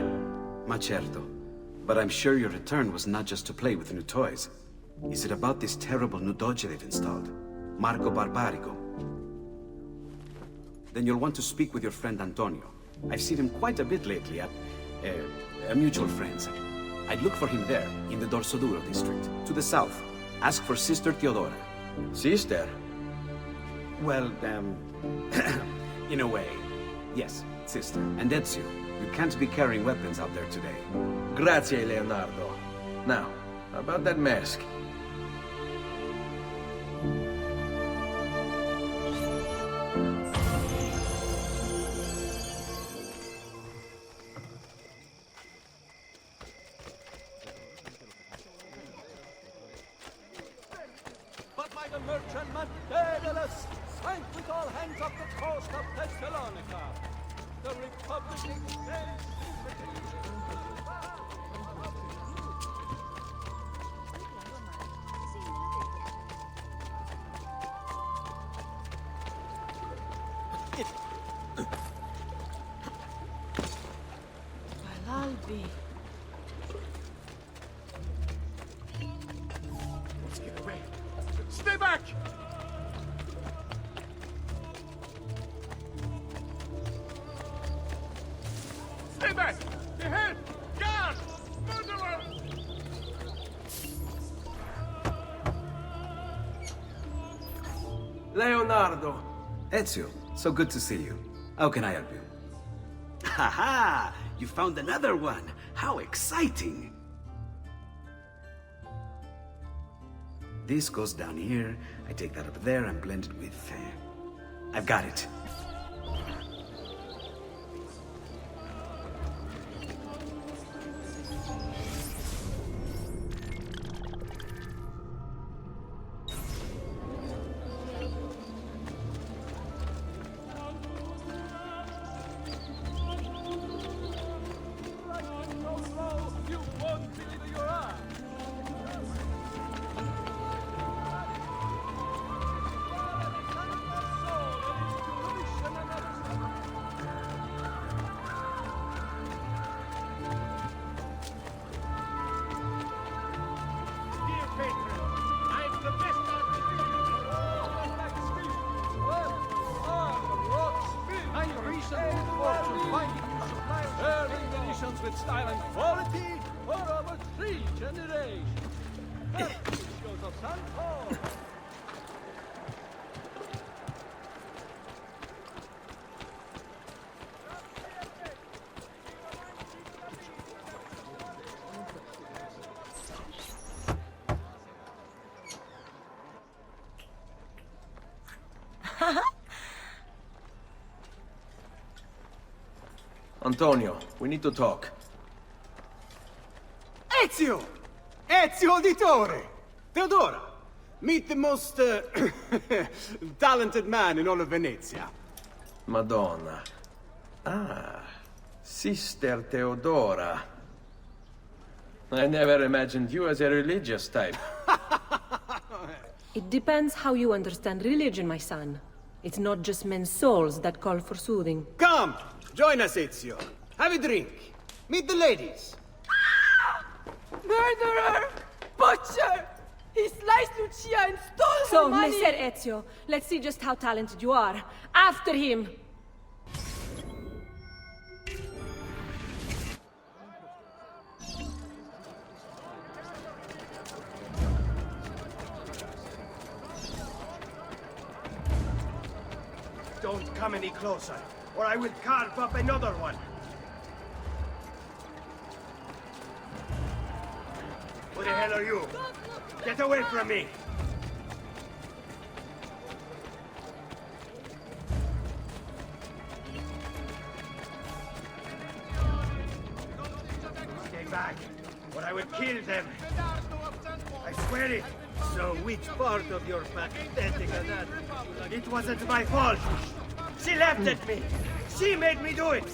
Ma certo. But I'm sure your return was not just to play with new toys. Is it about this terrible new doge they've installed? Marco Barbarigo? Then you'll want to speak with your friend Antonio. I've seen him quite a bit lately at... a mutual friend's. I'd look for him there, in the Dorsoduro district, to the south. Ask for Sister Teodora. Sister? Well, in a way. Yes, sister. And Ezio, you can't be carrying weapons out there today. Grazie, Leonardo. Now, about that mask. But by the merchantman Daedalus, sank with all hands off the coast of Thessalonica. The Republic extends Albi. Let's get away. Stay back! Stay back! Ahead! Guard! Murderer! Leonardo! Ezio, so good to see you. How can I help you? Ha ha! You found another one! How exciting! This goes down here, I take that up there and blend it with... I've got it. traditions with style and quality for over 3 generations. Patricios of San Paul. Antonio, we need to talk. Ezio! Ezio Auditore! Theodora! Meet the most, talented man in all of Venezia. Madonna. Ah, Sister Theodora. I never imagined you as a religious type. It depends how you understand religion, my son. It's not just men's souls that call for soothing. Come! Join us, Ezio. Have a drink. Meet the ladies. Murderer! Butcher! He sliced Lucia and stole So, her money! Messer Ezio, let's see just how talented you are. After him! Don't come any closer, or I will carve up another one. Who the hell are you? Get away from me! Stay back, or I will kill them. I swear it. So which part of your pathetic anatomy? It wasn't my fault. She laughed at me. She made me do it.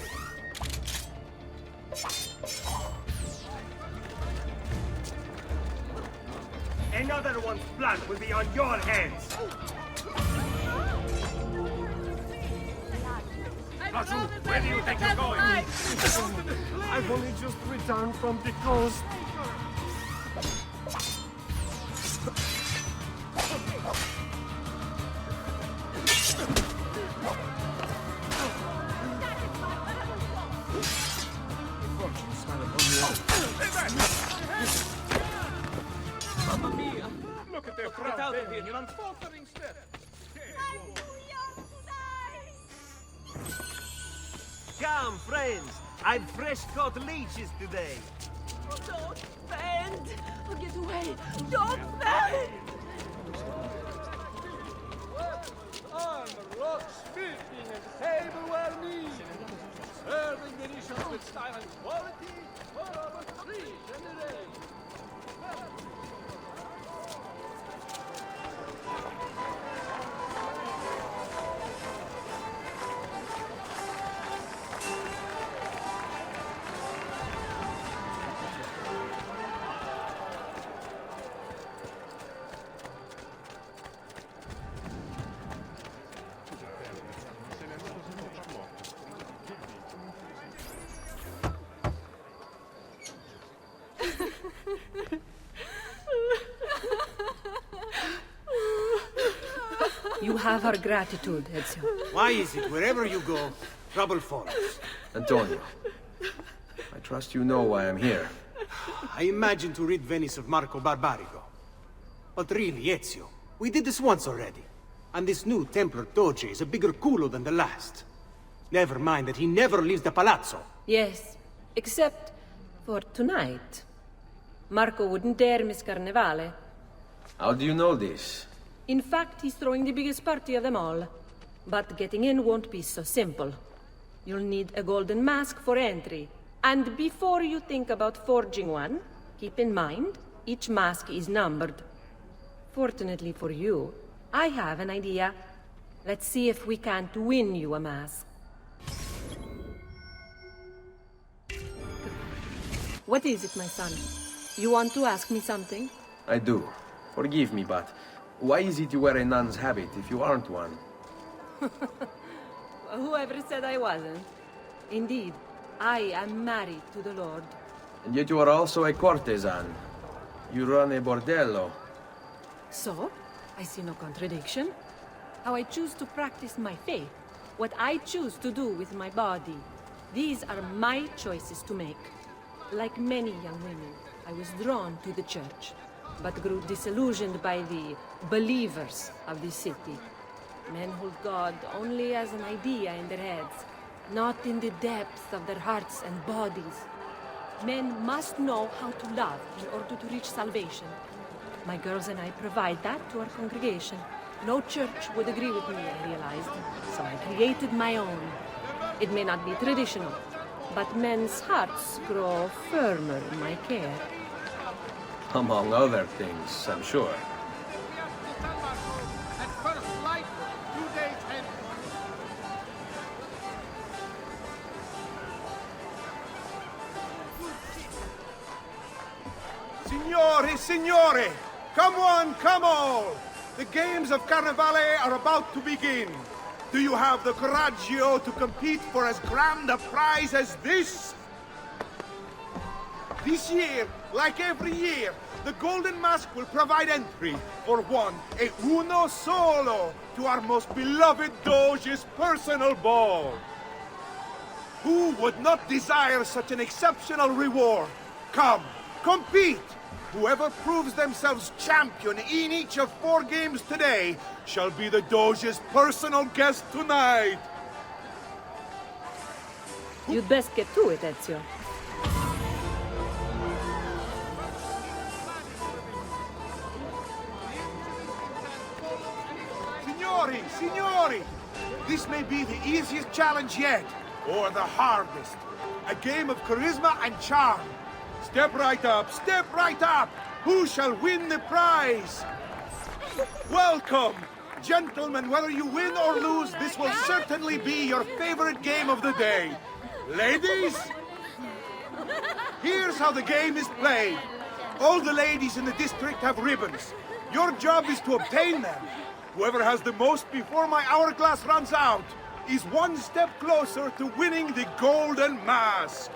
Another one's blood will be on your hands. Raju, where do you think you're going? I've only just returned from the coast. Mamma mia! Look at their crowd. Get out of here, you're on faltering step. Come, friends. I've fresh caught leeches today. Don't bend! Oh, get away! Don't bend! Armor, rock, smithing, and tableware needs. Serving Venetians with style and quality for over 3 generations. You have our gratitude, Ezio. Why is it wherever you go, trouble follows? Antonio, I trust you know why I'm here. I imagine to rid Venice of Marco Barbarigo. But really, Ezio, we did this once already. And this new Templar Doge is a bigger culo than the last. Never mind that he never leaves the palazzo. Yes, except for tonight. Marco wouldn't dare miss Carnevale. How do you know this? In fact, he's throwing the biggest party of them all. But getting in won't be so simple. You'll need a golden mask for entry. And before you think about forging one, keep in mind, each mask is numbered. Fortunately for you, I have an idea. Let's see if we can't win you a mask. What is it, my son? You want to ask me something? I do. Forgive me, but why is it you wear a nun's habit if you aren't one? Whoever said I wasn't? Indeed, I am married to the Lord. And yet you are also a courtesan. You run a bordello. So, I see no contradiction. How I choose to practice my faith. What I choose to do with my body. These are my choices to make. Like many young women, I was drawn to the church, but grew disillusioned by the believers of the city. Men hold God only as an idea in their heads, not in the depths of their hearts and bodies. Men must know how to love in order to reach salvation. My girls and I provide that to our congregation. No church would agree with me, I realized, so I created my own. It may not be traditional, but men's hearts grow firmer in my care. Among other things, I'm sure. Signore, signore! Come on, come all! The games of Carnevale are about to begin. Do you have the coraggio to compete for as grand a prize as this? This year, like every year, the Golden Mask will provide entry for one, e uno solo, to our most beloved Doge's personal ball. Who would not desire such an exceptional reward? Come, compete! Whoever proves themselves champion in each of 4 games today shall be the Doge's personal guest tonight. You'd best get to it, Ezio. Signori, signori! This may be the easiest challenge yet, or the hardest. A game of charisma and charm. Step right up, step right up! Who shall win the prize? Welcome! Gentlemen, whether you win or lose, this will certainly be your favorite game of the day. Ladies? Here's how the game is played. All the ladies in the district have ribbons. Your job is to obtain them. Whoever has the most before my hourglass runs out is one step closer to winning the Golden Mask.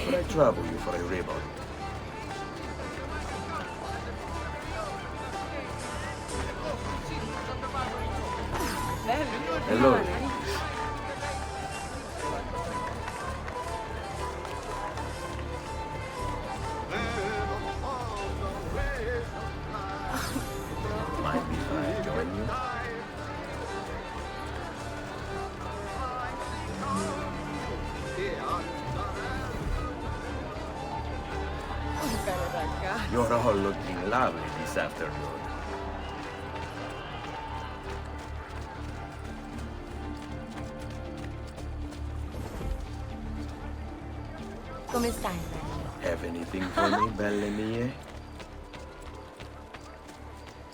Would I trouble you for a ribbon? Hello. Mind if I join you? You're all looking lovely this afternoon. Come stai? Have anything for me, belle mie?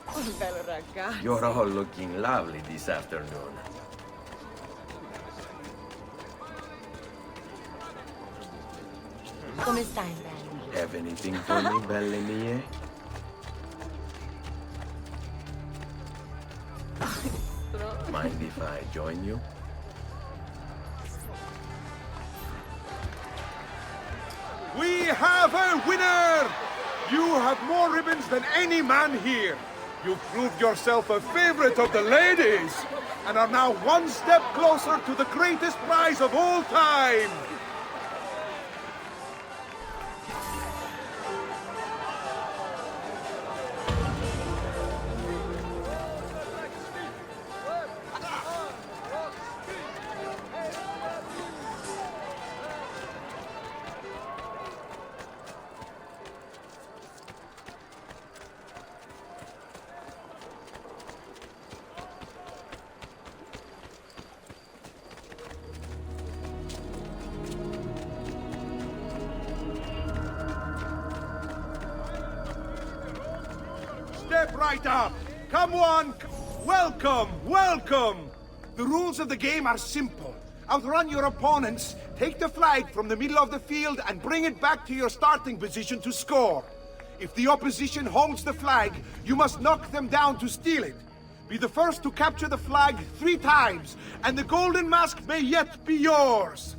Un bello ragazzo. You're all looking lovely this afternoon. Come stai? Have anything for me, belle mie? Mind if I join you? We have a winner! You have more ribbons than any man here. You've proved yourself a favorite of the ladies, and are now one step closer to the greatest prize of all time. Step right up. Come on. Welcome, welcome. The rules of the game are simple. Outrun your opponents, take the flag from the middle of the field and bring it back to your starting position to score. If the opposition holds the flag, you must knock them down to steal it. Be the first to capture the flag 3 times, and the golden mask may yet be yours!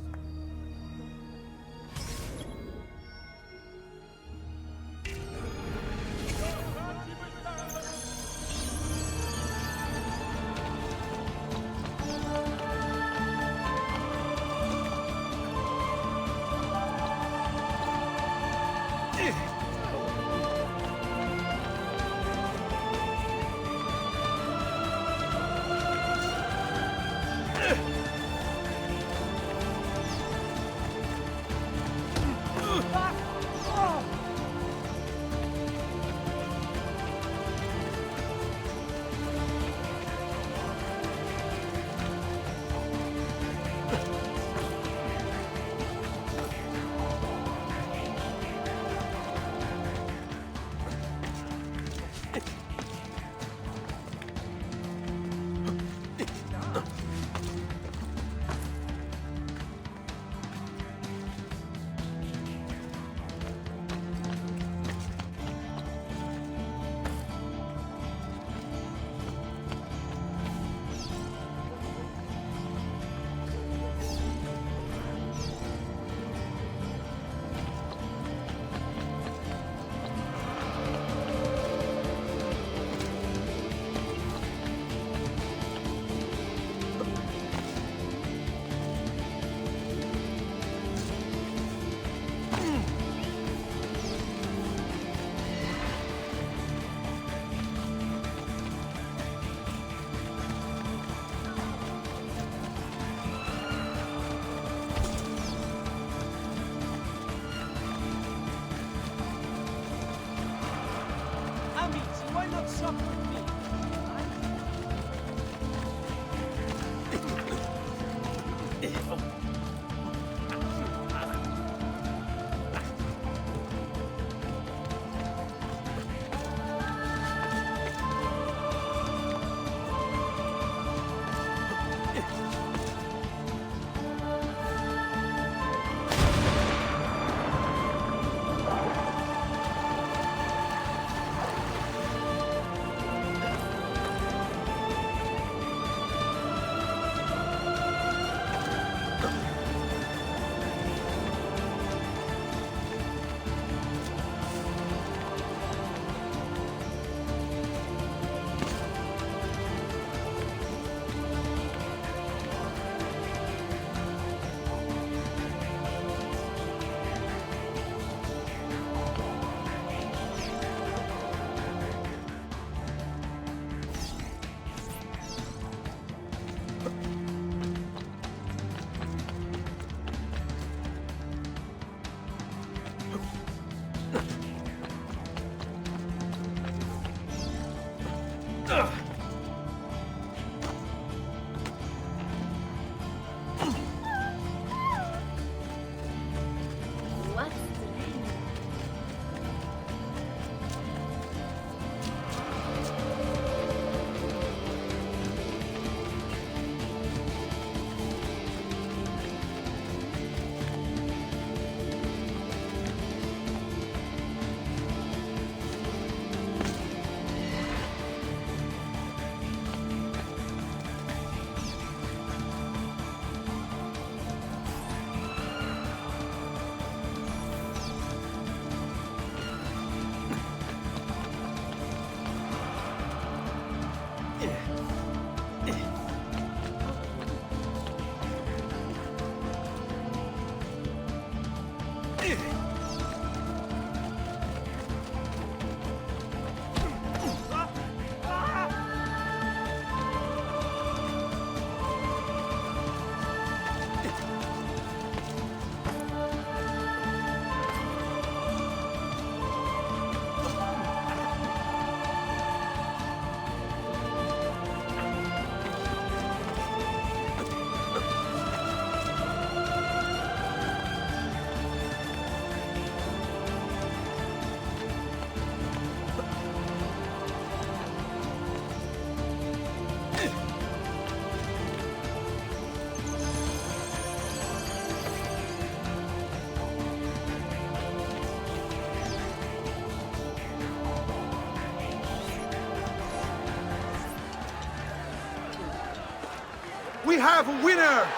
We have a winner!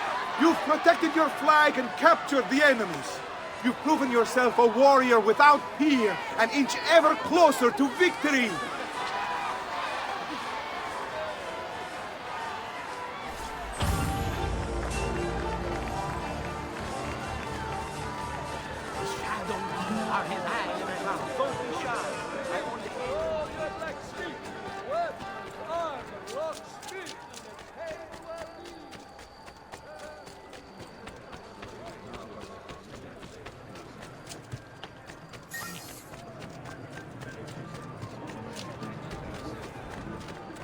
You've protected your flag and captured the enemies. You've proven yourself a warrior without fear, an inch ever closer to victory.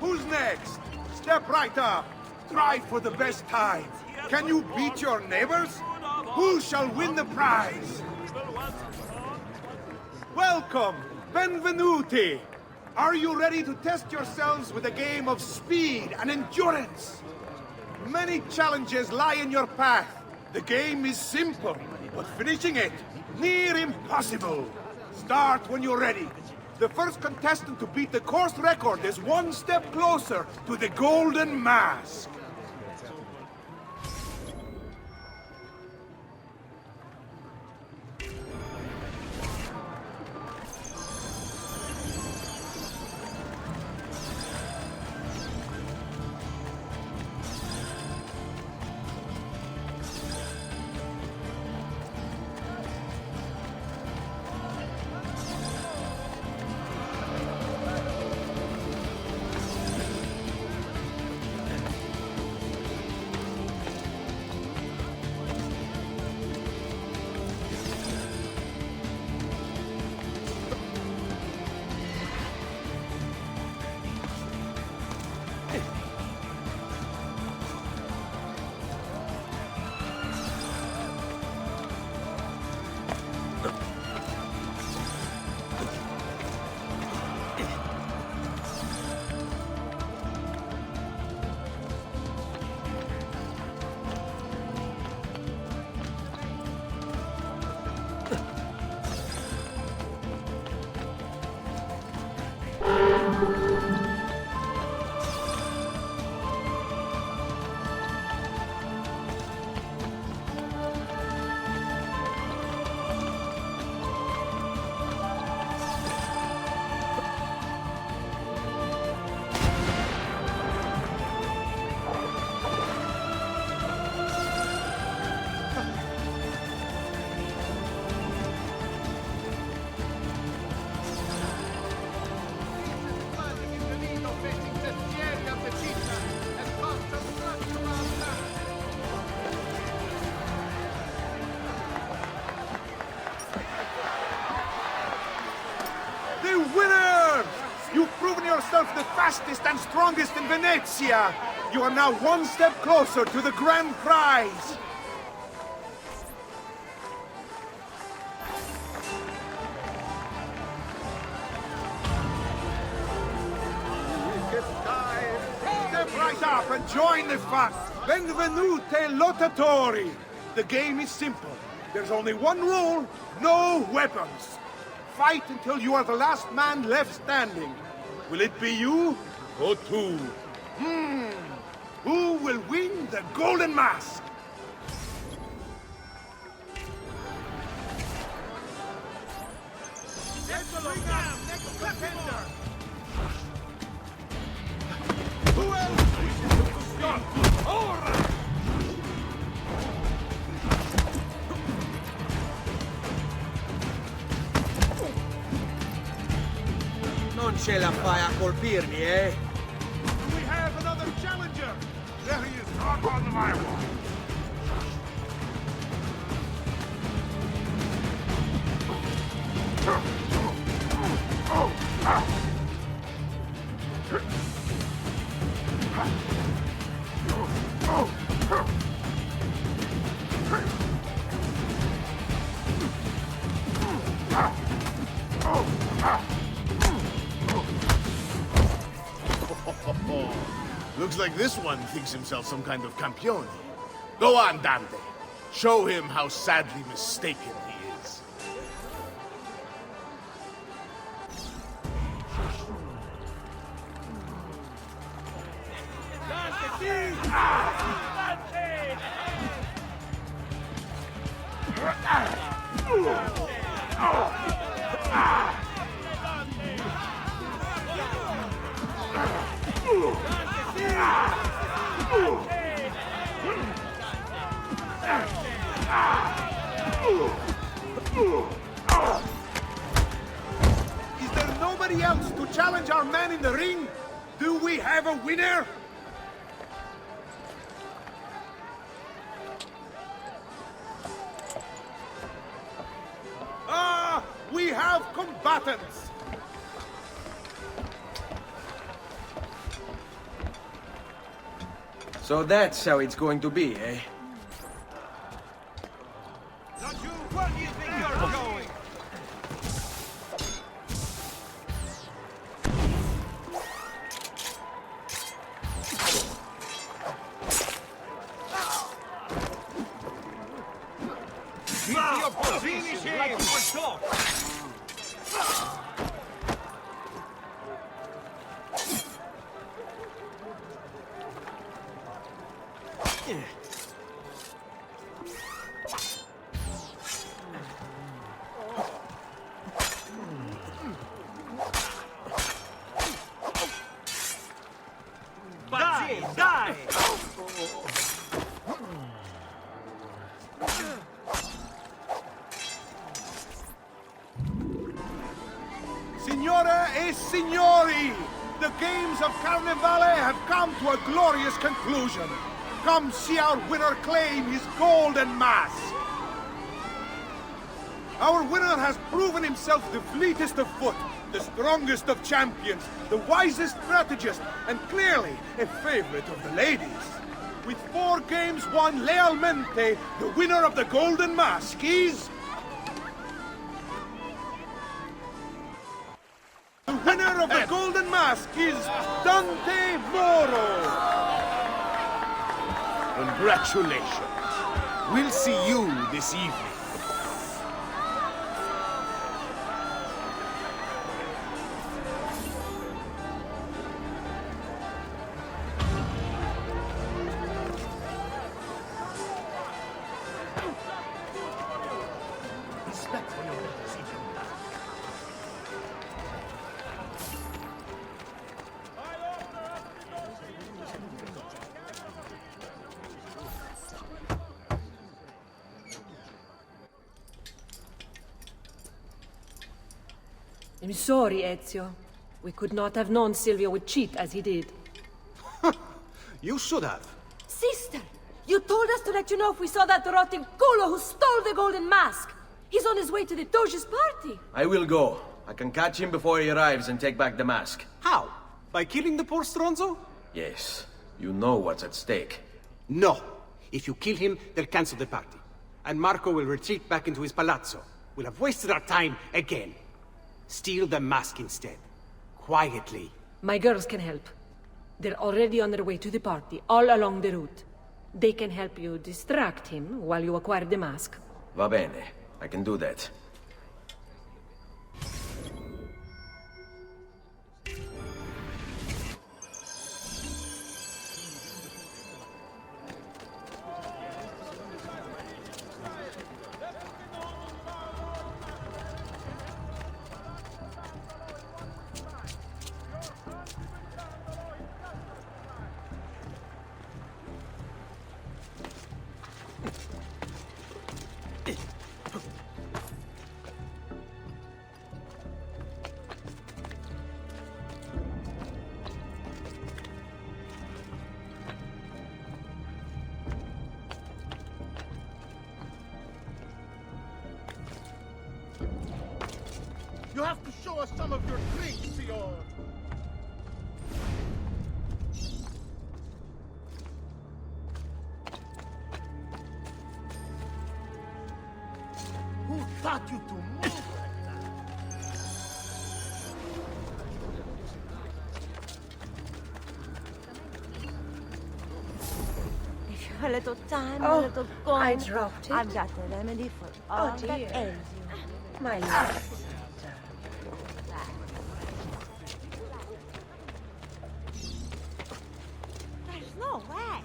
Who's next? Step right up. Try for the best time. Can you beat your neighbors? Who shall win the prize? Welcome, benvenuti. Are you ready to test yourselves with a game of speed and endurance? Many challenges lie in your path. The game is simple, but finishing it, near impossible. Start when you're ready. The first contestant to beat the course record is one step closer to the Golden Mask. The fastest and strongest in Venezia. You are now one step closer to the grand prize. Step right up and join the fun. Benvenute lottatori. The game is simple. There's only one rule, no weapons. Fight until you are the last man left standing. Will it be you or two? Who will win the Golden Mask? Who else? Ora! Non ce la fai a colpirmi, eh? We have another challenger! There he is, not on my wall. Looks like this one thinks himself some kind of campione. Go on, Dante. Show him how sadly mistaken he is. Is there nobody else to challenge our man in the ring? Do we have a winner? Ah, we have combatants! So that's how it's going to be, eh? Where do you think you're going? Finish him! Like you were taught! Die! Signore e signori, the games of Carnevale have come to a glorious conclusion. Come see our winner claim his golden mask. Our winner has proven himself the fleetest of foot, the strongest of champions, the wisest strategist, and clearly a favorite of the ladies. With 4 games won lealmente, the winner of the golden mask is... The winner of the golden mask is Dante Moro. Congratulations. We'll see you this evening. I'm sorry, Ezio. We could not have known Silvio would cheat as he did. You should have. Sister! You told us to let you know if we saw that rotting culo who stole the golden mask! He's on his way to the Doge's party! I will go. I can catch him before he arrives and take back the mask. How? By killing the poor Stronzo? Yes. You know what's at stake. No. If you kill him, they'll cancel the party. And Marco will retreat back into his palazzo. We'll have wasted our time again. Steal the mask instead. Quietly. My girls can help. They're already on their way to the party, all along the route. They can help you distract him while you acquire the mask. Va bene. I can do that. You have to show us some of your tricks, Signor. Who taught you to move like If you have a little time, Oh, a little coin, I dropped it. I've got a remedy for all that dear. ails you. My love. There's no way.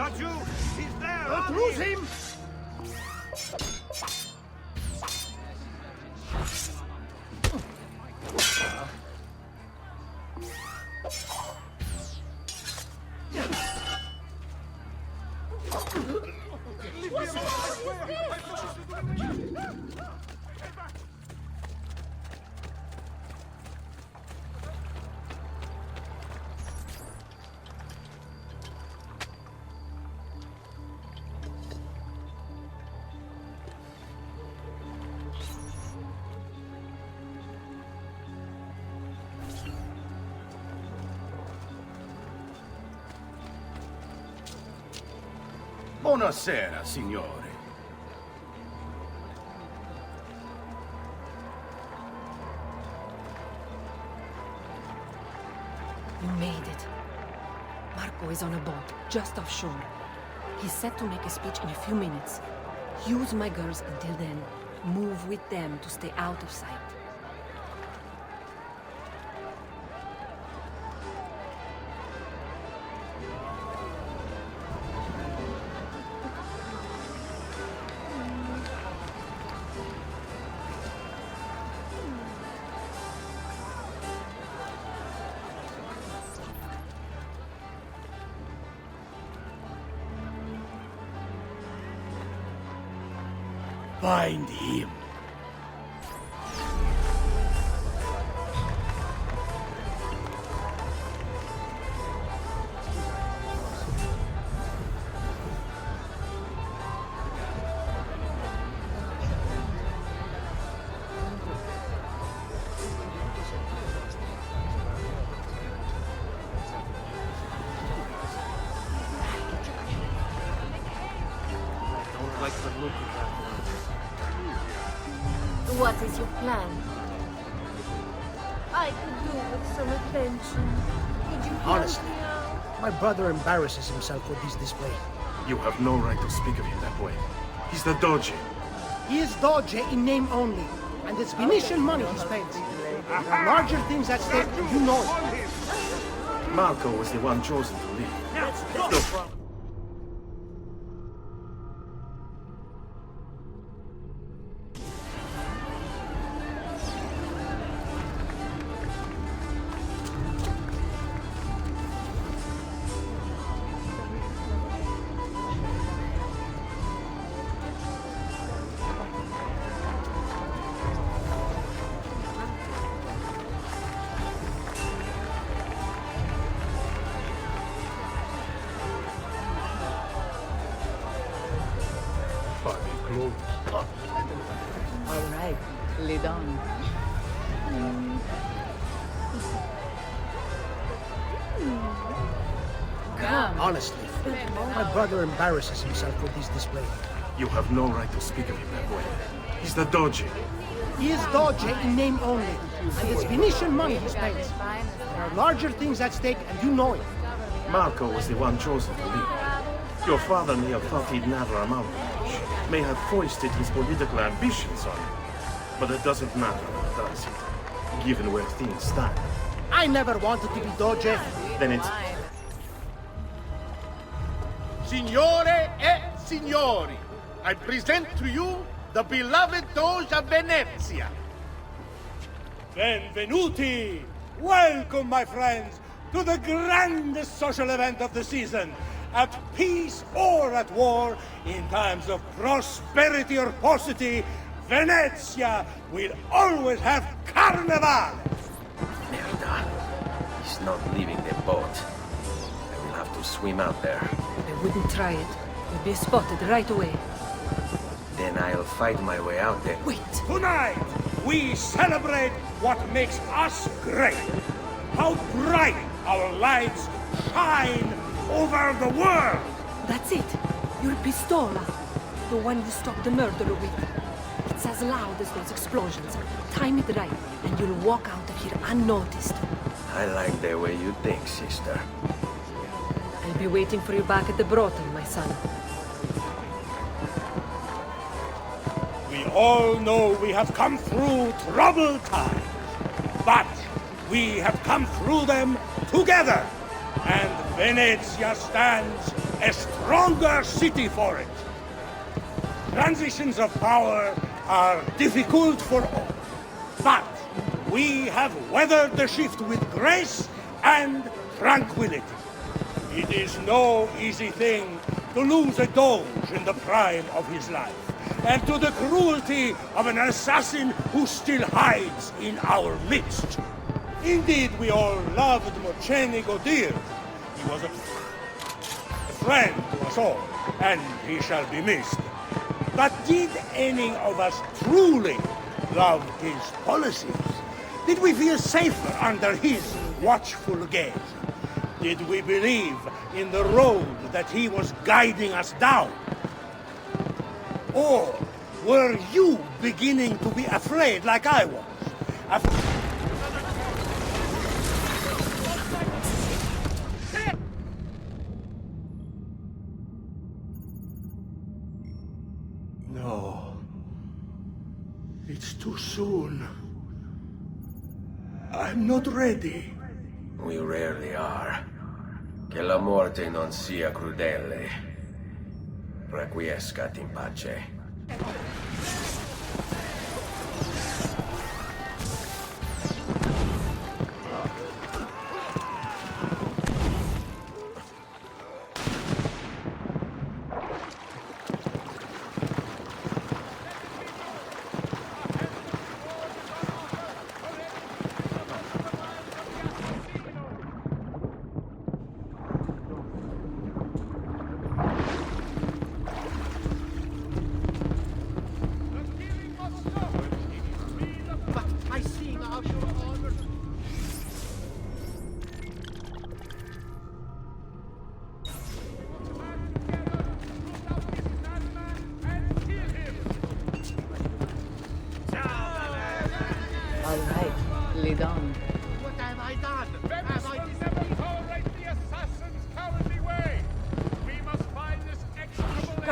Got you! He's there! Don't lose him! Buonasera, signore. You made it. Marco is on a boat, just offshore. He's set to make a speech in a few minutes. Use my girls until then. Move with them to stay out of sight. Find him. Don't like the look of that one. What is your plan? I could do with some attention. Could you help Honestly, me out? my brother embarrasses himself with this display. You have no right to speak of him that way. He's the Doge. He is Doge in name only, and it's Venetian money he spends. There are larger things at stake, you know it. Marco was the one chosen to lead. No problem. All right, lead on. Come. Honestly, my brother embarrasses himself with this display. You have no right to speak of him that way. He's the Doge. He is Doge in name only, and it's Venetian money he spends. There are larger things at stake, and you know it. Marco was the one chosen to lead. Your father may have thought he'd never amount to much, may have foisted his political ambitions on him. But it doesn't matter now, does it? Given where things stand. I never wanted to be Doge. Then it's... Signore e signori, I present to you the beloved Doge of Venezia. Benvenuti! Welcome, my friends, to the grandest social event of the season. At peace or at war, in times of prosperity or paucity, Venezia will always have carnival! Merda. He's not leaving the boat. I will have to swim out there. I wouldn't try it. We'll be spotted right away. Then I'll fight my way out there. Wait! Tonight, we celebrate what makes us great. How bright our lights shine over the world! That's it! Your pistola! The one you stopped the murderer with. It's as loud as those explosions. Time it right, and you'll walk out of here unnoticed. I like the way you think, sister. I'll be waiting for you back at the brothel, my son. We all know we have come through troubled times, but we have come through them together, and Venezia stands a stronger city for it. Transitions of power are difficult for all, but we have weathered the shift with grace and tranquility. It is no easy thing to lose a doge in the prime of his life, and to the cruelty of an assassin who still hides in our midst. Indeed, we all loved Mocenigo dearly. He was a friend to us all, and he shall be missed. But did any of us truly love his policies? Did we feel safer under his watchful gaze? Did we believe in the road that he was guiding us down? Or were you beginning to be afraid like I was? No. It's too soon. I'm not ready. We rarely are. Che la morte non sia crudele. Requiescat in pace.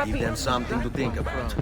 Give them something to think about.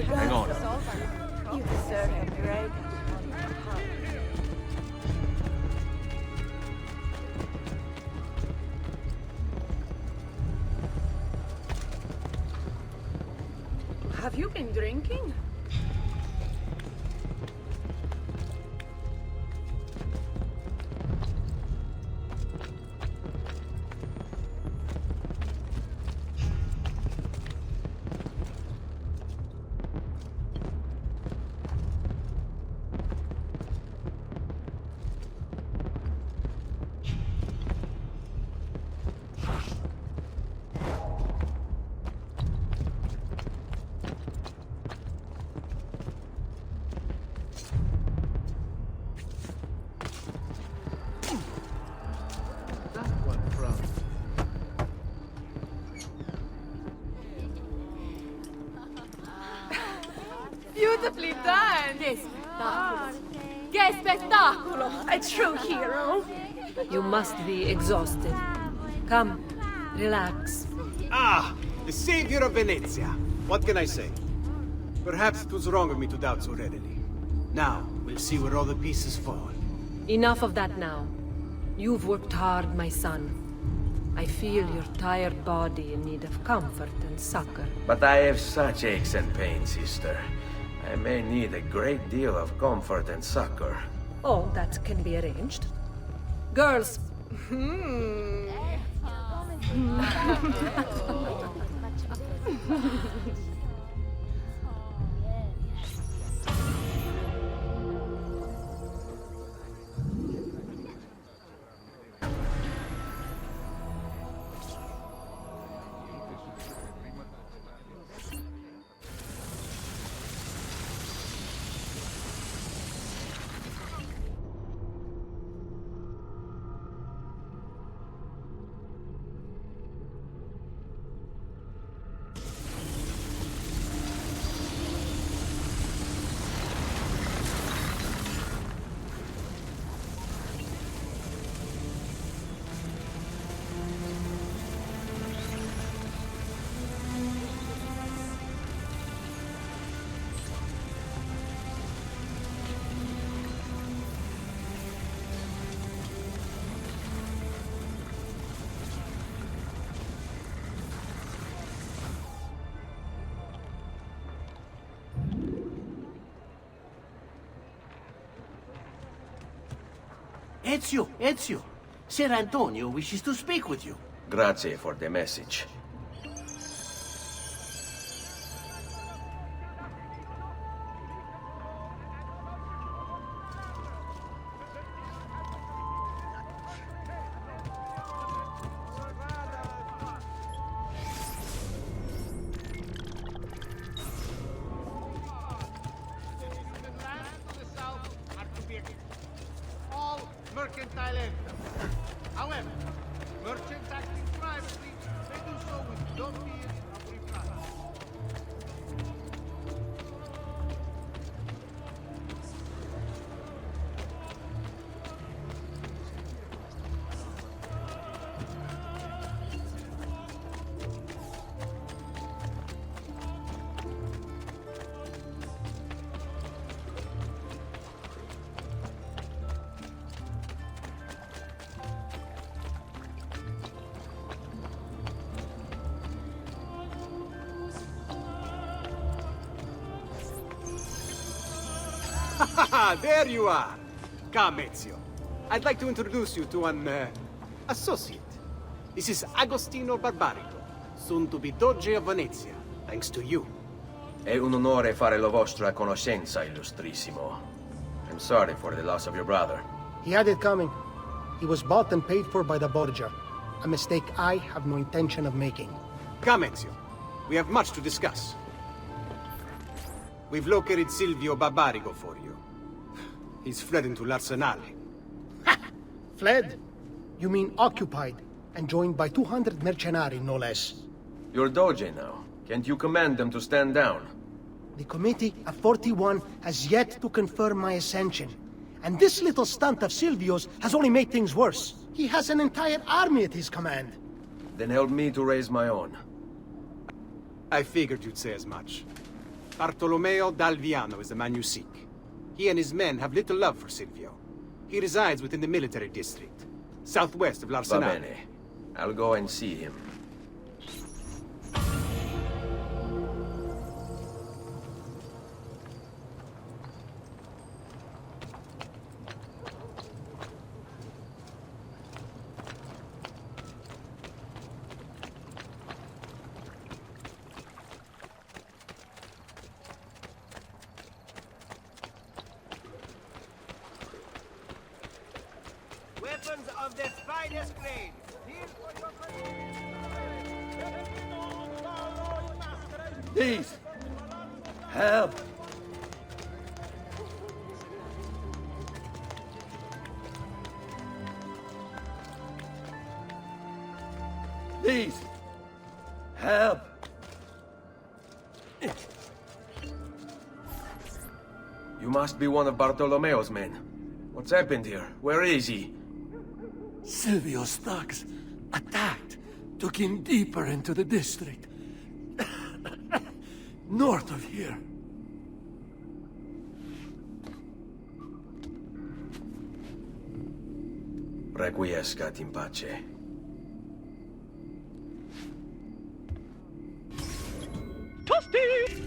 Hang on. You deserve a break. been drinking? Beautifully done! Che spettacolo! A true hero! You must be exhausted. Come, relax. Ah, the savior of Venezia. What can I say? Perhaps it was wrong of me to doubt so readily. Now, we'll see where all the pieces fall. Enough of that now. You've worked hard, my son. I feel your tired body in need of comfort and succor. But I have such aches and pains, sister. I may need a great deal of comfort and succor. Oh, that can be arranged. Girls. Ezio, Ser Antonio wishes to speak with you. Grazie for the message. mercantile. However, merchants acting privately may do so with no fear of reprisal. There you are! Come, Ezio. I'd like to introduce you to an, associate. This is Agostino Barbarico, soon to be Doge of Venezia, thanks to you. È un onore fare la vostra conoscenza, illustrissimo. I'm sorry for the loss of your brother. He had it coming. He was bought and paid for by the Borgia. A mistake I have no intention of making. Come, Ezio. We have much to discuss. We've located Silvio Barbarigo for you. He's fled into l'Arsenale. Fled? You mean occupied, and joined by 200 mercenari, no less. You're Doge now. Can't you command them to stand down? The committee of 41 has yet to confirm my ascension. And this little stunt of Silvio's has only made things worse. He has an entire army at his command. Then help me to raise my own. I figured you'd say as much. Bartolomeo d'Alviano is the man you seek. He and his men have little love for Silvio. He resides within the military district, southwest of Va l'Arsenale. bene. I'll go and see him. weapons of the finest grade. Here for your Please, help. Please, help. You must be one of Bartolomeo's men. What's happened here? Where is he? Silvio's thugs attacked, took him deeper into the district. North of here. Requiescat in pace. Toasty!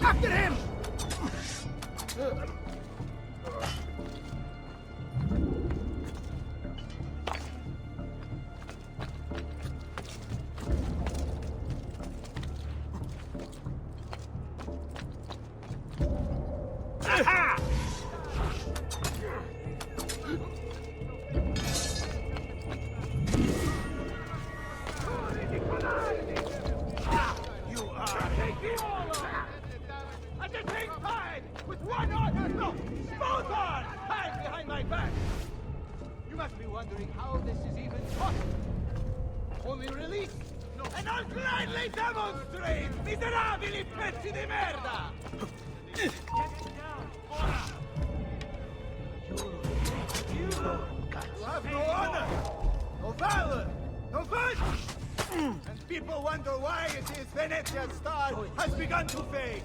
After him! Aha! You are taking at the same time with one arm, no, both arms tied behind my back. You must be wondering how this is even possible. Only release, and I'll gladly demonstrate, miserabili pezzi di merda! You have no honor, no valor, no virtue! And people wonder why it is Venezia's star has begun to fade.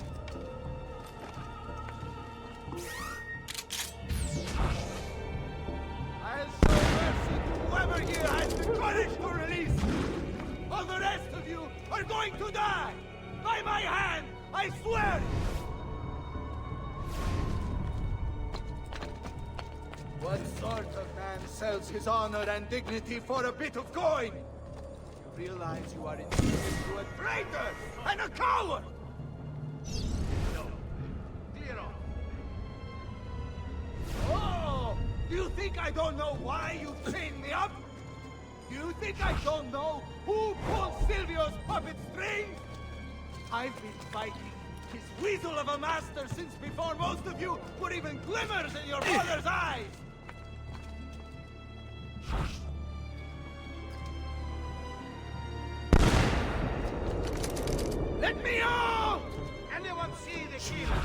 I'll show mercy to whoever here has the courage to release you. All the rest of you are going to die! By my hand, I swear! What sort of man sells his honor and dignity for a bit of coin? You realize you are enslaved to a traitor and a coward! No. Clear off. Oh! Do you think I don't know why you chained me up? Do you think I don't know who pulled Silvio's puppet strings? I've been fighting his weasel of a master since before most of you were even glimmers in your brother's eyes! Let me out! Anyone see the killer?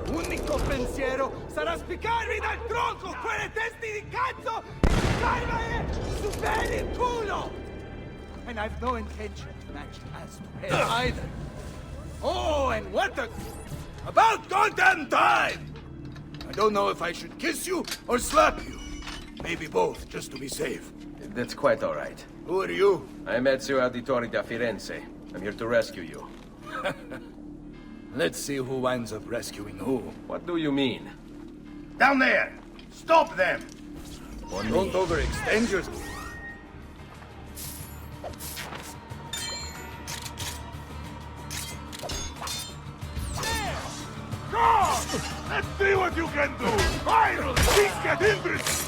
L'unico pensiero sarà spiccarvi dal tronco quelle testi di cazzo e buttarvele su per il culo! And I've no intention of matching ass to head either. Oh, and what a... About goddamn time! I don't know if I should kiss you or slap you. Maybe both, just to be safe. That's quite all right. Who are you? I'm Ezio Auditore da Firenze. I'm here to rescue you. Let's see who winds up rescuing who. What do you mean? Down there! Stop them! Don't overextend yourself. God! Let's see what you can do! Finally! Things get interesting!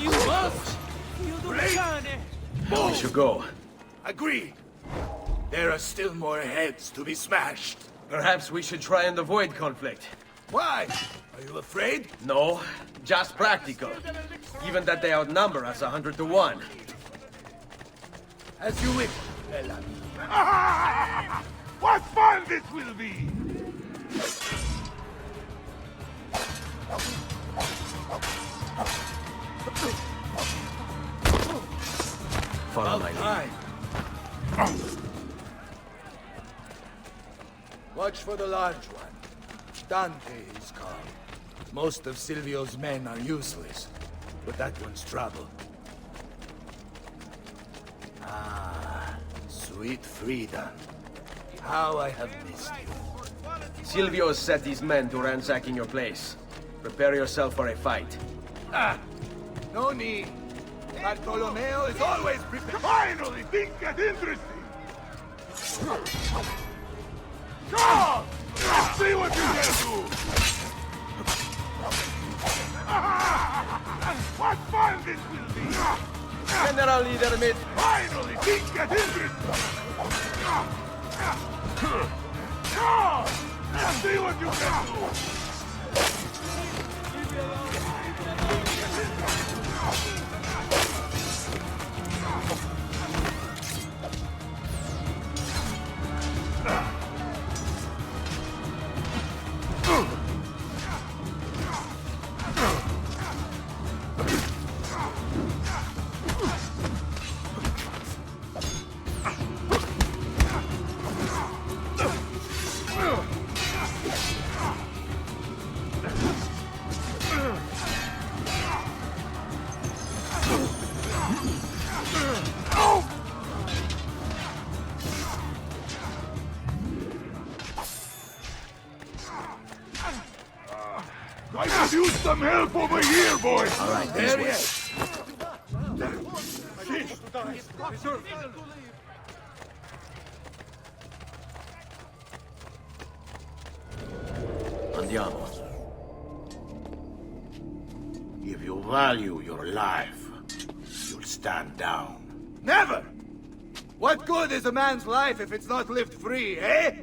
You must! We should go. Agreed. There are still more heads to be smashed. Perhaps we should try and avoid conflict. Why? Are you afraid? No, just practical. Given that they outnumber us 100 to 1. As you wish, Bellamy. What fun this will be! Follow my lead. for the large one. Dante is called. Most of Silvio's men are useless, but that one's trouble. Ah, sweet Frida. How I have missed you. Silvio set these men to ransacking your place. Prepare yourself for a fight. Ah, no need. Bartolomeo is always prepared. Finally, things get interesting! Go! Let's see what you can do! What fun this will be! General leader mid. Finally, things get interesting! Go! Let's see what you can do! I could use some help over here, boys! All right, there he is. Andiamo. If you value your life, you'll stand down. Never! What good is a man's life if it's not lived free, eh?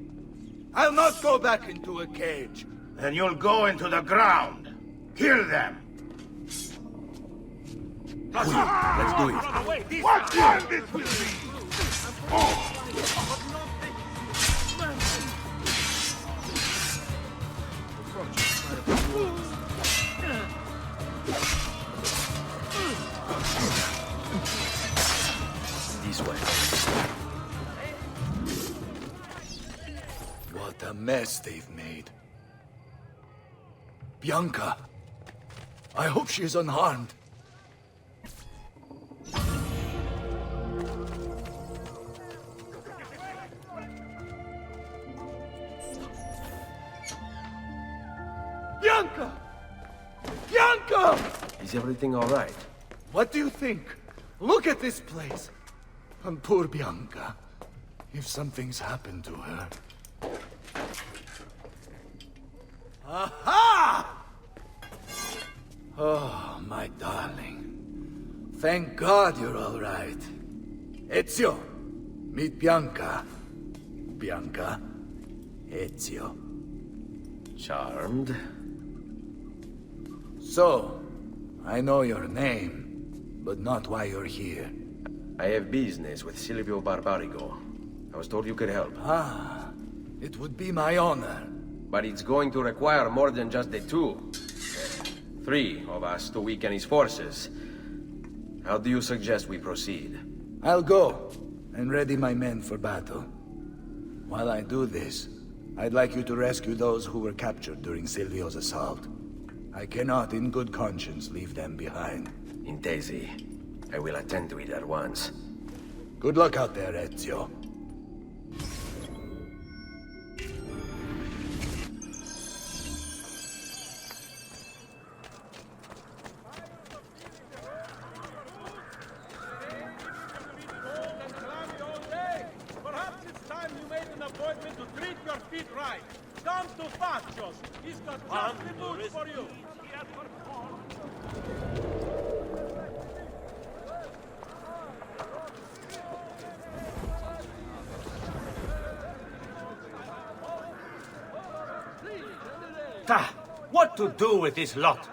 I'll not go back into a cage. Then you'll go into the ground. Kill them. Let's do it. What fun this will be! Oh! This way. What a mess they've made. Bianca. I hope she is unharmed. Bianca! Bianca! Is everything all right? What do you think? Look at this place. And poor Bianca. If something's happened to her... Aha! Oh, my darling. Thank God you're all right. Ezio, meet Bianca. Bianca, Ezio. Charmed. So, I know your name, but not why you're here. I have business with Silvio Barbarigo. I was told you could help. Ah, it would be my honor. But it's going to require more than just the two. 3 of us to weaken his forces. How do you suggest we proceed? I'll go and ready my men for battle. While I do this, I'd like you to rescue those who were captured during Silvio's assault. I cannot in good conscience leave them behind. Intesi. I will attend to it at once. Good luck out there, Ezio. Perhaps it's time you made an appointment to treat your feet right. Come to Faccios. He's got just the boots for you. What to do with this lot?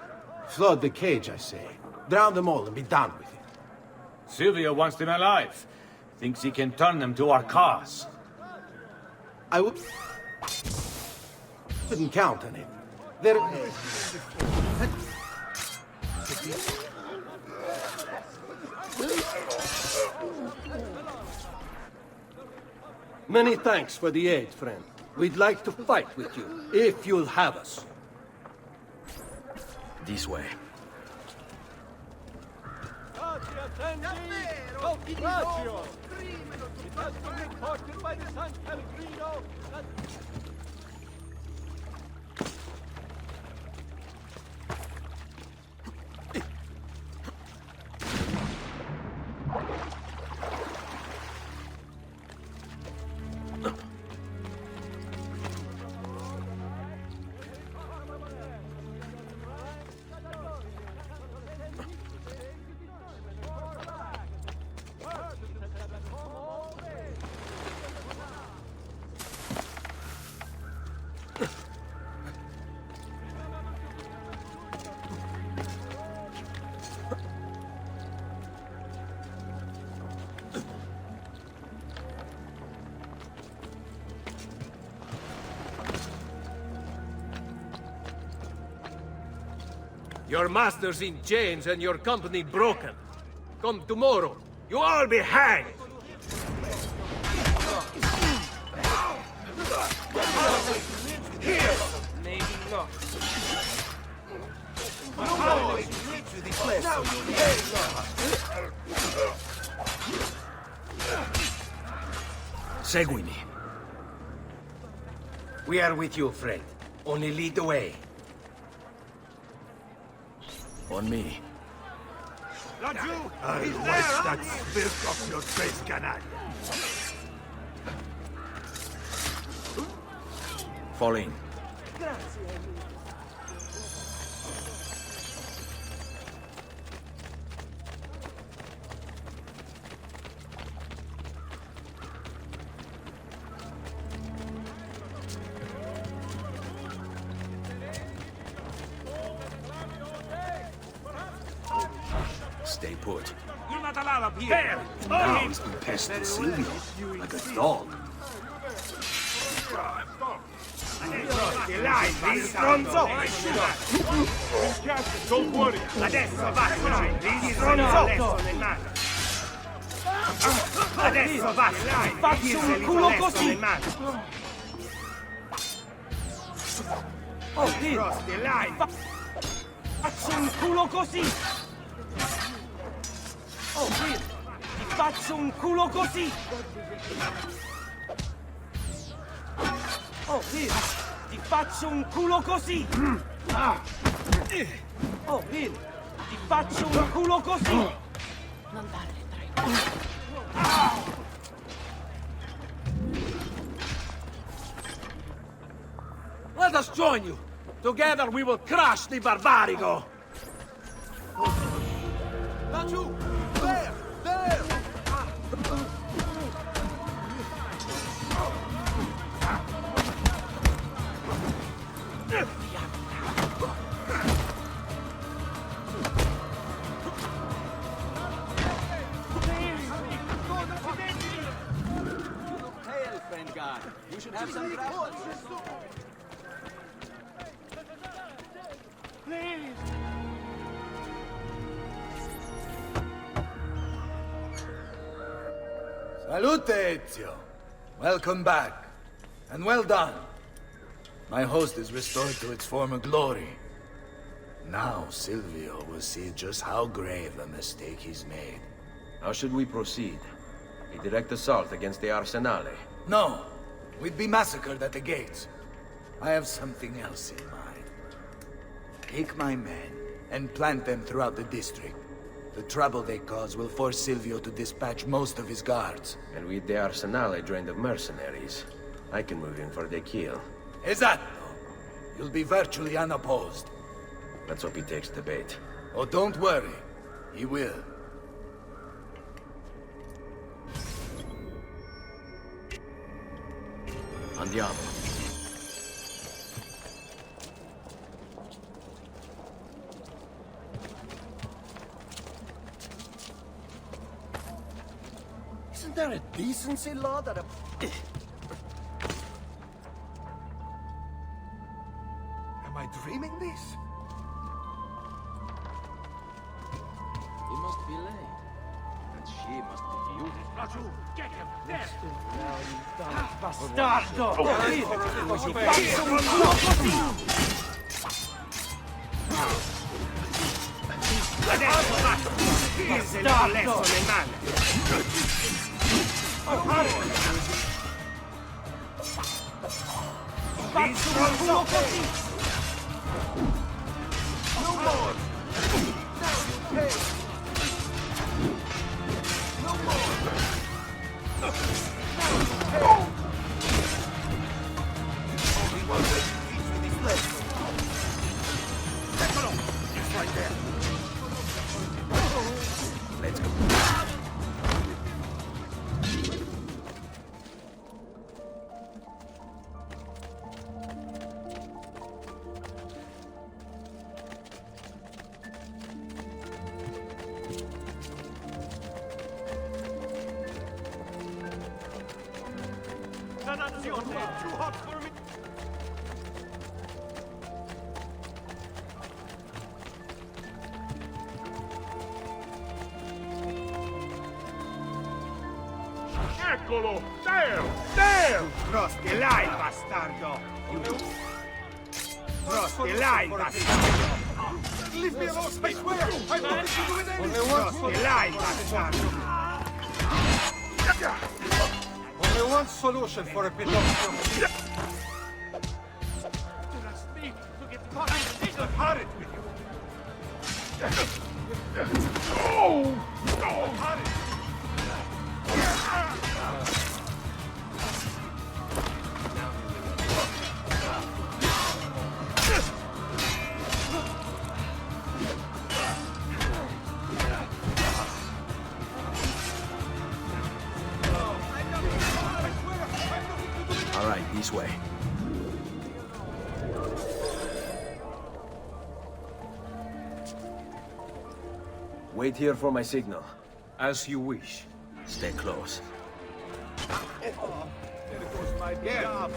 Flood the cage, I say. Drown them all and be done with it. Silvio wants them alive. Thinks he can turn them to our cause. I wouldn't count on it. They're... Many thanks for the aid, friend. We'd like to fight with you, if you'll have us. This way. Petruccio! It has been reported by the San Pellegrino that... Your master's in chains and your company broken. Come tomorrow, you all be hanged! Maybe not. Seguimi. We are with you, friend. Only lead the way. On me. Laggiù! He's there! That filth off your face, canaglia! Fall in. Stay put. You're not allowed up here! There! Now he's been pestered Silvio, like a dog. Stronzo! Don't worry! Adesso va! Stronzo! Adesso va! Faccio un culo così! Oh, faccio un culo così! Oh, Bill! Ti faccio un culo così! Oh, Bill! Ti faccio un culo così! Oh, Bill! Ti faccio un culo così! Non darle tregua. Let us join you! Together we will crush the Barbarigo! Laggiù! There! There! Hail, friend God. You should have some grapples. Please! Salute, Ezio. Welcome back. And well done. My host is restored to its former glory. Now Silvio will see just how grave a mistake he's made. How should we proceed? A direct assault against the Arsenale? No. We'd be massacred at the gates. I have something else in mind. Take my men and plant them throughout the district. The trouble they cause will force Silvio to dispatch most of his guards. And with the Arsenale drained of mercenaries, I can move in for the kill. Esatto. You'll be virtually unopposed. Let's hope he takes the bait. Oh, don't worry. He will. Andiamo. Isn't there a decency law that a... Am I dreaming this? He must be late. And she must be beautiful. Get him! There! Bastardo! Così faccio un tuo così! Adesso basta! Bastardo! Nel male! Faccio un tuo così! No more! No more! Only one way to teach you these lessons. Eccolo! It's right there. Let's go. Too hot for me. Eccolo! There! There! Cross the line, bastardo! Cross the line, bastardo! Leave me alone, I swear! I'm not doing anything! Cross the line, bastardo! Only one solution for a bit of... Hurry with you! Oh! Hurry! All right, this way. Wait here for my signal. As you wish. Stay close. There goes my job.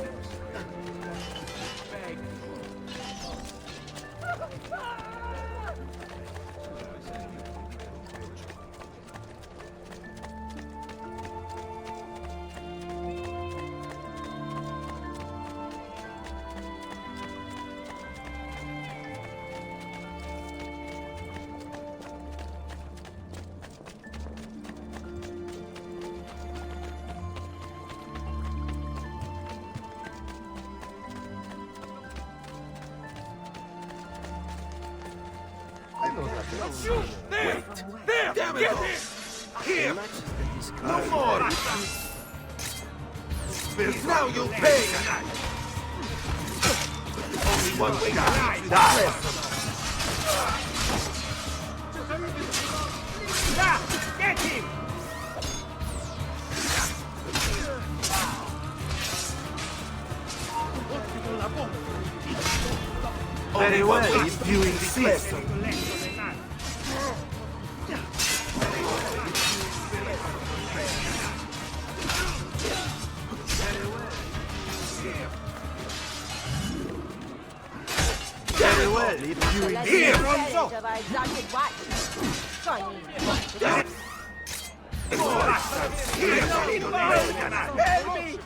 Shoot! There! Wait. There! Damn it! Get him! Here! No more! Now you'll pay! Only one way to die! Get him! Very well, if you insist. Very well, if you insist. Here, Ronzo! Help me!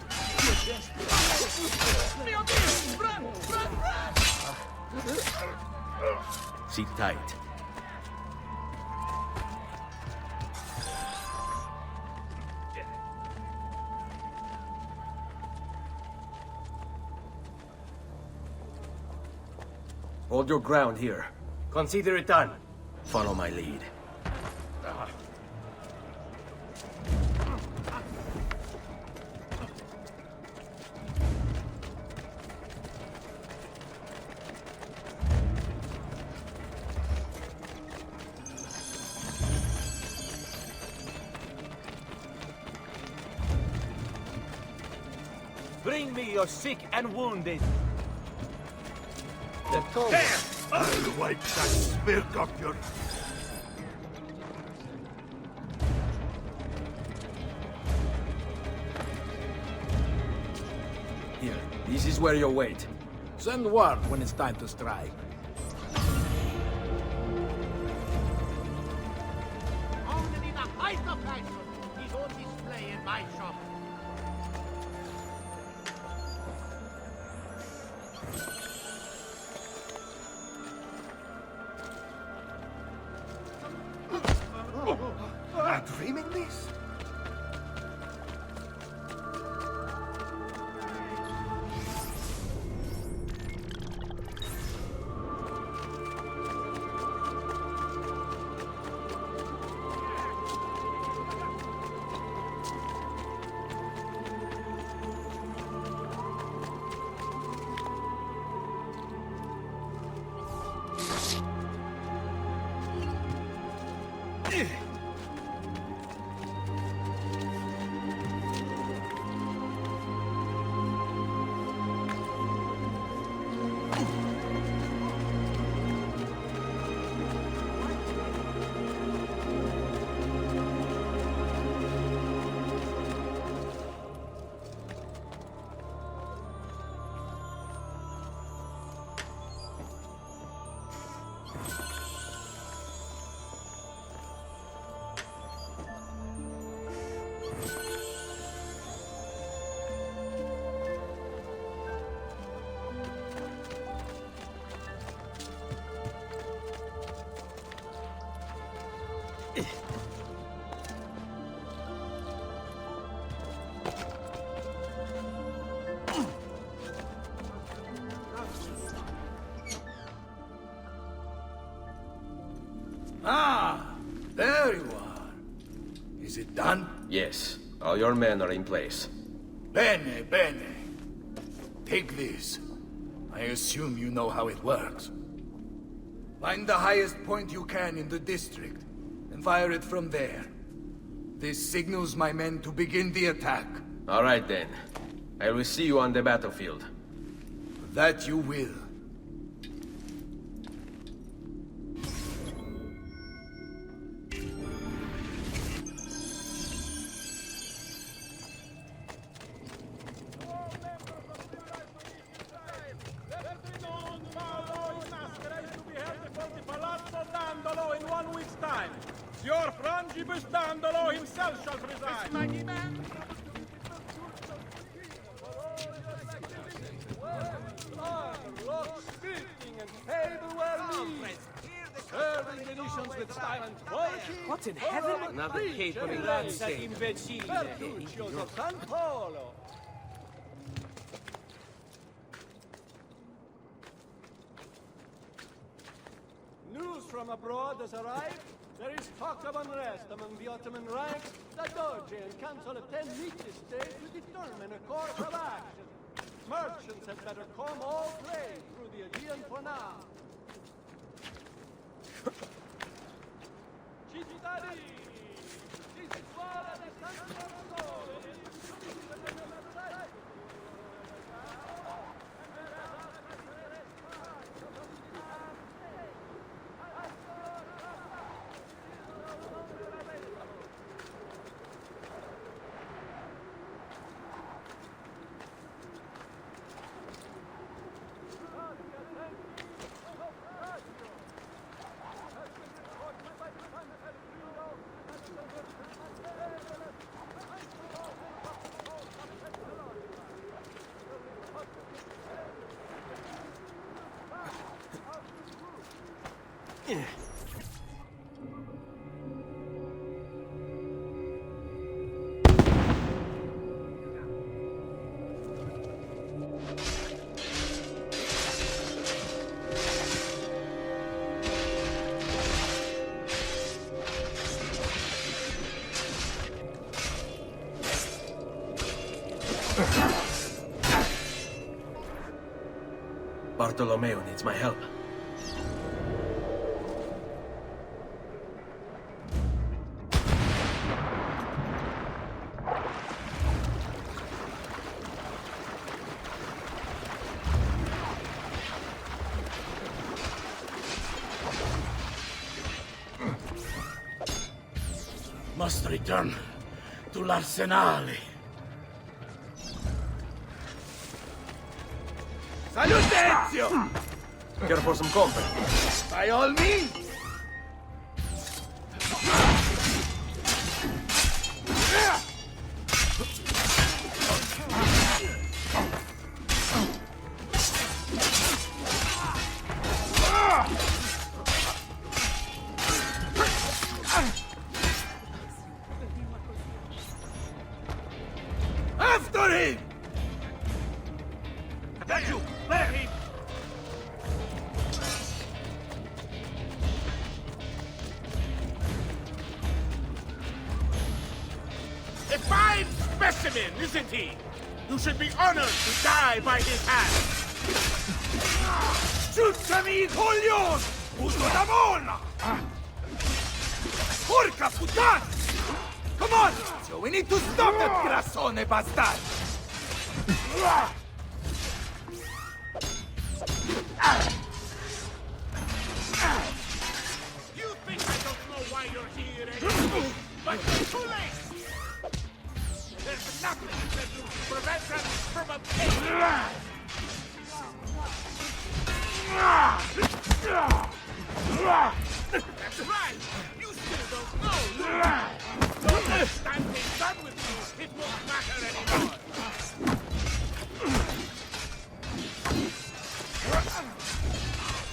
Sit tight. Hold your ground here. Consider it done. Follow my lead. Bring me your sick and wounded. There! I'll wipe that smirk off your... Here, this is where you'll wait. Send word when it's time to strike. Only the height of passion is on display. in my shop. Am I dreaming this? Ah, there you are. Is it done? Yes, all your men are in place. Bene, bene. Take this. I assume you know how it works. Find the highest point you can in the district, and fire it from there. This signals my men to begin the attack. All right then. I will see you on the battlefield. That you will. Signor Frangibus Dandolo himself shall preside. Lock, speaking, and tableware meat. Serving Venetians with silent quality. What in heaven? Another capering Petruccio's of San Polo. News from abroad has arrived. There is talk of unrest among the Ottoman ranks. The Doge and Council of 10 meet this day to determine a course of action. Merchants had better come all trade through the Aegean for now. Cittadini, si suona di San Bartolomeo needs my help. Must return to l'Arsenale. Salutezio! Care for some company? By all means! A fine specimen, isn't he? You should be honored to die by his hand. Ciucciami, coglion! Uso da molla! Porca puttana! Come on, so we need to stop that grassone bastard! You think I don't know why you're here, eh? But you're too late! There's nothing you can do to prevent us from obtaining! That's right! You still don't know! Once I'm done with you, it won't matter anymore!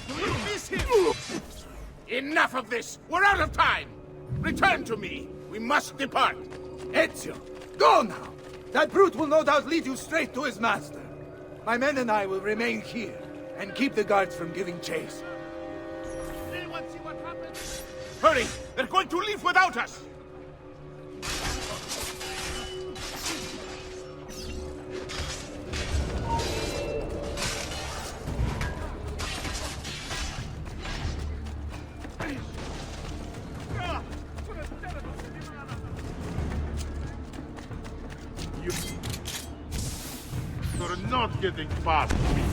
You miss him! Enough of this! We're out of time! Return to me! We must depart! Ezio, go now! That brute will no doubt lead you straight to his master. My men and I will remain here and keep the guards from giving chase. Anyone see what happened? Hurry! They're going to leave without us! You're not getting past me.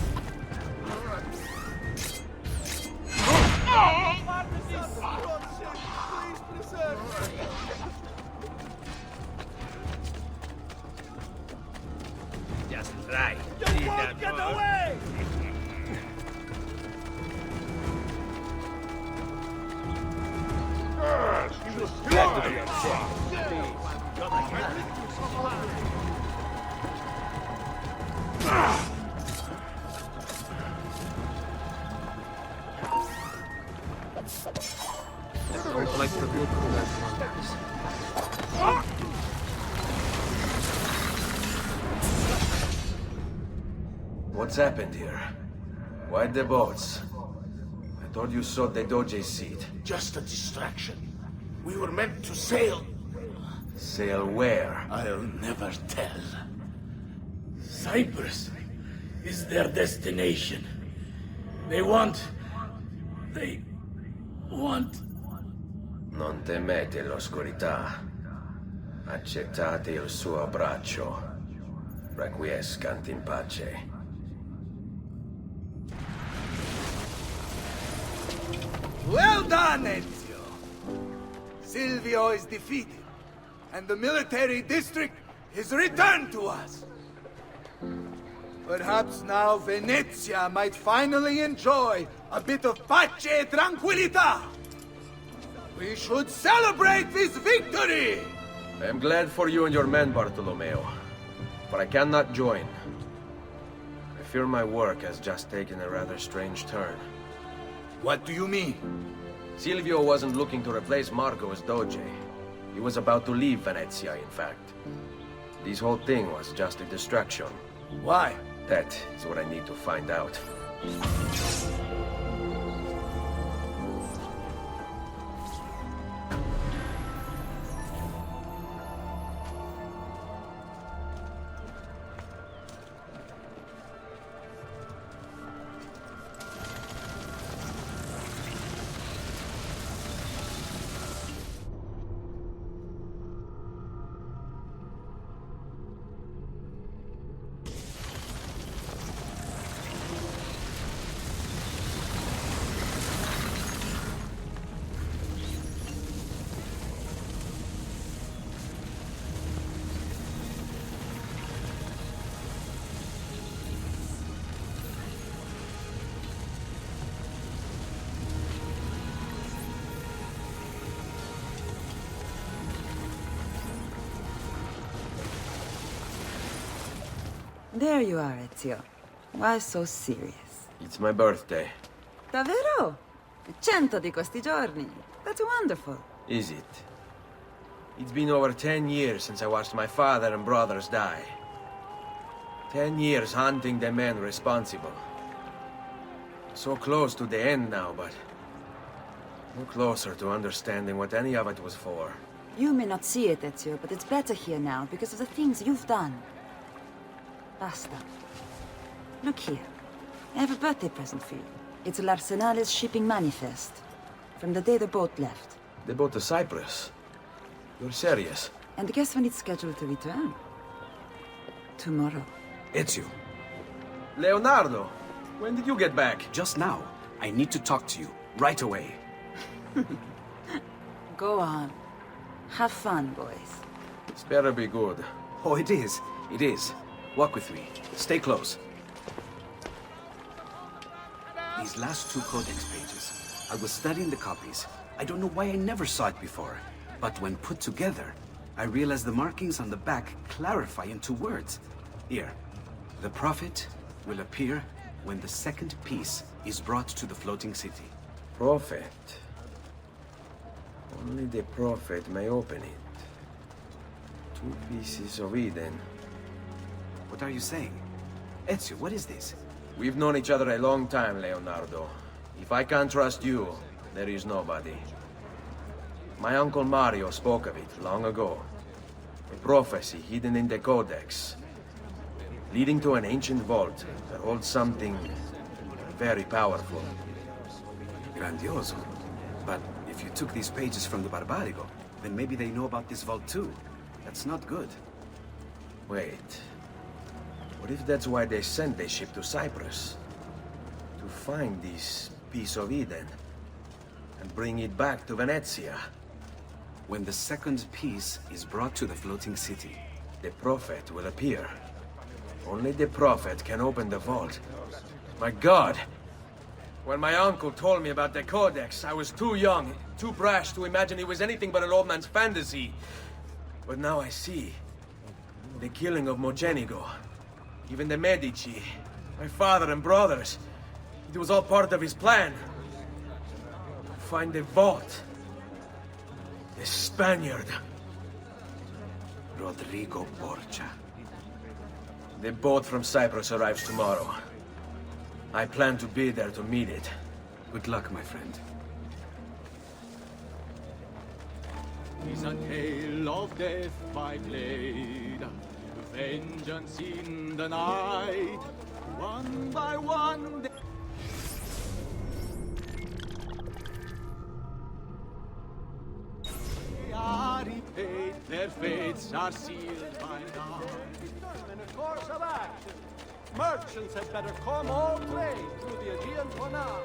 Just try. You won't get away! Don't like the look of that one. What's happened here? Why the boats? I thought you saw the Doge seat. Just a distraction. We were meant to sail. Sail where? I'll never tell. Cyprus is their destination. They want... Non temete l'oscurità. Accettate il suo abbraccio. Requiescant in pace. Well done, Ezio! Silvio is defeated, and the military district is returned to us. Perhaps now Venezia might finally enjoy a bit of pace e tranquillità. We should celebrate this victory! I am glad for you and your men, Bartolomeo, but I cannot join. I fear my work has just taken a rather strange turn. What do you mean? Silvio wasn't looking to replace Marco as Doge. He was about to leave Venezia, in fact. This whole thing was just a distraction. Why? That is what I need to find out. There you are, Ezio. Why so serious? It's my birthday. Davvero? 100 di questi giorni. That's wonderful. Is it? It's been over 10 years since I watched my father and brothers die. 10 years hunting the men responsible. So close to the end now, but no closer to understanding what any of it was for. You may not see it, Ezio, but it's better here now because of the things you've done. Basta. Look here. I have a birthday present for you. It's l'Arsenale's shipping manifest. From the day the boat left. The boat to Cyprus? You're serious? And guess when it's scheduled to return? Tomorrow. Ezio. Leonardo! When did you get back? Just now. I need to talk to you. Right away. Go on. Have fun, boys. This better be good. Oh, it is. It is. Walk with me. Stay close. These last 2 codex pages. I was studying the copies. I don't know why I never saw it before. But when put together, I realized the markings on the back clarify into words. Here. The prophet will appear when the second piece is brought to the floating city. Prophet. Only the prophet may open it. 2 pieces of Eden. What are you saying? Ezio, what is this? We've known each other a long time, Leonardo. If I can't trust you, there is nobody. My uncle Mario spoke of it long ago. A prophecy hidden in the Codex, leading to an ancient vault that holds something very powerful. Grandioso. But if you took these pages from the Barbarigo, then maybe they know about this vault too. That's not good. Wait. What if that's why they sent the ship to Cyprus? To find this piece of Eden and bring it back to Venezia? When the second piece is brought to the floating city, the prophet will appear. Only the prophet can open the vault. My God! When my uncle told me about the Codex, I was too young, too brash to imagine it was anything but an old man's fantasy. But now I see. The killing of Mocenigo, even the Medici, my father and brothers. It was all part of his plan. Find the vault. The Spaniard. Rodrigo Borgia. The boat from Cyprus arrives tomorrow. I plan to be there to meet it. Good luck, my friend. Is a tale of death by blade, vengeance in the night, one by one. They are repaid, their fates are sealed by night. Determine a course of action. Merchants had better come all trade through the Aegean Canal.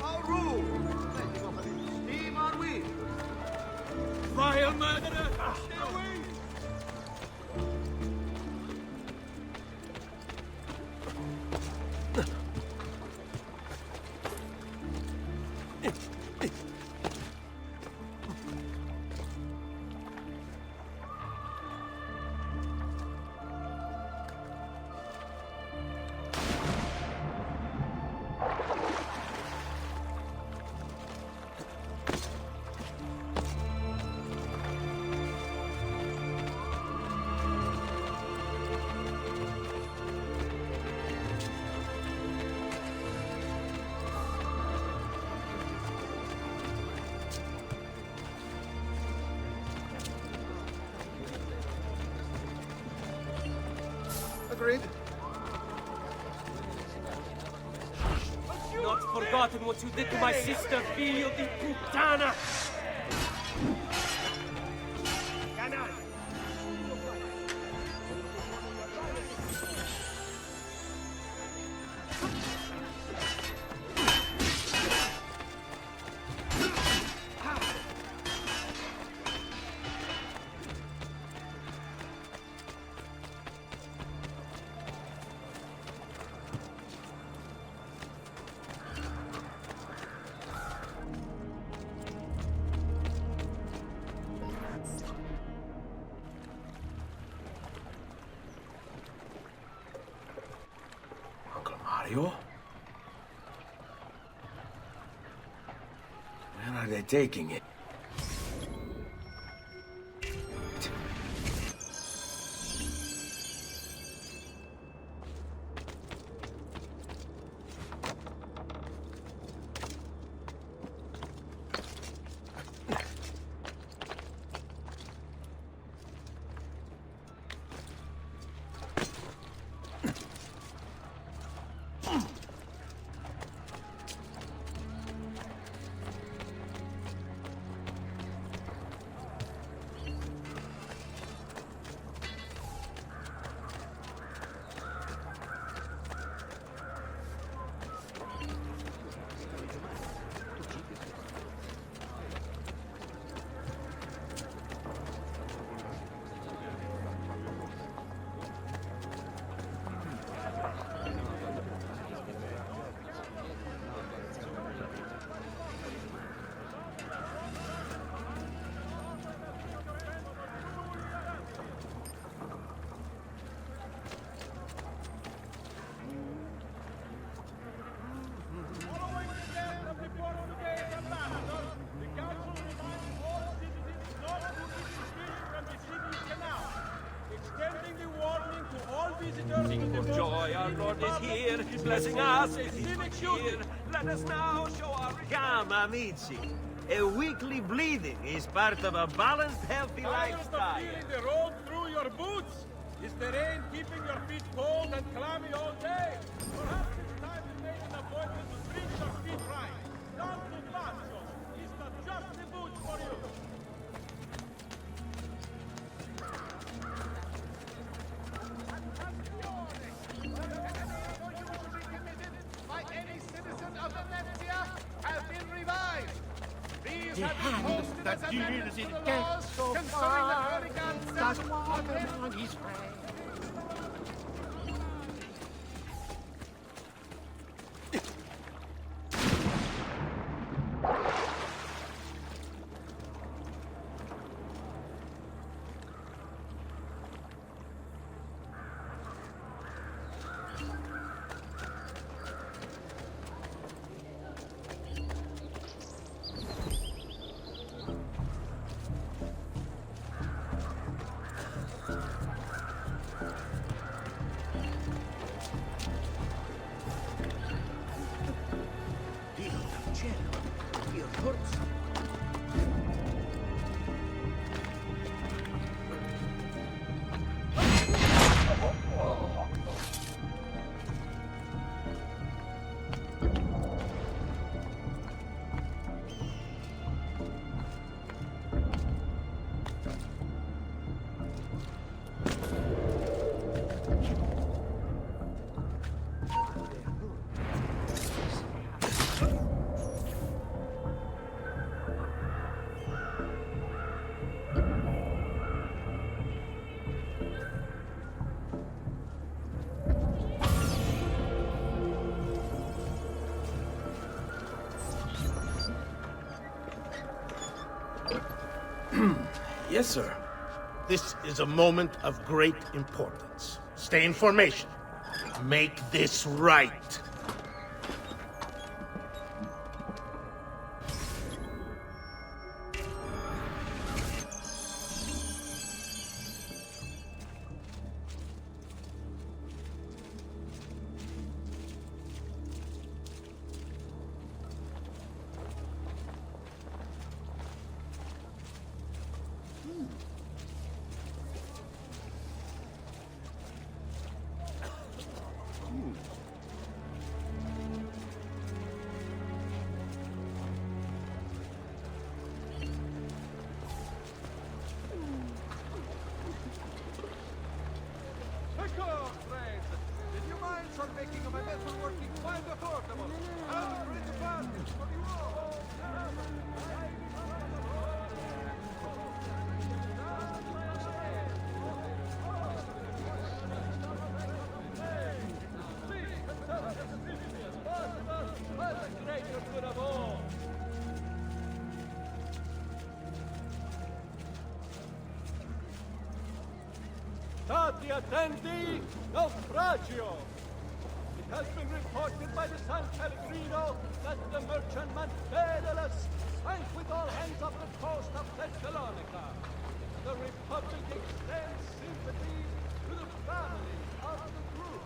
Our rule! Steam on wheel! Vile murderer! Stay away! Agreed. Not forgotten what you did to my sister, figlio di puttana! Mario? Where are they taking it? Lord is here, blessing us with his good cheer. Let us now show our... Come, amici. A weekly bleeding is part of a balanced, healthy lifestyle. Feeling the road through your boots? Is the rain keeping your feet cold and clammy all day? Perhaps it's time to make an appointment to treat your feet right. Down to Pássaro. He's got just the boots for you. By any citizen of Venezia have been revised. These The have been hand posted that as deals amendments in to the death laws so concerning the far hurricane does of water on his brain. Yes, sir. This is a moment of great importance. Stay in formation. Make this right. Did you mind for making of my metal working quite affordable? I'll bring the parties for you all. Stati attenti, naufragio! It has been reported by the San Pellegrino that the merchantman Daedalus sank with all hands off the coast of Thessalonica. The Republic extends sympathy to the family of the group.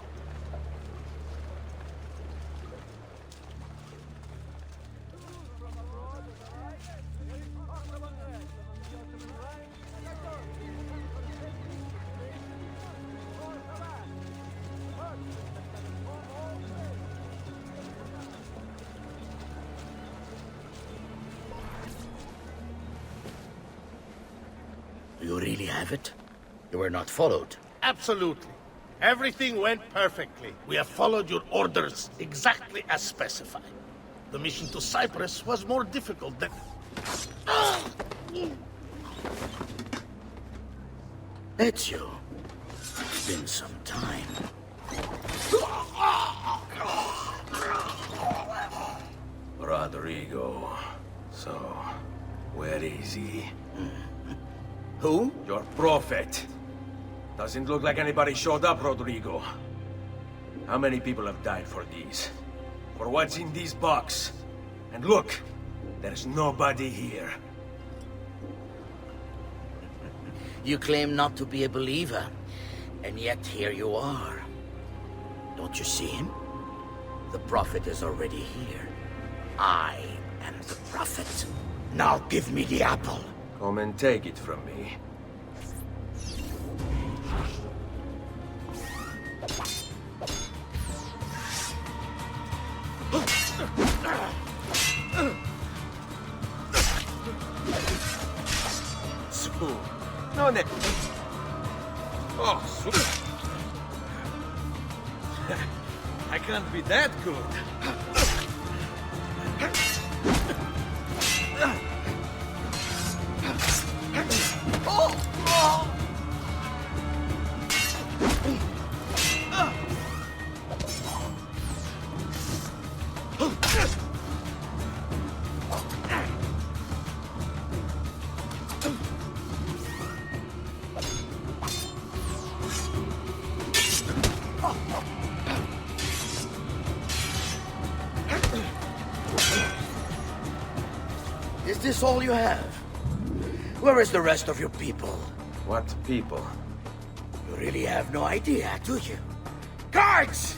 You really have it? You were not followed? Absolutely. Everything went perfectly. We have followed your orders exactly as specified. The mission to Cyprus was more difficult than... Ezio, it's been some time. Rodrigo. So, where is he? Who? Your prophet. Doesn't look like anybody showed up, Rodrigo. How many people have died for these? For what's in this box? And look, there's nobody here. You claim not to be a believer, and yet here you are. Don't you see him? The prophet is already here. I am the prophet. Now give me the apple. Come and take it from me. Su, non è... Oh, su... I can't be that good. Is this all you have? Where is the rest of your people? What people? You really have no idea, do you? Guards!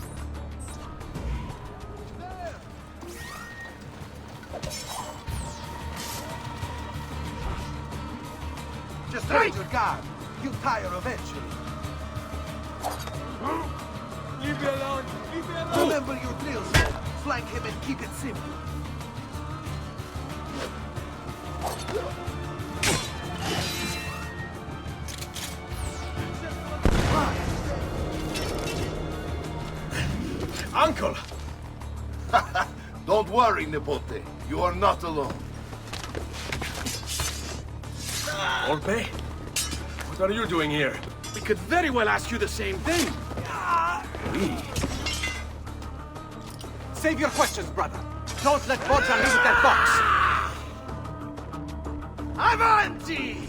Just raise your guard. You tire eventually. Leave me alone! Leave me alone! Remember your drill, sir. Flank him and keep it simple. Uncle! Don't worry, Nipote. You are not alone. Volpe? What are you doing here? We could very well ask you the same thing. We? Save your questions, brother. Don't let Borgia leave that box. Avanti!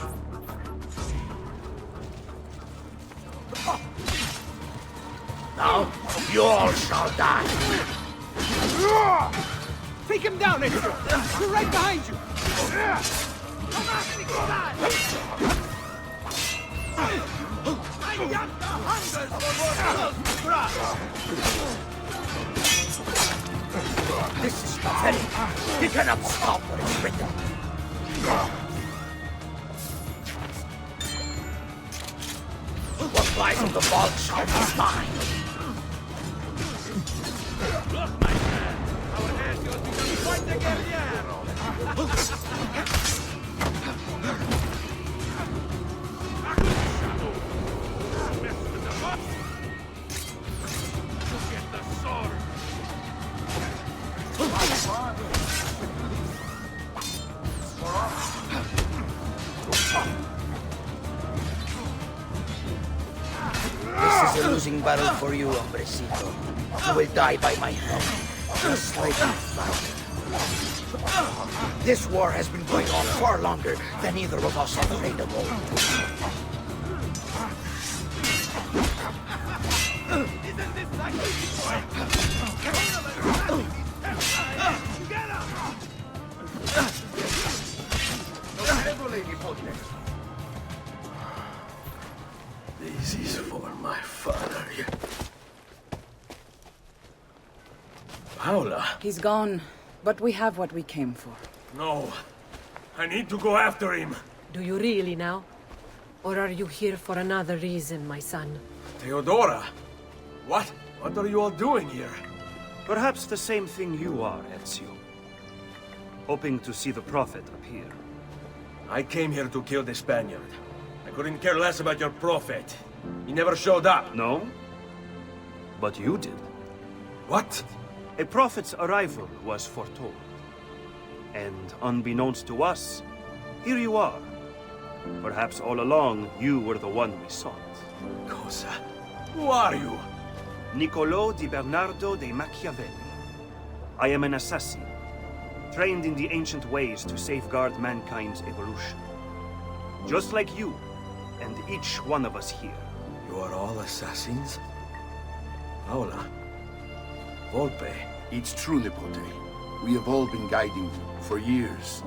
Now, you all shall die. Take him down, Ezio. We're right behind you. This is pathetic. He cannot stop what is written. What lies in the vault shall be mine. Look, my man! Our Ezio has become quite the guerriero! Get the sword! This is a losing battle for you, hombrecito. You will die by my hand, just like you fight. This war has been going on far longer than either of us have played a role. Isn't this like Get up! This is for my father. Paola? He's gone, but we have what we came for. No. I need to go after him. Do you really now? Or are you here for another reason, my son? Theodora? What? What are you all doing here? Perhaps the same thing you are, Ezio. Hoping to see the prophet appear. I came here to kill the Spaniard. I couldn't care less about your prophet. He never showed up. No? But you did. What? A prophet's arrival was foretold. And unbeknownst to us, here you are. Perhaps all along, you were the one we sought. Cosa? Who are you? Niccolò di Bernardo de Machiavelli. I am an assassin, trained in the ancient ways to safeguard mankind's evolution. Just like you, and each one of us here. You are all assassins? Paola? Volpe? It's true, Nipote. We have all been guiding you for years,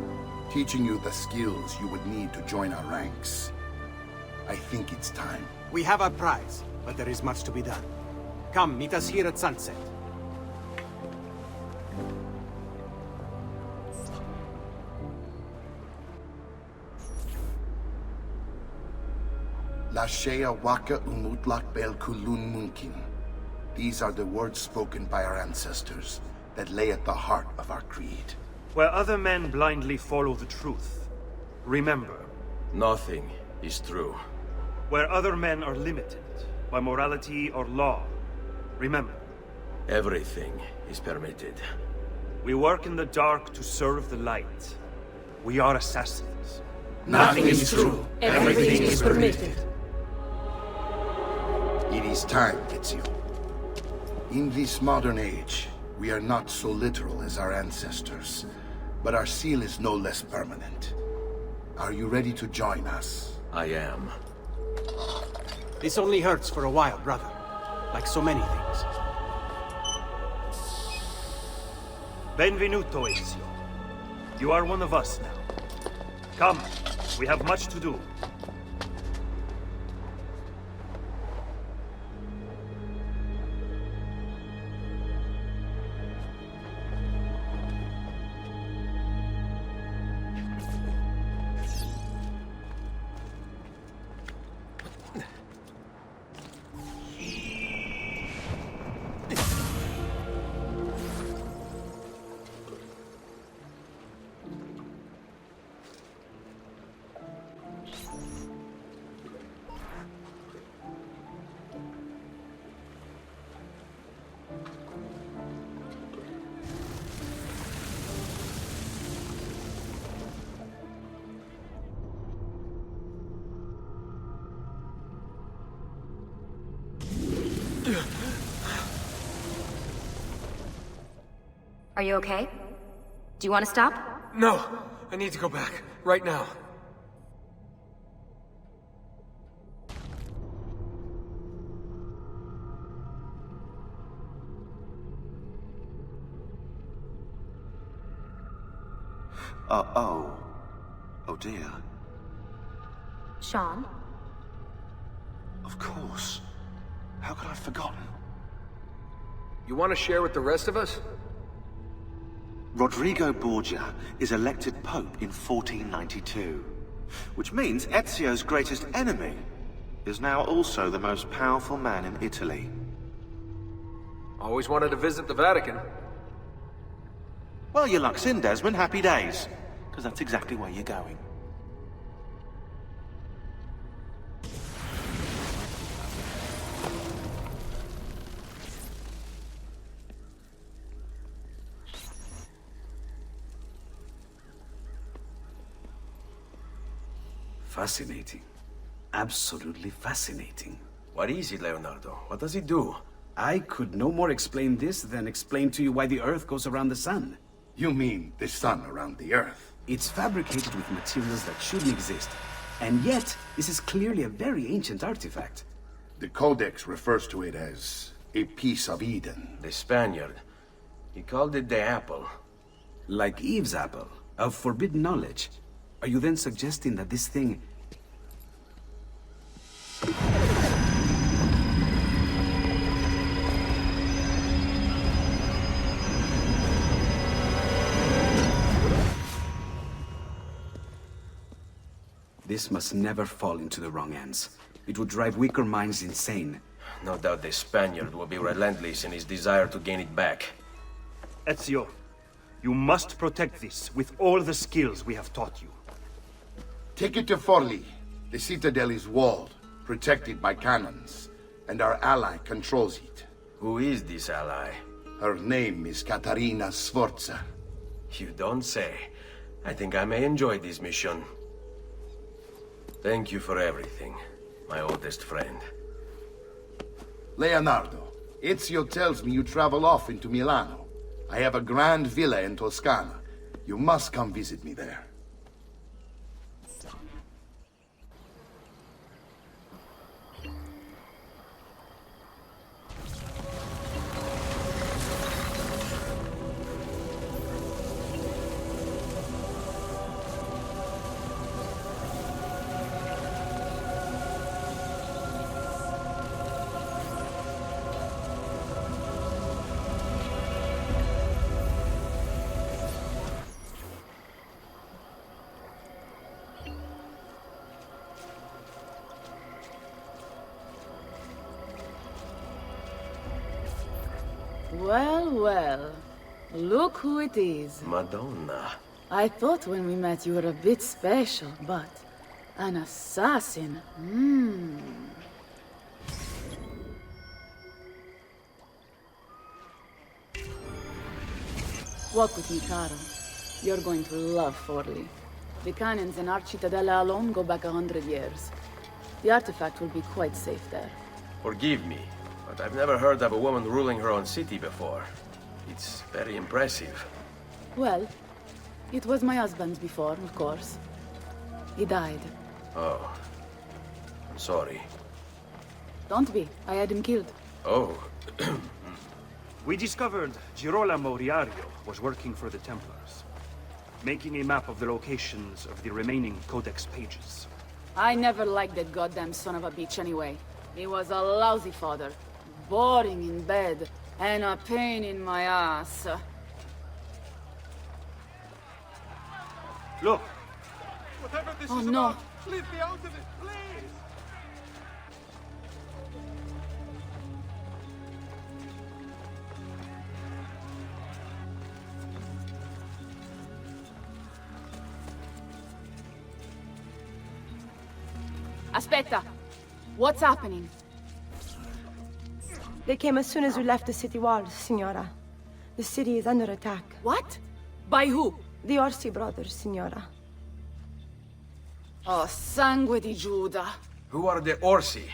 teaching you the skills you would need to join our ranks. I think it's time. We have our prize, but there is much to be done. Come, meet us here at sunset. Lashea waka umutlak bel kulun munkin. These are the words spoken by our ancestors that lay at the heart of our creed. Where other men blindly follow the truth, remember, Nothing is true. where other men are limited by morality or law, remember, Everything is permitted. we work in the dark to serve the light. We are assassins. Nothing is true. Everything is permitted. It is time, Ezio. In this modern age, we are not so literal as our ancestors, but our seal is no less permanent. Are you ready to join us? I am. This only hurts for a while, brother. Like so many things. Benvenuto, Ezio. You are one of us now. Come, we have much to do. Are you okay? Do you want to stop? No, I need to go back, right now. Oh dear. Sean? Of course. How could I have forgotten? You want to share with the rest of us? Rodrigo Borgia is elected Pope in 1492, which means Ezio's greatest enemy is now also the most powerful man in Italy. Always wanted to visit the Vatican. Well, your luck's in, Desmond. Happy days. Because that's exactly where you're going. Fascinating. Absolutely fascinating. What is it, Leonardo? What does it do? I could no more explain this than explain to you why the Earth goes around the Sun. You mean the sun around the Earth? It's fabricated with materials that shouldn't exist. And yet, this is clearly a very ancient artifact. The Codex refers to it as a piece of Eden. The Spaniard. He called it the apple. Like Eve's apple, of forbidden knowledge. Are you then suggesting that this thing... This must never fall into the wrong hands. It would drive weaker minds insane. No doubt the Spaniard will be relentless in his desire to gain it back. Ezio, you must protect this with all the skills we have taught you. Take it to Forli. The citadel is walled, protected by cannons, and our ally controls it. Who is this ally? Her name is Caterina Sforza. You don't say. I think I may enjoy this mission. Thank you for everything, my oldest friend. Leonardo, Ezio tells me you travel off into Milano. I have a grand villa in Toscana. You must come visit me there. Well, well. Look who it is. Madonna. I thought when we met you were a bit special, but an assassin. Walk with me, Caro. You're going to love Forli. The cannons in our Cittadella alone go back 100 years. The artifact will be quite safe there. Forgive me, but I've never heard of a woman ruling her own city before. It's very impressive. Well, it was my husband's before, of course. He died. Oh. I'm sorry. Don't be. I had him killed. Oh. We discovered Girolamo Riario was working for the Templars, making a map of the locations of the remaining Codex pages. I never liked that goddamn son of a bitch anyway. He was a lousy father, boring in bed, and a pain in my ass. Look! Whatever this Oh, is no. about, leave me out of it, please! Aspetta! What's happening? They came as soon as we left the city walls, Signora. The city is under attack. What? By who? The Orsi brothers, Signora. Oh, sangue di Giuda. Who are the Orsi?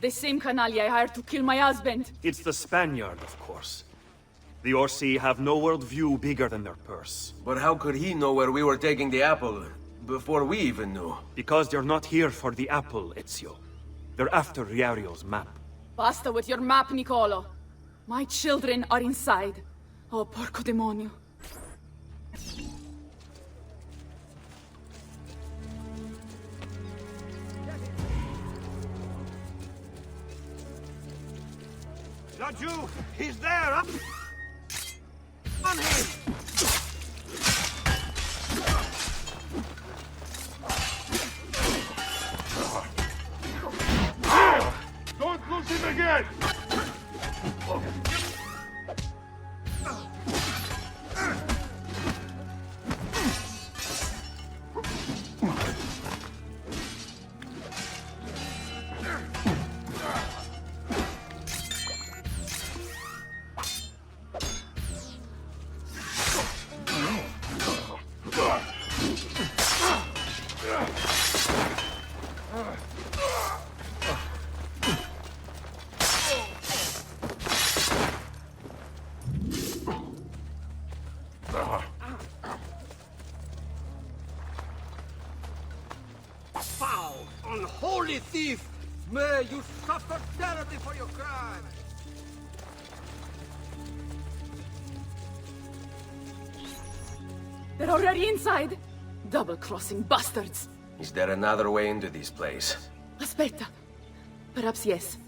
The same canaglia I hired to kill my husband. It's the Spaniard, of course. The Orsi have no worldview bigger than their purse. But how could he know where we were taking the apple before we even knew? Because they're not here for the apple, Ezio. They're after Riario's map. Basta with your map, Nicolo. My children are inside. Oh, porco demonio. Laggiù! He's there! Up! On him! Don't lose him again! Foul, unholy thief! May you suffer terribly for your crime! They're already inside. Double-crossing bastards. Is there another way into this place? Aspetta. Perhaps yes.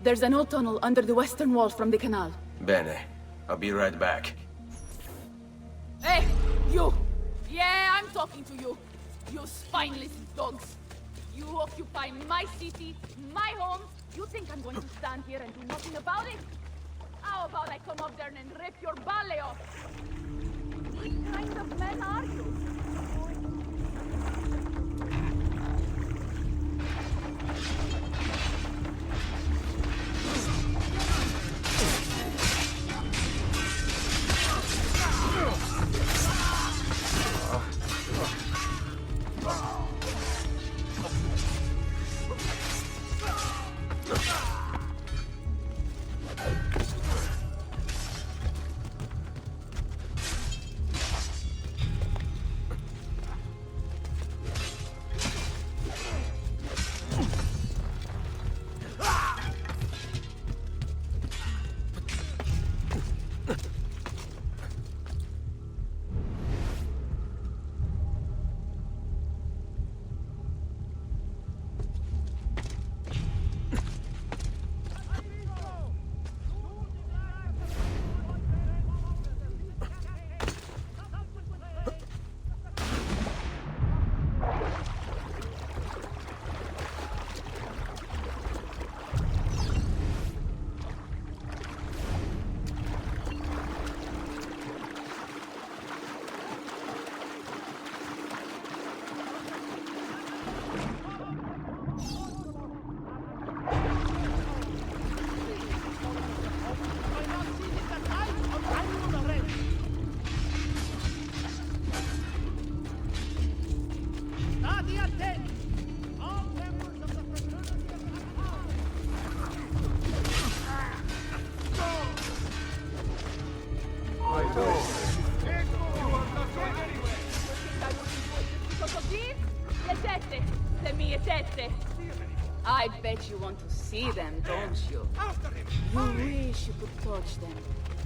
There's an old tunnel under the western wall from the canal. Bene. I'll be right back. Hey, you! Yeah, I'm talking to you. You spineless dogs. You occupy my city, my home. You think I'm going to stand here and do nothing about it? How about I come up there and rip your ballet off? What kind of men are you? Così? Le tette, le mie tette. I bet you want to see them, don't you? You wish you could touch them.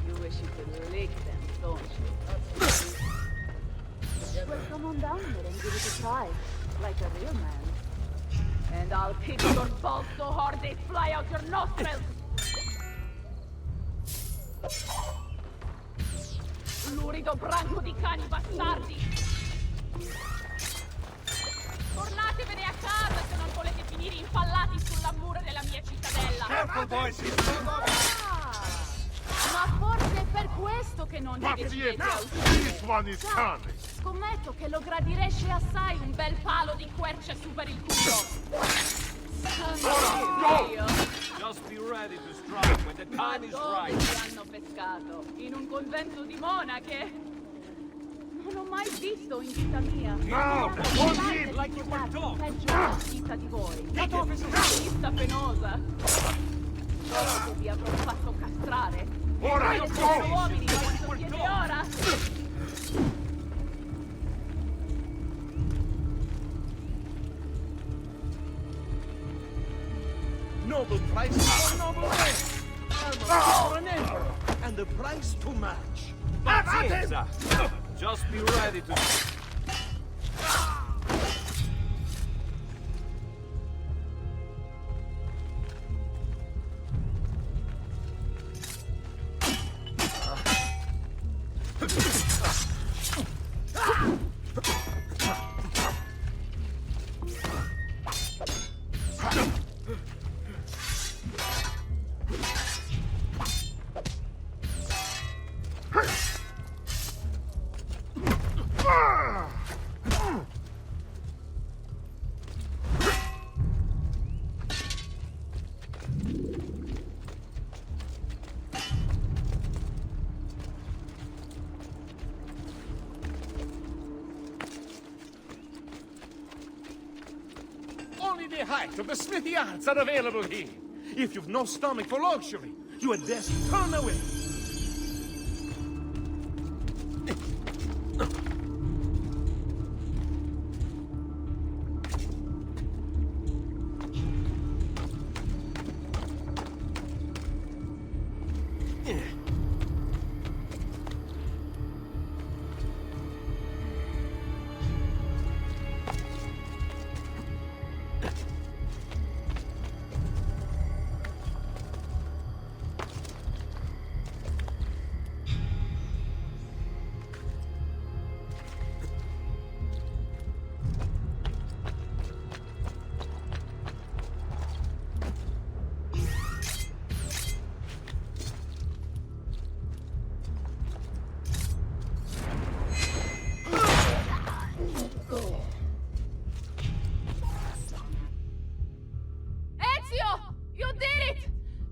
You wish you could lick them, don't you? Well, come on down here and give it a try, like a real man. And I'll kick your balls so hard they fly out your nostrils. Lurido branco di cani bastardi. Tornatevene a casa se non volete finire impallati sulla mura della mia cittadella. Careful, boys! Ma forse è per questo che non vi decidete a uscire. Scommetto che lo gradireste assai un bel palo di quercia su per il culo. Just be ready to strike when the time is right. Ti hanno pescato? In un convento di monache? Non ho mai visto in vita mia. No! Like you were told! Peggio una vita di voi. Vista penosa. Solo che vi avrò fatto castrare. Ora E io voi uomini quanto siete ora? Noble price for noble race. For an emperor, and the price to match. That's it, sir. Just be ready to... Only the height of the smithy arts are available here. If you've no stomach for luxury, you had best turn away.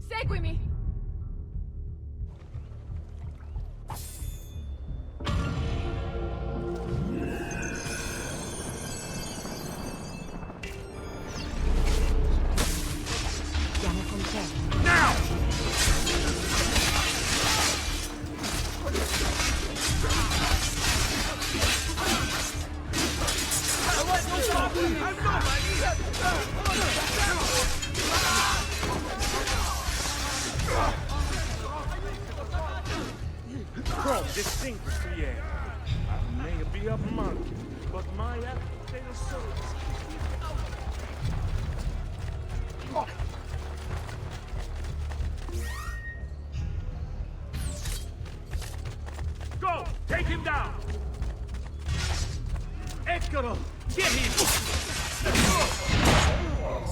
Seguimi! Stiamo con te. Now! From distinguished the air. I may be a monkey, but my appetite serves. Go! Take him down! Eccolo! Get him!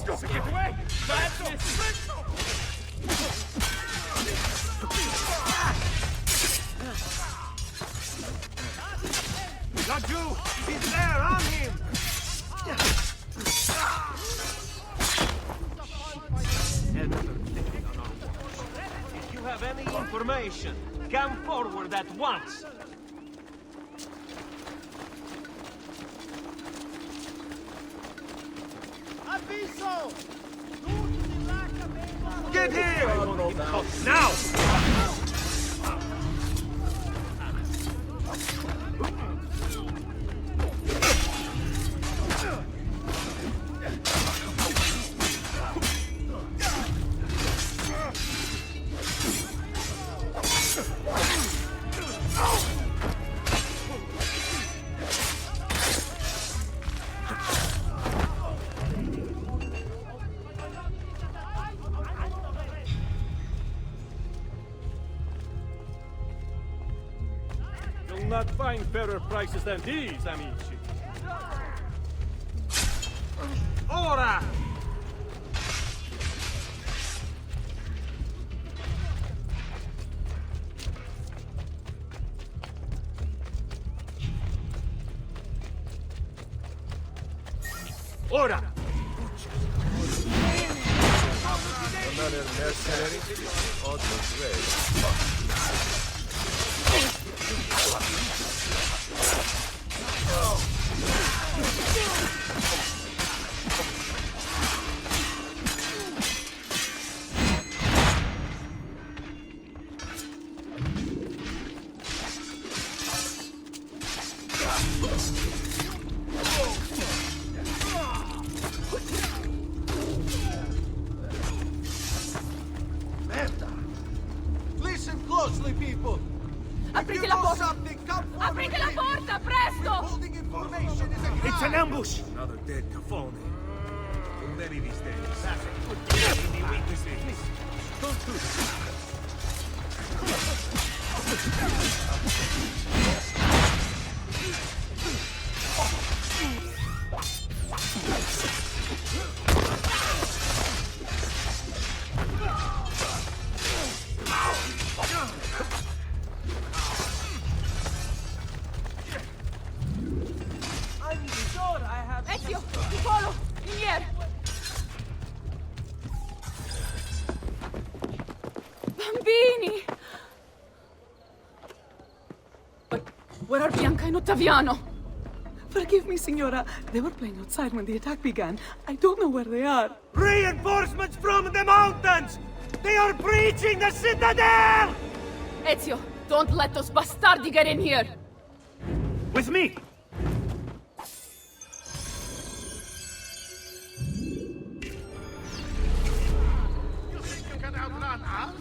Get away! Madness! Laggiù! He's there! On him! If you have any information, come forward at once! Avviso! Get here! Now! not find fairer prices than these, amici. Ora! Ora! Another mercenary? Almost ready. Listen closely, people. Aprite la porta! Aprite la porta, presto! It's an ambush! Another dead Cafone. Too many these days. Any weaknesses? Don't do this. Ezio, ti follow! In here! Bambini! But where are Bianca and Ottaviano? Forgive me, Signora. They were playing outside when the attack began. I don't know where they are. Reinforcements from the mountains! They are breaching the citadel! Ezio, don't let those bastardi get in here! With me! You can outrun us?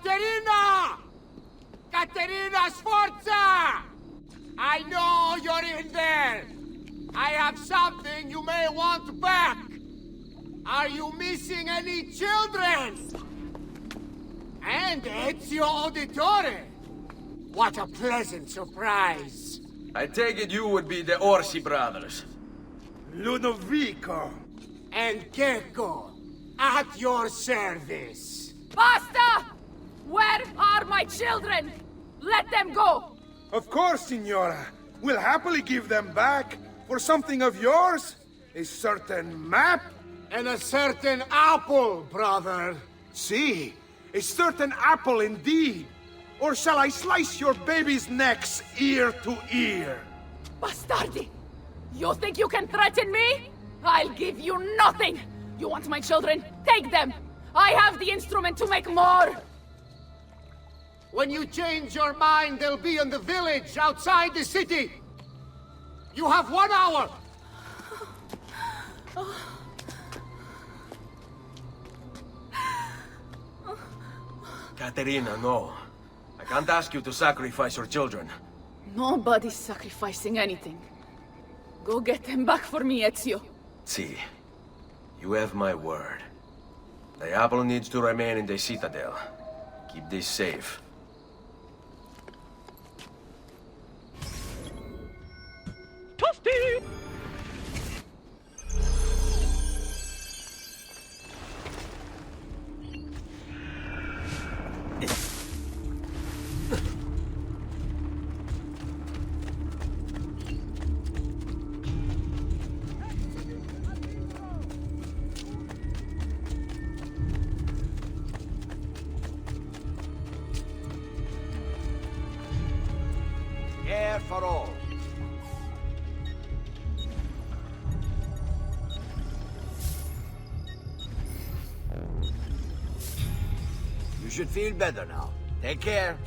Caterina! Caterina Sforza! I know you're in there! I have something you may want back! Are you missing any children? And Ezio Auditore! What a pleasant surprise! I take it you would be the Orsi brothers. Ludovico! And Gecko, at your service! Basta! Where are my children? Let them go! Of course, Signora. We'll happily give them back for something of yours. A certain map. And a certain apple, brother. See, a certain apple indeed. Or shall I slice your baby's necks ear to ear? Bastardi! You think you can threaten me? I'll give you nothing! You want my children? Take them! I have the instrument to make more! When you change your mind, they'll be in the village outside the city. You have 1 hour. Caterina, no. I can't ask you to sacrifice your children. Nobody's sacrificing anything. Go get them back for me, Ezio. See, you have my word. The apple needs to remain in the citadel. Keep this safe. Toasty! Air for all. You should feel better now. Take care.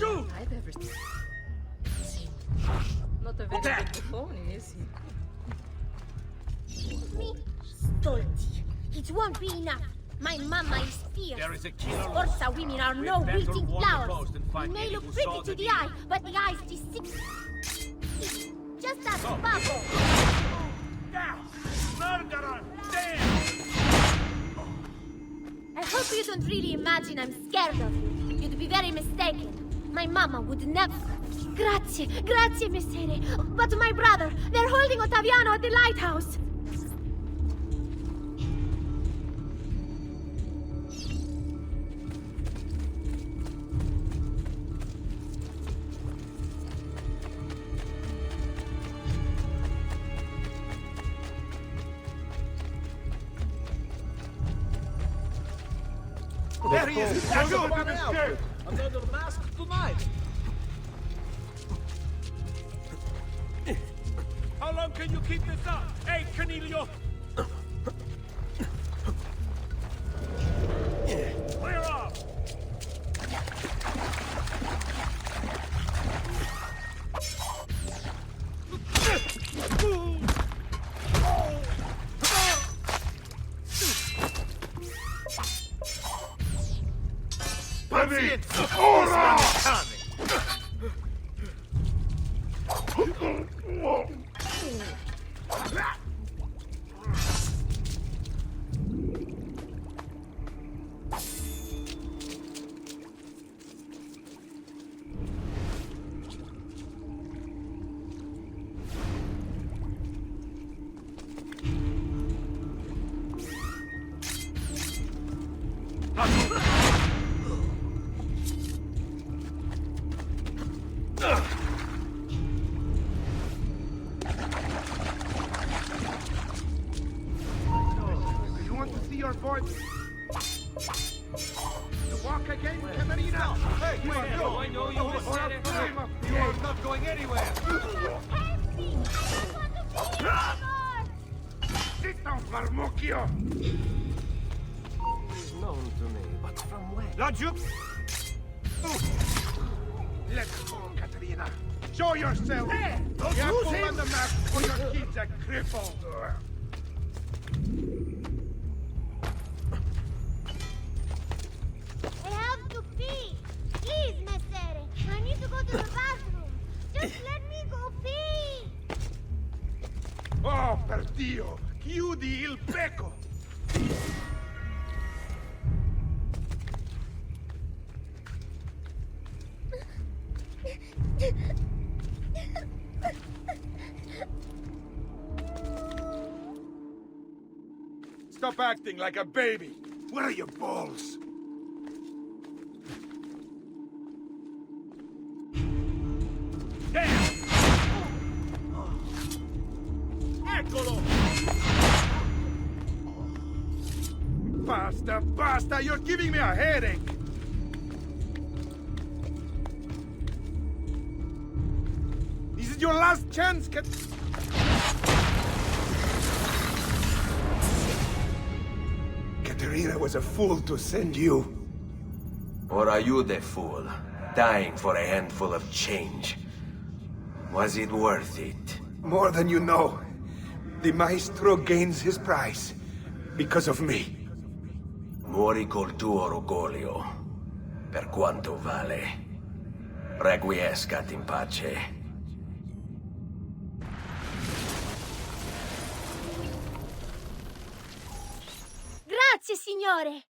shoot! I've ever seen. Not a very good phone, is he? Me, Stolti. It won't be enough. My mama is fierce. There is a killer. Orsa women are no We'd better wilting warn the flowers. coast and We find may any look who pretty saw to the the deed. eye, but the eyes deceive. Just as Pablo. Murderer! Damn! I hope you don't really imagine I'm scared of you. You'd be very mistaken. My mama would never... Grazie, grazie, messere. But my brother, they're holding Ottaviano at the lighthouse. There he is! That's Go, one out! Another mask tonight! How long can you keep this up? Hey, Cornelio! Clear off! Ora! You want to see your boy? To walk again, Caterina? Hey, wait, no, I know you, Messere. You are not going anywhere. Sit down, Marmocchio! He's known to me, but from where? Laggiù! Let's go, Caterina. Show yourself! Hey, don't you have lose to him. run the map or your kids are crippled. I have to pee. Please, messere. I need to go to the bathroom. Just let me go pee. Oh, per Dio! Chiudi il becco! Stop acting like a baby! Where are your balls? Damn! Eccolo! Basta, basta! You're giving me a headache! This is your last chance, Caterina was a fool to send you. Or are you the fool, dying for a handful of change? Was it worth it? More than you know. The maestro gains his prize because of me. Muori col tuo orgoglio, per quanto vale. Requiescat in pace. Grazie, signore.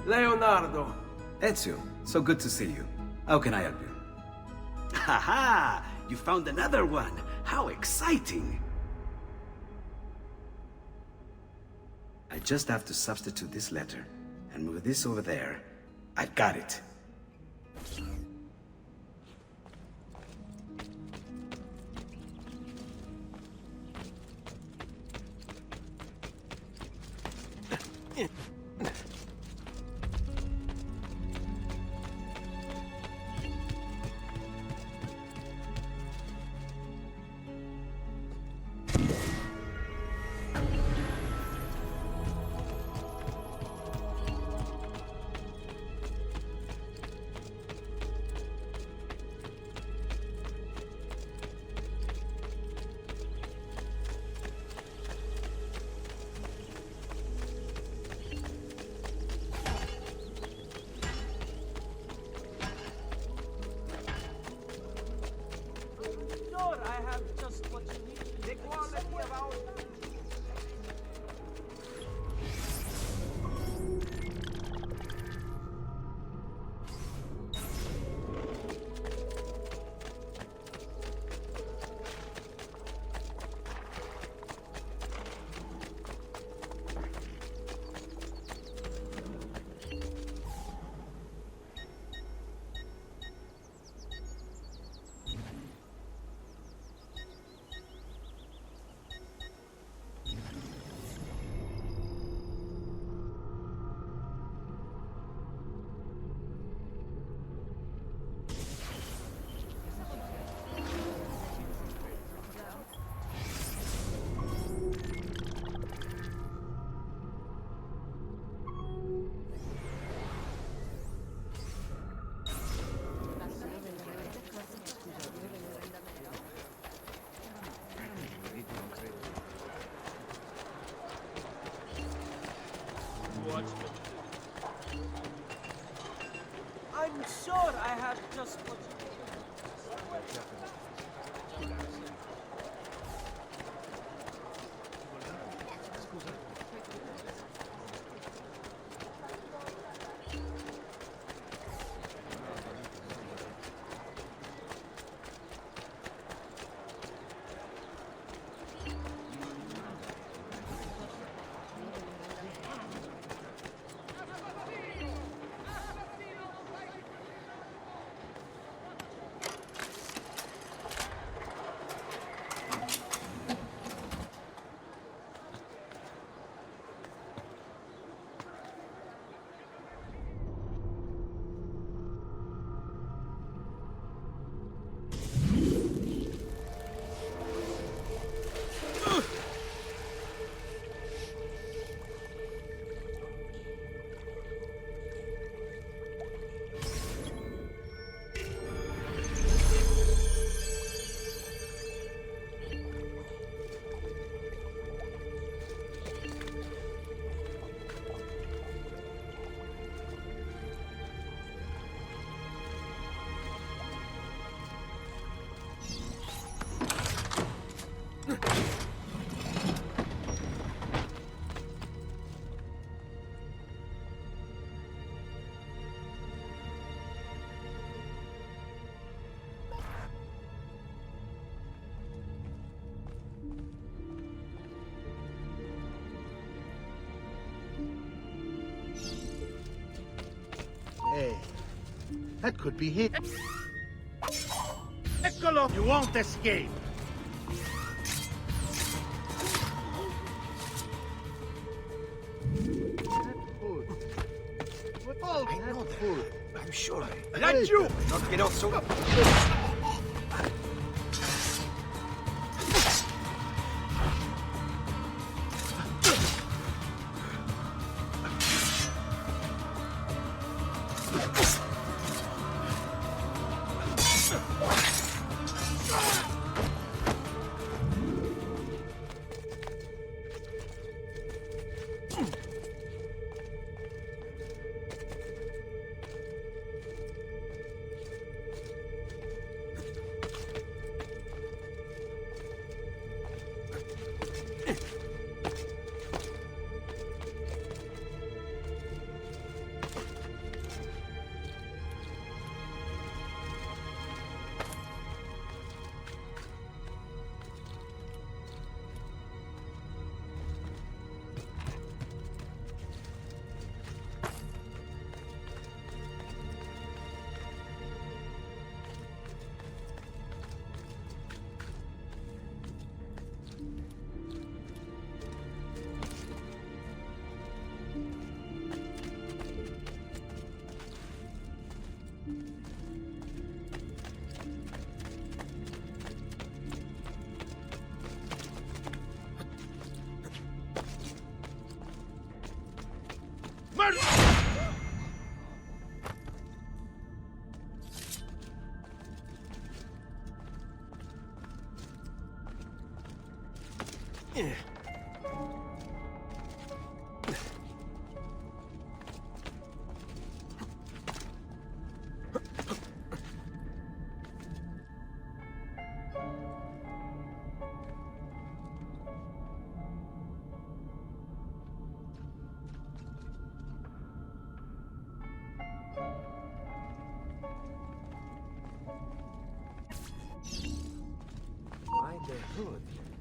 Leonardo! Ezio, so good to see you. How can I help you? Haha! You found another one! How exciting! I just have to substitute this letter and move this over there. I've got it. I'm sure I have just what Hey, that could be him. Eccolo! You won't escape. I know that. I'm sure. Let you! Not get off so...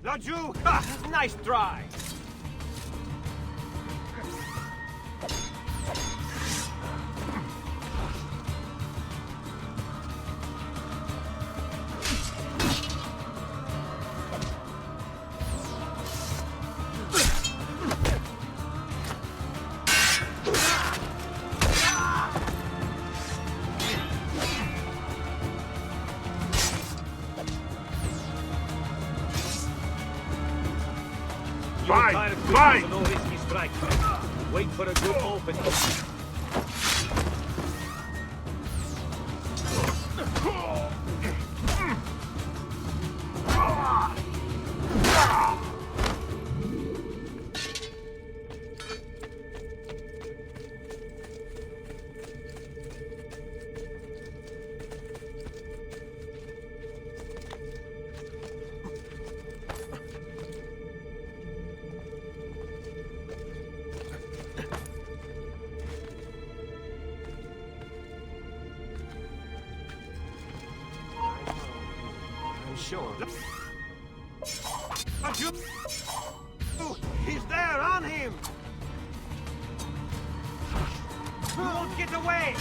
Laju! Ha! Nice try! Fight! No risky strike. Wait for a good opening. Sure. He's there, on him! He won't get away!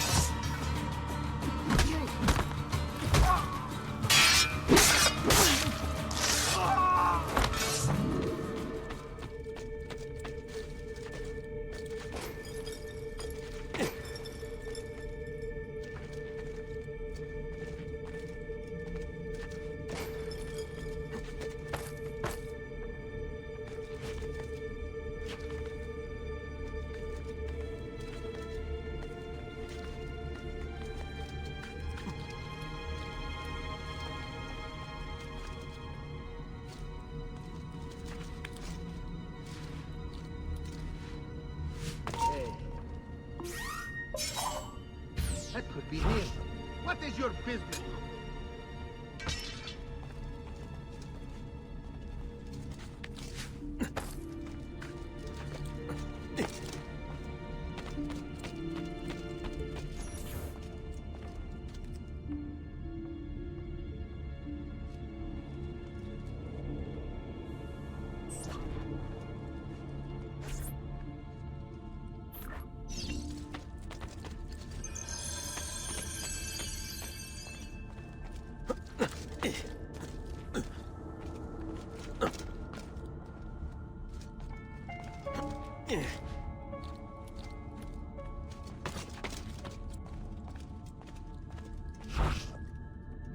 That could be him. What is your business?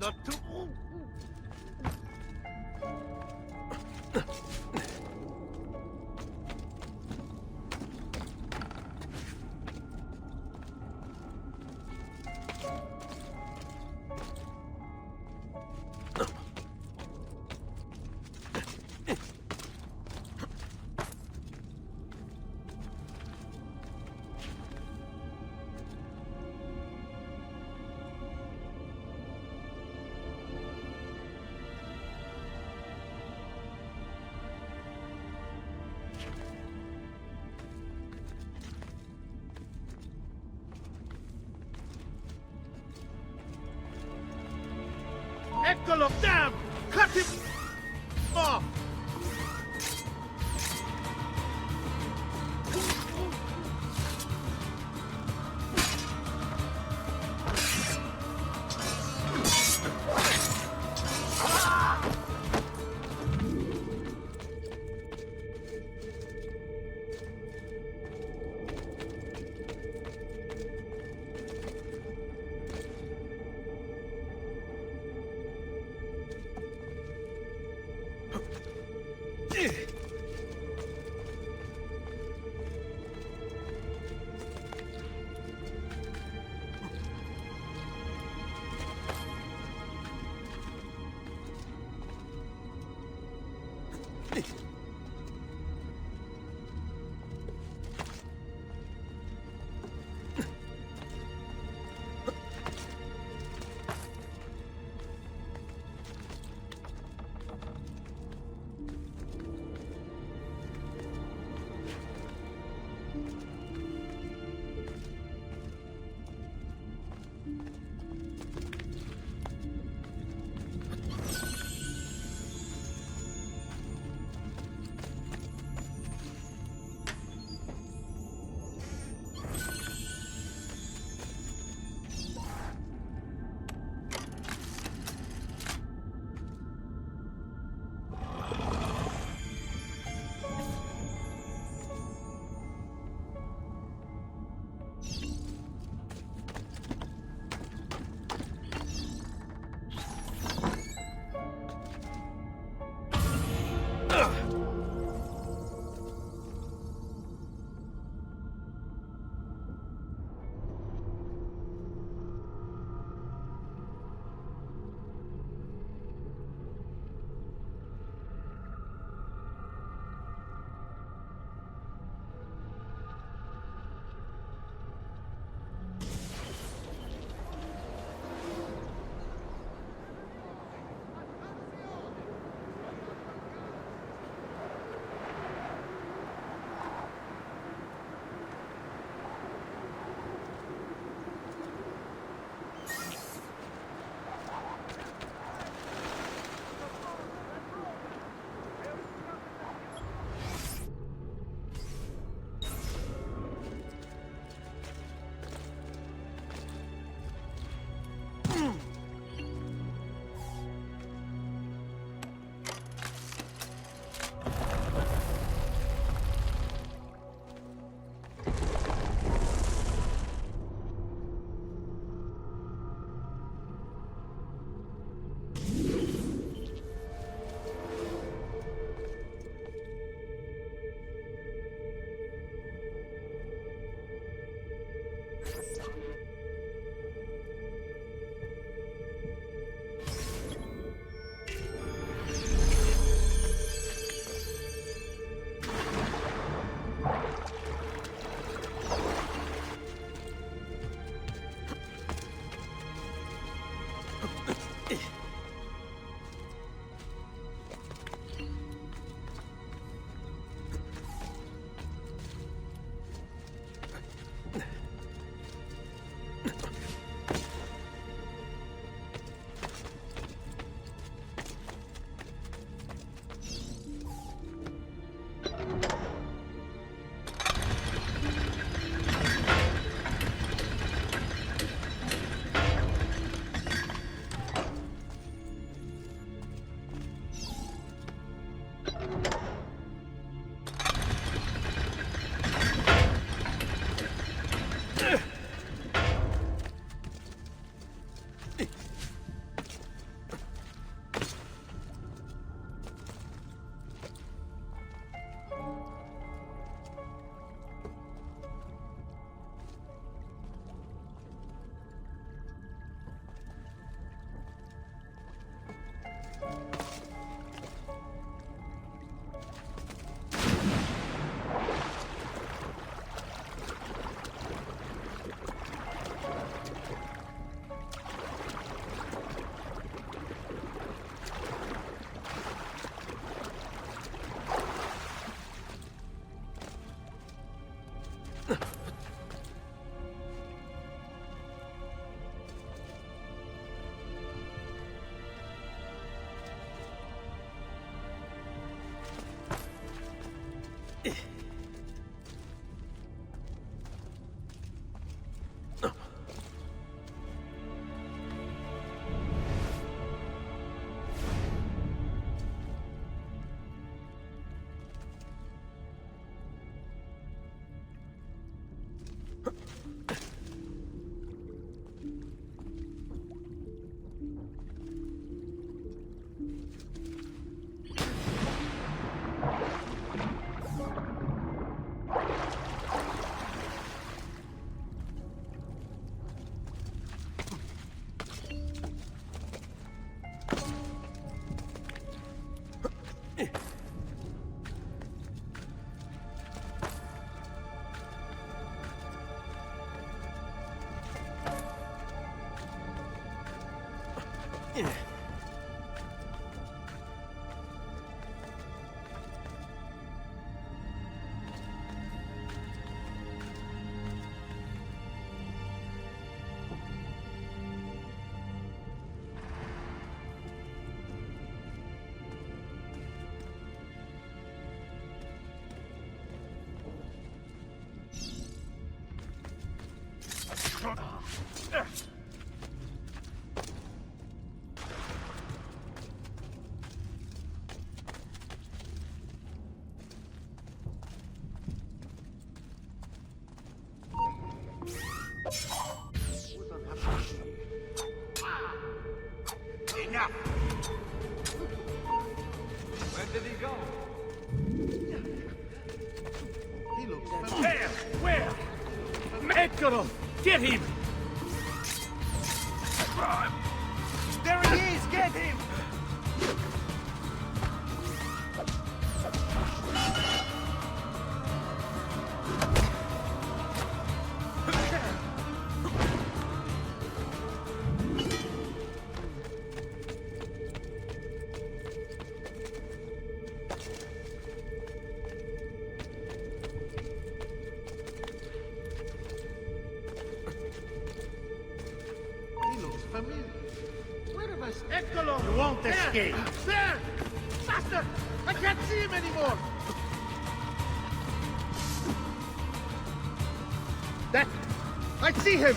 Not too... Eccolo! Damn! Cut him off! did he go? He looks There! Where? Eccolo! Get him! There he is! Get him! Eccolo! You won't escape. There! Faster! I can't see him anymore! That... I see him!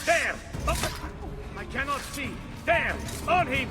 There! Oh, I cannot see! There! On him!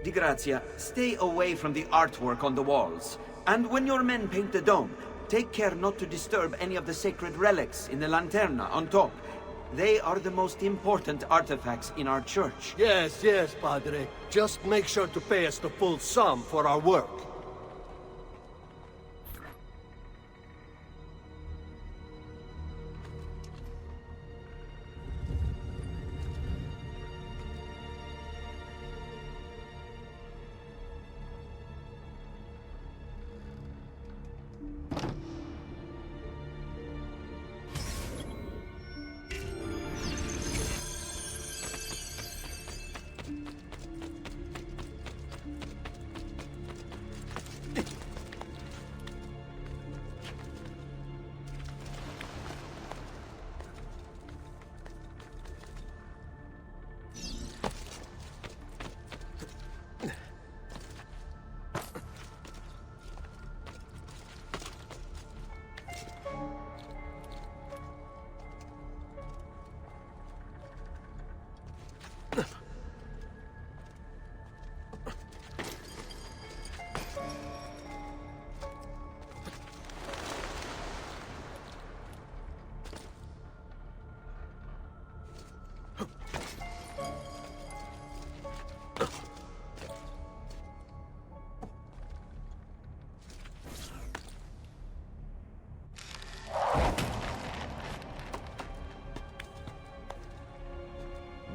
Di grazia, stay away from the artwork on the walls. And when your men paint the dome, take care not to disturb any of the sacred relics in the lanterna on top. They are the most important artifacts in our church. Yes, yes, Padre. Just make sure to pay us the full sum for our work.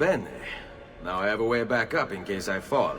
Bene. Now I have a way back up in case I fall.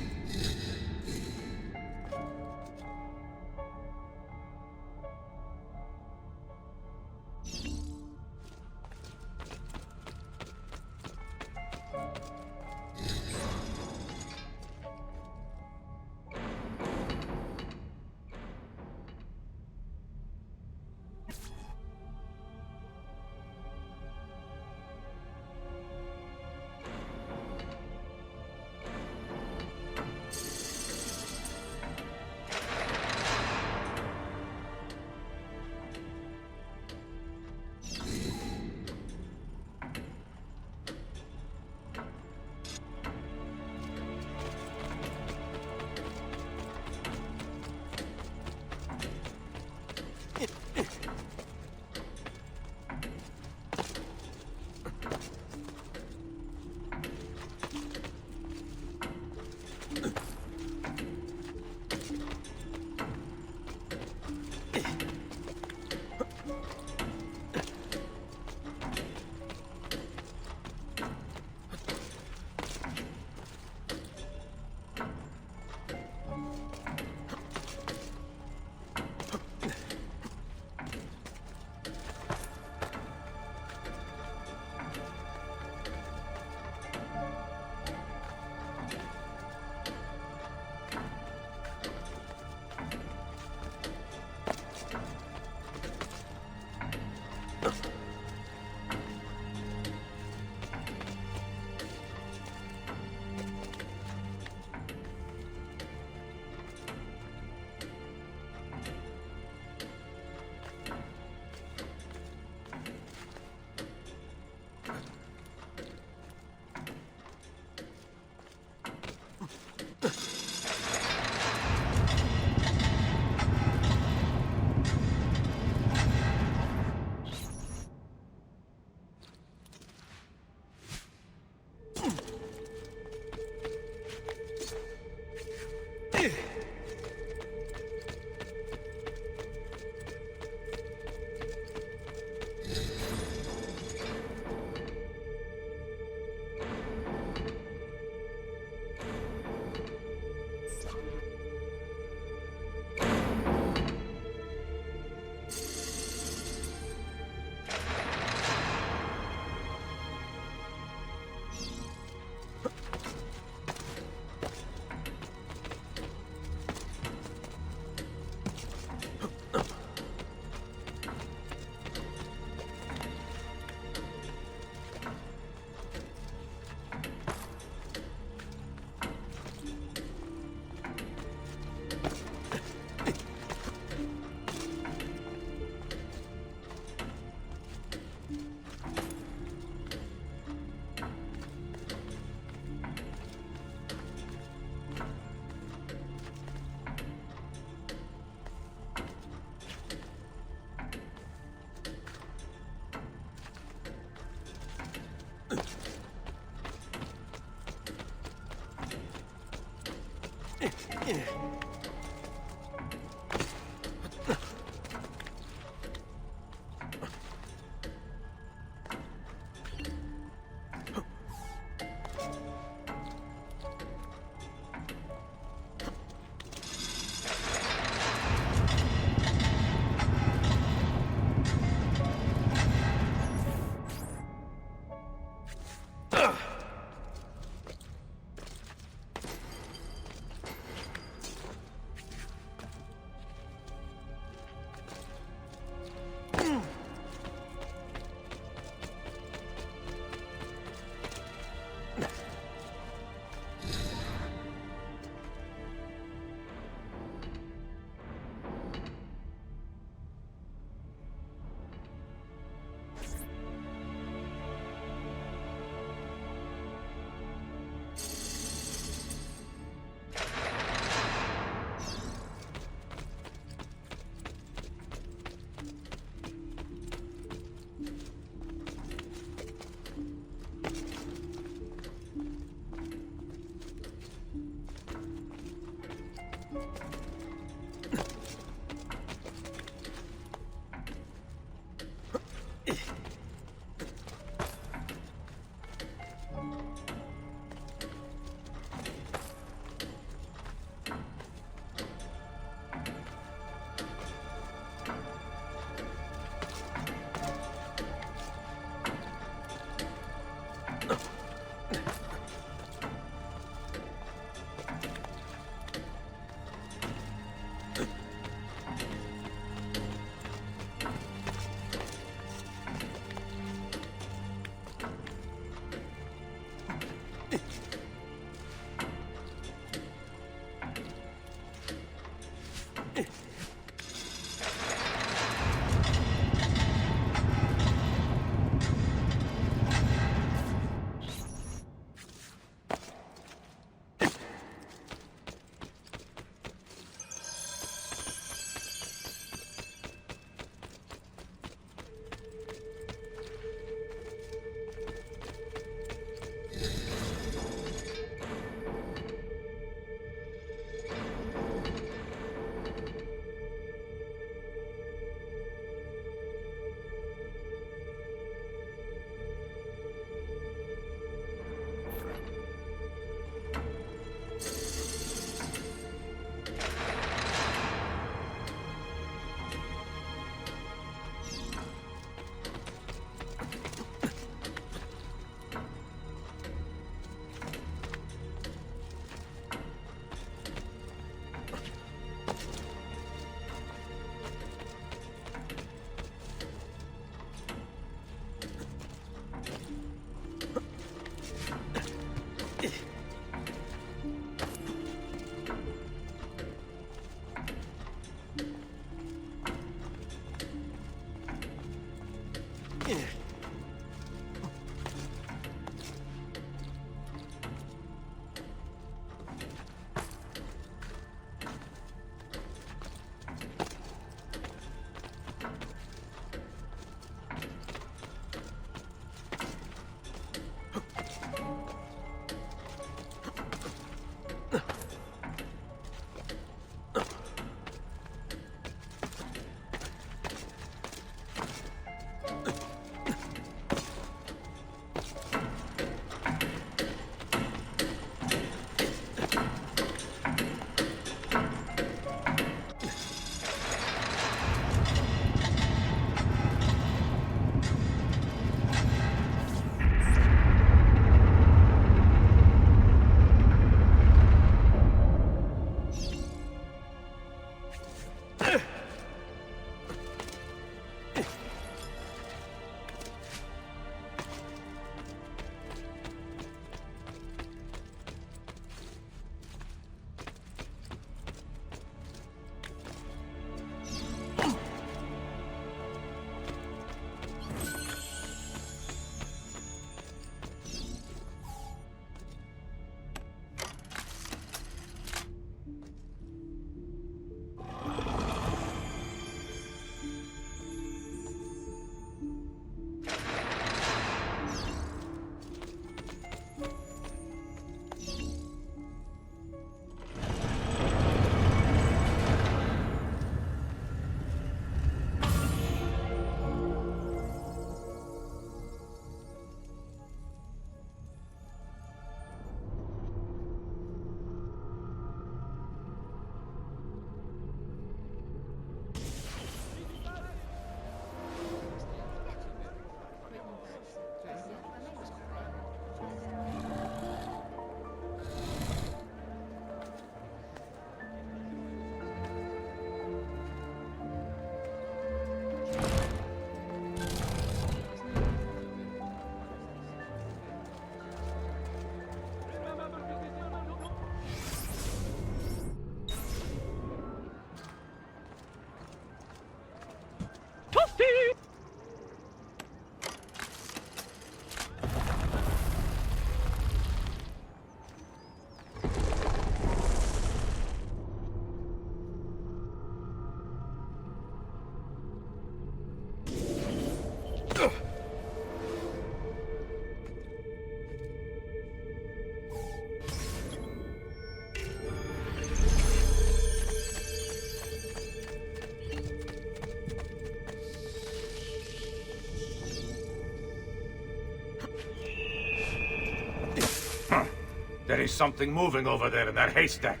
There is something moving over there in that haystack.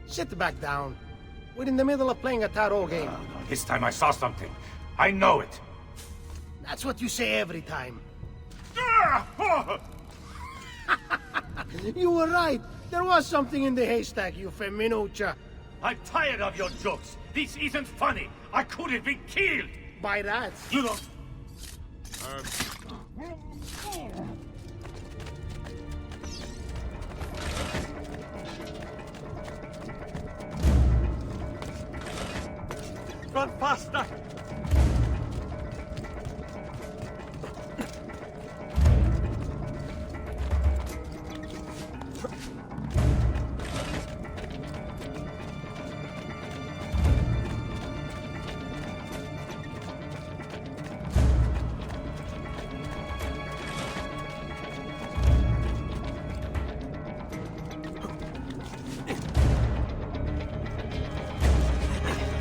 Sit back down. We're in the middle of playing a tarot game. This time I saw something. I know it. That's what you say every time. You were right. There was something in the haystack, you feminuccia. I'm tired of your jokes. This isn't funny. I could have been killed. By rats. You don't... Run faster!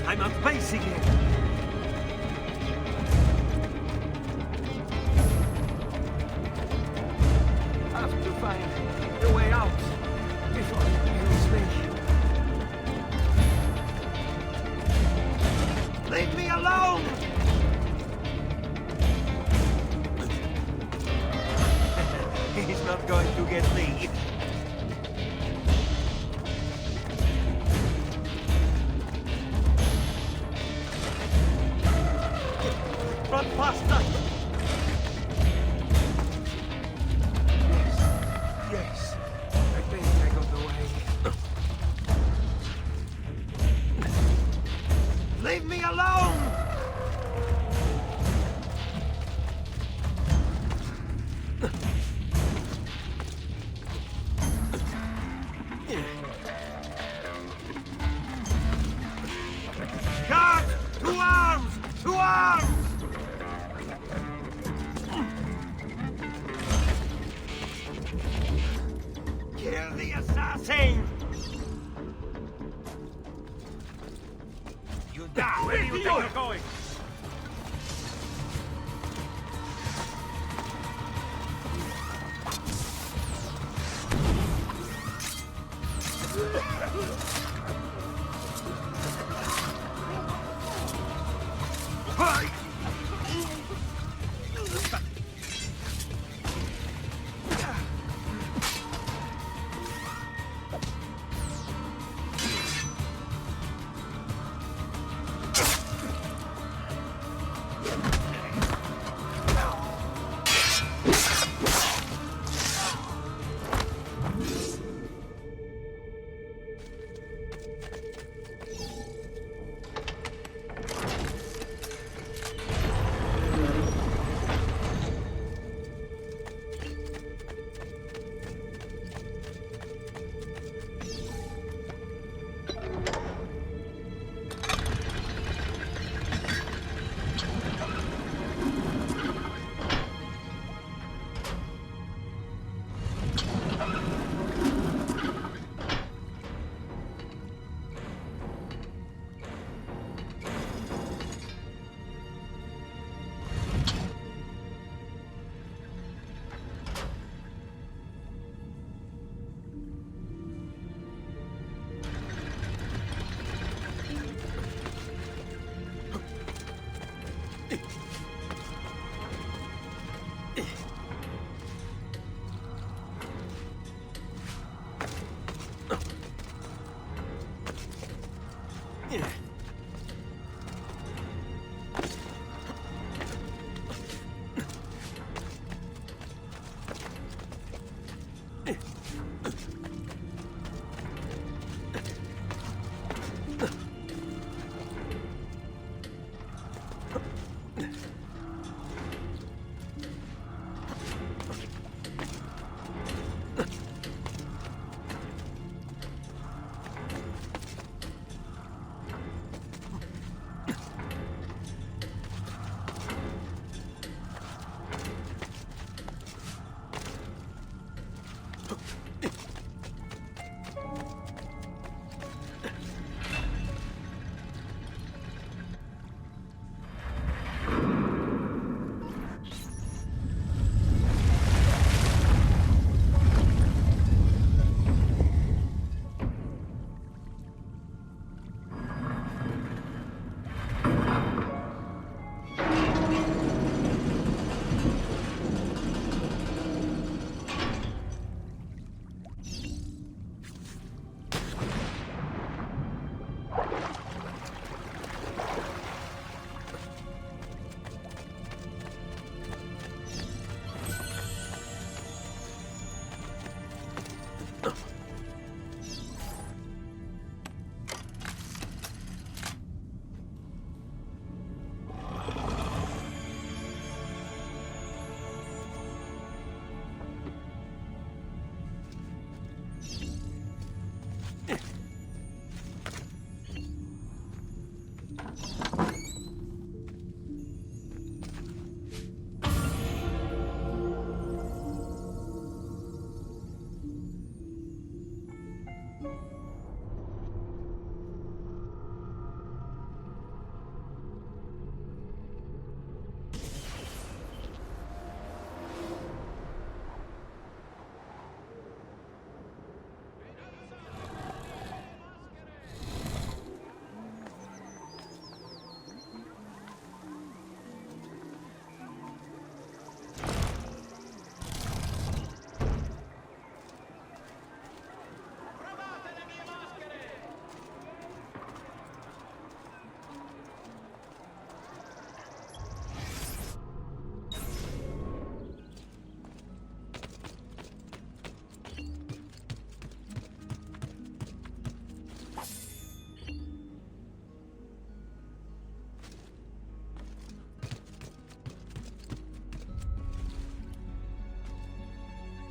I'm outpacing him! Have to find the way out before he kills me. Leave me alone! He's not going to get me. Run faster! Yes. I think I got away. Leave me alone! Guard! To arms! To arms! Kill the assassin! You die! Where do you think you're going?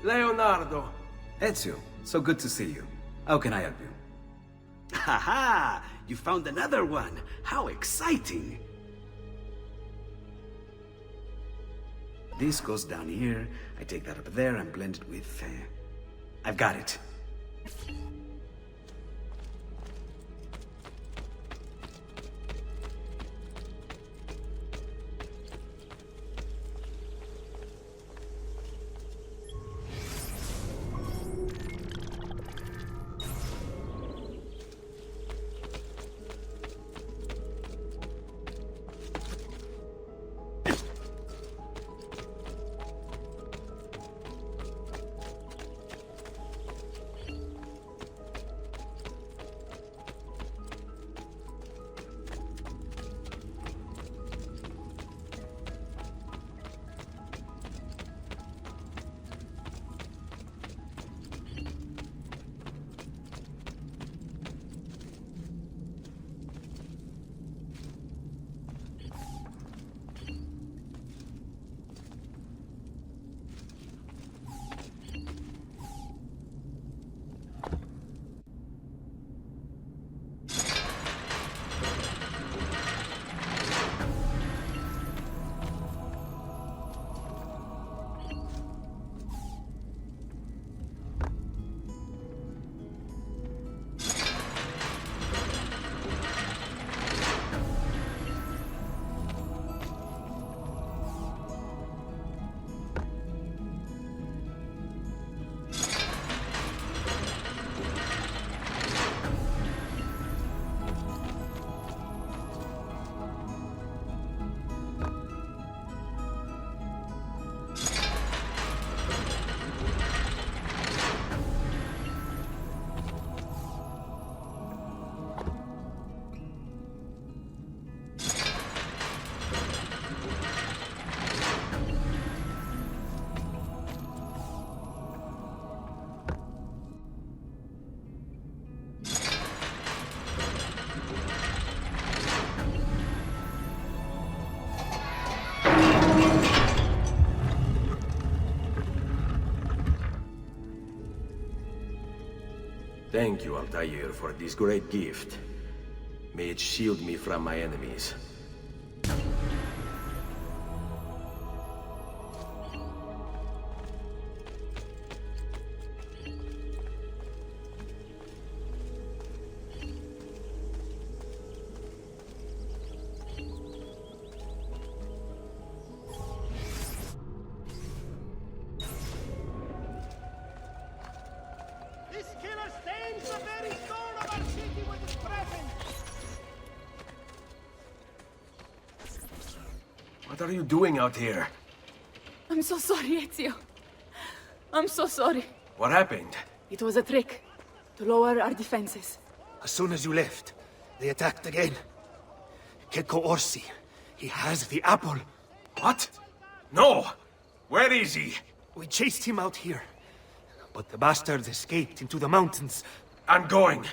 Leonardo. Ezio, so good to see you. How can I help you? Haha! You found another one! How exciting! This goes down here, I take that up there and blend it with... I've got it. Thank you, Altair, for this great gift. May it shield me from my enemies. What are you doing out here? I'm so sorry, Ezio. I'm so sorry. What happened? It was a trick to lower our defenses. As soon as you left, they attacked again. Checco Orsi, he has the apple. What? No! Where is he? We chased him out here, but the bastard escaped into the mountains. I'm going.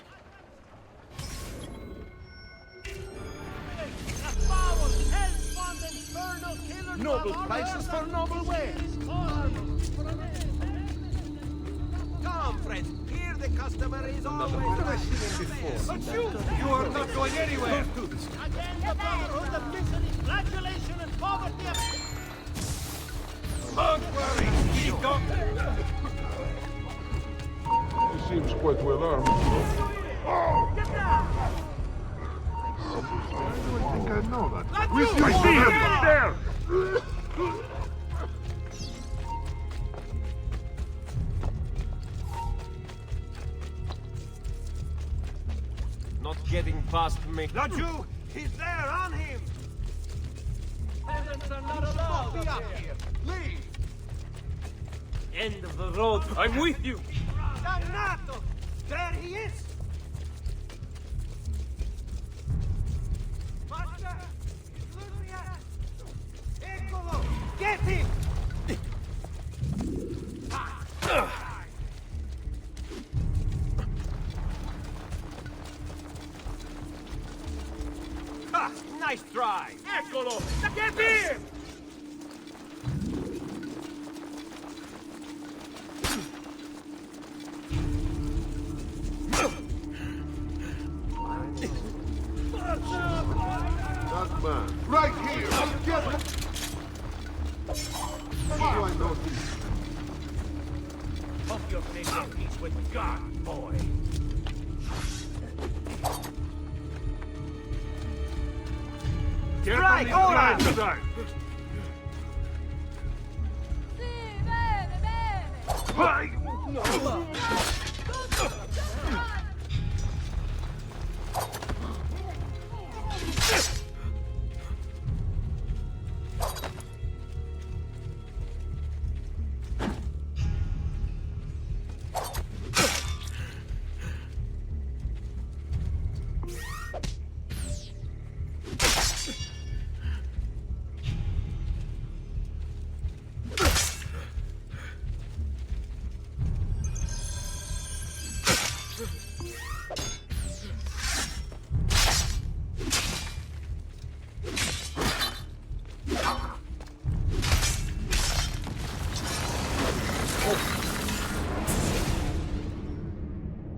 Noble prices for noble wares. Come, friends. Here the customer is always... Where have I seen him before? But you are not going anywhere. Again, the brotherhood of misery, flagellation, and poverty of... Don't worry, he got... He seems quite well armed. Oh! Get down! I think I know that. I see him! There! Not getting past me. Not you! He's there, on him! Peasants are not allowed Be up here! Leave! End of the road. I'm with you. Dannato! There he is! Master! Eccolo! Get him! Nice try. Eccolo! Get him! you're making peace with God, boy. Right, hold on!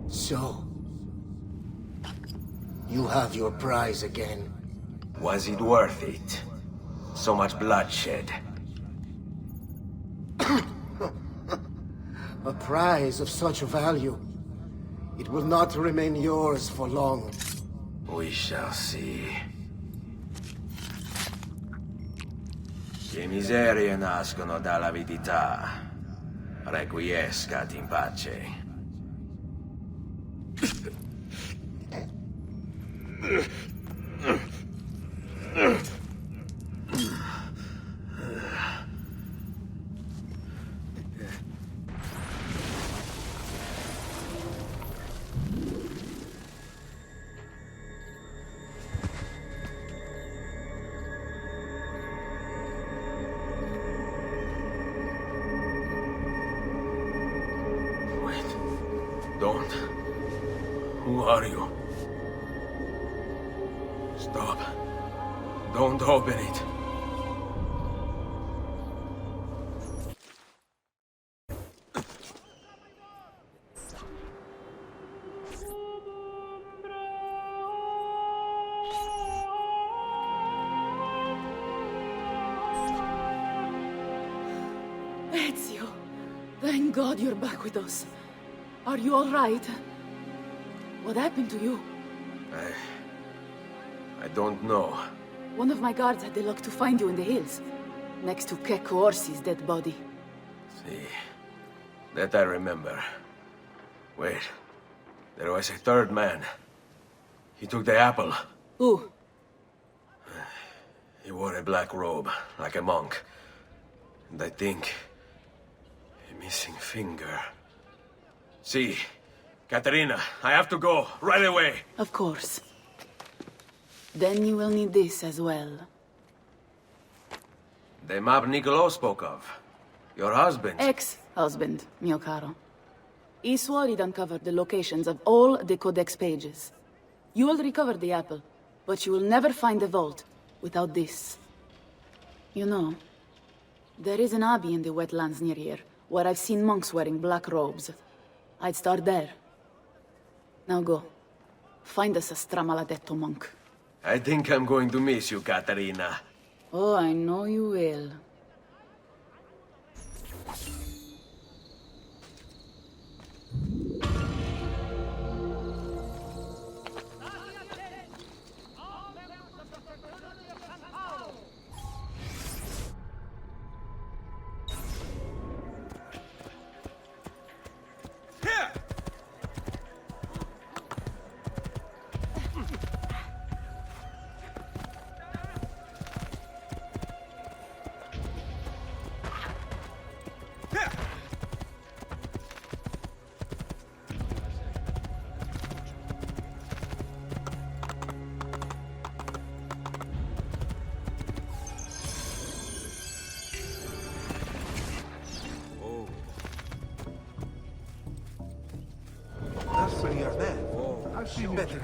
So, you have your prize again. Was it worth it? So much bloodshed. A prize of such value. It will not remain yours for long. We shall see. Che miserie nascono dall'avidità. Requiescat in pace. Don't. Who are you? Stop. Don't open it. Ezio, thank God you're back with us. Are you all right? What happened to you? I don't know. One of my guards had the luck to find you in the hills, next to Kekko Orsi's dead body. See, that I remember. Wait, there was a third man. He took the apple. Who? He wore a black robe, like a monk. And I think... a missing finger. See, Katerina, I have to go, right away. Of course. Then you will need this as well. The map Niccolo spoke of. Your husband. Ex-husband, mio caro. He swore he'd uncovered the locations of all the Codex pages. You will recover the apple, but you will never find the vault without this. You know, there is an abbey in the wetlands near here, where I've seen monks wearing black robes. I'd start there. Now go. Find us a stramaladetto monk. I think I'm going to miss you, Katerina. Oh, I know you will.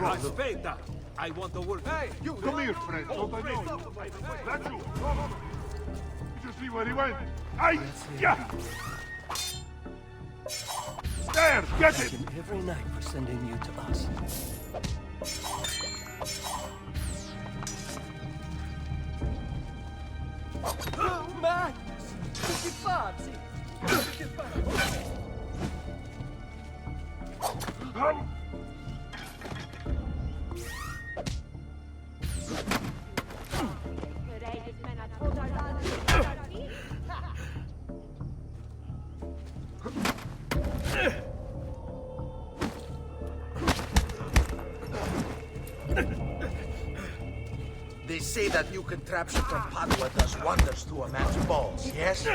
Aspetta! I want to work. Hey, You come here, friend. Don't I know you? That's you. Did you see where he went? Yeah. There, get him. Every night for sending you to us. Madness! Che fazzi? Che fazzi? They say that new contraption from Padua does wonders to a man's balls, yes?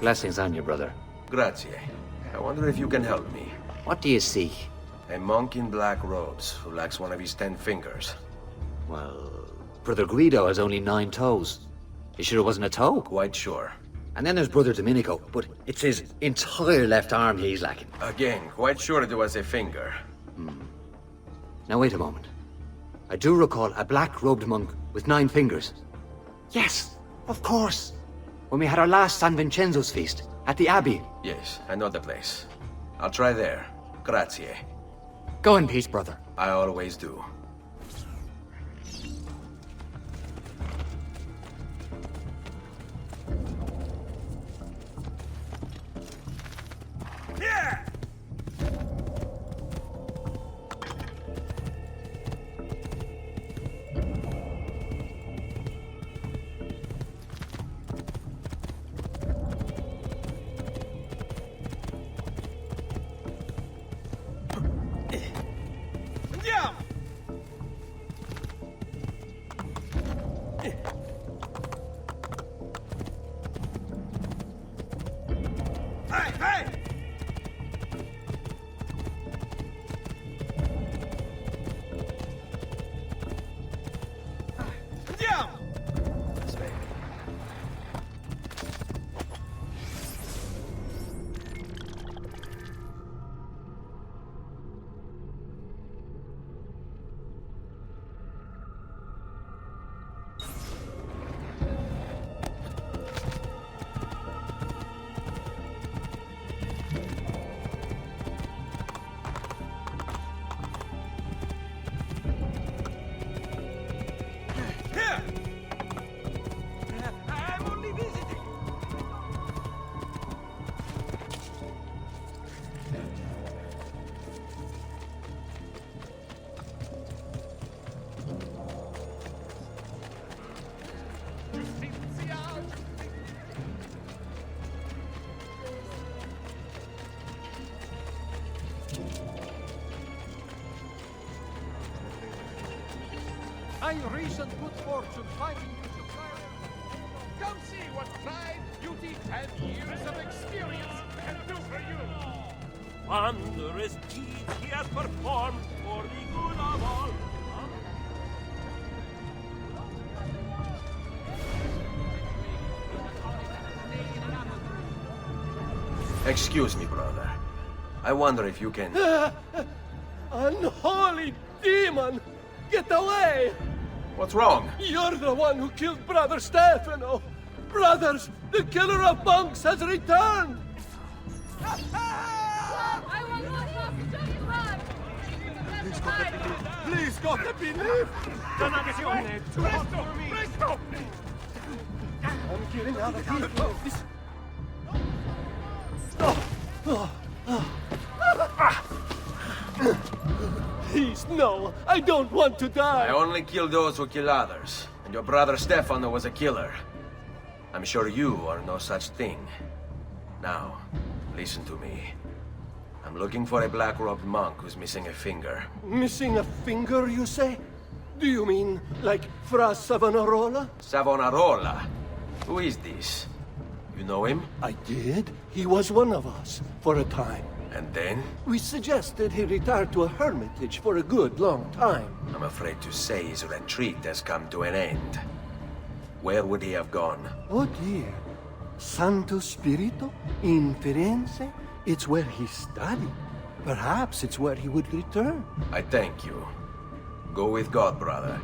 Blessings on you, brother. Grazie. I wonder if you can help me. What do you seek? A monk in black robes who lacks one of his 10 fingers. Well, Brother Guido has only 9 toes. You sure it wasn't a toe? Quite sure. And then there's Brother Domenico, but it's his entire left arm he's lacking. Again, quite sure it was a finger. Now wait a moment. I do recall a black-robed monk with 9 fingers. Yes, of course. When we had our last San Vincenzo's feast, at the Abbey. Yes, I know the place. I'll try there. Grazie. Go in peace, brother. I always do. My recent good fortune finding you supplier. Come see what pride, beauty, and years of experience can do for you. Wondrous deeds he has performed for the good of all. Excuse me, brother. I wonder if you can... Unholy demon! Get away! What's wrong? You're the one who killed Brother Stefano! Brothers, the killer of monks has returned! Please, God, let me live! Donazione, presto, presto! I'm getting out of here. Please, no! I don't want to die! I only kill those who kill others. And your brother Stefano was a killer. I'm sure you are no such thing. Now, listen to me. I'm looking for a black-robed monk who's missing a finger. Missing a finger, you say? Do you mean like Fra Savonarola? Savonarola? Who is this? You know him? I did. He was one of us, for a time. And then? We suggested he retire to a hermitage for a good long time. I'm afraid to say his retreat has come to an end. Where would he have gone? Oh dear. Santo Spirito? In Firenze? It's where he studied. Perhaps it's where he would return. I thank you. Go with God, brother.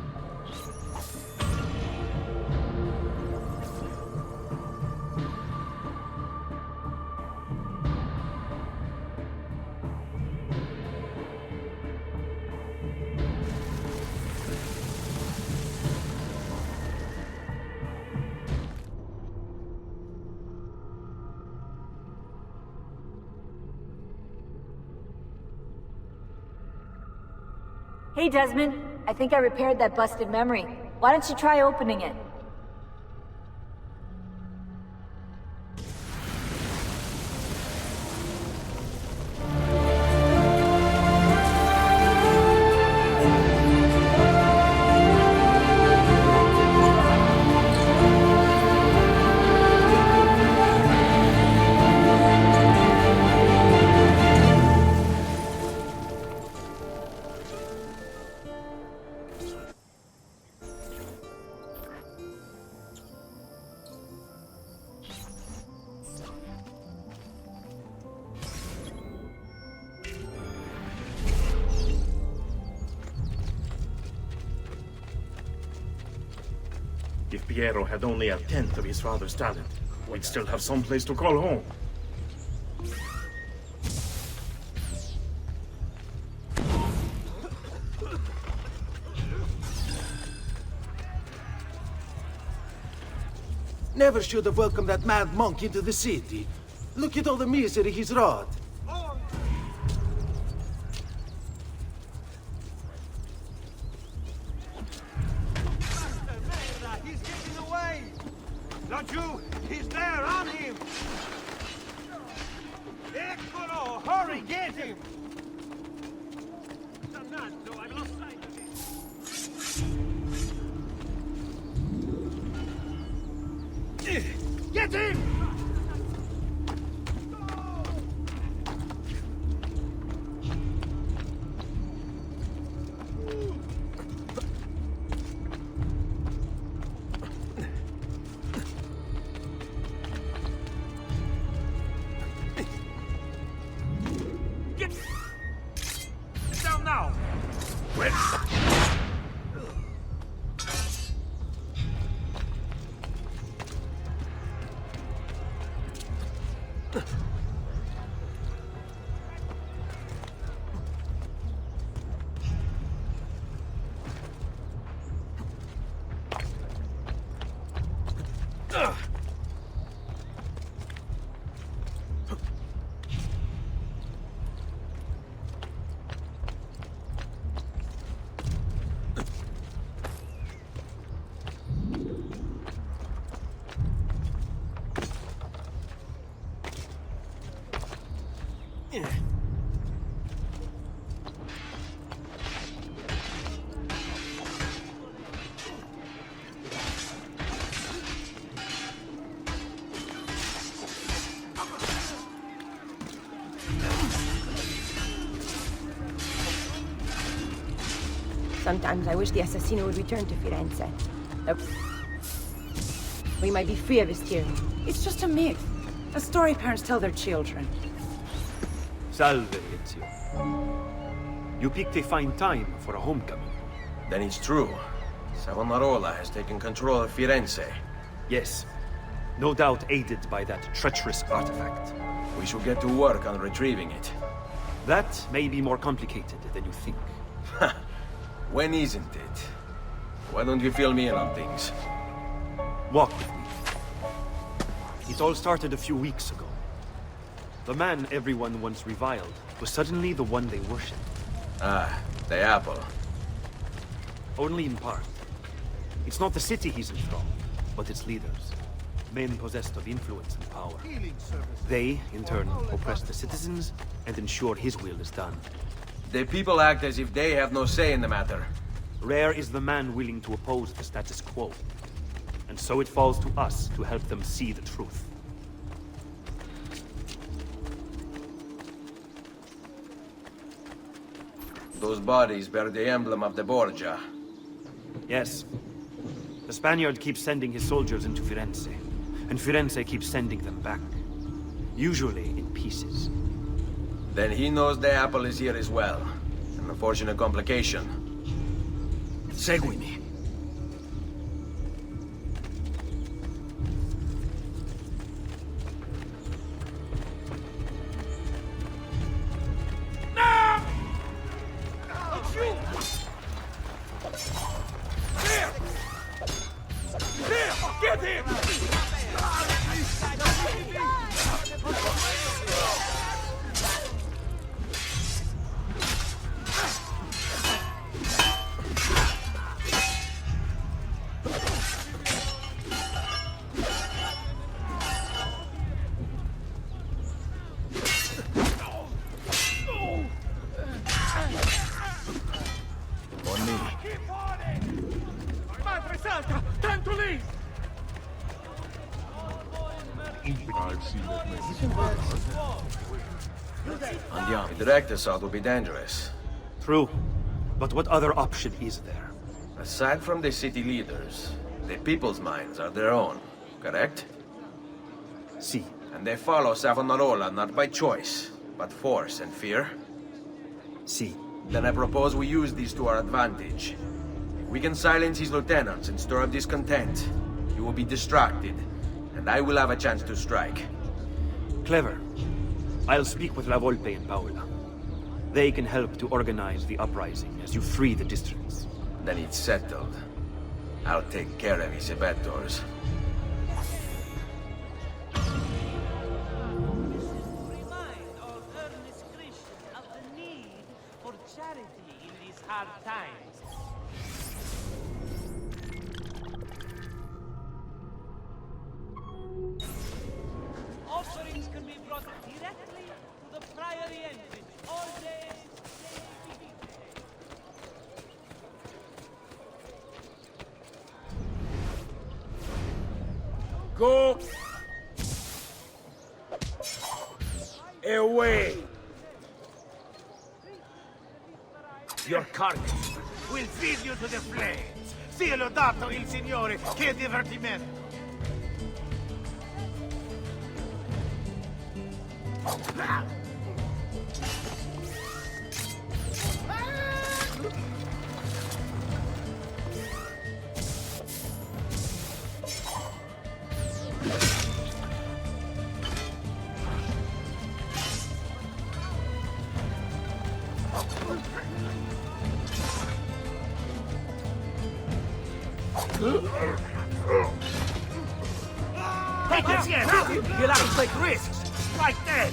Hey, Desmond. I think I repaired that busted memory. Why don't you try opening it? If Piero had only a tenth of his father's talent, we'd still have some place to call home. Never should have welcomed that mad monk into the city. Look at all the misery he's wrought. He's getting away! Don't you? He's there, on him! Eccolo! Hurry, get him! Dannato, I've lost sight of him! Get him! Get down now! Sometimes I wish the Assassino would return to Firenze. We might be free of his tyranny. It's just a myth. A story parents tell their children. Salve, Ezio. You picked a fine time for a homecoming. Then it's true. Savonarola has taken control of Firenze. Yes. No doubt aided by that treacherous artifact. We should get to work on retrieving it. That may be more complicated than you think. When isn't it? Why don't you fill me in on things? Walk with me. It all started a few weeks ago. The man everyone once reviled was suddenly the one they worshipped. Ah, the apple. Only in part. It's not the city he's enthralled, but its leaders. Men possessed of influence and power. They, in turn, oppress the citizens and ensure his will is done. The people act as if they have no say in the matter. Rare is the man willing to oppose the status quo. And so it falls to us to help them see the truth. Those bodies bear the emblem of the Borgia. Yes. The Spaniard keeps sending his soldiers into Firenze, and Firenze keeps sending them back. Usually in pieces. Then he knows the apple is here as well. An unfortunate complication. Seguimi. Andiamo. A direct assault would be dangerous. True. But what other option is there? Aside from the city leaders, the people's minds are their own, correct? Si. And they follow Savonarola not by choice, but force and fear? Si. Then I propose we use these to our advantage. If we can silence his lieutenants and stir up discontent, he will be distracted, and I will have a chance to strike. Clever. I'll speak with La Volpe and Paola. They can help to organize the uprising as you free the districts. Then it's settled. I'll take care of his abettors. Remind all earnest Christians of the need for charity in these hard times. Offerings can be brought directly to the priory entrance all day. Go away. Your carcass will feed you to the flames. Sia lodato il Signore, che divertimento. Take a chance! You'll have to take risks! Like that!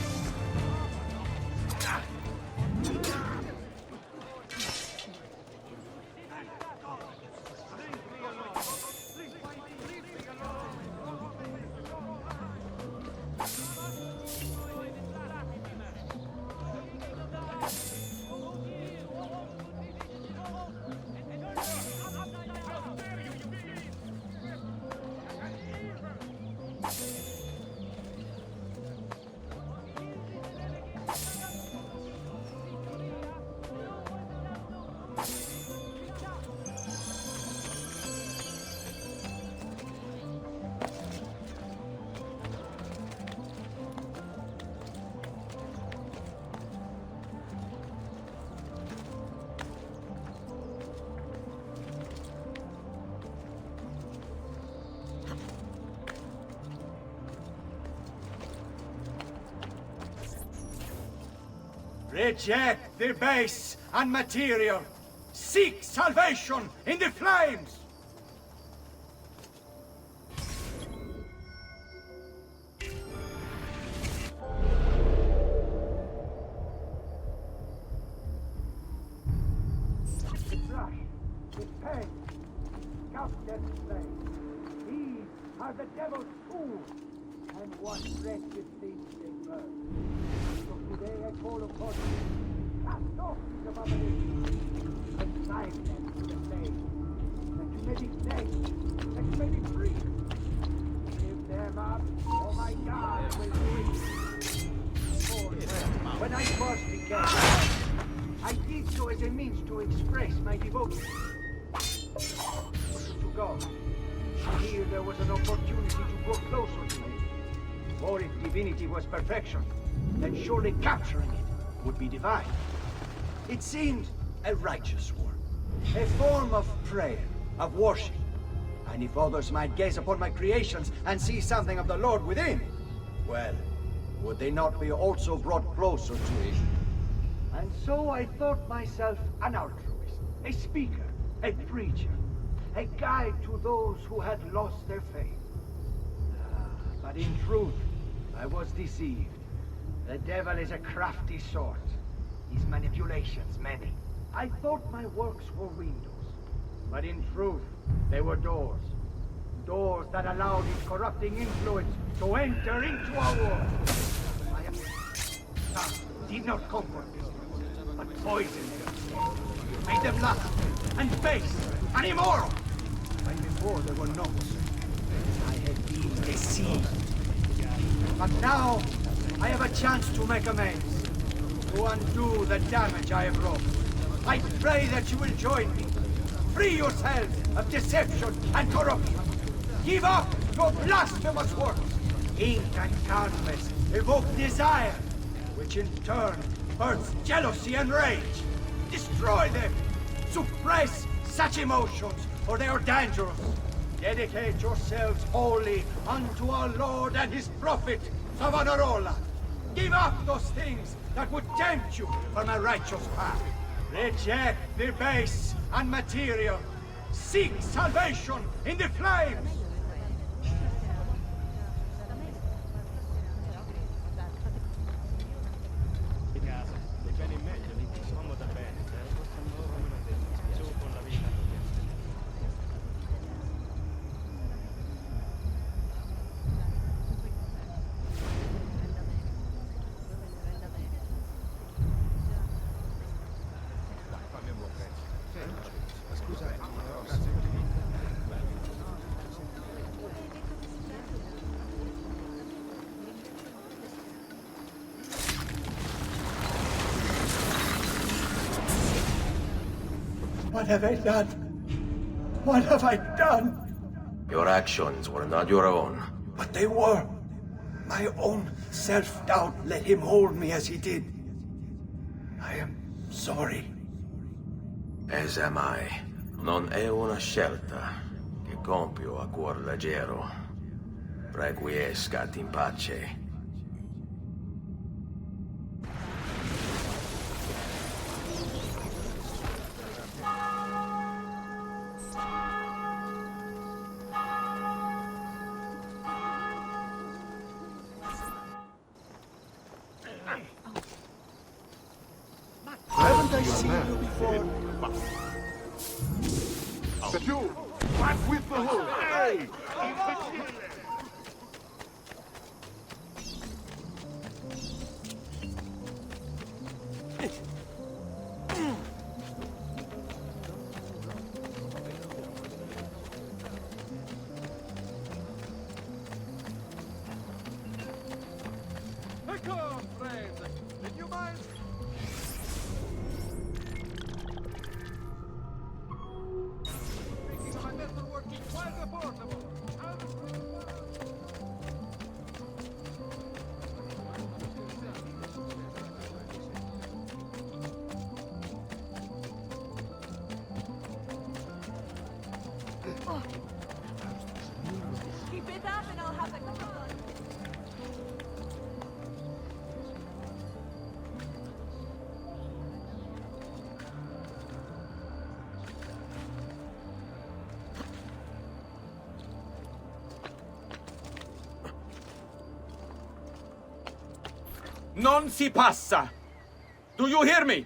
Reject the base and material. Seek salvation in the flames. The flush, the pain, countless flames. These are the devil's tools, and what wretched things they burn. So today I call upon you, cast off these abominations, and sign them to the flames, that you may be safe, that you may be free. Give them up, or my God will do it. When I first began, I did also as a means to express my devotion. To God. Here there was an opportunity to grow closer to him. For if divinity was perfection, then surely capturing it would be divine. It seemed a righteous work, a form of prayer, of worship. And if others might gaze upon my creations and see something of the Lord within, well, would they not be also brought closer to him? And so I thought myself an altruist, a speaker, a preacher, a guide to those who had lost their faith. But in truth, I was deceived. The devil is a crafty sort. His manipulations many. I thought my works were windows, but in truth, they were doors. Doors that allowed his corrupting influence to enter into our world. I am... did not comfort them, but poisoned them. Made them lust and base and immoral. When before they were not. I had been deceived. But now, I have a chance to make amends. To undo the damage I have wrought. I pray that you will join me. Free yourselves of deception and corruption. Give up your blasphemous works. Ink and canvas evoke desire, which in turn births jealousy and rage. Destroy them. Suppress such emotions, or they are dangerous. Dedicate yourselves wholly unto our Lord and his prophet, Savonarola. Give up those things that would tempt you from a righteous path. Reject the base and material. Seek salvation in the flames. What have I done? What have I done? Your actions were not your own. But they were. My own self-doubt let him hold me as he did. I am sorry. As am I. Non è una scelta che compio a cuor leggero. Requiescat in pace. Haven't I seen you before? But you, back with the hood! Hey! Come, friends! Did you mind? Thinking of my method working quite affordable. Keep it up and I'll have a couple of... Non si passa! Do you hear me?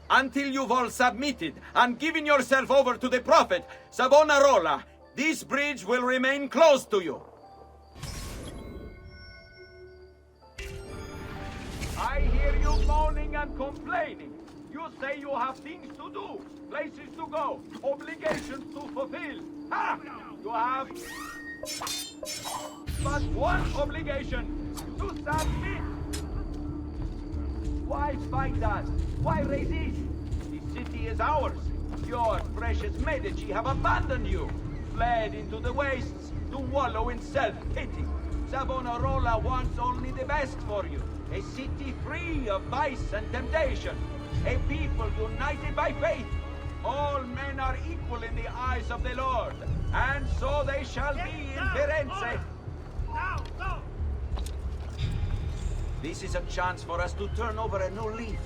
Until you've all submitted and given yourself over to the prophet, Savonarola, this bridge will remain closed to you. I hear you moaning and complaining. You say you have things to do, places to go, obligations to fulfill. Ha! You have but one obligation, to submit. Why fight us? Why resist? The city is ours. Your precious Medici have abandoned you, fled into the wastes to wallow in self-pity. Savonarola wants only the best for you. A city free of vice and temptation. A people united by faith. All men are equal in the eyes of the Lord, and so they shall be in Firenze. This is a chance for us to turn over a new leaf,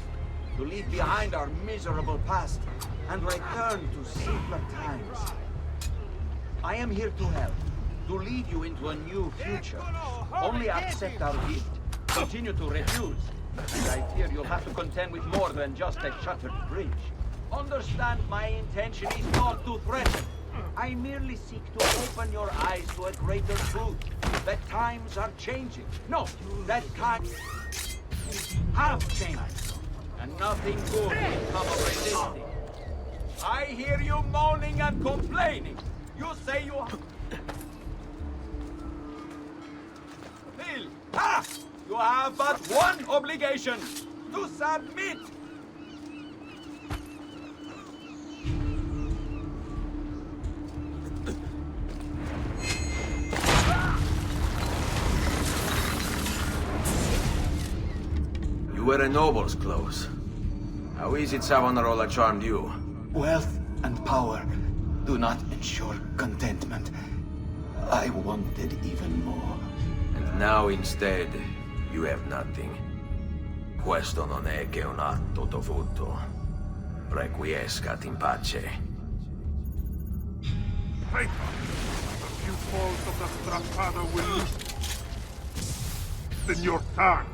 to leave behind our miserable past, and return to simpler times. I am here to help, to lead you into a new future. Only accept our gift. Continue to refuse, and I fear you'll have to contend with more than just a shattered bridge. Understand my intention is not to threaten. I merely seek to open your eyes to a greater truth. That times are changing. No, that times have changed. And nothing good will come of resisting. I hear you moaning and complaining. You say you... Phil, you have but one obligation. To submit. You wear a noble's clothes. How is it Savonarola charmed you? Wealth and power do not ensure contentment. I wanted even more. And now instead, you have nothing. Questo non è che un atto dovuto. Requiescat in pace. Paper! A few falls of the strappado will lose. Then your tongue.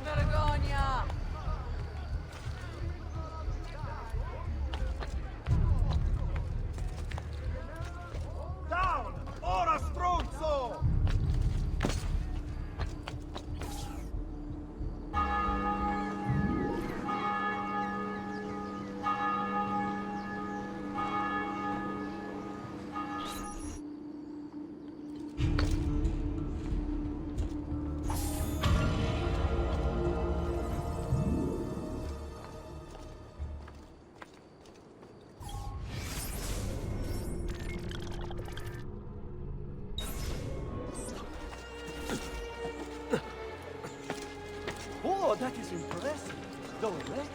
Vergogna! Down! Ora stronzo! Oh, that is impressive. Don't let.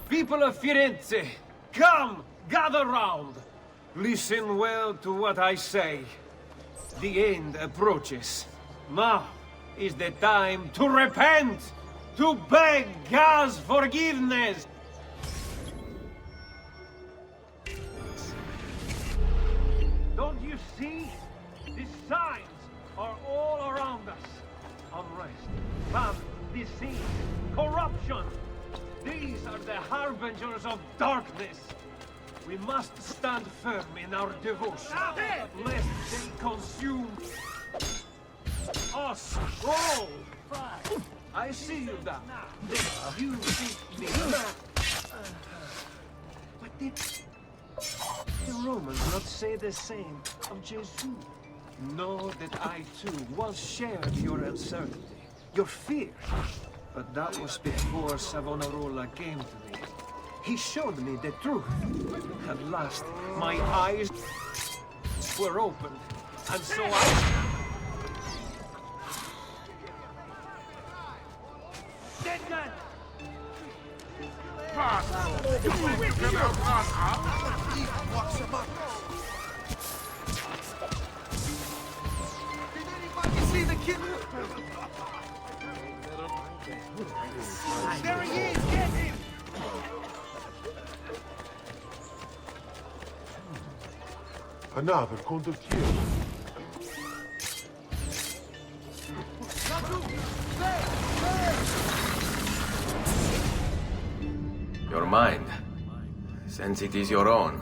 People of Firenze, come, gather round. Listen well to what I say. The end approaches. Now is the time to repent, to beg God's forgiveness. Don't you see? The signs are all around us. Unrest, famine, disease, corruption. These are the harbingers of darkness. We must stand firm in our devotion, lest they consume us all. I see you down. You beat me. But did the Romans not say the same of Jesus? Know that I too once shared your uncertainty, your fear. But that was before Savonarola came to me. He showed me the truth. At last, my eyes were opened, and so I... Dead man! Pássaro! You think you can outrun us? Did anybody see the kid? There he is! Get him! Another condottiero. Your mind, since it is your own.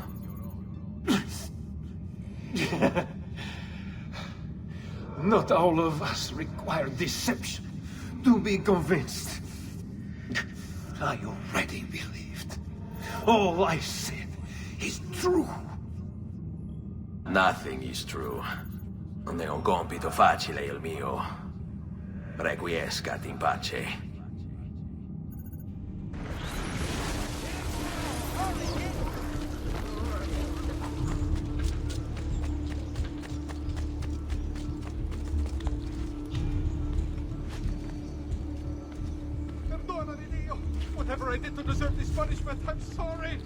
Not all of us require deception to be convinced. I already believed. All I said is true. Nothing is true. Non è un compito facile il mio. Requiescat in pace. Perdona di Dio! Whatever I did to deserve this punishment, I'm sorry!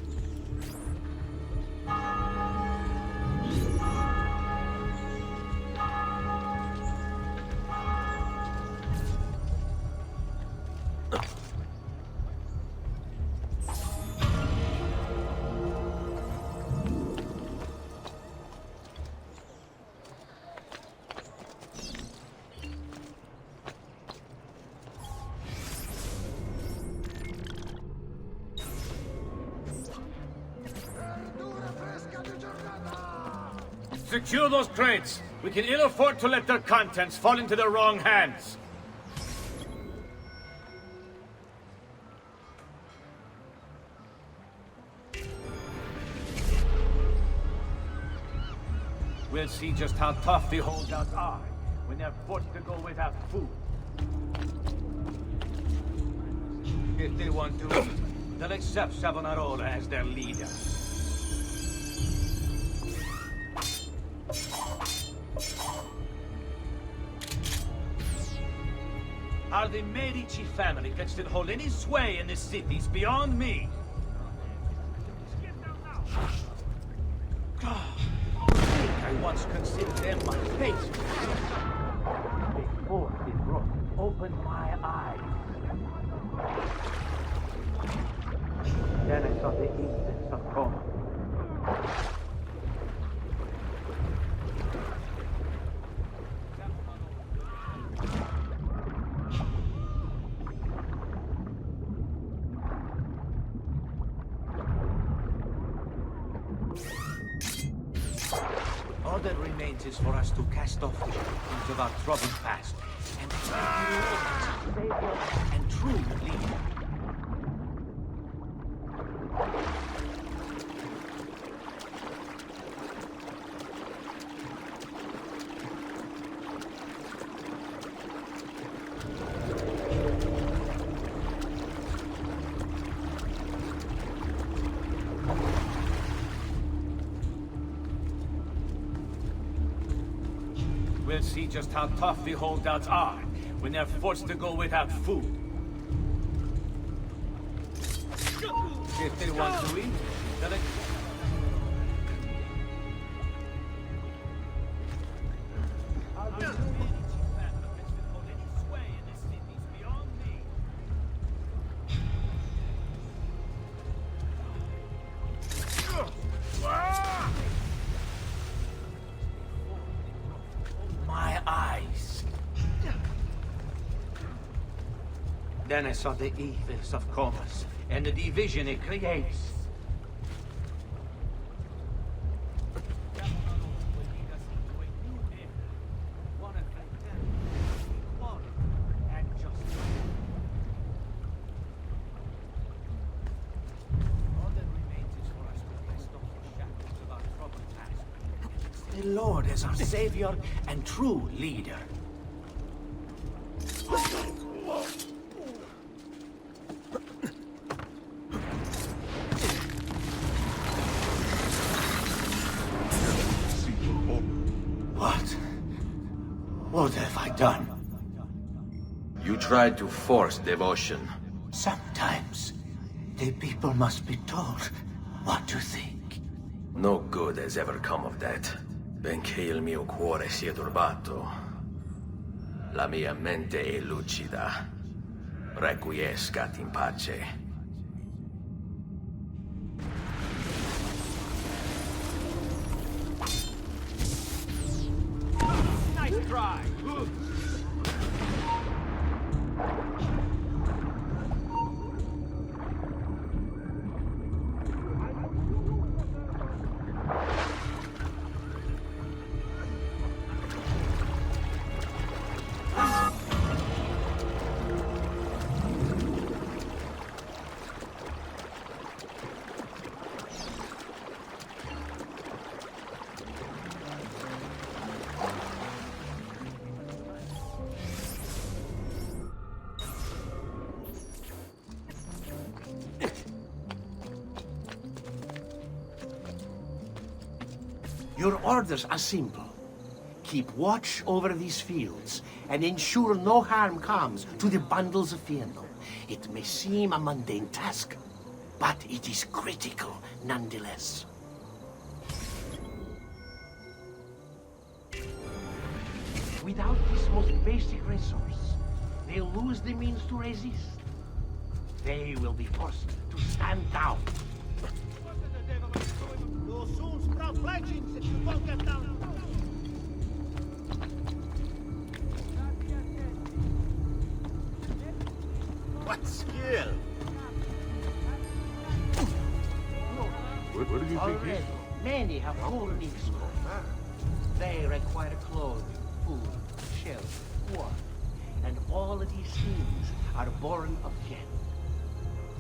Secure those crates. We can ill afford to let their contents fall into the wrong hands. We'll see just how tough the holdouts are when they're forced to go without food. If they want to, they'll accept Savonarola as their leader. How the Medici family can still hold any sway in this city is beyond me. I once considered them my face. They forced it broke, opened my eyes. Then I saw the infants of Rome. All that remains is for us to cast off the shackles of our troubled past and accept the Lord as Savior and true leader. We'll see just how tough the holdouts are when they're forced to go without food. If they want to eat, they'll Then I saw the evils of commerce and the division it creates. The Lord is our Savior and true leader. What have I done? You tried to force devotion. Sometimes, the people must be told what to think. No good has ever come of that. Benché il mio cuore sia turbato, la mia mente è lucida. Requiescat in pace. Nice try. Your orders are simple. Keep watch over these fields and ensure no harm comes to the bundles of Fieno. It may seem a mundane task, but it is critical nonetheless. Without this most basic resource, they'll lose the means to resist. They will be forced to stand down. You'll soon sprout fledglings if you don't get down. What skill? Where do you think Already, he's many have fallen in scope. They require clothing, food, shelter, water, and all of these things are born of Yen.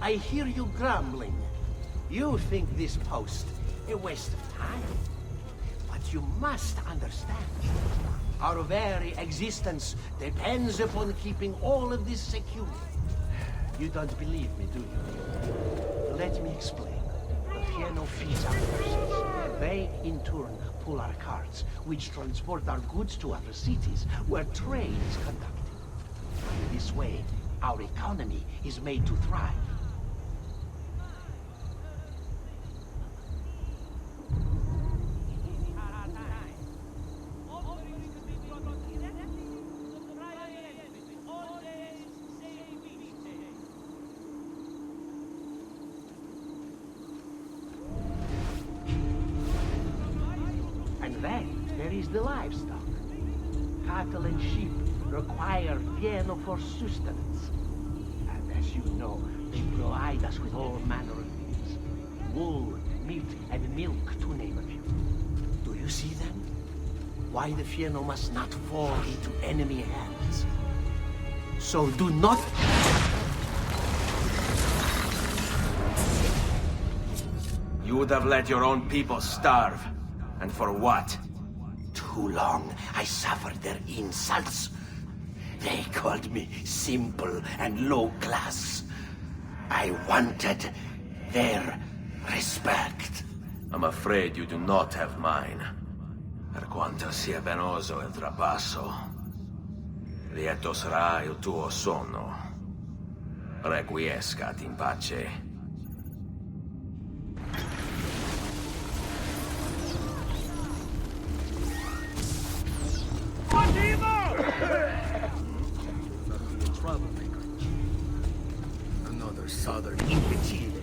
I hear you grumbling. You think this post a waste of time. But you must understand, our very existence depends upon keeping all of this secure. You don't believe me, do you? Let me explain. The Fieno feeds our forces. They, in turn, pull our carts, which transport our goods to other cities, where trade is conducted. In this way, our economy is made to thrive. The livestock. Cattle and sheep require Fieno for sustenance. And as you know, they provide us with all manner of things. Wool, meat, and milk, to name a few. Do you see them? Why the Fieno must not fall into enemy hands. So do not... You would have let your own people starve. And for what? Too long I suffered their insults. They called me simple and low class. I wanted their respect. I'm afraid you do not have mine. Per quanto sia penoso il trapasso, lieto sarà il tuo sonno. Requiescat in pace. Another southern imbecile.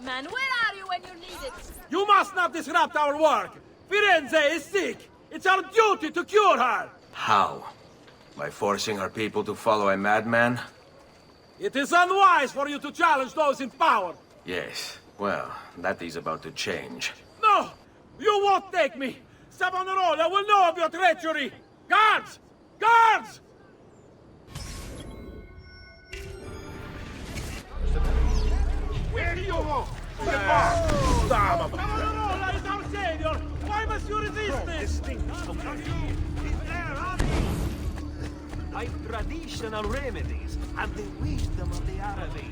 Man, where are you when you need it? You must not disrupt our work! Firenze is sick! It's our duty to cure her! How? By forcing our people to follow a madman? It is unwise for you to challenge those in power! Yes, well, that is about to change. No! You won't take me! Savonarola will know of your treachery! Guards! Guards! Where do you go? Savonarola is our savior! Why must you resist this? By traditional remedies and the wisdom of the Arabics.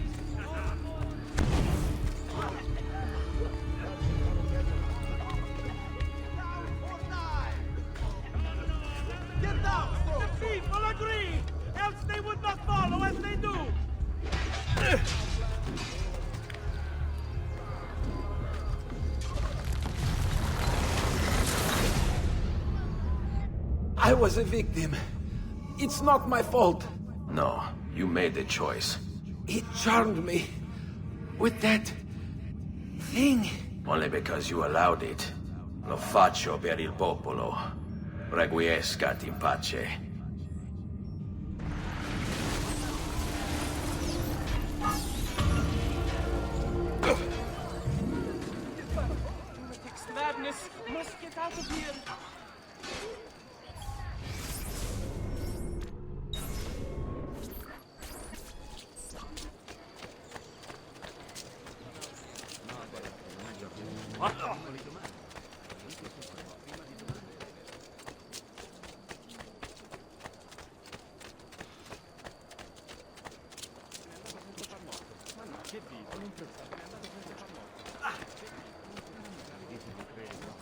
Get down! The people agree! Else they would not follow as they do! I was a victim. It's not my fault. No, you made the choice. It charmed me. With that... thing. Only because you allowed it. Lo faccio per il popolo. Requiescat in pace. madness! Must get out of here!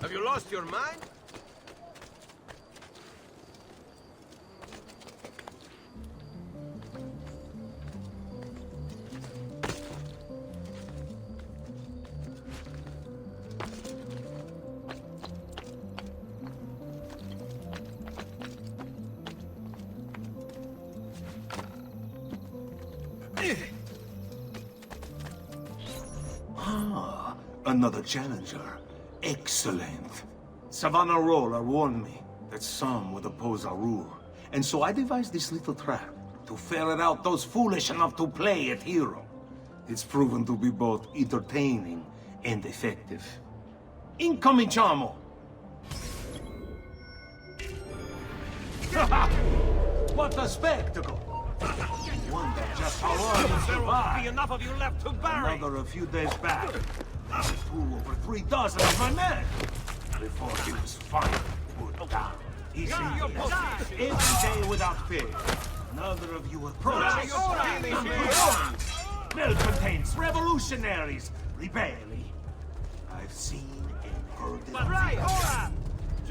Have you lost your mind? Ah, another challenger. Excellent. Savonarola warned me that some would oppose our rule, and so I devised this little trap to ferret out those foolish enough to play at hero. It's proven to be both entertaining and effective. Incominciamo! What a spectacle! Wonder just how long you survive. There won't be enough of you left to bury! Another a few days back. I threw over 3 dozen of my men before he was finally put down. He's every day without fail. Another of you approaches. Malcontents, revolutionaries, rebelling. I've seen and heard it. Right,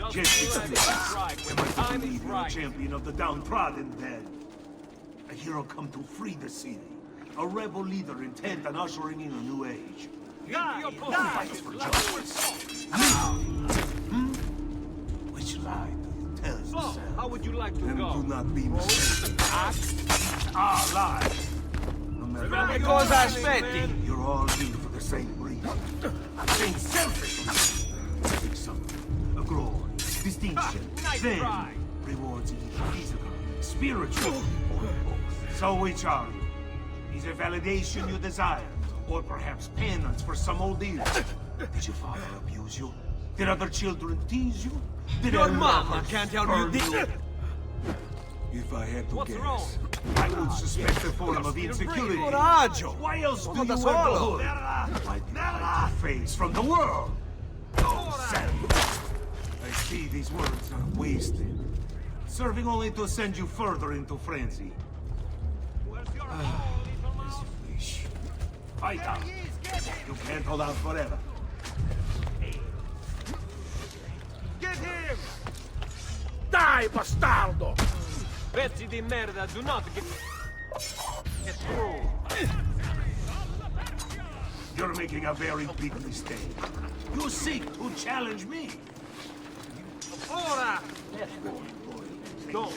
Just right, when the time is a right. champion of the downtrodden then. A hero come to free the city. A rebel leader intent on ushering in a new age. Fights for justice. Which lie do you tell yourself? How would you like to And go? do not be mistaken. Our lives. No matter Che cosa aspetti? You're all here for the same reason. Same selfishness. Seek something. A glory, distinction, fame. Rewards either physical, spiritual, or both. So which are you? Is it validation you desire? Or perhaps penance for some old deal? Did your father abuse you? Did other children tease you? Did Your a mama lover can't help you burn this. If I had to What's guess, wrong? I would suspect a form of insecurity. Coraggio! Why else do you da wear the solo. hood? Why did you hide your face from the world? Oh, savage. I see these words are wasted, serving only to send you further into frenzy. As you wish. Fight out. You can't hold out forever. Get him! Die, bastardo! Pezzi di merda, do not get through. You're making a very big mistake. You seek to challenge me. Ora! Don't.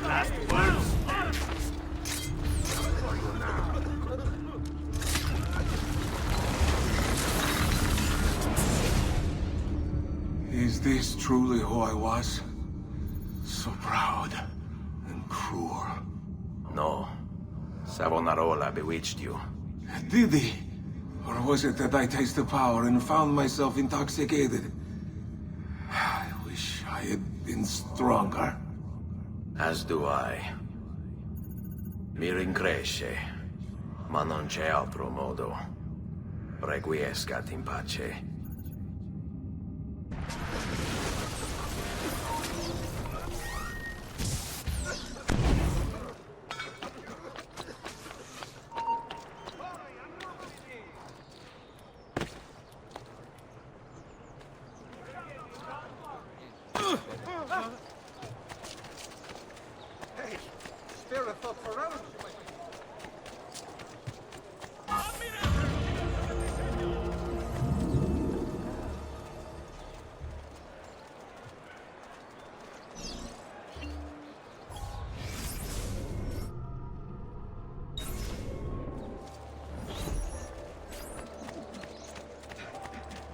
Last words. Is this truly who I was? So proud and cruel. No. Savonarola bewitched you. Did he? Or was it that I tasted power and found myself intoxicated? I wish I had been stronger. As do I. Mi rincresce, ma non c'è altro modo. Requiescat in pace. Hey, spare a thought for others.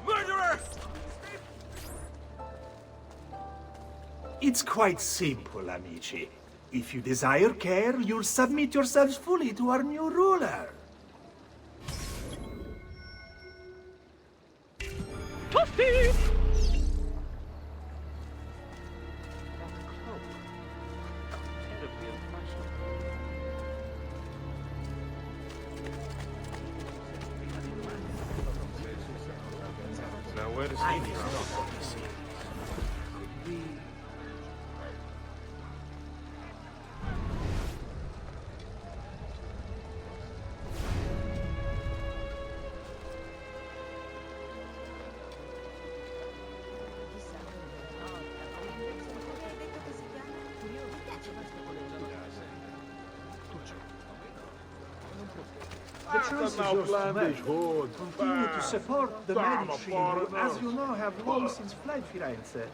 Murderer! It's quite simple, amici. If you desire care, you'll submit yourselves fully to our new ruler. Toasty! Now where does he go? The choice is yours to make. Continue to support the Medici, who, as you know, have long since fled Firenze,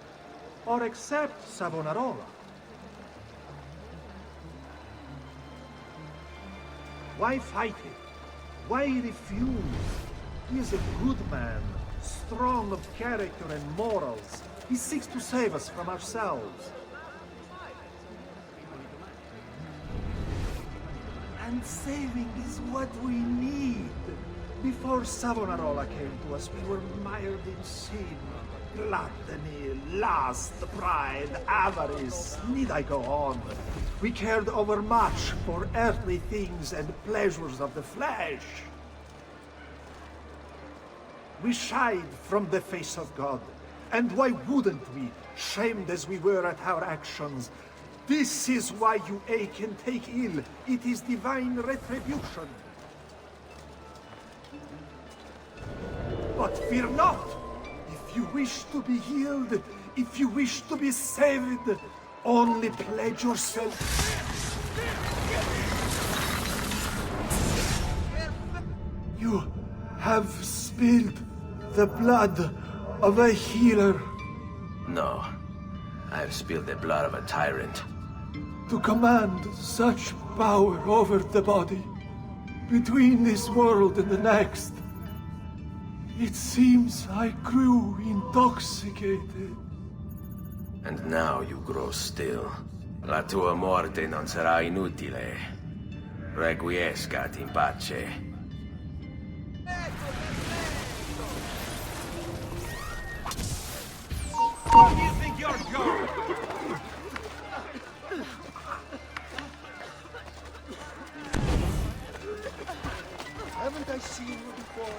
or accept Savonarola. Why fight him? Why refuse? He is a good man, strong of character and morals. He seeks to save us from ourselves. And saving is what we need. Before Savonarola came to us, we were mired in sin. Gluttony, lust, pride, avarice. Need I go on? We cared overmuch for earthly things and pleasures of the flesh. We shied from the face of God. And why wouldn't we, shamed as we were at our actions? This is why you ache and take ill. It is divine retribution. But fear not. If you wish to be healed, if you wish to be saved, only pledge yourself. You have spilled the blood of a healer. No. I've spilled the blood of a tyrant. To command such power over the body, between this world and the next. It seems I grew intoxicated. And now you grow still. La tua morte non sarà inutile. Requiescat in pace. Where do you think you're going? Haven't I seen you before?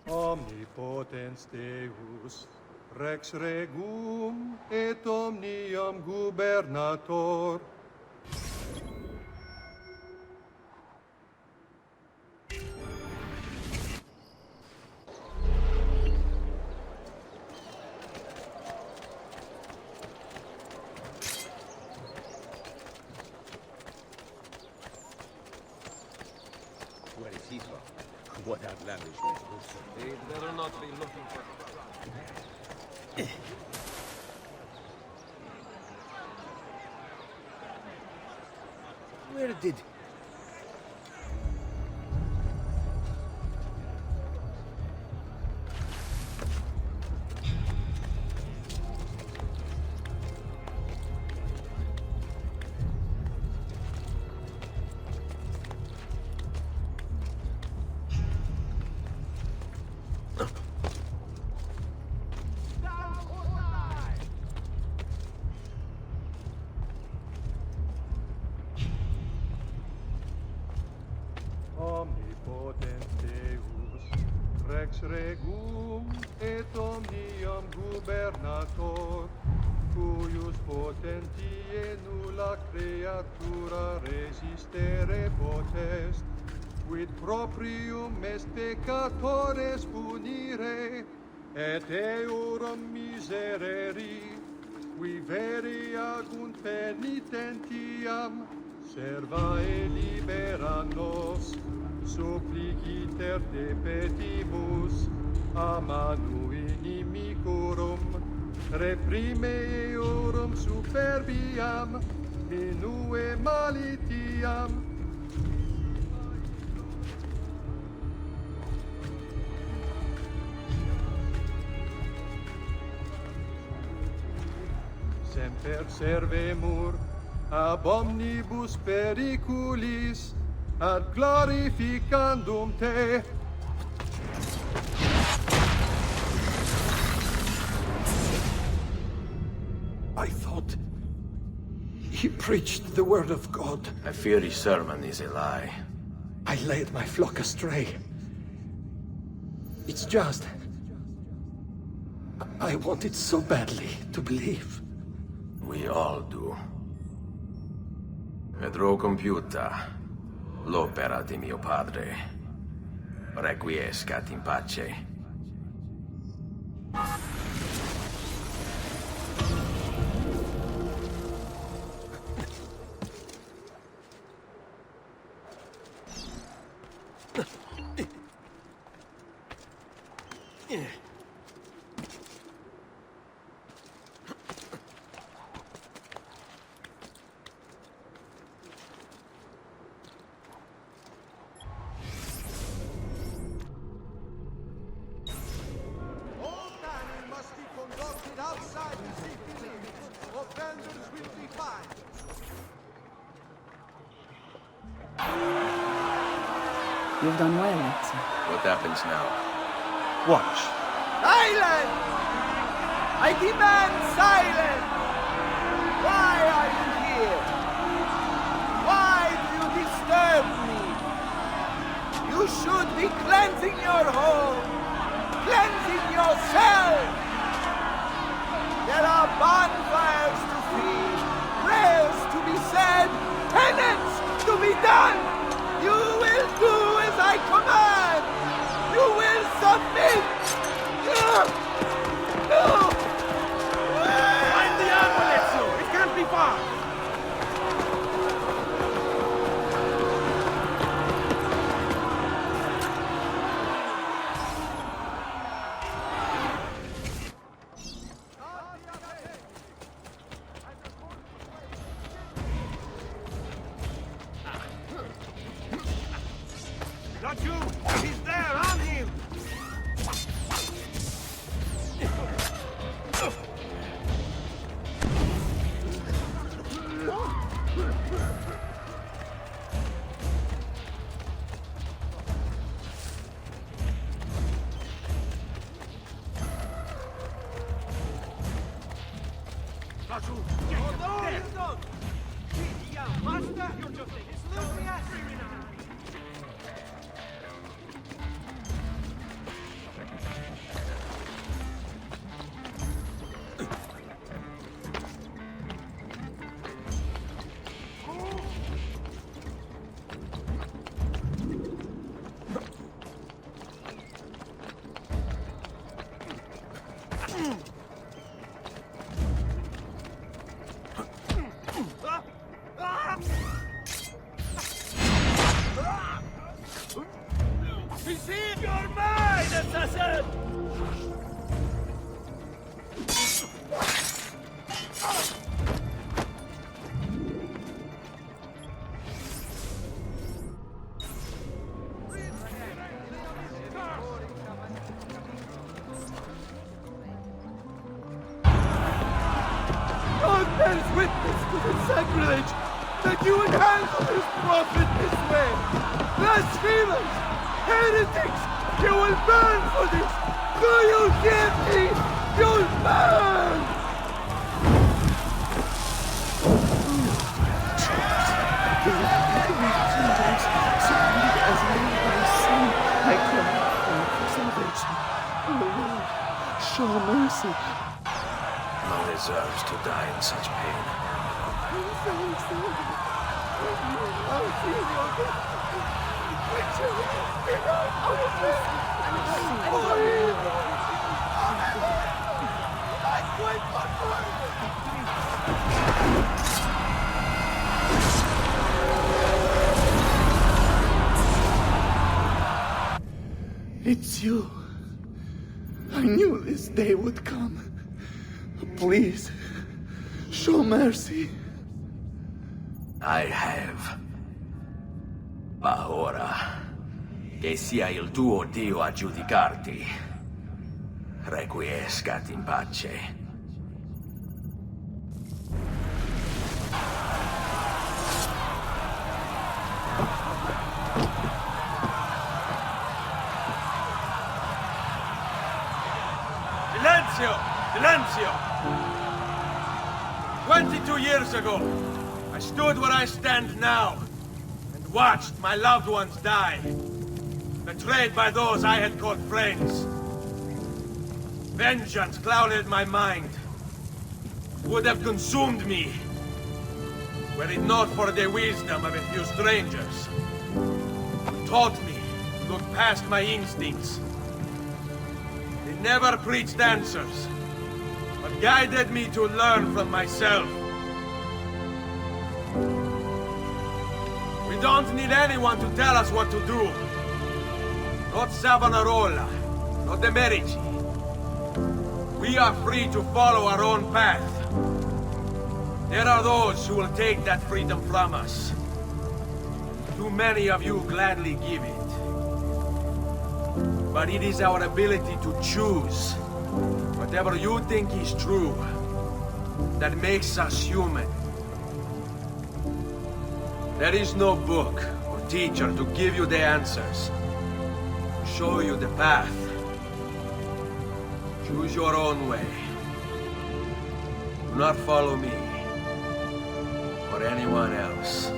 Omnipotens Deus, Rex Regum et Omnium Gubernator. Where is he from? What outlandish resources? They'd better not be looking for... Where did... Omnipotens Deus, Rex Regum et Omnium Gubernator. cuius potentie nulla creatura resistere potest, quid proprium est peccatores punire, et eorum misereri, qui veri agunt penitentiam, serva e libera nos, suppliciter te petimus, a manu inimicorum, reprime eorum superbiam, minue malitiam. Semper servemur ab omnibus periculis, ad glorificandum te. I thought he preached the word of God. I fear his sermon is a lie. I led my flock astray. It's just... I wanted so badly to believe. We all do. Vedrò compiuta l'opera di mio padre. Requiescat in pace. You've done well, Alexa. What happens now? Watch. Silence! I demand silence! Why are you here? Why do you disturb me? You should be cleansing your home, cleansing yourself. There are bonfires to feed, prayers to be said, penance to be done. You will do as I command! You will submit! No! Find the ambulance! It can't be far! Not you! He's there! On him! He's here! You're mine, assassin! God bears witness to the sacrilege that you would handle this prophet this way. Blasphemers! Heretics! You will burn for this! Do you hear me? You'll burn! I cry for salvation. Oh Lord, show mercy. Non le deserves to die in such pain. It's you. I knew this day would come. Please, show mercy. I have. Ma ora, che sia il tuo Dio a giudicarti. Requiescat in pace. Silenzio! 22 years ago, I stood where I stand now, and watched my loved ones die, betrayed by those I had called friends. Vengeance clouded my mind, would have consumed me, were it not for the wisdom of a few strangers, who taught me to look past my instincts. They never preached answers, but guided me to learn from myself. We don't need anyone to tell us what to do. Not Savonarola, not the Medici. We are free to follow our own path. There are those who will take that freedom from us. Too many of you gladly give it. But it is our ability to choose whatever you think is true that makes us human. There is no book or teacher to give you the answers, to show you the path. Choose your own way. Do not follow me or anyone else.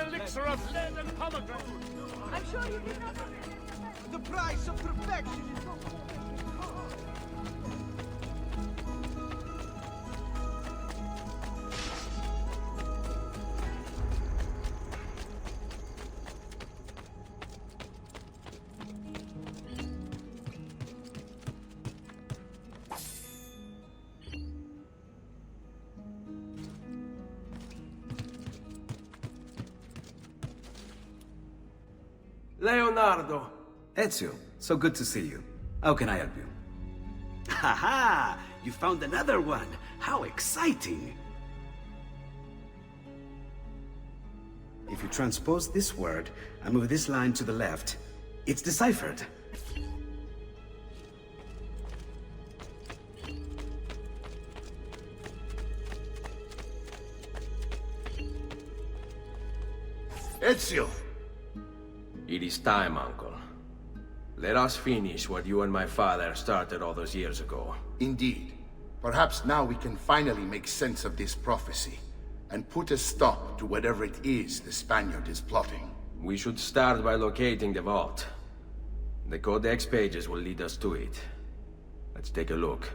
Elixir of lead and pomegranate. I'm sure you did not. The price of perfection is not. Leonardo. Ezio, so good to see you. How can I help you? Ha! You found another one! How exciting! If you transpose this word and move this line to the left, it's deciphered. Ezio! It is time, Uncle. Let us finish what you and my father started all those years ago. Indeed. Perhaps now we can finally make sense of this prophecy and put a stop to whatever it is the Spaniard is plotting. We should start by locating the vault. The Codex pages will lead us to it. Let's take a look.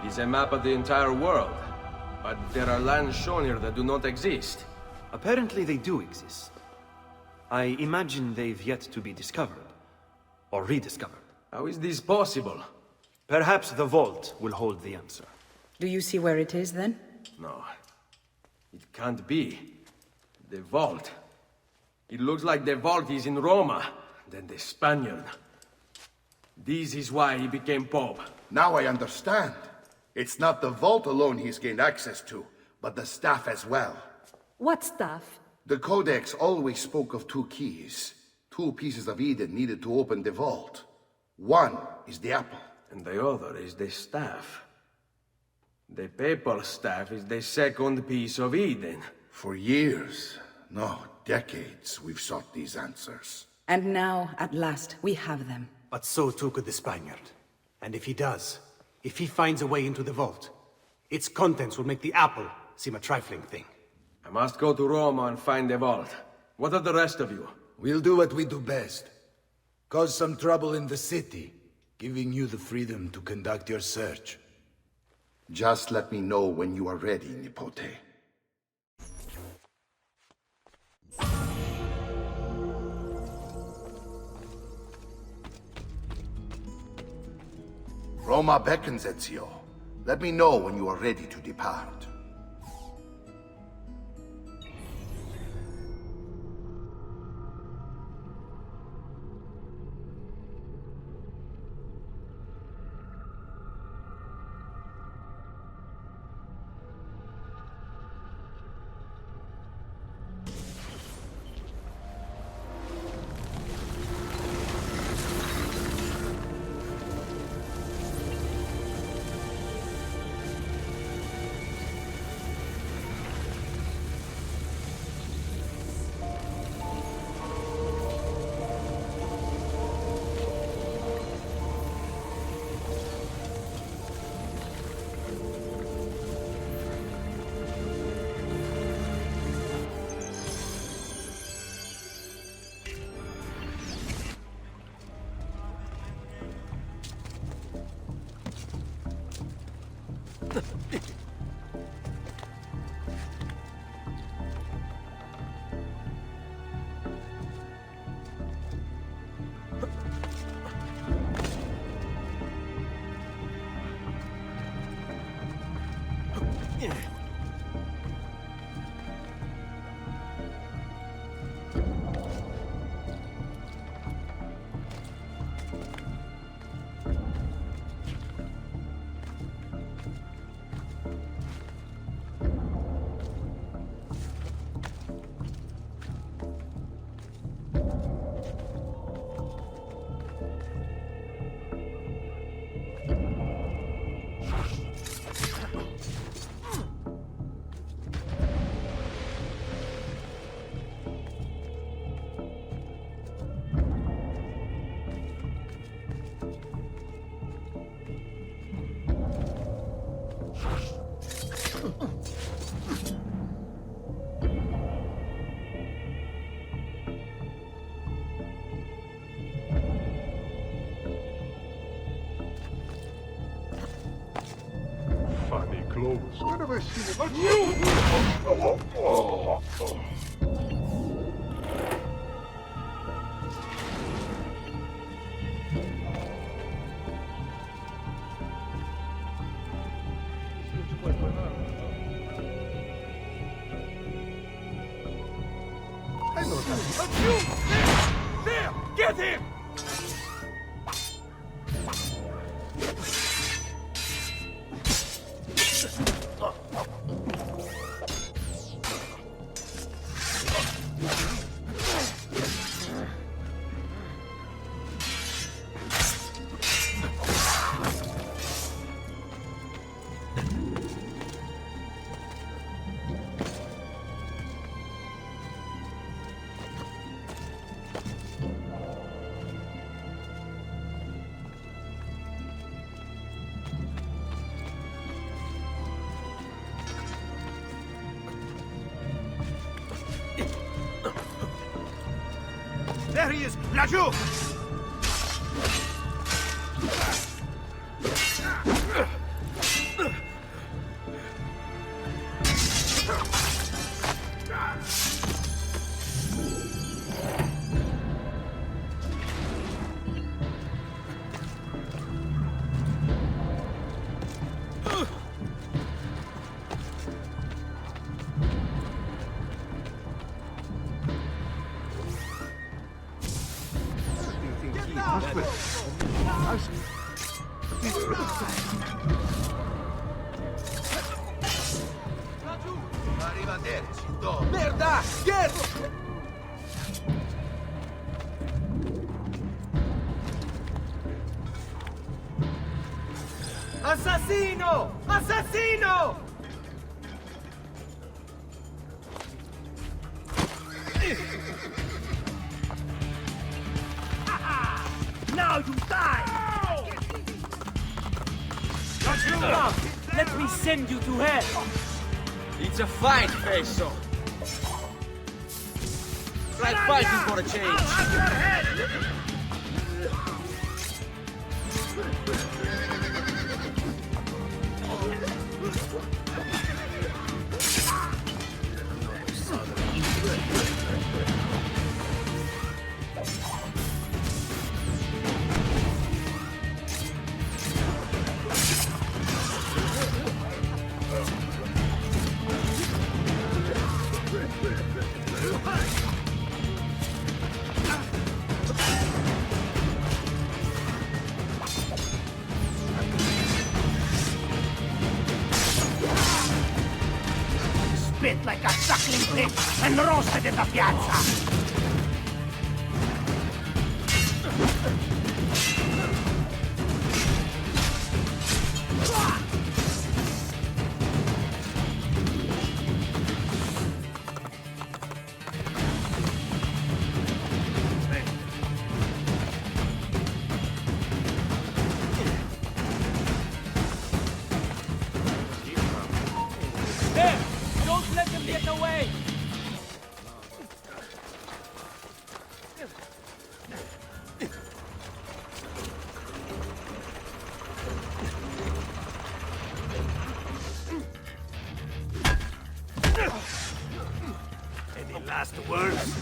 It is a map of the entire world, but there are lands shown here that do not exist. Apparently they do exist. I imagine they've yet to be discovered. Or rediscovered. How is this possible? Perhaps the vault will hold the answer. Do you see where it is, then? No. It can't be. The vault. It looks like the vault is in Roma, then the Spaniard. This is why he became Pope. Now I understand. It's not the vault alone he's gained access to, but the staff as well. What staff? The Codex always spoke of two keys. Two pieces of Eden needed to open the vault. One is the apple. And the other is the staff. The papal staff is the second piece of Eden. For years, no, decades, we've sought these answers. And now, at last, we have them. But so too could the Spaniard. And if he does, if he finds a way into the vault, its contents will make the apple seem a trifling thing. I must go to Roma and find the vault. What of the rest of you? We'll do what we do best. Cause some trouble in the city, giving you the freedom to conduct your search. Just let me know when you are ready, Nipote. Roma beckons, Ezio. Let me know when you are ready to depart. Funny clothes. Where have I seen it? There! Get him! There he is! Laggiù! Arrivederci, Don. Merda! Get! Assassino! Assassino! Now you die! Come, let me send you to hell! It's a fight, Fesso. Try fighting for a change. I'll have your head! Spit like a suckling pig and roasted in the piazza! last words?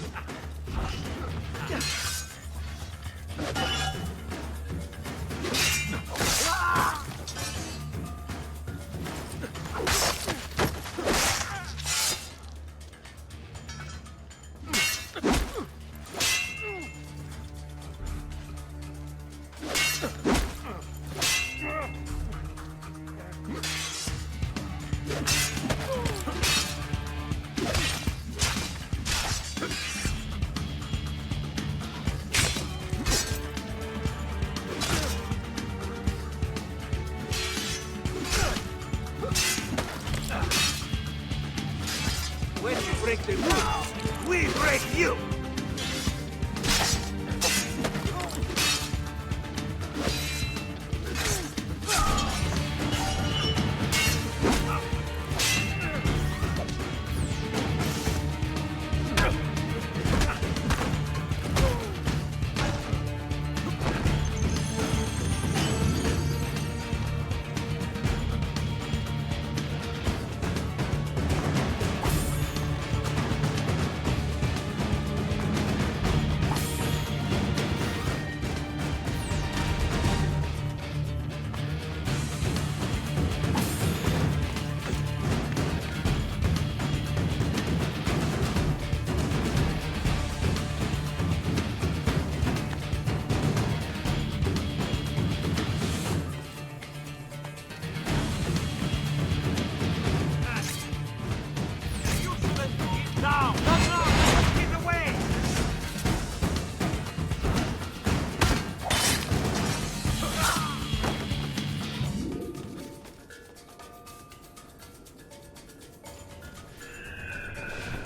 When you break the rules, we break you!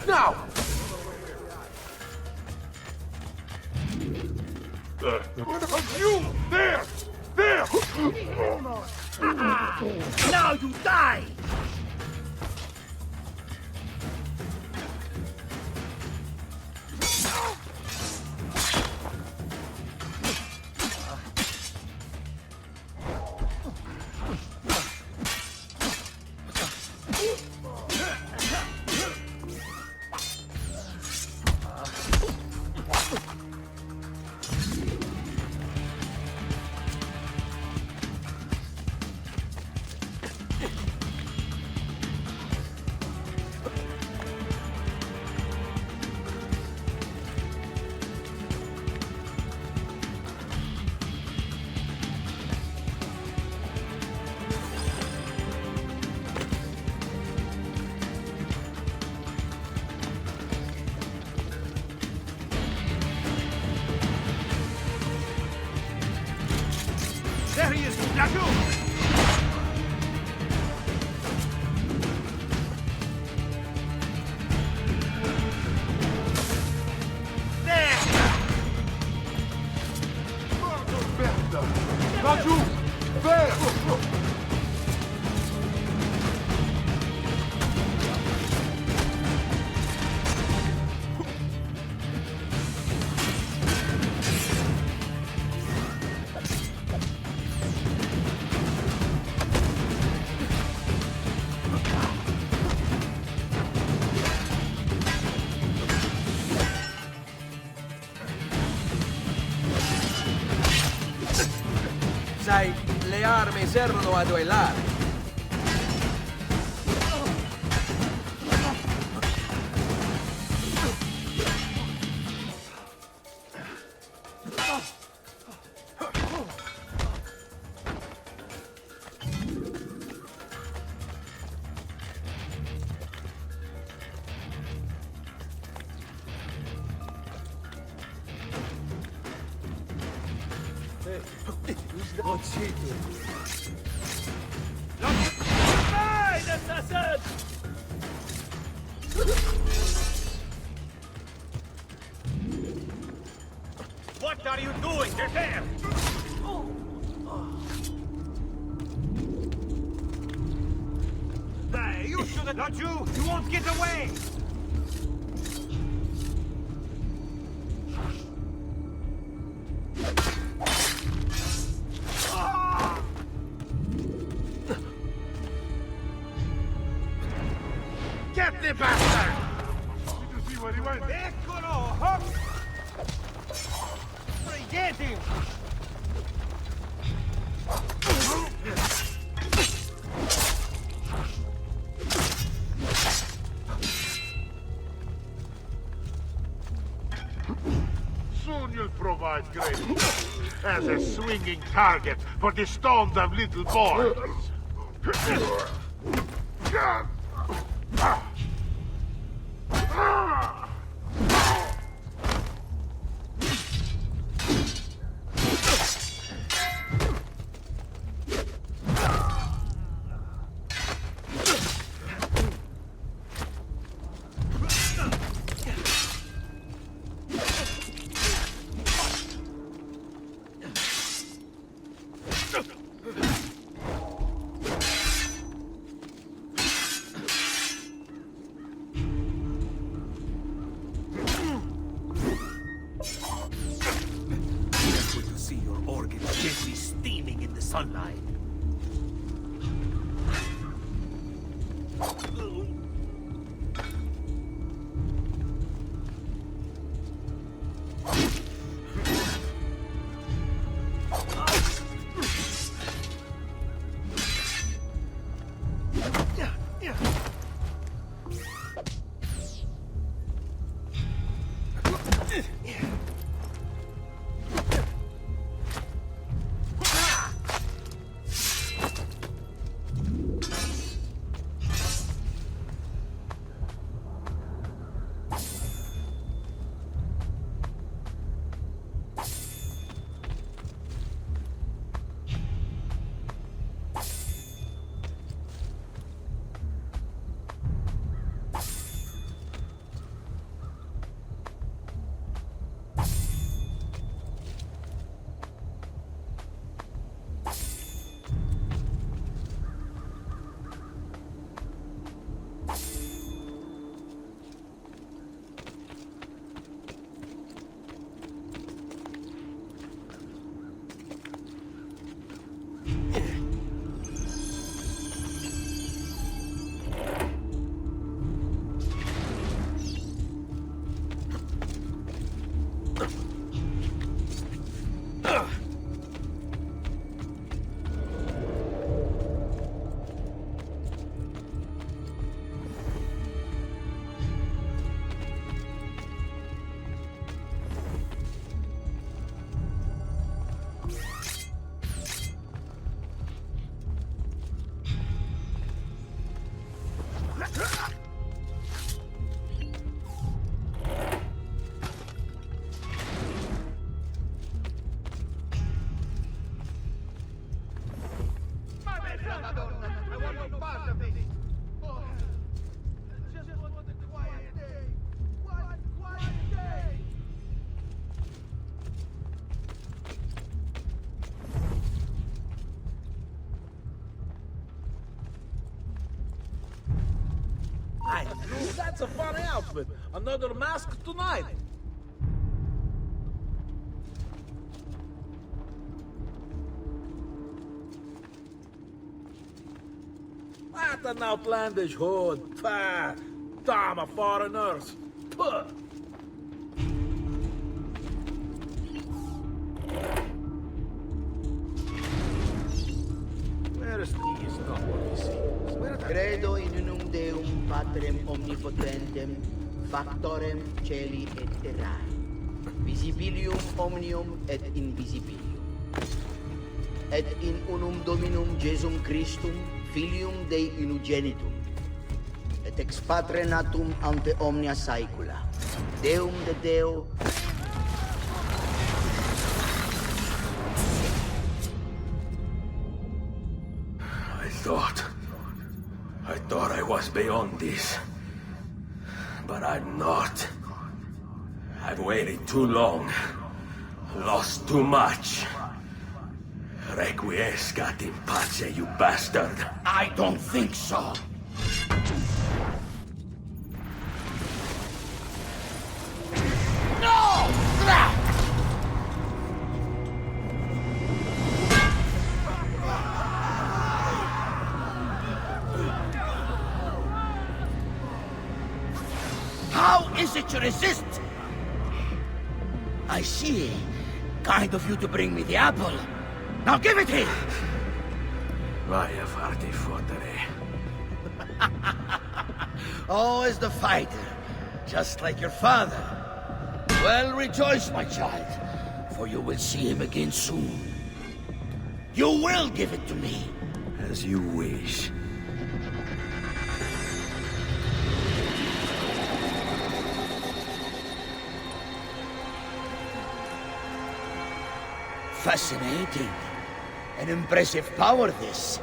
Now! What about you? There! There! Now you die! There he is! Yahoo! Raju! There! Sai, le armi servono a duellare. Fine, assassin! What are you doing? Get there! Hey, you should have... Not you! You won't get away! Get the bastard! rivieni! Eccolo! Hop! Get him! Soon you'll provide grace as a swinging target for the stones of little boys. Sunlight. That's a funny outfit. Another mask tonight. What an outlandish hood. Pah! Damn a foreigners. Puh! Where is the is not what he seems. Credo in unum Deum Patrem omnipotentem, factorem celi et terrae, visibilium omnium et invisibilium, et in unum Dominum Jesum Christum, Filium Dei unigenitum, et ex Patre natum ante omnia saecula, Deum de Deo. I thought I was beyond this. But I'm not. I've waited too long. Lost too much. Requiescat in pace, you bastard. I don't think so. How is it you resist? I see. Kind of you to bring me the apple. Now give it here! Vaya farti fottere. Always the fighter, just like your father. Well, rejoice, my child, for you will see him again soon. You will give it to me. As you wish. Fascinating. An impressive power, this.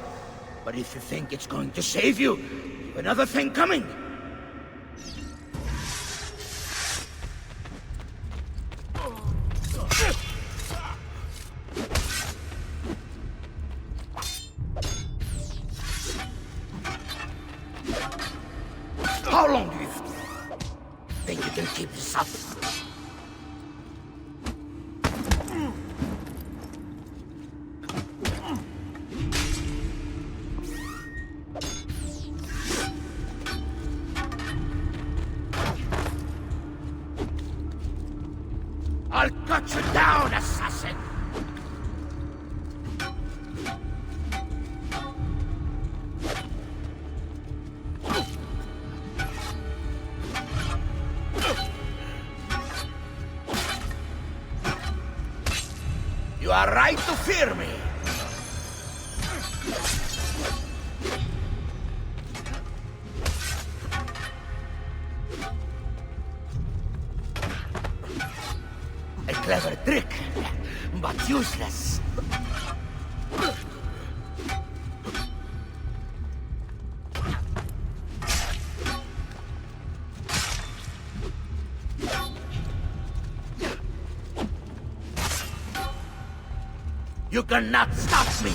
But if you think it's going to save you, you've another thing coming. How long do you think you can keep this up? I'll cut you down, assassin! You are right to fear me. A clever trick, but useless. You cannot stop me!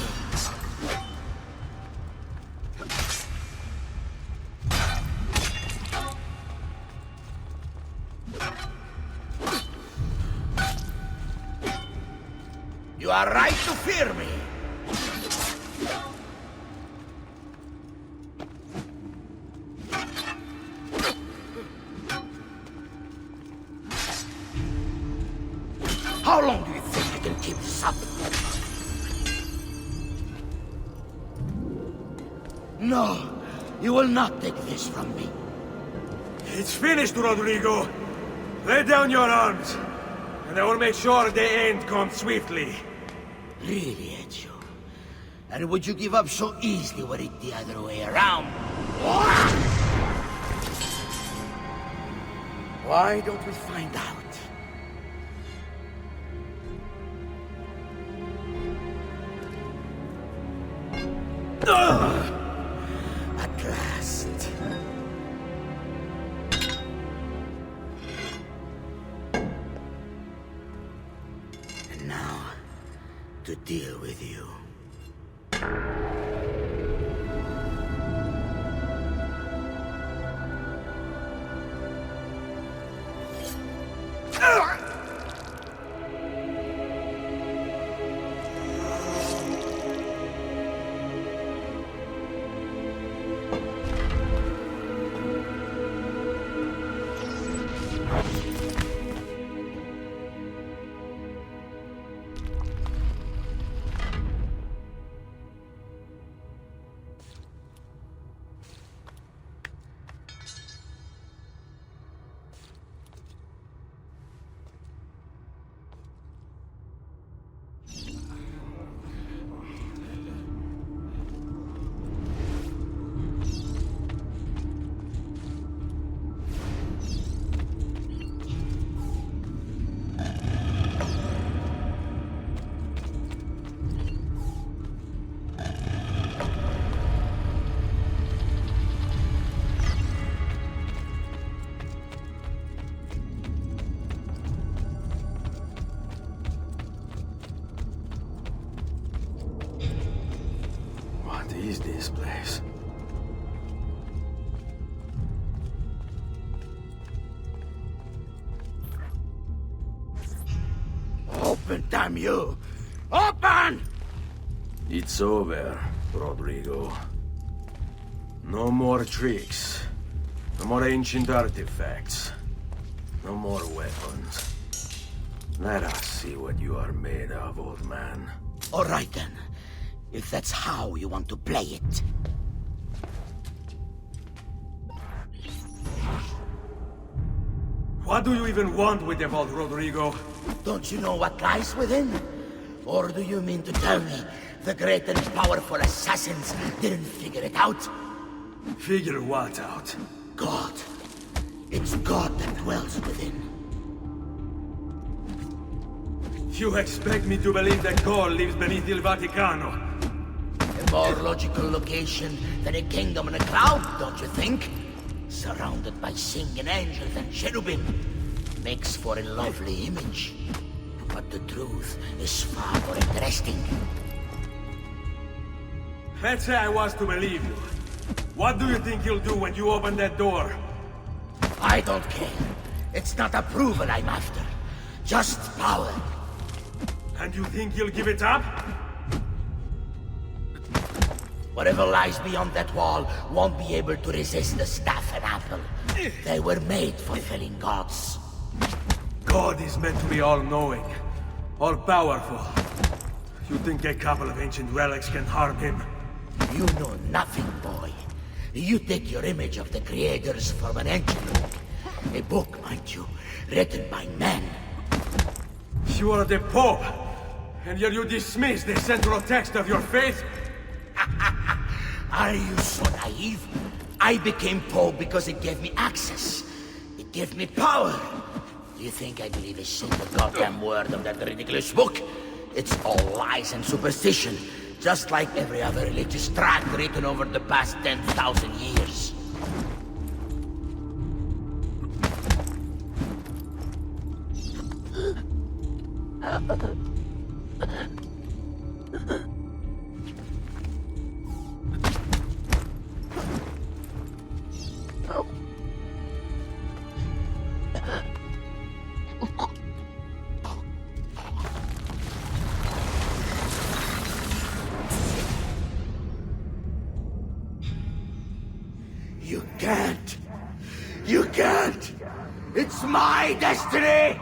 You are right to fear me! How long do you think you can keep this up? No, you will not take this from me. It's finished, Rodrigo. Lay down your arms, and I will make sure the end comes swiftly. Really, Ezio? And would you give up so easily were it the other way around? Why don't we find out? At last. And now, to deal with you. What is this place? Open, damn you! Open! It's over, Rodrigo. No more tricks. No more ancient artifacts. No more weapons. Let us see what you are made of, old man. All right then. If that's how you want to play it. What do you even want with the vault, Rodrigo? Don't you know what lies within? Or do you mean to tell me the great and powerful assassins didn't figure it out? Figure what out? God. It's God that dwells within. You expect me to believe that God lives beneath Il Vaticano? A more logical location than a kingdom in a cloud, don't you think? Surrounded by singing angels and cherubim. Makes for a lovely image. But the truth is far more interesting. Let's say I was to believe you. What do you think you'll do when you open that door? I don't care. It's not approval I'm after. Just power. And you think you'll give it up? Whatever lies beyond that wall won't be able to resist the staff and apple. They were made for felling gods. God is meant to be all-knowing, all-powerful. You think a couple of ancient relics can harm him? You know nothing, boy. You take your image of the creators from an ancient book. A book, mind you, written by men. You are the Pope, and yet you dismiss the central text of your faith? Are you so naive? I became Pope because it gave me access. It gave me power. Do you think I believe a single goddamn word of that ridiculous book? It's all lies and superstition, just like every other religious tract written over the past 10,000 years. You can't! You can't! It's my destiny!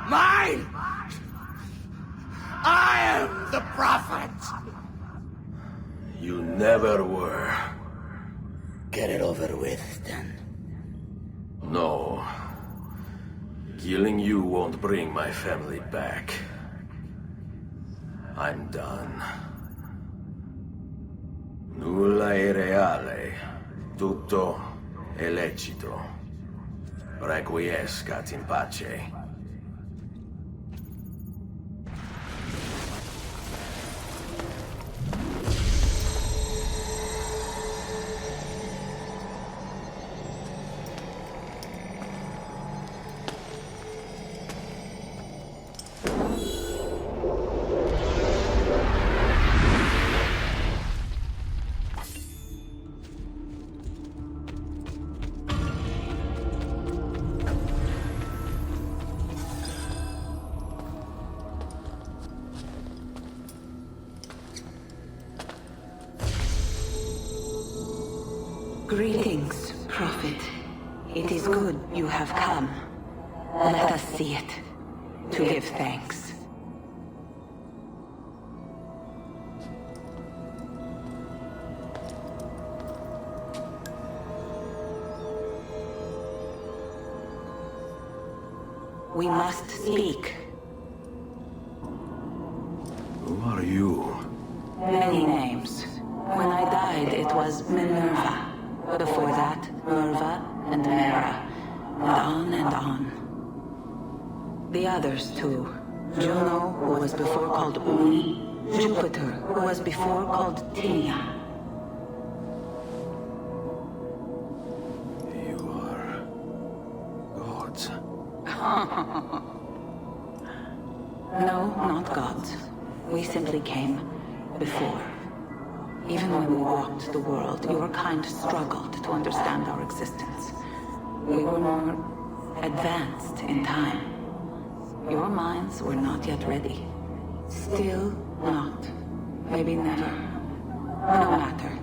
Mine! I am the prophet! You never were. Get it over with, then. No. Killing you won't bring my family back. I'm done. Nulla è reale. Tutto è lecito. Requiescat in pace. Greetings, Prophet. It is good you have come. Let us see it, to give thanks. We must speak. Who are you? Many names. When I died, it was Minerva. Before that, Merva and Mera. And on and on. The others, too. Juno, who was before called Uni. Jupiter, who was before called Tinia. You are... gods. No, not gods. We simply came before. Even when we walked the world, your kind struggled to understand our existence. We were more advanced in time. Your minds were not yet ready. Still not. Maybe never. No matter.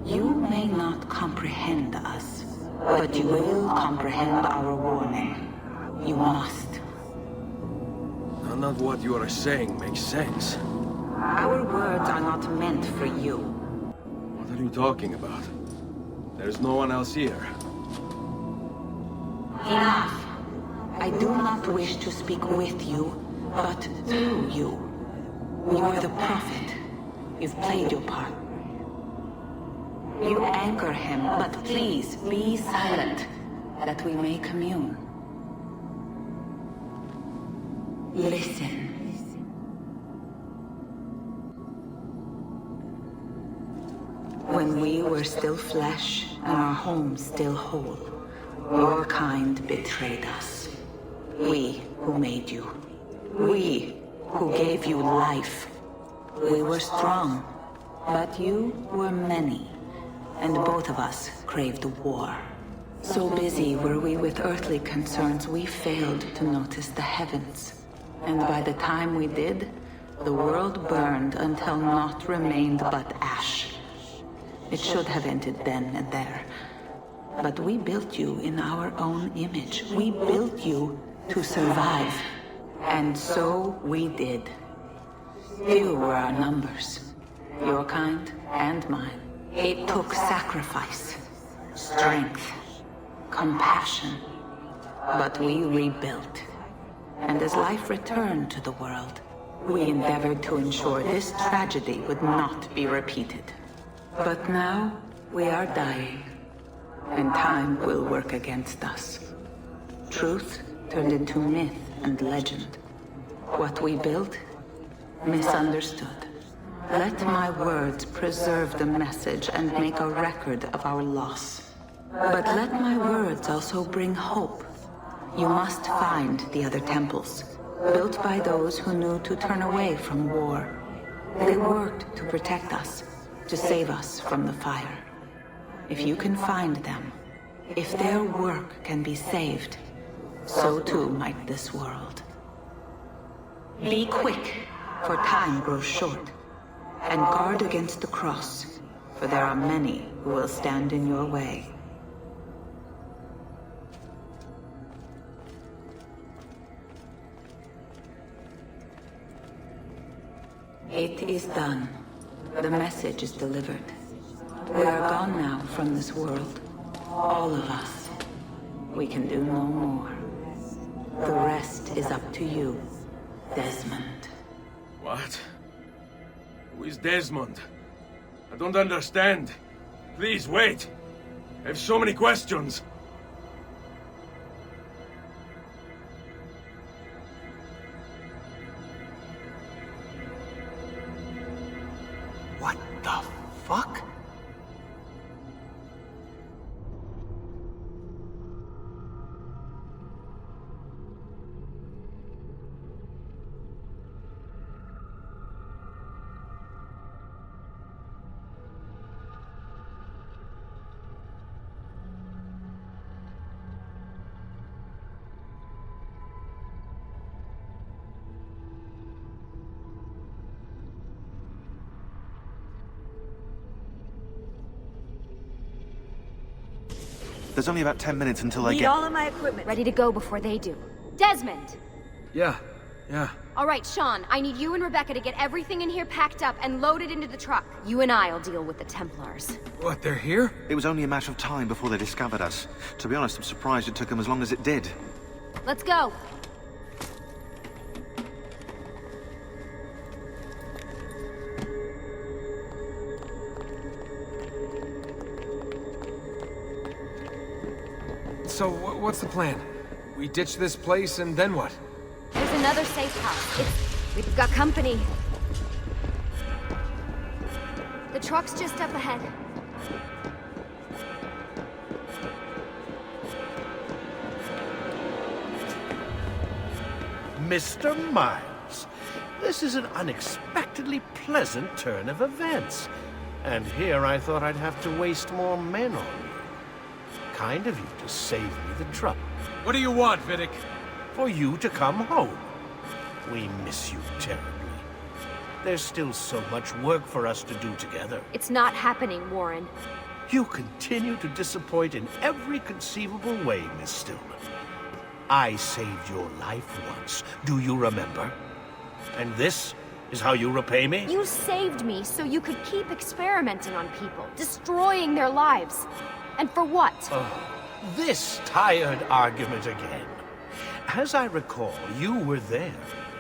You may not comprehend us, But you will comprehend our warning. You must. None of what you are saying makes sense. Our words are not meant for you. What are you talking about? There's no one else here. Enough. I do not wish to speak with you, but through you. You are the prophet. You've played your part. You anchor him, but please be silent, that we may commune. Listen. When we were still flesh and our home still whole, your kind betrayed us. We who made you. We who gave you life. We were strong, but you were many, and both of us craved war. So busy were we with earthly concerns, we failed to notice the heavens. And by the time we did, the world burned until naught remained but ash. It should have ended then and there. But we built you in our own image. We built you to survive. And so we did. Few were our numbers, your kind and mine. It took sacrifice, strength, compassion. But we rebuilt. And as life returned to the world, we endeavored to ensure this tragedy would not be repeated. But now we are dying, and time will work against us. Truth turned into myth and legend. What we built, misunderstood. Let my words preserve the message and make a record of our loss. But let my words also bring hope. You must find the other temples, built by those who knew to turn away from war. They worked to protect us, to save us from the fire. If you can find them, if their work can be saved, so too might this world. Be quick, for time grows short, and guard against the cross, for there are many who will stand in your way. It is done. The message is delivered. We are gone now from this world. All of us. We can do no more. The rest is up to you, Desmond. What? Who is Desmond? I don't understand. Please, wait. I have so many questions. What the fuck? There's only about 10 minutes until I Need get... all of my equipment ready to go before they do. Desmond! Yeah. All right, Sean, I need you and Rebecca to get everything in here packed up and loaded into the truck. You and I'll deal with the Templars. What, they're here? It was only a matter of time before they discovered us. To be honest, I'm surprised it took them as long as it did. Let's go. So, what's the plan? We ditch this place and then what? There's another safe house. We've got company. The truck's just up ahead. Mr. Miles, this is an unexpectedly pleasant turn of events. And here I thought I'd have to waste more men on you. Kind of you to save me the trouble. What do you want, Vidic? For you to come home. We miss you terribly. There's still so much work for us to do together. It's not happening, Warren. You continue to disappoint in every conceivable way, Miss Stillman. I saved your life once, do you remember? And this is how you repay me? You saved me so you could keep experimenting on people, destroying their lives. And for what? This tired argument again. As I recall, you were there,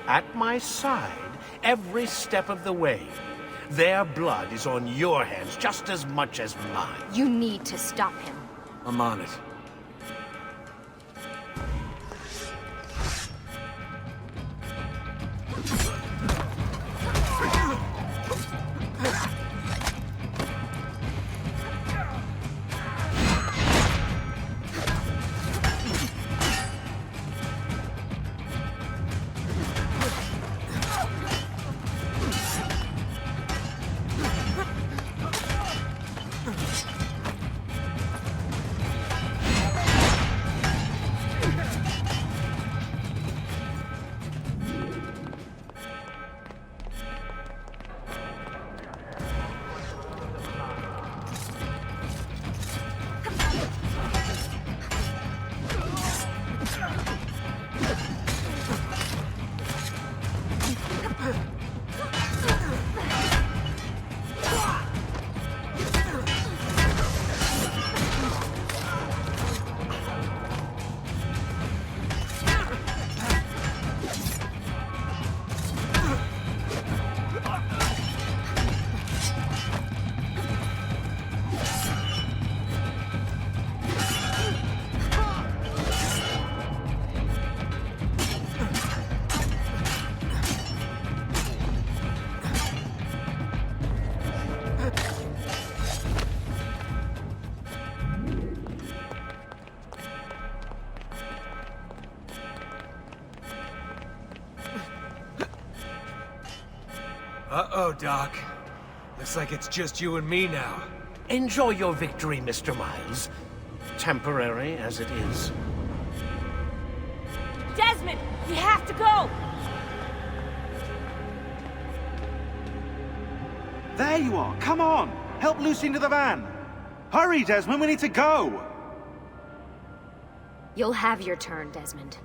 at my side, every step of the way. Their blood is on your hands just as much as mine. You need to stop him. I'm on it. Uh-oh, Doc. Looks like it's just you and me now. Enjoy your victory, Mr. Miles. Temporary as it is. Desmond, we have to go! There you are. Come on. Help Lucy into the van. Hurry, Desmond. We need to go. You'll have your turn, Desmond.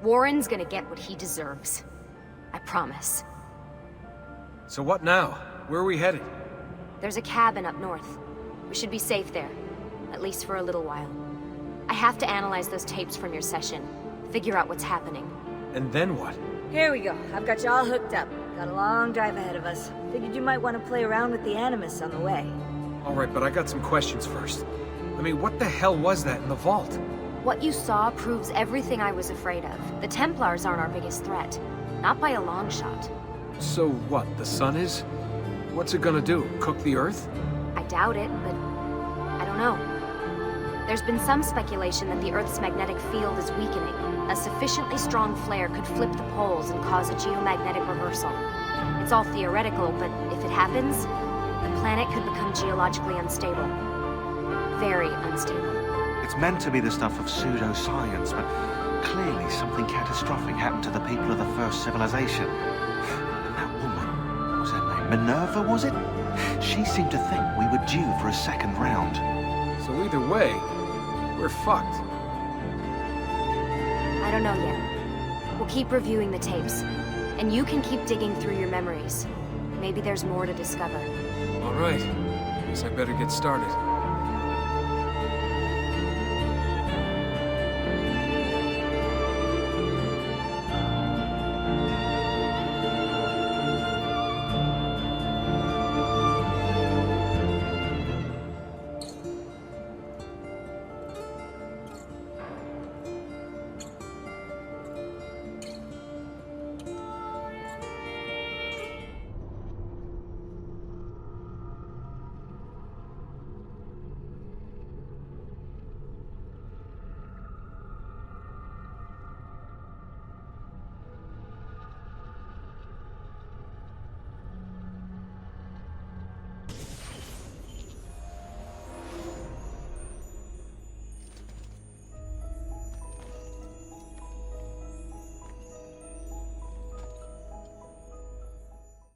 Warren's gonna get what he deserves. I promise. So what now? Where are we headed? There's a cabin up north. We should be safe there. At least for a little while. I have to analyze those tapes from your session. Figure out what's happening. And then what? Here we go. I've got you all hooked up. Got a long drive ahead of us. Figured you might want to play around with the Animus on the way. Alright, but I got some questions first. I mean, what the hell was that in the vault? What you saw proves everything I was afraid of. The Templars aren't our biggest threat. Not by a long shot. So what, the sun is? What's it gonna do? Cook the Earth? I doubt it, but I don't know. There's been some speculation that the Earth's magnetic field is weakening. A sufficiently strong flare could flip the poles and cause a geomagnetic reversal. It's all theoretical, but if it happens, the planet could become geologically unstable. Very unstable. It's meant to be the stuff of pseudoscience, but clearly something catastrophic happened to the people of the first civilization. And that woman, what was her name? Minerva, was it? She seemed to think we were due for a second round. So either way, we're fucked. I don't know yet. We'll keep reviewing the tapes, and you can keep digging through your memories. Maybe there's more to discover. Alright. Guess I better get started.